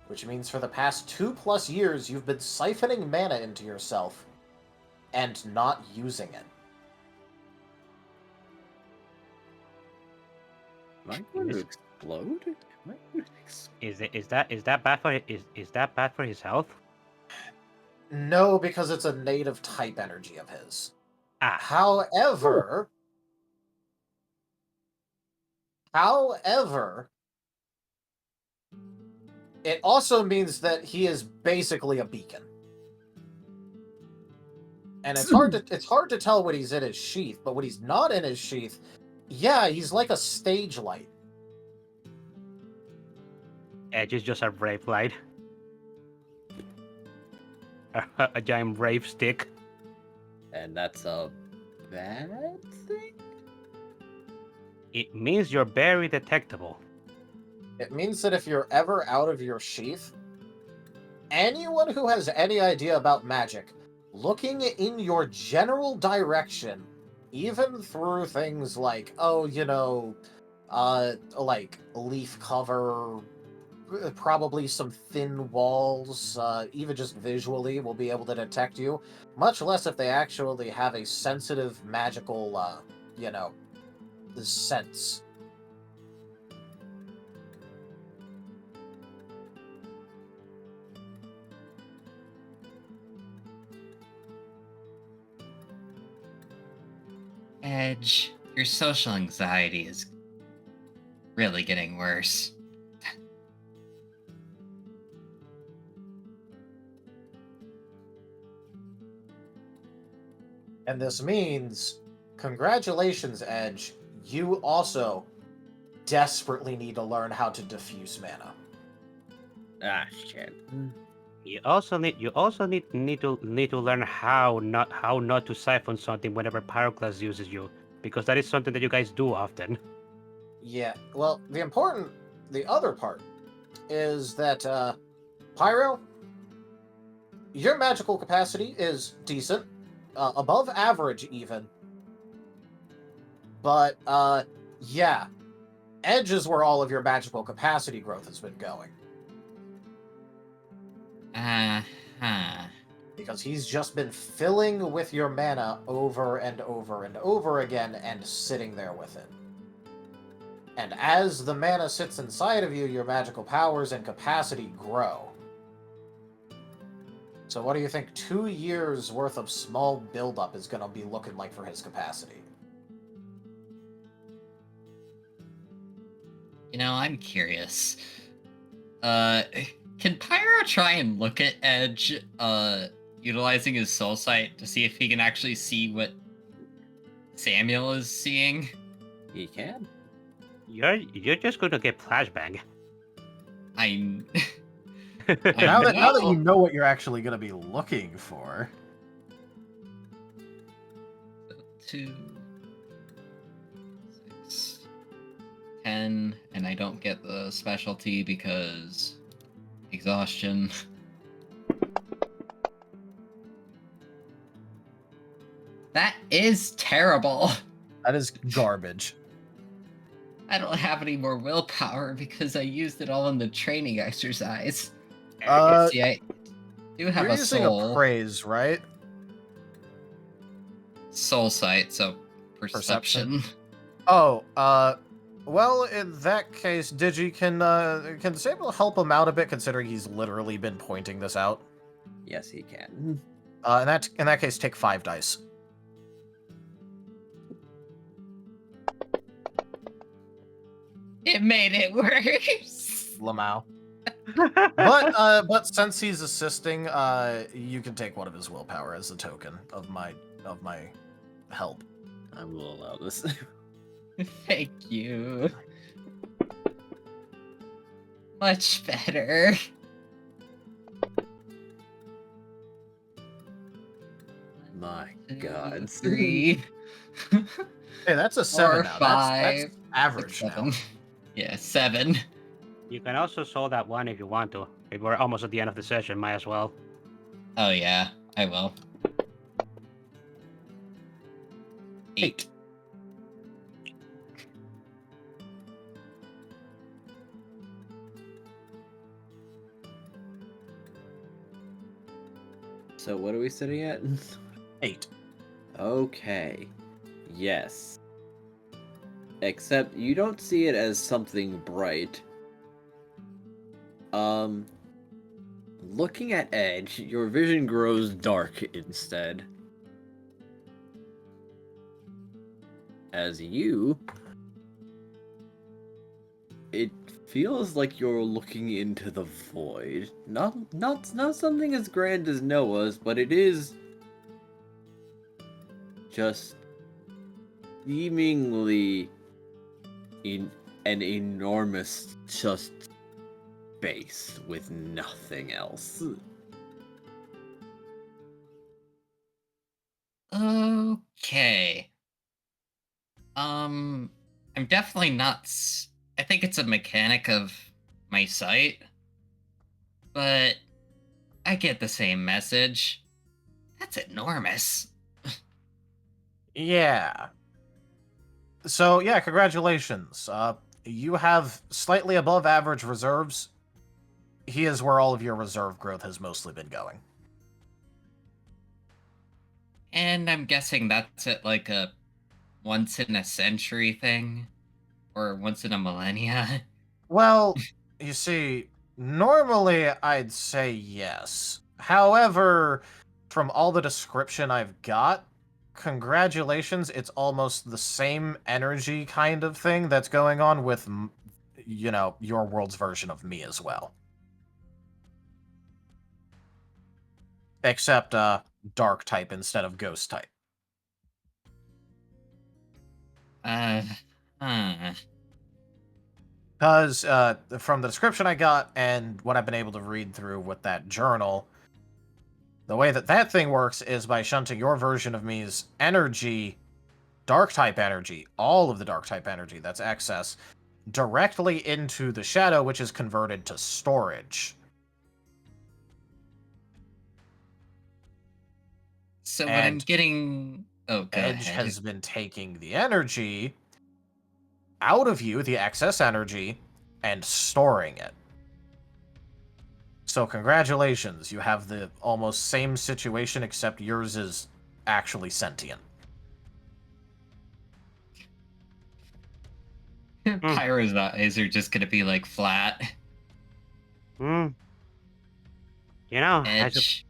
which means for the past 2+ years you've been siphoning mana into yourself and not using it. Am I going to explode? Is that bad for is that bad for his health? No, because it's a native type energy of his. Ah. However, it also means that he is basically a beacon. And it's hard to tell when he's in his sheath, but when he's not in his sheath, yeah, he's like a stage light. Edge is just a brave light. A giant brave stick. And that's a bad thing? It means you're very detectable. It means that if you're ever out of your sheath, anyone who has any idea about magic, looking in your general direction, even through things like, like leaf cover, probably some thin walls, even just visually, will be able to detect you. Much less if they actually have a sensitive magical, sense. Edge, your social anxiety is really getting worse. And this means, congratulations, Edge, you also desperately need to learn how to diffuse mana. Ah, shit. You also need to learn how not to siphon something whenever Pyroclast uses you, because that is something that you guys do often. Yeah, well, the other part is that, Pyro, your magical capacity is decent, above average even. But, yeah, Edge is where all of your magical capacity growth has been going. Because he's just been filling with your mana over and over and over again and sitting there with it. And as the mana sits inside of you, your magical powers and capacity grow. So what do you think 2 years worth of small buildup is going to be looking like for his capacity? I'm curious. Can Pyro try and look at Edge, utilizing his soul sight to see if he can actually see what Samuel is seeing? He can. You're just gonna get flashbang. I'm. Now that you know what you're actually going to be looking for. 2, 10, and I don't get the specialty because exhaustion. That is terrible. That is garbage. I don't have any more willpower because I used it all in the training exercise. See, I do have You're a using soul. a praise, right? Soul sight, so perception. Oh, well, in that case, Digi, can Samuel help him out a bit, considering he's literally been pointing this out? Yes, he can. In that case, take 5 dice. It made it worse. Lamau. But since he's assisting, you can take one of his willpower as a token of my help. I will allow this. Thank you. Much better. My God. 3. Hey, that's a 7 Or now. 5. That's average now. 7. Yeah, 7. You can also soul that one if you want to. If we're almost at the end of the session, might as well. Oh yeah, I will. 8. So what are we sitting at? 8. Okay. Yes. Except you don't see it as something bright. Looking at Edge, your vision grows dark instead. As you... It feels like you're looking into the void. Not something as grand as Noah's, but it is... just... seemingly... in an enormous just space with nothing else. Okay. I'm definitely not. I think it's a mechanic of my sight, but I get the same message. That's enormous. Yeah. So, yeah, congratulations. You have slightly above average reserves. He is where all of your reserve growth has mostly been going. And I'm guessing that's at like a once in a century thing? Or once in a millennia? Well, you see, normally I'd say yes. However, from all the description I've got, congratulations, it's almost the same energy kind of thing that's going on with, you know, your world's version of me as well. Except, dark type instead of ghost type. Because, from the description I got and what I've been able to read through with that journal, the way that thing works is by shunting your version of me's energy, dark type energy, all of the dark type energy, that's excess, directly into the shadow, which is converted to storage. So what I'm getting... Oh, go Edge ahead. has been taking the energy out of you, the excess energy, and storing it. So congratulations, you have the almost same situation, except yours is actually sentient. Pyro's eyes are just gonna be like flat. You know, Edge.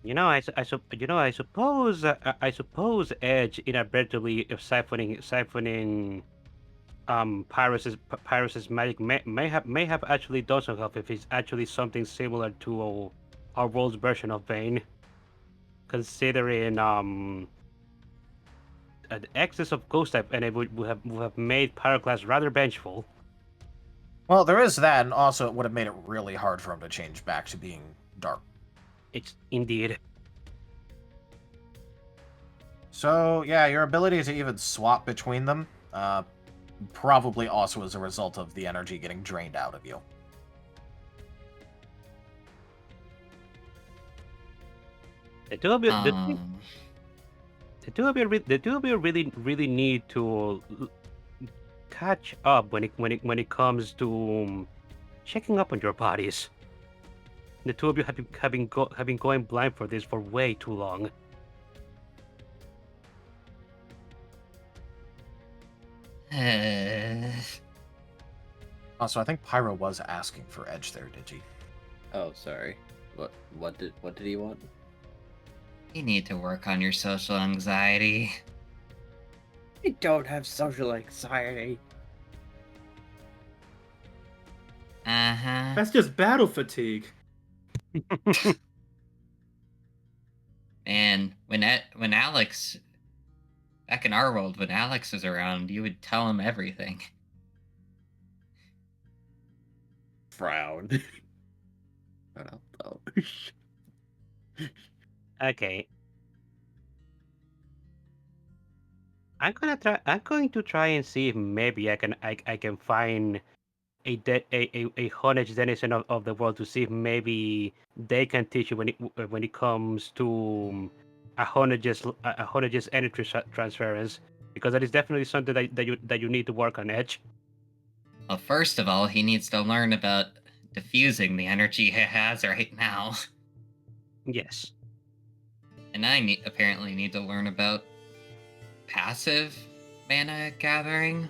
I suppose Edge inadvertently siphoning Pyros's magic may have actually done some help if it's actually something similar to our world's version of Vayne, considering the excess of ghost type, and it would have made Pyroclast rather vengeful. Well, there is that, and also it would have made it really hard for him to change back to being dark. It's indeed. So, yeah, your ability to even swap between them, probably also as a result of the energy getting drained out of you. The two of you, really need to catch up when it comes to checking up on your bodies. The two of you have been going blind for this for way too long. Also, I think Pyro was asking for Edge there, did he? Oh, sorry. What did he want? You need to work on your social anxiety. I don't have social anxiety. Uh-huh. That's just battle fatigue. And when Alex, back in our world, when Alex was around, you would tell him everything. Frown. Oh. Okay. I'm going to try and see if maybe I can find a Honage denizen of the world to see if maybe they can teach you when it comes to a Honage's energy transference, because that is definitely something that you need to work on, Edge. Well, first of all, he needs to learn about diffusing the energy he has right now. Yes. And I apparently need to learn about passive mana gathering.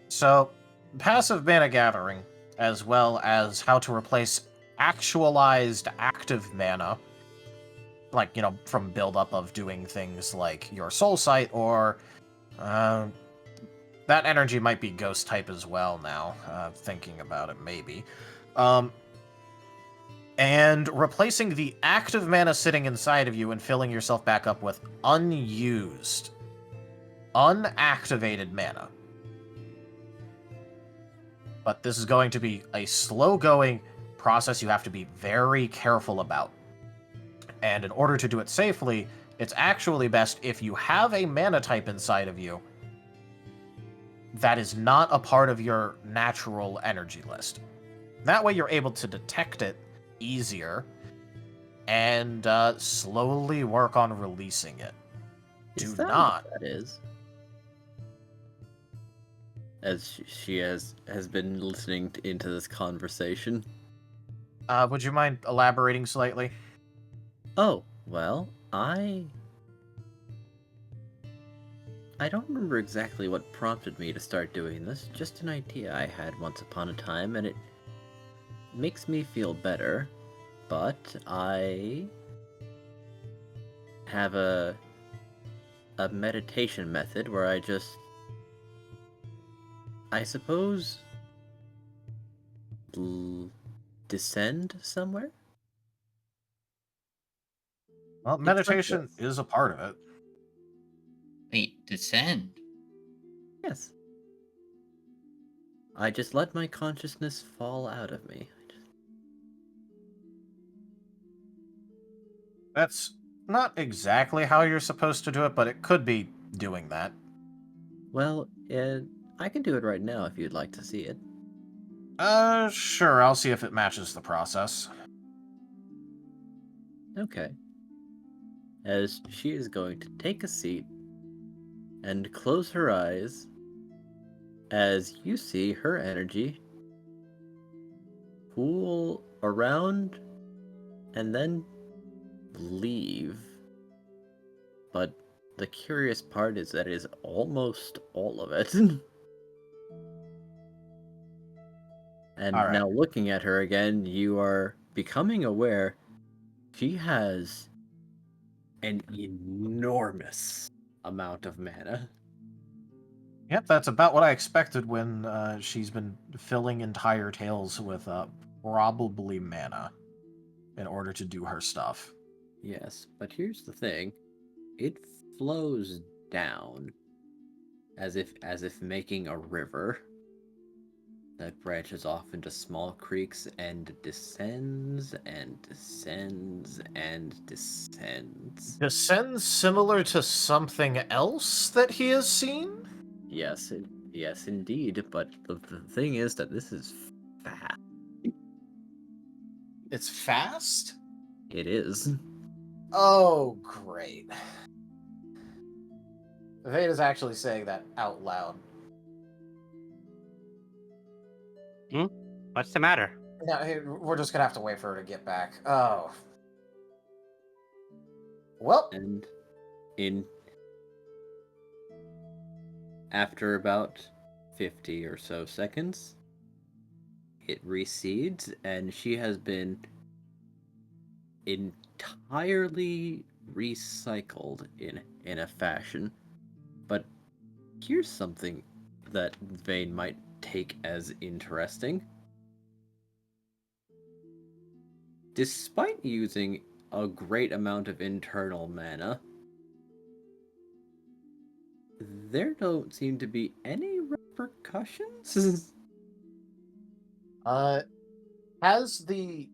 So, passive mana gathering, as well as how to replace actualized active mana, like, from buildup of doing things like your soul sight, or that energy might be ghost type as well now, thinking about it, maybe. And replacing the active mana sitting inside of you and filling yourself back up with unused, unactivated mana. But this is going to be a slow-going process you have to be very careful about. And in order to do it safely, it's actually best if you have a mana type inside of you that is not a part of your natural energy list. That way you're able to detect it easier and slowly work on releasing it. Is Do that not. what that is? As she has been listening into this conversation. Would you mind elaborating slightly? Oh, well, I don't remember exactly what prompted me to start doing this, just an idea I had once upon a time, and it makes me feel better, but I have a meditation method where I suppose, descend somewhere? Well, It's meditation like this. is a part of it. Wait, descend? Yes. I just let my consciousness fall out of me. That's not exactly how you're supposed to do it, but it could be doing that. Well, I can do it right now if you'd like to see it. Sure, I'll see if it matches the process. Okay. As she is going to take a seat and close her eyes as you see her energy pool around and then leave. But the curious part is that it is almost all of it. And All right. now looking at her again, you are becoming aware she has an enormous amount of mana. Yep, that's about what I expected when she's been filling entire tales with probably mana in order to do her stuff. Yes, but here's the thing. It flows down as if making a river. that branches off into small creeks and descends and descends and descends. Descends similar to something else that he has seen? Yes, yes, indeed. But the thing is that this is fast. It's fast? It is. Oh, great. Veda's actually saying that out loud. What's the matter? No, we're just gonna have to wait for her to get back. Oh. Well. And after about 50 or so seconds, it recedes, and she has been entirely recycled in a fashion. But here's something that Vane might take as interesting. Despite using a great amount of internal mana, there don't seem to be any repercussions. Has the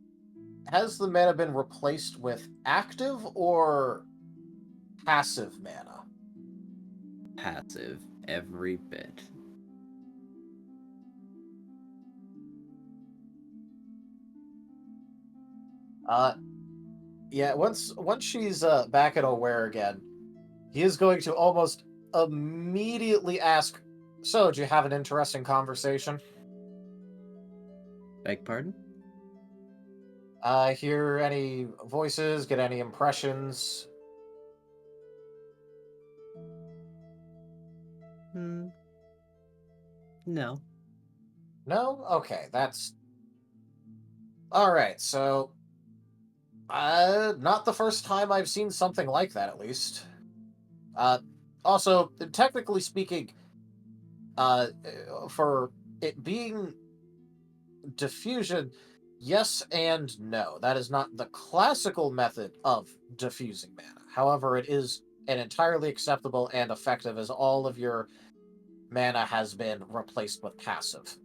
mana been replaced with active or passive mana? Passive, every bit. Yeah, once she's back and aware again, he is going to almost immediately ask, so, do you have an interesting conversation? Beg pardon? Hear any voices, get any impressions? No. No? Okay, that's... Alright, so... not the first time I've seen something like that, at least. Also, technically speaking, for it being diffusion, yes and no. That is not the classical method of diffusing mana. However, it is an entirely acceptable and effective as all of your mana has been replaced with passive.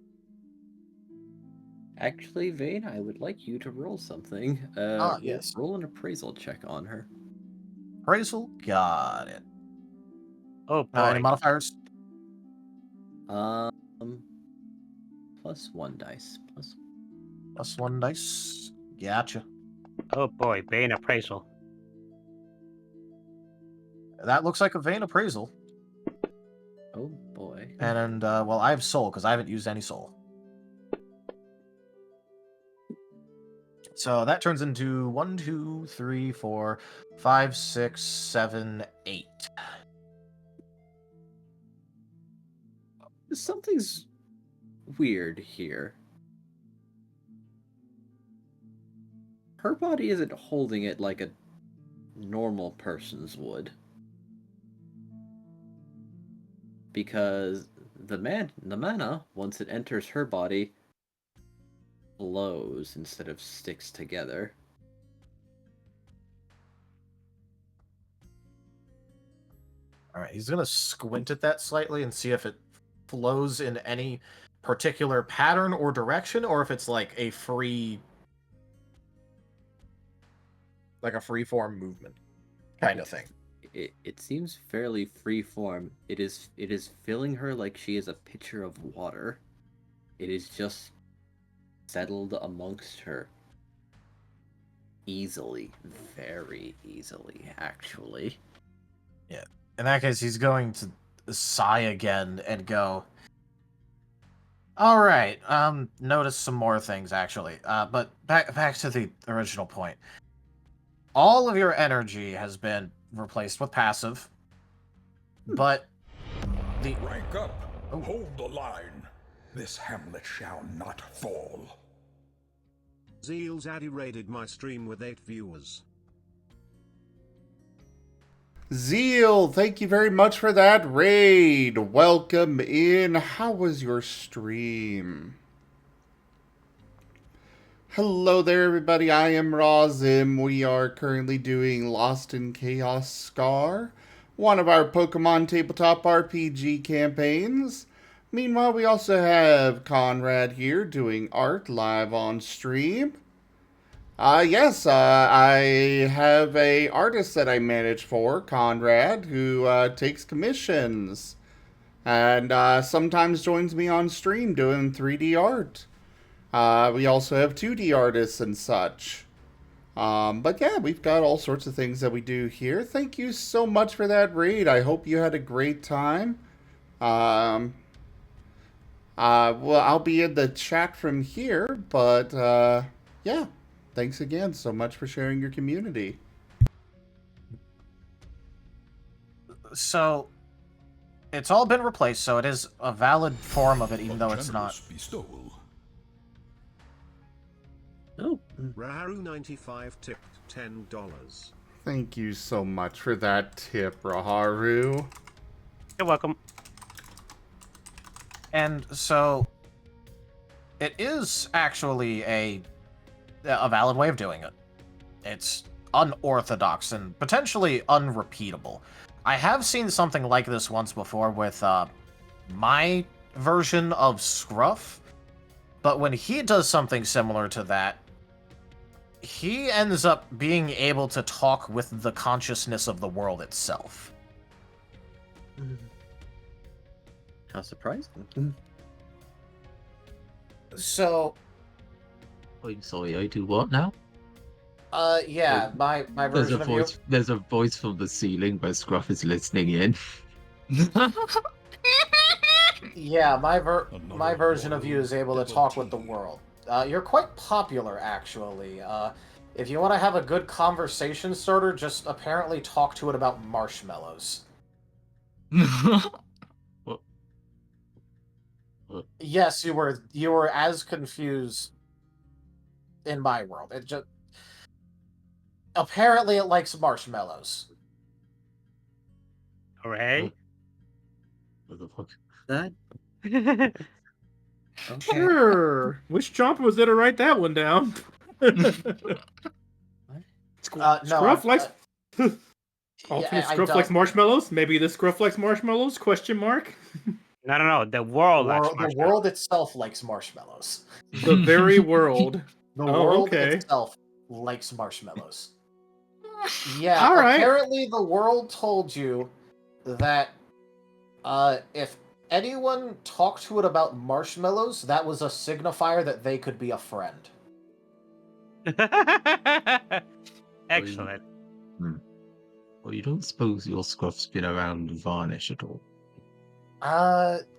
Actually, Vane, I would like you to roll something. Yes. Roll an appraisal check on her. Appraisal? Got it. Oh boy. Any modifiers? +1 dice. +1 dice. Gotcha. Oh boy, Bane appraisal. That looks like a Vane appraisal. Oh boy. And well, I have soul because I haven't used any soul. So that turns into 1, 2, 3, 4, 5, 6, 7, 8. Something's weird here. Her body isn't holding it like a normal person's would. Because the mana, once it enters her body, flows instead of sticks together. Alright, he's gonna squint at that slightly and see if it flows in any particular pattern or direction, or if it's like a free form movement kind of thing. It seems fairly free form. It is filling her like she is a pitcher of water. It is just settled amongst her. Easily. Very easily, actually. Yeah. In that case, he's going to sigh again and go, alright, notice some more things, actually. But back to the original point. All of your energy has been replaced with passive, but the... Rank up! Hold the line! This hamlet shall not fall. Zeal's Addy raided my stream with 8 viewers. Zeal, thank you very much for that raid. Welcome in. How was your stream? Hello there, everybody. I am Razim. We are currently doing Lost in Chaos Scar, one of our Pokemon tabletop RPG campaigns. Meanwhile, we also have Conrad here doing art live on stream. Yes, I have a artist that I manage for, Conrad, who takes commissions and sometimes joins me on stream doing 3D art. We also have 2D artists and such. But yeah, we've got all sorts of things that we do here. Thank you so much for that raid. I hope you had a great time. Well, I'll be in the chat from here, but yeah. Thanks again so much for sharing your community. So, it's all been replaced, so it is a valid form of it, even though it's not. Oh. Raharu 95 tipped $10. Thank you so much for that tip, Raharu. You're welcome. And so, it is actually a valid way of doing it. It's unorthodox and potentially unrepeatable. I have seen something like this once before with my version of Scruff, but when he does something similar to that, he ends up being able to talk with the consciousness of the world itself. How surprising. So, I'm sorry, I do what now? yeah, my version of you. There's a voice from the ceiling where Scruff is listening in. Yeah, my version of you is able to talk with the world. You're quite popular, actually. If you want to have a good conversation starter, just apparently talk to it about marshmallows. What? Yes, you were as confused in my world. It just apparently it likes marshmallows. Hooray! What the fuck? That? Okay. Sure. Which chomper was there to write that one down? Scruff likes. Alternate Scruff likes marshmallows. Maybe the Scruff likes marshmallows? Question mark. No. The world likes The marshmallows. world itself likes marshmallows. The very world. The Oh, world okay. itself likes marshmallows. Yeah, All right. apparently the world told you that if anyone talked to it about marshmallows, that was a signifier that they could be a friend. Excellent. Well, you don't suppose your Scruff's been around Varnish at all?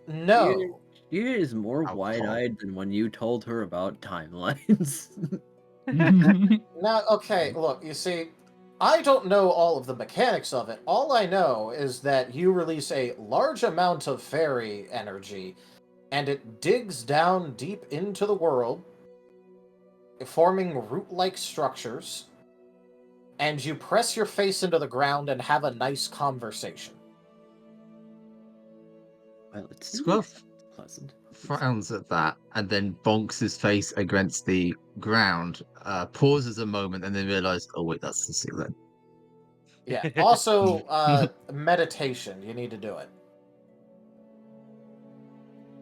No. She is more How wide-eyed than when you told her about timelines. No, okay, look, you see, I don't know all of the mechanics of it. All I know is that you release a large amount of fairy energy, and it digs down deep into the world, forming root-like structures, and you press your face into the ground and have a nice conversation. Well, it's Scruff pleasant. frowns at that and then bonks his face against the ground, pauses a moment, and then realizes, oh wait, that's the ceiling. Yeah. Also, meditation. You need to do it.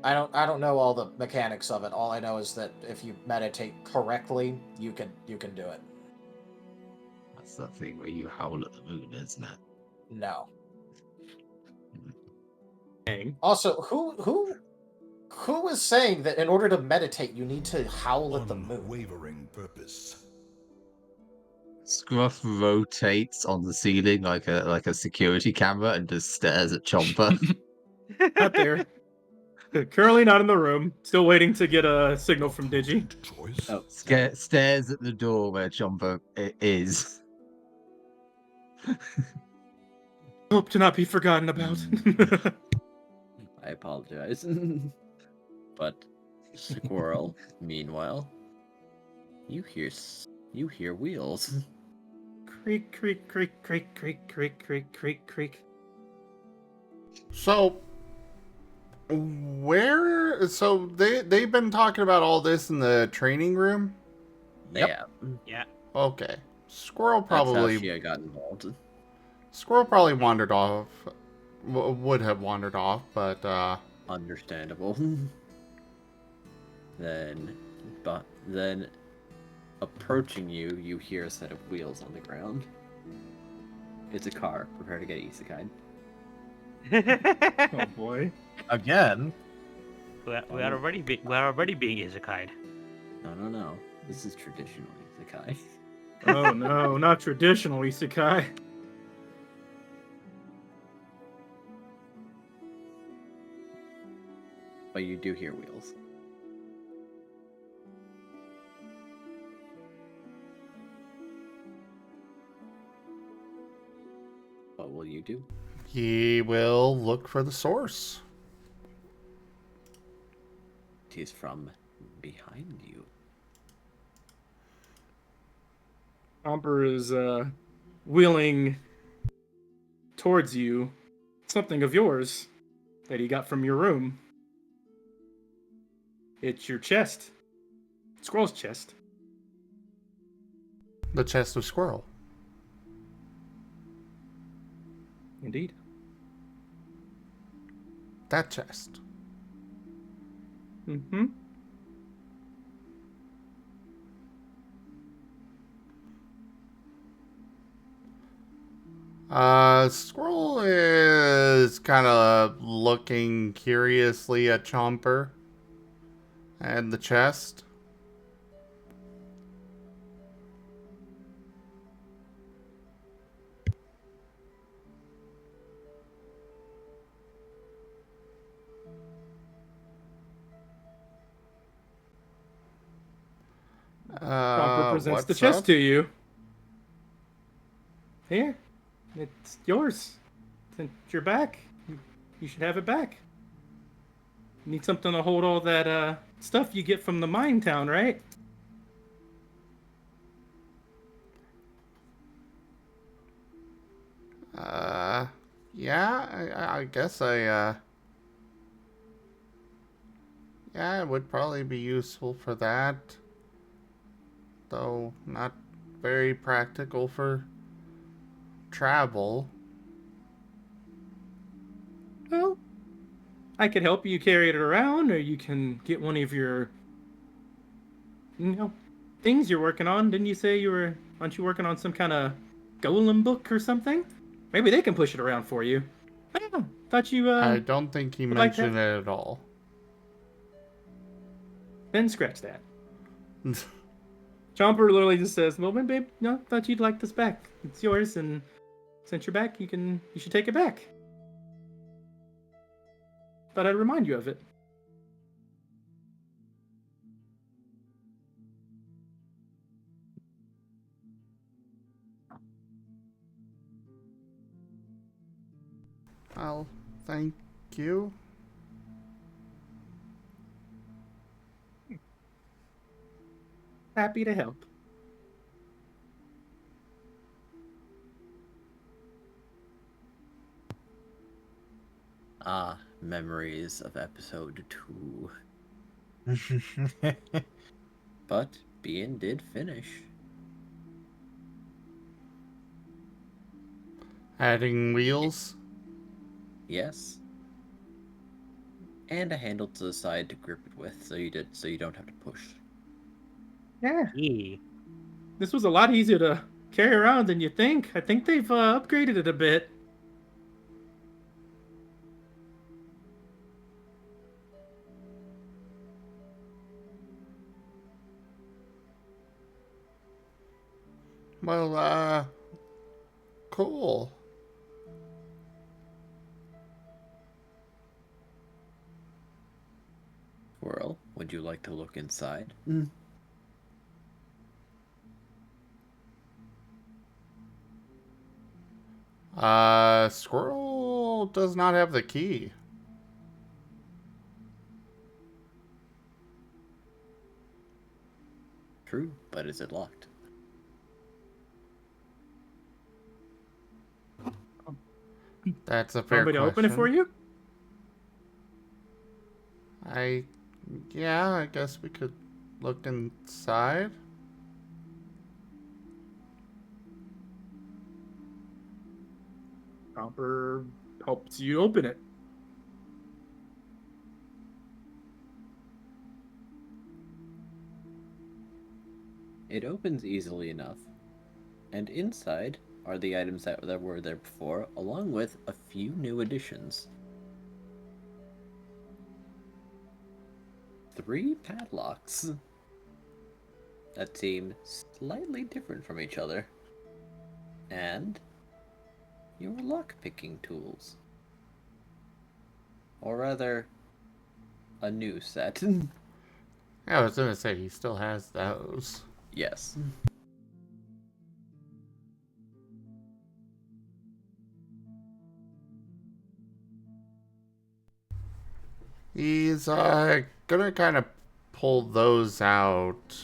I don't know all the mechanics of it. All I know is that if you meditate correctly, you can do it. That's that thing where you howl at the moon, isn't it? No. Dang. Also, who is saying that in order to meditate you need to howl at the moon? Unwavering purpose. Scruff rotates on the ceiling like a security camera and just stares at Chomper. Not there. Currently not in the room. Still waiting to get a signal from Digi. Choice. Oh, Stares at the door where Chomper is. Hope to not be forgotten about. I apologize. But Squirrel, meanwhile, you hear wheels. Creak, creak, creak, creak, creak, creak, creak, creak, creak. So, they've been talking about all this in the training room? Yep. Yeah. Okay. Squirrel That's how probably Shia got involved. Squirrel probably wandered off, would have wandered off, but Understandable. Then approaching you, you hear a set of wheels on the ground. It's a car. Prepare to get isekai'd. Oh boy. Again. we're already being isekai'd. No. This is traditional isekai. Oh no, not traditional isekai. But you do hear wheels. What will you do? He will look for the source. It is from behind you. Chomper is wheeling towards you something of yours that he got from your room. It's your chest. Squirrel's chest. The chest of Squirrel. Indeed. That chest. Mm-hmm. Squirrel is kind of looking curiously at Chomper and the chest. Chomper presents the what's chest up? to you. Here. It's yours. Since you're back, you should have it back. You need something to hold all that stuff you get from the mine town, right? Yeah, I guess yeah, it would probably be useful for that. Though not very practical for travel. Well, I could help you carry it around, or you can get one of your, things you're working on. Didn't you say aren't you working on some kind of golem book or something? Maybe they can push it around for you. I thought you, I don't think he would like to mentioned it at all. Then scratch that. Chomper literally just says, well, babe, no, thought you'd like this back. It's yours, and since you're back, you should take it back. Thought I'd remind you of it. Well, thank you. Happy to help. Ah, memories of episode 2. But Bean did finish. Adding wheels? Yes. And a handle to the side to grip it with, so you don't have to push. Yeah. Yeah. This was a lot easier to carry around than you think. I think they've upgraded it a bit. Well, cool. Squirrel, would you like to look inside? Squirrel does not have the key. True, but is it locked? That's a fair Want me to question. open it for you? Yeah, I guess we could look inside. Chomper helps you open it. It opens easily enough, and inside are the items that were there before, along with a few new additions. 3 padlocks that seem slightly different from each other, and your lock-picking tools. Or rather, a new set. I was gonna say, he still has those. Yes. He's gonna kind of pull those out.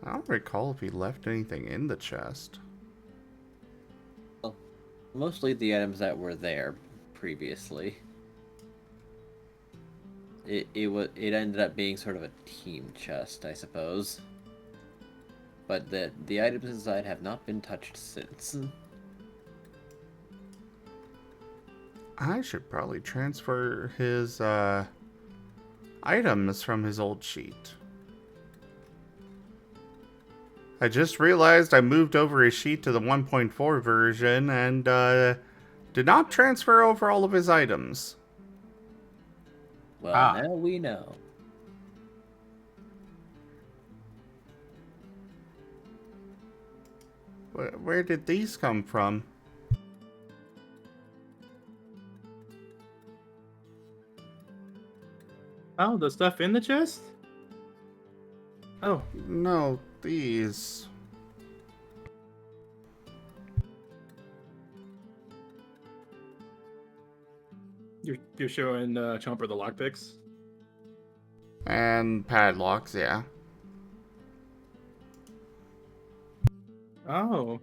I don't recall if he left anything in the chest. Well, mostly the items that were there previously. It ended up being sort of a team chest, I suppose. But the items inside have not been touched since. I should probably transfer his items from his old sheet. I just realized I moved over his sheet to the 1.4 version and did not transfer over all of his items. Well, now we know. Where did these come from? Oh, the stuff in the chest? Oh. No, these. You're showing Chomper the lockpicks? And padlocks, yeah. Oh.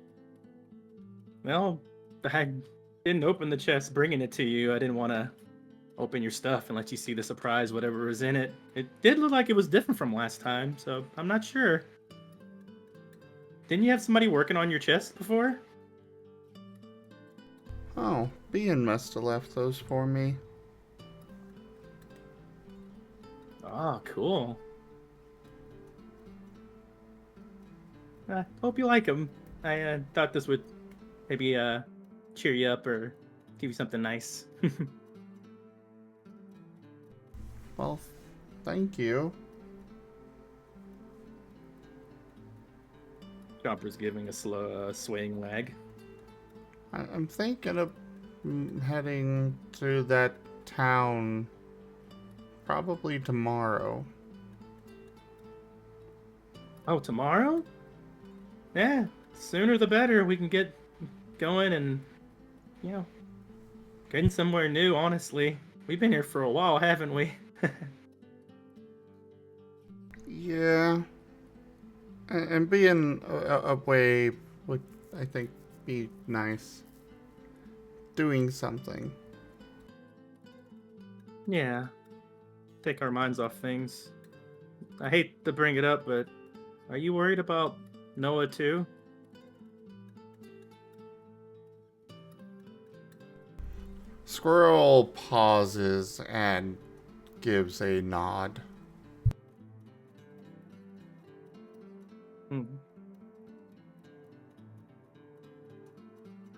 Well, I didn't open the chest bringing it to you. I didn't want to open your stuff and let you see the surprise, whatever was in it. It did look like it was different from last time, so I'm not sure. Didn't you have somebody working on your chest before? Oh, Bean must have left those for me. Oh, cool. I hope you like them. I thought this would maybe cheer you up or give you something nice. Well, thank you. Chomper's giving a slow swaying lag. I'm thinking of heading to that town probably tomorrow. Oh, tomorrow? Yeah, sooner the better. We can get going and, you know, getting somewhere new, honestly. We've been here for a while, haven't we? Yeah. And being away would, I think, be nice. Doing something. Yeah. Take our minds off things. I hate to bring it up, but are you worried about Noah too? Squirrel pauses and gives a nod.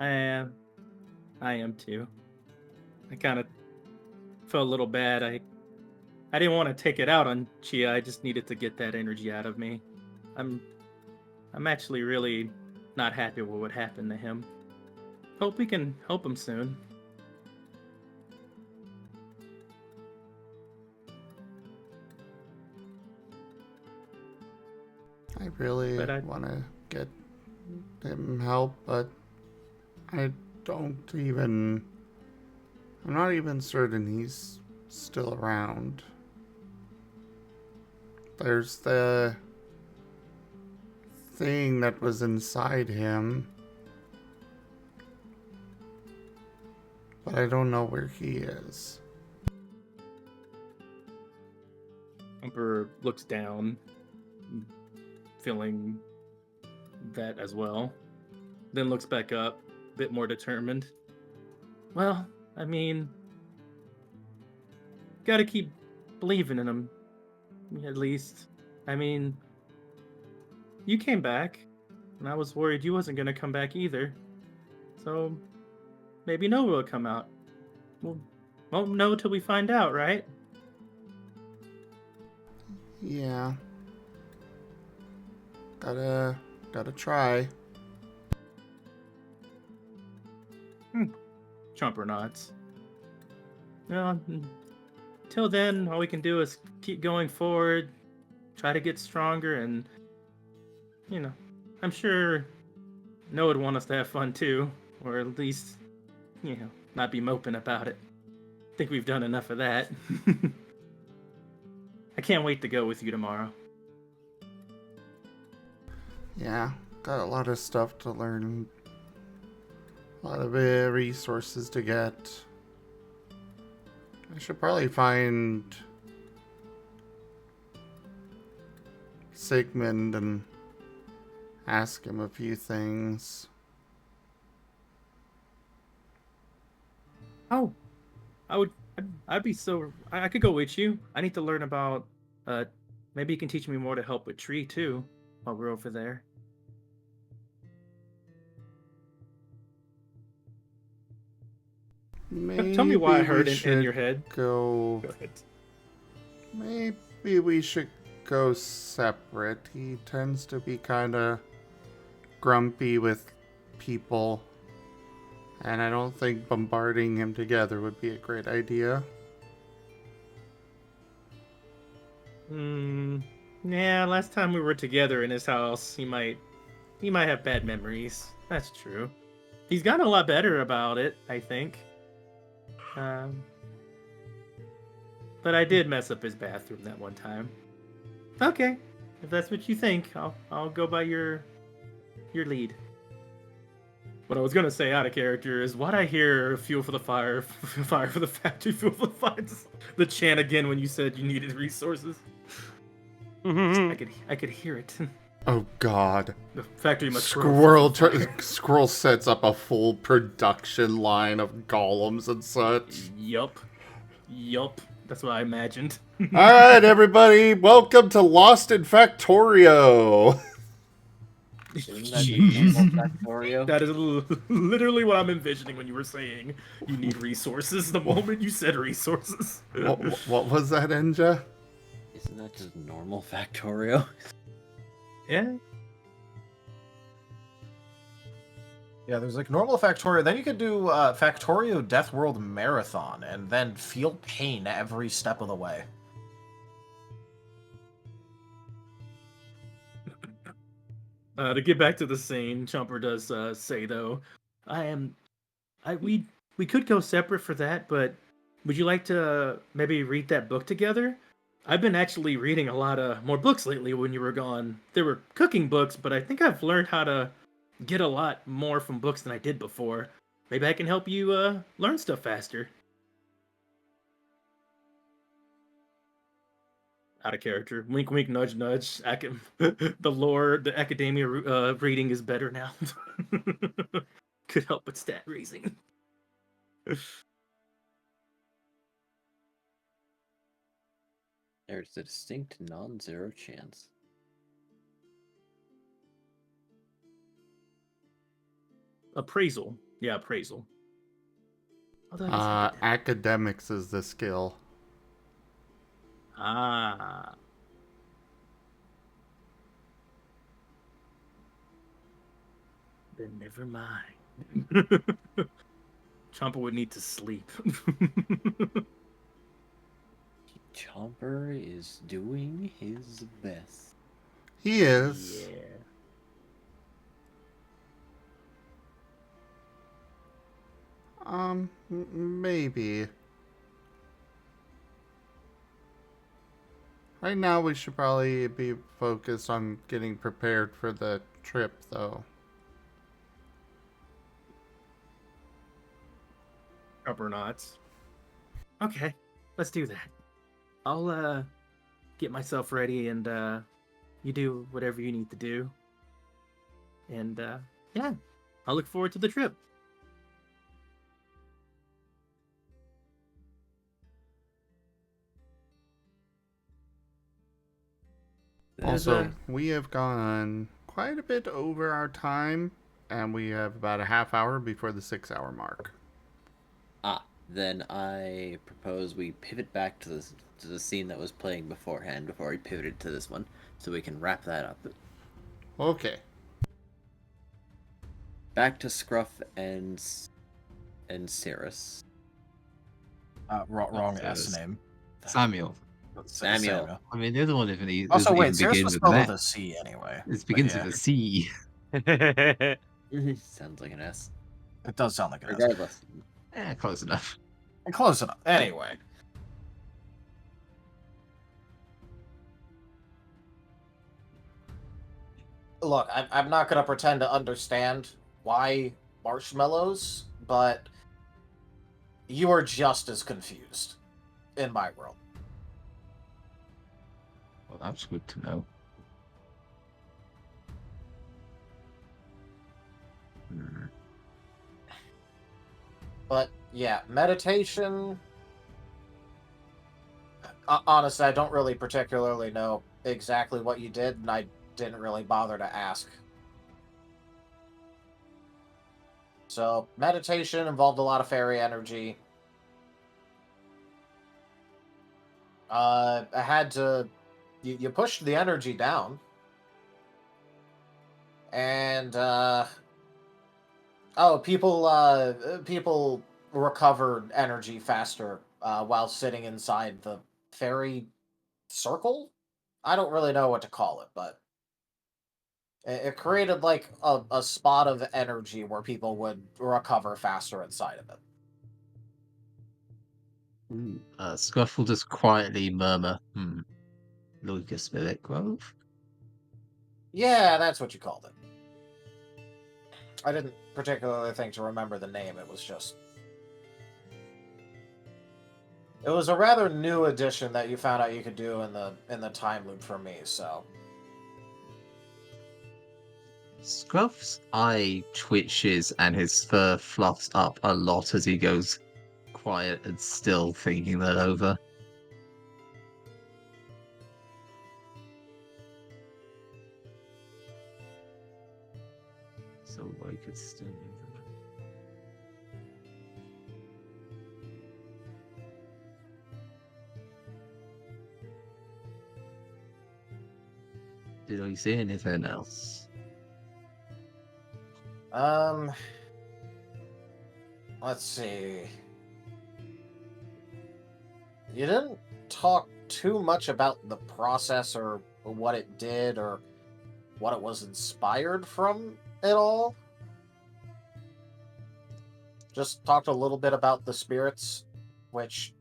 I am too. I kind of felt a little bad. I didn't want to take it out on Shia. I just needed to get that energy out of me. I'm actually really not happy with what happened to him. Hope we can help him soon. I really want to get him help, but I don't even... I'm not even certain he's still around. There's the thing that was inside him, but I don't know where he is. Emperor looks down, feeling that as well. Then looks back up, a bit more determined. Well, I mean, gotta keep believing in him, at least. I mean, you came back, and I was worried you wasn't gonna come back either. So maybe Noah will come out. We'll won't know till we find out, right? Yeah. Gotta try. Chomper nods. Well, till then, all we can do is keep going forward, try to get stronger, and, I'm sure Noah would want us to have fun too, or at least, not be moping about it. I think we've done enough of that. I can't wait to go with you tomorrow. Yeah, got a lot of stuff to learn. A lot of resources to get. I should probably find Sigmund and ask him a few things. Oh, I'd be so. I could go with you. I need to learn about. Maybe you can teach me more to help with Tree too, while we're over there. Maybe Tell me why I we heard in should your head. Go ahead. Maybe we should go separate. He tends to be kind of grumpy with people, and I don't think bombarding him together would be a great idea. Yeah, last time we were together in his house, he might have bad memories. That's true. He's gotten a lot better about it, I think. But I did mess up his bathroom that one time. Okay, if that's what you think, I'll go by your lead. What I was gonna say out of character is, why'd I hear fuel for the fire, fire for the factory, fuel for the fire? The chant again when you said you needed resources. I could hear it. Oh God! The factory must Squirrel sets up a full production line of golems and such. Yup. That's what I imagined. All right, everybody, welcome to Lost in Factorio. Jeez. That is literally what I'm envisioning when you were saying you need resources. The moment you said resources. What was that, Enja? Isn't that just normal Factorio? Yeah. Yeah, there's like normal Factorio. Then you could do Factorio Death World Marathon and then feel pain every step of the way. To get back to the scene, Chomper does say though, we could go separate for that, but would you like to maybe read that book together? I've been actually reading a lot of more books lately when you were gone. There were cooking books, but I think I've learned how to get a lot more from books than I did before. Maybe I can help you learn stuff faster. Out of character. Wink, wink, nudge, nudge. The lore, the academia reading is better now. Could help with stat raising. There's a distinct non-zero chance. Appraisal. Yeah, appraisal. Academics is the skill. Ah. Then never mind. Chomper would need to sleep. Chomper is doing his best. He is. Yeah. Maybe. Right now we should probably be focused on getting prepared for the trip, though. Upper knots. Okay, let's do that. I'll get myself ready and you do whatever you need to do. And yeah, I'll look forward to the trip. Also, we have gone quite a bit over our time, and we have about a half hour before the 6-hour mark. Then I propose we pivot back to the scene that was playing beforehand before we pivoted to this one, so we can wrap that up. Okay. Back to Scruff and Cirrus. Wrong S name. Samuel. Samuel. I mean, the other one doesn't Also, wait, even Cirrus begin was with spelled an with a S. C anyway. It begins with a C. Sounds like an S. It does sound like an S. Regardless. Close enough. Close enough. Anyway. Look, I'm not going to pretend to understand why marshmallows, but you are just as confused in my world. Well, that's good to know. But yeah, meditation. Honestly, I don't really particularly know exactly what you did, and I didn't really bother to ask. So, meditation involved a lot of fairy energy. I had to... You pushed the energy down. And, people recovered energy faster while sitting inside the fairy circle? I don't really know what to call it, but it created like a spot of energy where people would recover faster inside of it. Scruff will just quietly murmur, Lucas Spirit Grove? Yeah, that's what you called it. I didn't particularly think to remember the name, it was just... It was a rather new addition that you found out you could do in the time loop for me, so... Scruff's eye twitches and his fur fluffs up a lot as he goes quiet and still thinking that over. So I could still... Did I see anything else? Let's see. You didn't talk too much about the process or what it did or what it was inspired from at all. Just talked a little bit about the spirits, which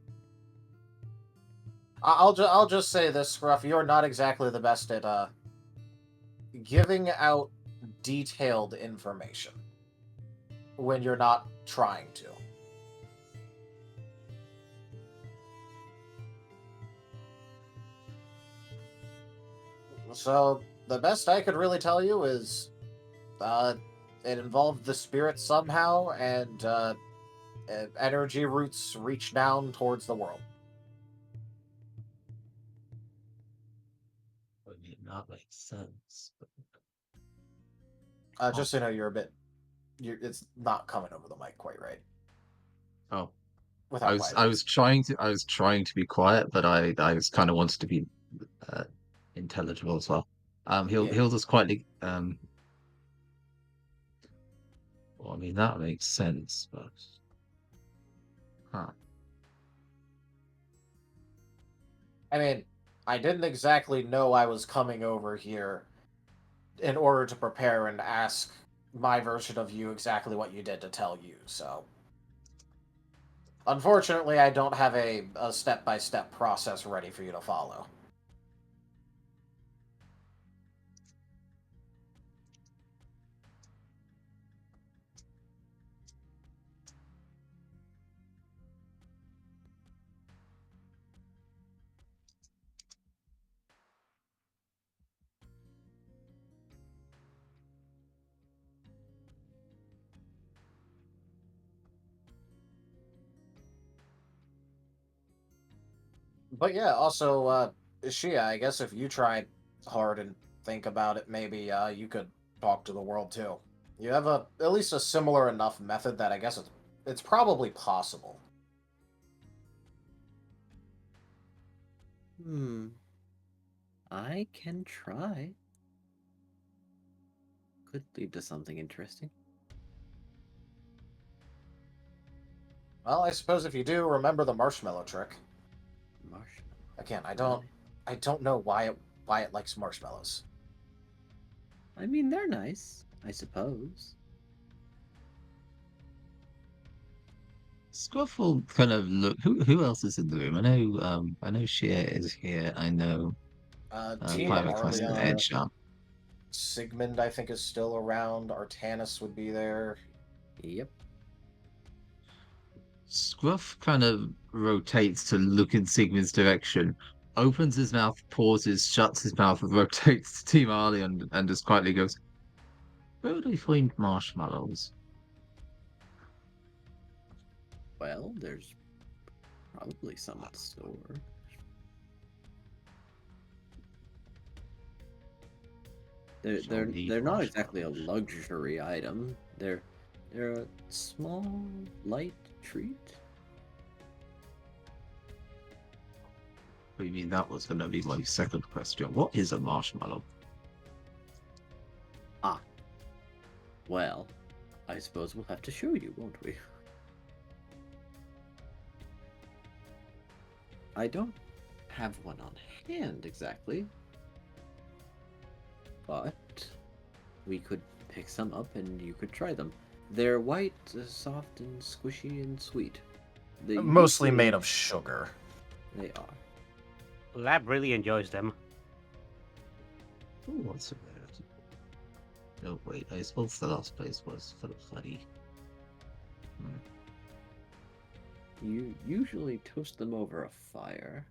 I'll just say this, Scruff, you're not exactly the best at giving out detailed information when you're not trying to. So, the best I could really tell you is it involved the spirits somehow, and energy roots reach down towards the world. I mean, that makes sense. Just so you know, it's not coming over the mic quite right. Oh, Without I was trying to be quiet, but I was kind of wanted to be intelligible as well. He'll just quietly well, I mean that makes sense, but I mean, I didn't exactly know I was coming over here in order to prepare and ask my version of you exactly what you did to tell you, so... Unfortunately, I don't have a step-by-step process ready for you to follow. But yeah, also, Shia, I guess if you tried hard and think about it, maybe you could talk to the world too. You have at least a similar enough method that I guess it's probably possible. I can try. Could lead to something interesting. Well, I suppose if you do, remember the marshmallow trick. Marshmallow. Again, I don't know why it likes marshmallows. I mean, they're nice, I suppose. Scruff will kind of look. Who else is in the room? I know Shia is here. I know Team Pyroclast and Arlia, Enja. Sigmund, I think, is still around. Artanis would be there. Yep. Scruff kind of rotates to look in Sigmund's direction, opens his mouth, pauses, shuts his mouth, and rotates to Team Arlie and just quietly goes, "Where would I find marshmallows?" Well, there's probably some at the store. They're not exactly a luxury item. They're a small, light treat. I mean, that was going to be my second question. What is a marshmallow? Ah. Well, I suppose we'll have to show you, won't we? I don't have one on hand exactly, but we could pick some up and you could try them. They're white, soft, and squishy and sweet. Mostly made of sugar. They are. Lab really enjoys them. Oh, what's it? No, wait. I suppose the last place was full of Furry. You usually toast them over a fire.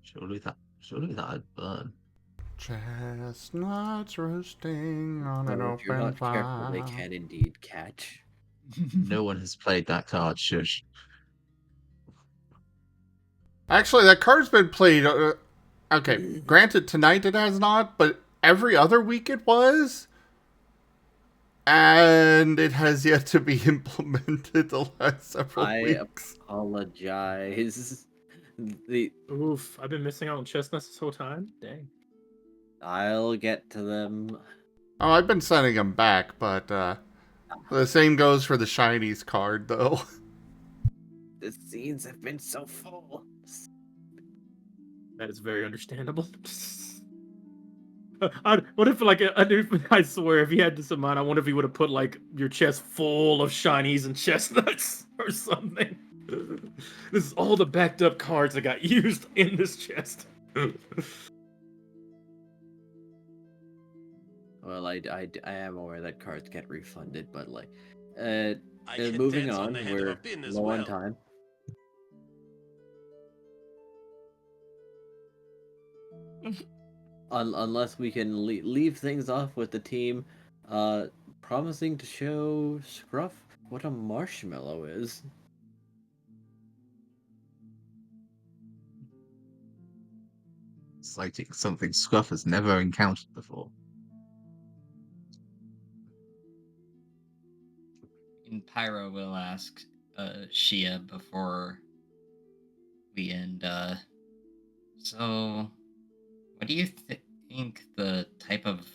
Surely that'd burn. Chestnuts roasting on an Or if you're open not careful, they fire. can indeed catch. No one has played that card, shush. Actually, that card's been played. Okay, granted, tonight it has not, but every other week it was. And it has yet to be implemented the last several weeks. I apologize. Oof, I've been missing out on chestnuts this whole time. Dang. I'll get to them. Oh, I've been sending them back, but the same goes for the Shinies card, though. The scenes have been so full. That is very understandable. What if, like, I swear, if he had this in mind, I wonder if he would have put, like, your chest full of shinies and chestnuts or something. This is all the backed up cards that got used in this chest. Well, I am aware that cards get refunded, but, like, moving on, we're low on time. Unless we can leave things off with the team promising to show Scruff what a marshmallow is. It's like something Scruff has never encountered before. And Pyro will ask Shia before we end. So, what do you think the type of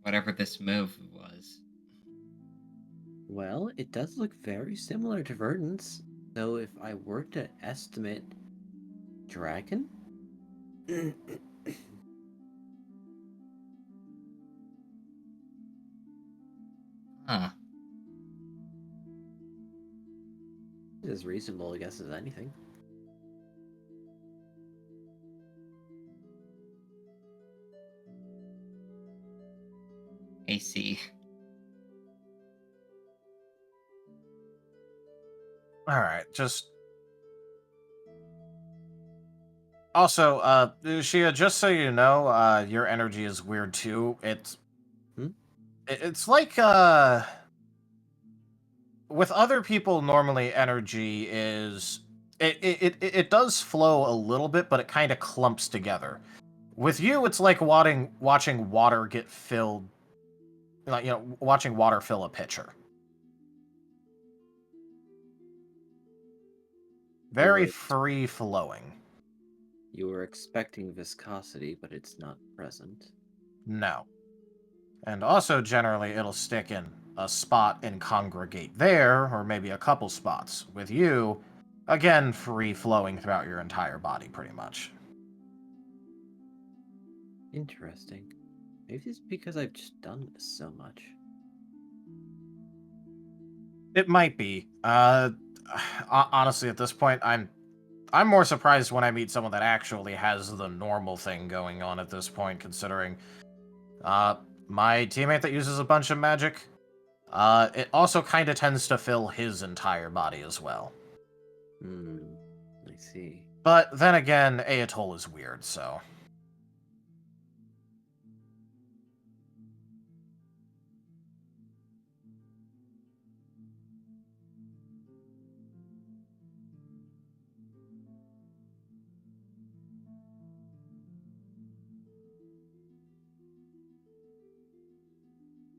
whatever this move was? Well, it does look very similar to Verdant's, though if I were to estimate dragon? Huh. As reasonable a guess as anything. I see. All right, just also, Shia, just so you know, your energy is weird too. It's like with other people, normally energy is it does flow a little bit, but it kind of clumps together. With you, it's like watching water get filled, like watching water fill a pitcher. Very free flowing. You were expecting viscosity, but it's not present. No. And also, generally, it'll stick in a spot and congregate there, or maybe a couple spots. With you, again, free flowing throughout your entire body, pretty much. Interesting. Maybe it's because I've just done this so much. It might be. Honestly, at this point, I'm more surprised when I meet someone that actually has the normal thing going on at this point, considering my teammate that uses a bunch of magic, it also kind of tends to fill his entire body as well. I see. But then again, Aetol is weird, so...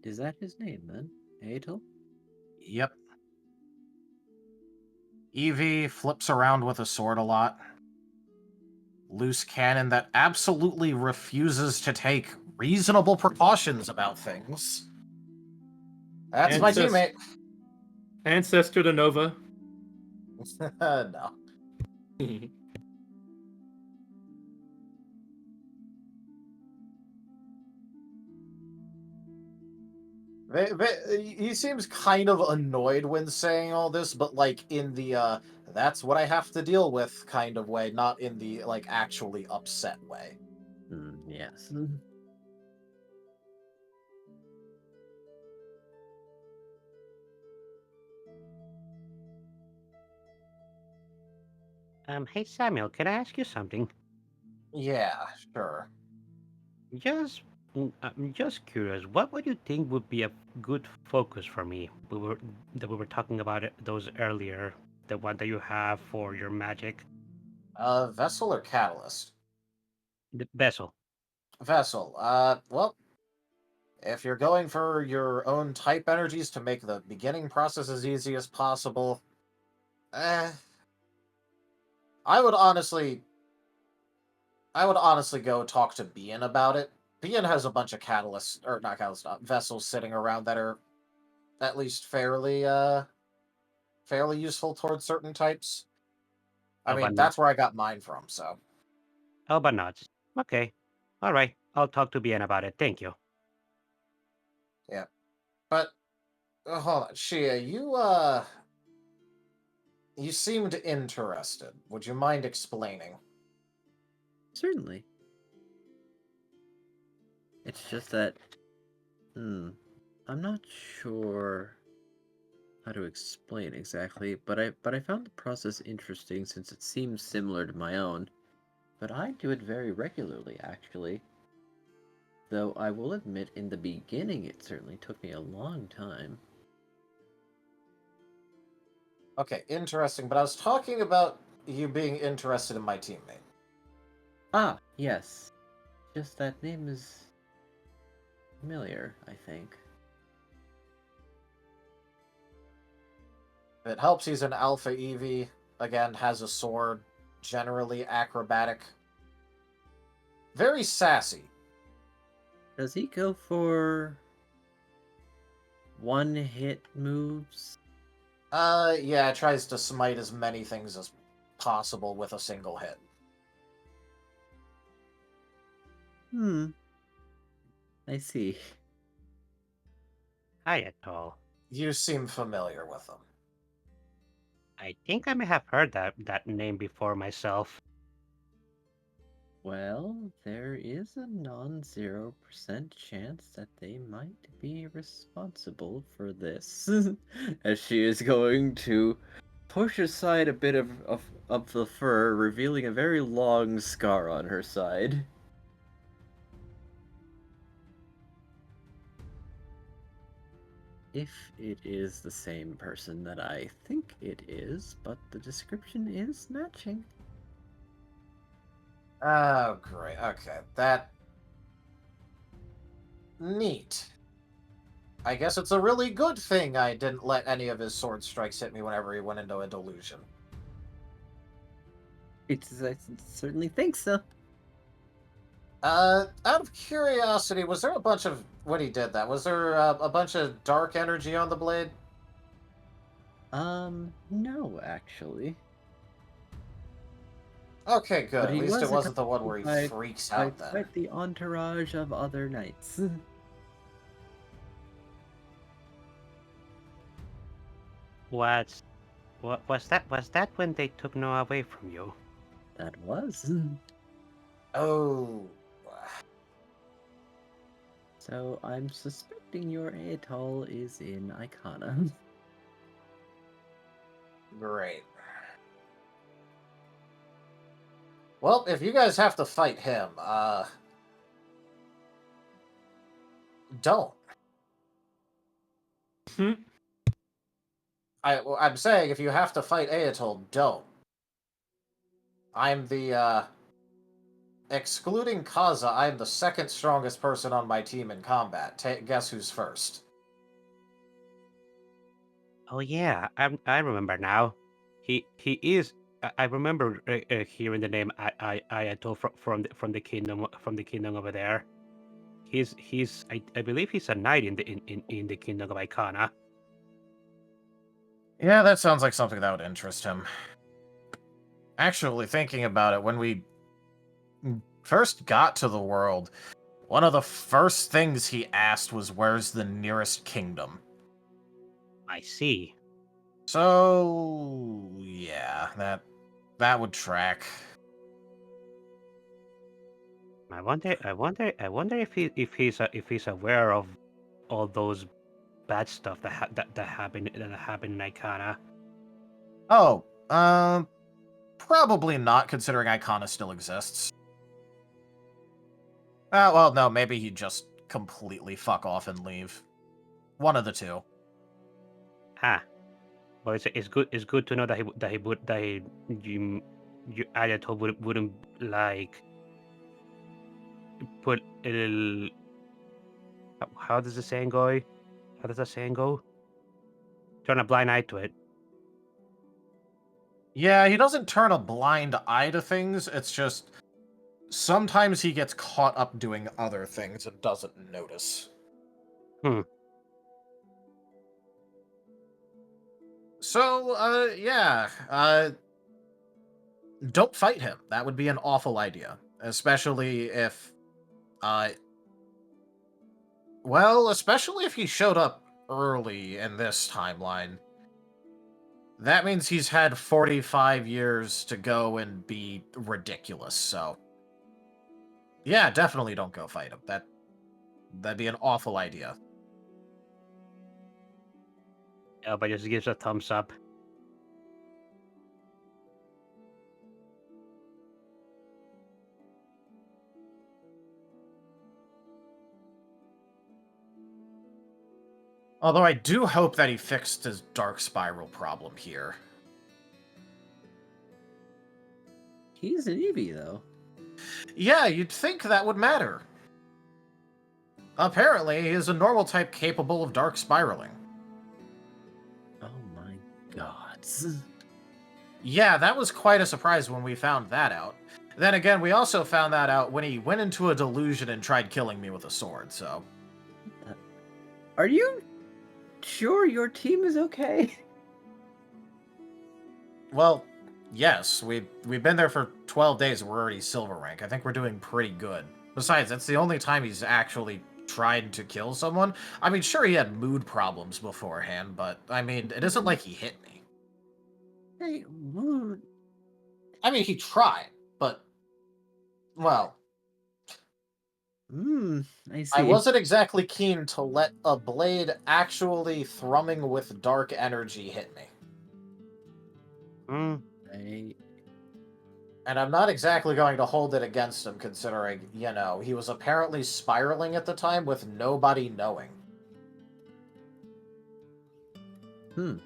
Is that his name, then? Aetol? Yep. Eevee flips around with a sword a lot. Loose cannon that absolutely refuses to take reasonable precautions about things. That's my teammate. Ancestor to Nova. No. He seems kind of annoyed when saying all this, but like in the that's what I have to deal with kind of way, not in the like actually upset way. Yes. Hey Samuel, can I ask you something? Yeah, sure. I'm just curious. What would you think would be a good focus for me? We were talking about those earlier. The one that you have for your magic. Vessel or catalyst? The vessel. Vessel. Well, if you're going for your own type energies to make the beginning process as easy as possible, I would honestly go talk to Bian about it. Bian has a bunch of vessels sitting around that are at least fairly useful towards certain types. I mean, that's where I got mine from, so. Oh, but not. Okay. All right. I'll talk to Bien about it. Thank you. Yeah. But, hold on. Shia, you seemed interested. Would you mind explaining? Certainly. It's just that... I'm not sure how to explain exactly, but I found the process interesting since it seems similar to my own. But I do it very regularly, actually. Though I will admit, in the beginning, it certainly took me a long time. Okay, interesting, but I was talking about you being interested in my teammate. Ah, yes. Just that name is familiar, I think. If it helps, he's an Alpha Eevee. Again, has a sword. Generally acrobatic. Very sassy. Does he go for one-hit moves? Yeah, tries to smite as many things as possible with a single hit. I see. Hi, Atoll. You seem familiar with him. I think I may have heard that name before myself. Well, there is a non-0% chance that they might be responsible for this. As she is going to push aside a bit of the fur, revealing a very long scar on her side. if it is the same person that I think it is, but the description is matching. Oh, great. Okay, that... Neat. I guess it's a really good thing I didn't let any of his sword strikes hit me whenever he went into a delusion. I certainly think so. Out of curiosity, was there a bunch of... When he did that, was there a bunch of dark energy on the blade? No, actually. Okay, good. But At he least was it wasn't the one where he accompanied freaks by out then. quite the entourage of other knights. Was that when they took Noah away from you? That was. Oh. So I'm suspecting your atoll is in Icona. Great. Well, if you guys have to fight him, don't. I'm saying if you have to fight Aetol, don't. I'm the, excluding Kaza, I'm the second strongest person on my team in combat. Guess who's first? Oh yeah, I remember now. He is. I remember hearing the name Ayato from the kingdom over there. He's I believe he's a knight in the kingdom of Icona. Yeah, that sounds like something that would interest him. Actually, thinking about it, when we first got to the world, one of the first things he asked was, where's the nearest kingdom? I see. So, yeah, that would track. I wonder if he's aware of all those bad stuff that happened in Icona. Oh, probably not, considering Icona still exists. Well, no, maybe he'd just completely fuck off and leave. One of the two. But it's good to know that Ayato wouldn't like put a little. How does the saying go? How does that saying go? Turn a blind eye to it. Yeah, he doesn't turn a blind eye to things, it's just sometimes he gets caught up doing other things and doesn't notice. So, yeah, don't fight him. That would be an awful idea. Especially if, especially if he showed up early in this timeline. That means he's had 45 years to go and be ridiculous, so... Yeah, definitely don't go fight him. That'd be an awful idea. But just gives a thumbs up. Although I do hope that he fixed his Dark Spiral problem here. He's an Eevee, though. Yeah, you'd think that would matter. Apparently, he is a normal type capable of Dark Spiraling. Oh my god. Yeah, that was quite a surprise when we found that out. Then again, we also found that out when he went into a delusion and tried killing me with a sword, so... Are you sure your team is okay? Well, yes, we've been there for 12 days and we're already silver rank. I think we're doing pretty good. Besides, that's the only time he's actually tried to kill someone. I mean, sure, he had mood problems beforehand, but, I mean, it isn't like he hit me. Hey, mood? I mean, he tried, but, well... I see. I wasn't exactly keen to let a blade actually thrumming with dark energy hit me. And I'm not exactly going to hold it against him, considering, you know, he was apparently spiraling at the time with nobody knowing. If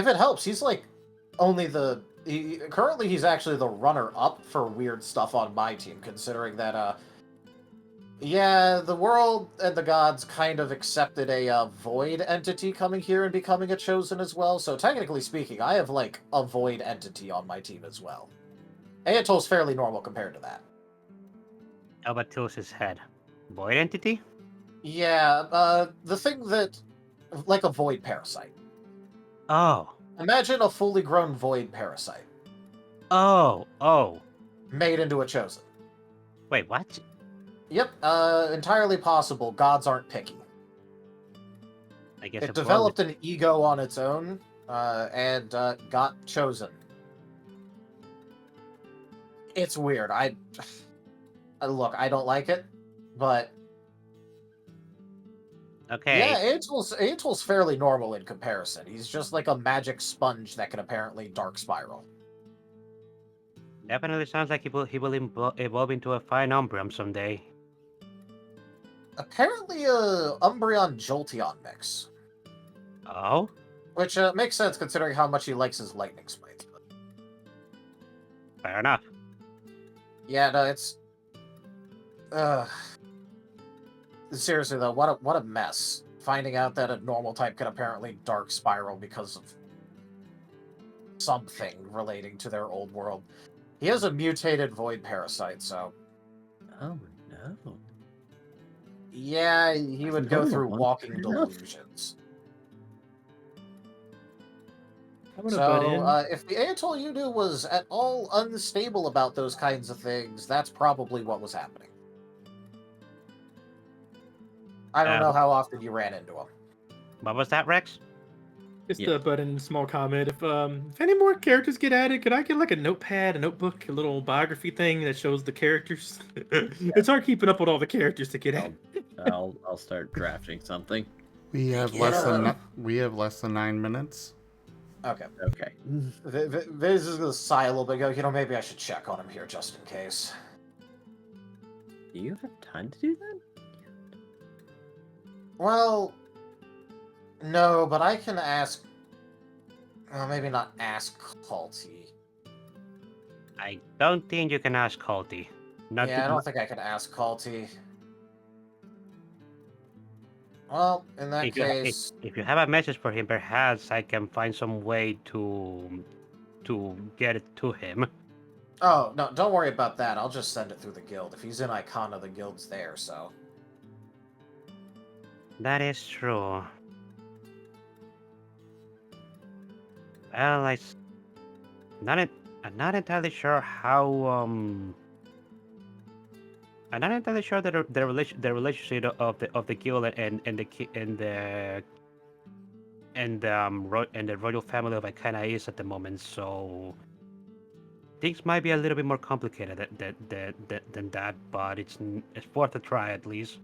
it helps, he's like only currently he's actually the runner-up for weird stuff on my team, considering that yeah, the world and the gods kind of accepted a void entity coming here and becoming a chosen as well. So technically speaking, I have like a void entity on my team as well. Aetol's fairly normal compared to that. Albatross's head. Void entity? Yeah, the thing that, like a void parasite. Oh. Imagine a fully grown void parasite. Oh. Made into a chosen. Wait, what? Yep, entirely possible. Gods aren't picky. I guess it developed an ego on its own, and got chosen. It's weird. Look, I don't like it, but okay. Yeah, Aetol's fairly normal in comparison. He's just like a magic sponge that can apparently dark spiral. Definitely sounds like he will evolve into a fine Umbreon someday. Apparently a Umbreon Jolteon mix. Oh? Which makes sense considering how much he likes his lightning splades. Fair enough. Yeah, no, it's seriously though, what a mess. Finding out that a normal type can apparently dark spiral because of something relating to their old world. He has a mutated void parasite, so Oh no. yeah, he would go through walking delusions. So, if the Aetol you knew was at all unstable about those kinds of things, that's probably what was happening. I don't know how often you ran into him. What was that, Rex? Just a button, small comment. If any more characters get added, could I get like a notepad, a notebook, a little biography thing that shows the characters? It's hard keeping up with all the characters to get added. I'll start drafting something. We have less than 9 minutes. Okay. Okay. Viz is gonna sigh a little bit. Go, maybe I should check on him here just in case. Do you have time to do that? Well, no, but I can ask. Well, maybe not ask Halty. I don't think you can ask Halty. I don't think I can ask Halty. Well, in that case... If you have a message for him, perhaps I can find some way to get it to him. Oh, no, don't worry about that. I'll just send it through the guild. If he's in Icona, the guild's there, so... That is true. Well, I'm not entirely sure how I'm not entirely sure that the relationship of the guild and the royal family of Icona is at the moment, so things might be a little bit more complicated than that, but it's worth a try at least.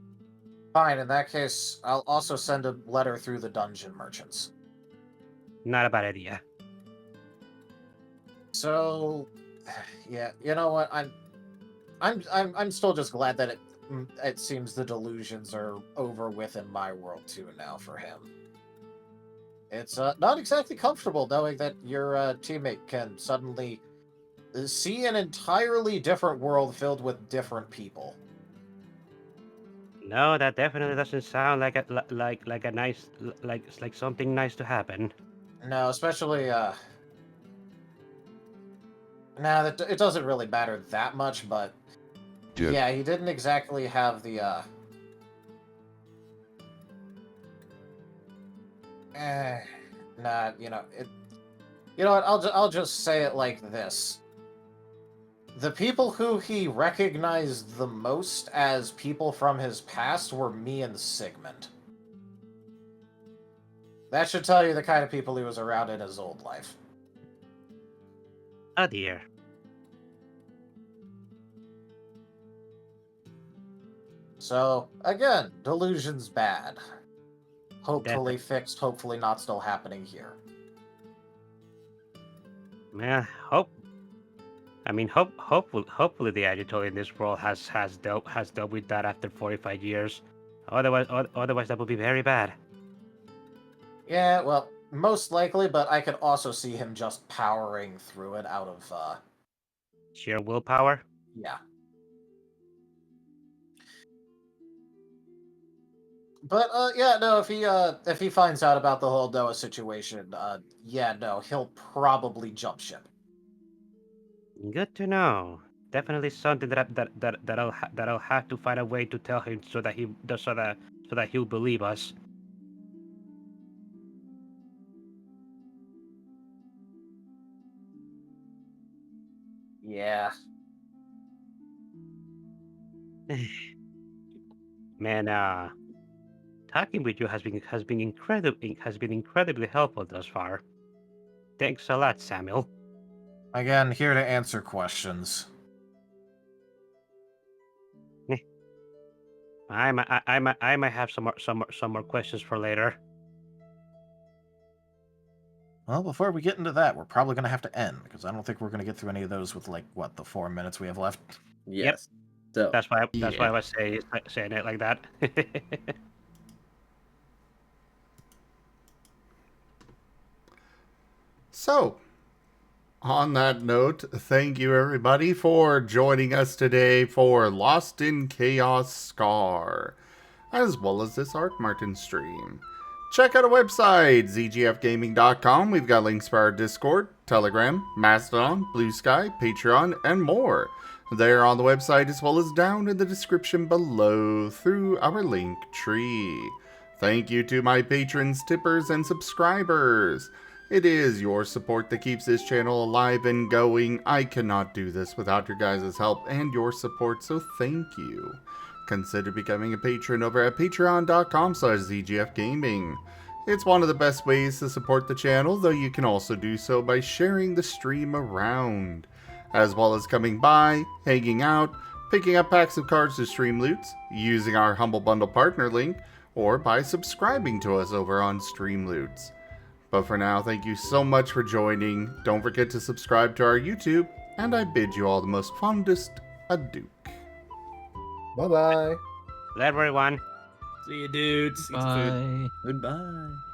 Fine, in that case, I'll also send a letter through the dungeon merchants. Not a bad idea. So, yeah, you know what? I'm still just glad that it seems the delusions are over with in my world too now for him. It's not exactly comfortable knowing that your teammate can suddenly see an entirely different world filled with different people. No, that definitely doesn't sound like a nice like something nice to happen. No, especially it doesn't really matter that much, but yeah, he didn't exactly have the you know what, I'll just say it like this. The people who he recognized the most as people from his past were me and Sigmund. That should tell you the kind of people he was around in his old life. Oh dear. So, again, delusion's bad. Hopefully fixed, hopefully not still happening here. Yeah, hopefully the agitator in this world has dealt with that after 45 years. Otherwise that would be very bad. Yeah, well, most likely, but I could also see him just powering through it out of, Sheer willpower. yeah. But, yeah, no, if he finds out about the whole Noah situation, yeah, no, he'll probably jump ship. Good to know. Definitely something that I'll have to find a way to tell him so that he'll believe us. Yeah. Man, talking with you has been incredibly helpful thus far. Thanks a lot, Samuel. Again, here to answer questions. I might have some more questions for later. Well, before we get into that, we're probably going to have to end, because I don't think we're going to get through any of those with, like, what, the 4 minutes we have left? Yes. So That's why I was saying it like that. So, on that note, thank you everybody for joining us today for Lost in Chaos Scar, as well as this Marten stream. Check out our website, zgfgaming.com. We've got links for our Discord, Telegram, Mastodon, Blue Sky, Patreon, and more. They're on the website as well as down in the description below through our link tree. Thank you to my patrons, tippers, and subscribers. It is your support that keeps this channel alive and going. I cannot do this without your guys' help and your support, so thank you. Consider becoming a patron over at patreon.com/zgfgaming. It's one of the best ways to support the channel, though you can also do so by sharing the stream around, as well as coming by, hanging out, picking up packs of cards to stream loots, using our Humble Bundle partner link, or by subscribing to us over on Stream Loots. But for now, thank you so much for joining. Don't forget to subscribe to our YouTube, and I bid you all the most fondest adieu. Bye-bye. Let everyone. See you, dudes. Eat some food. Bye. goodbye.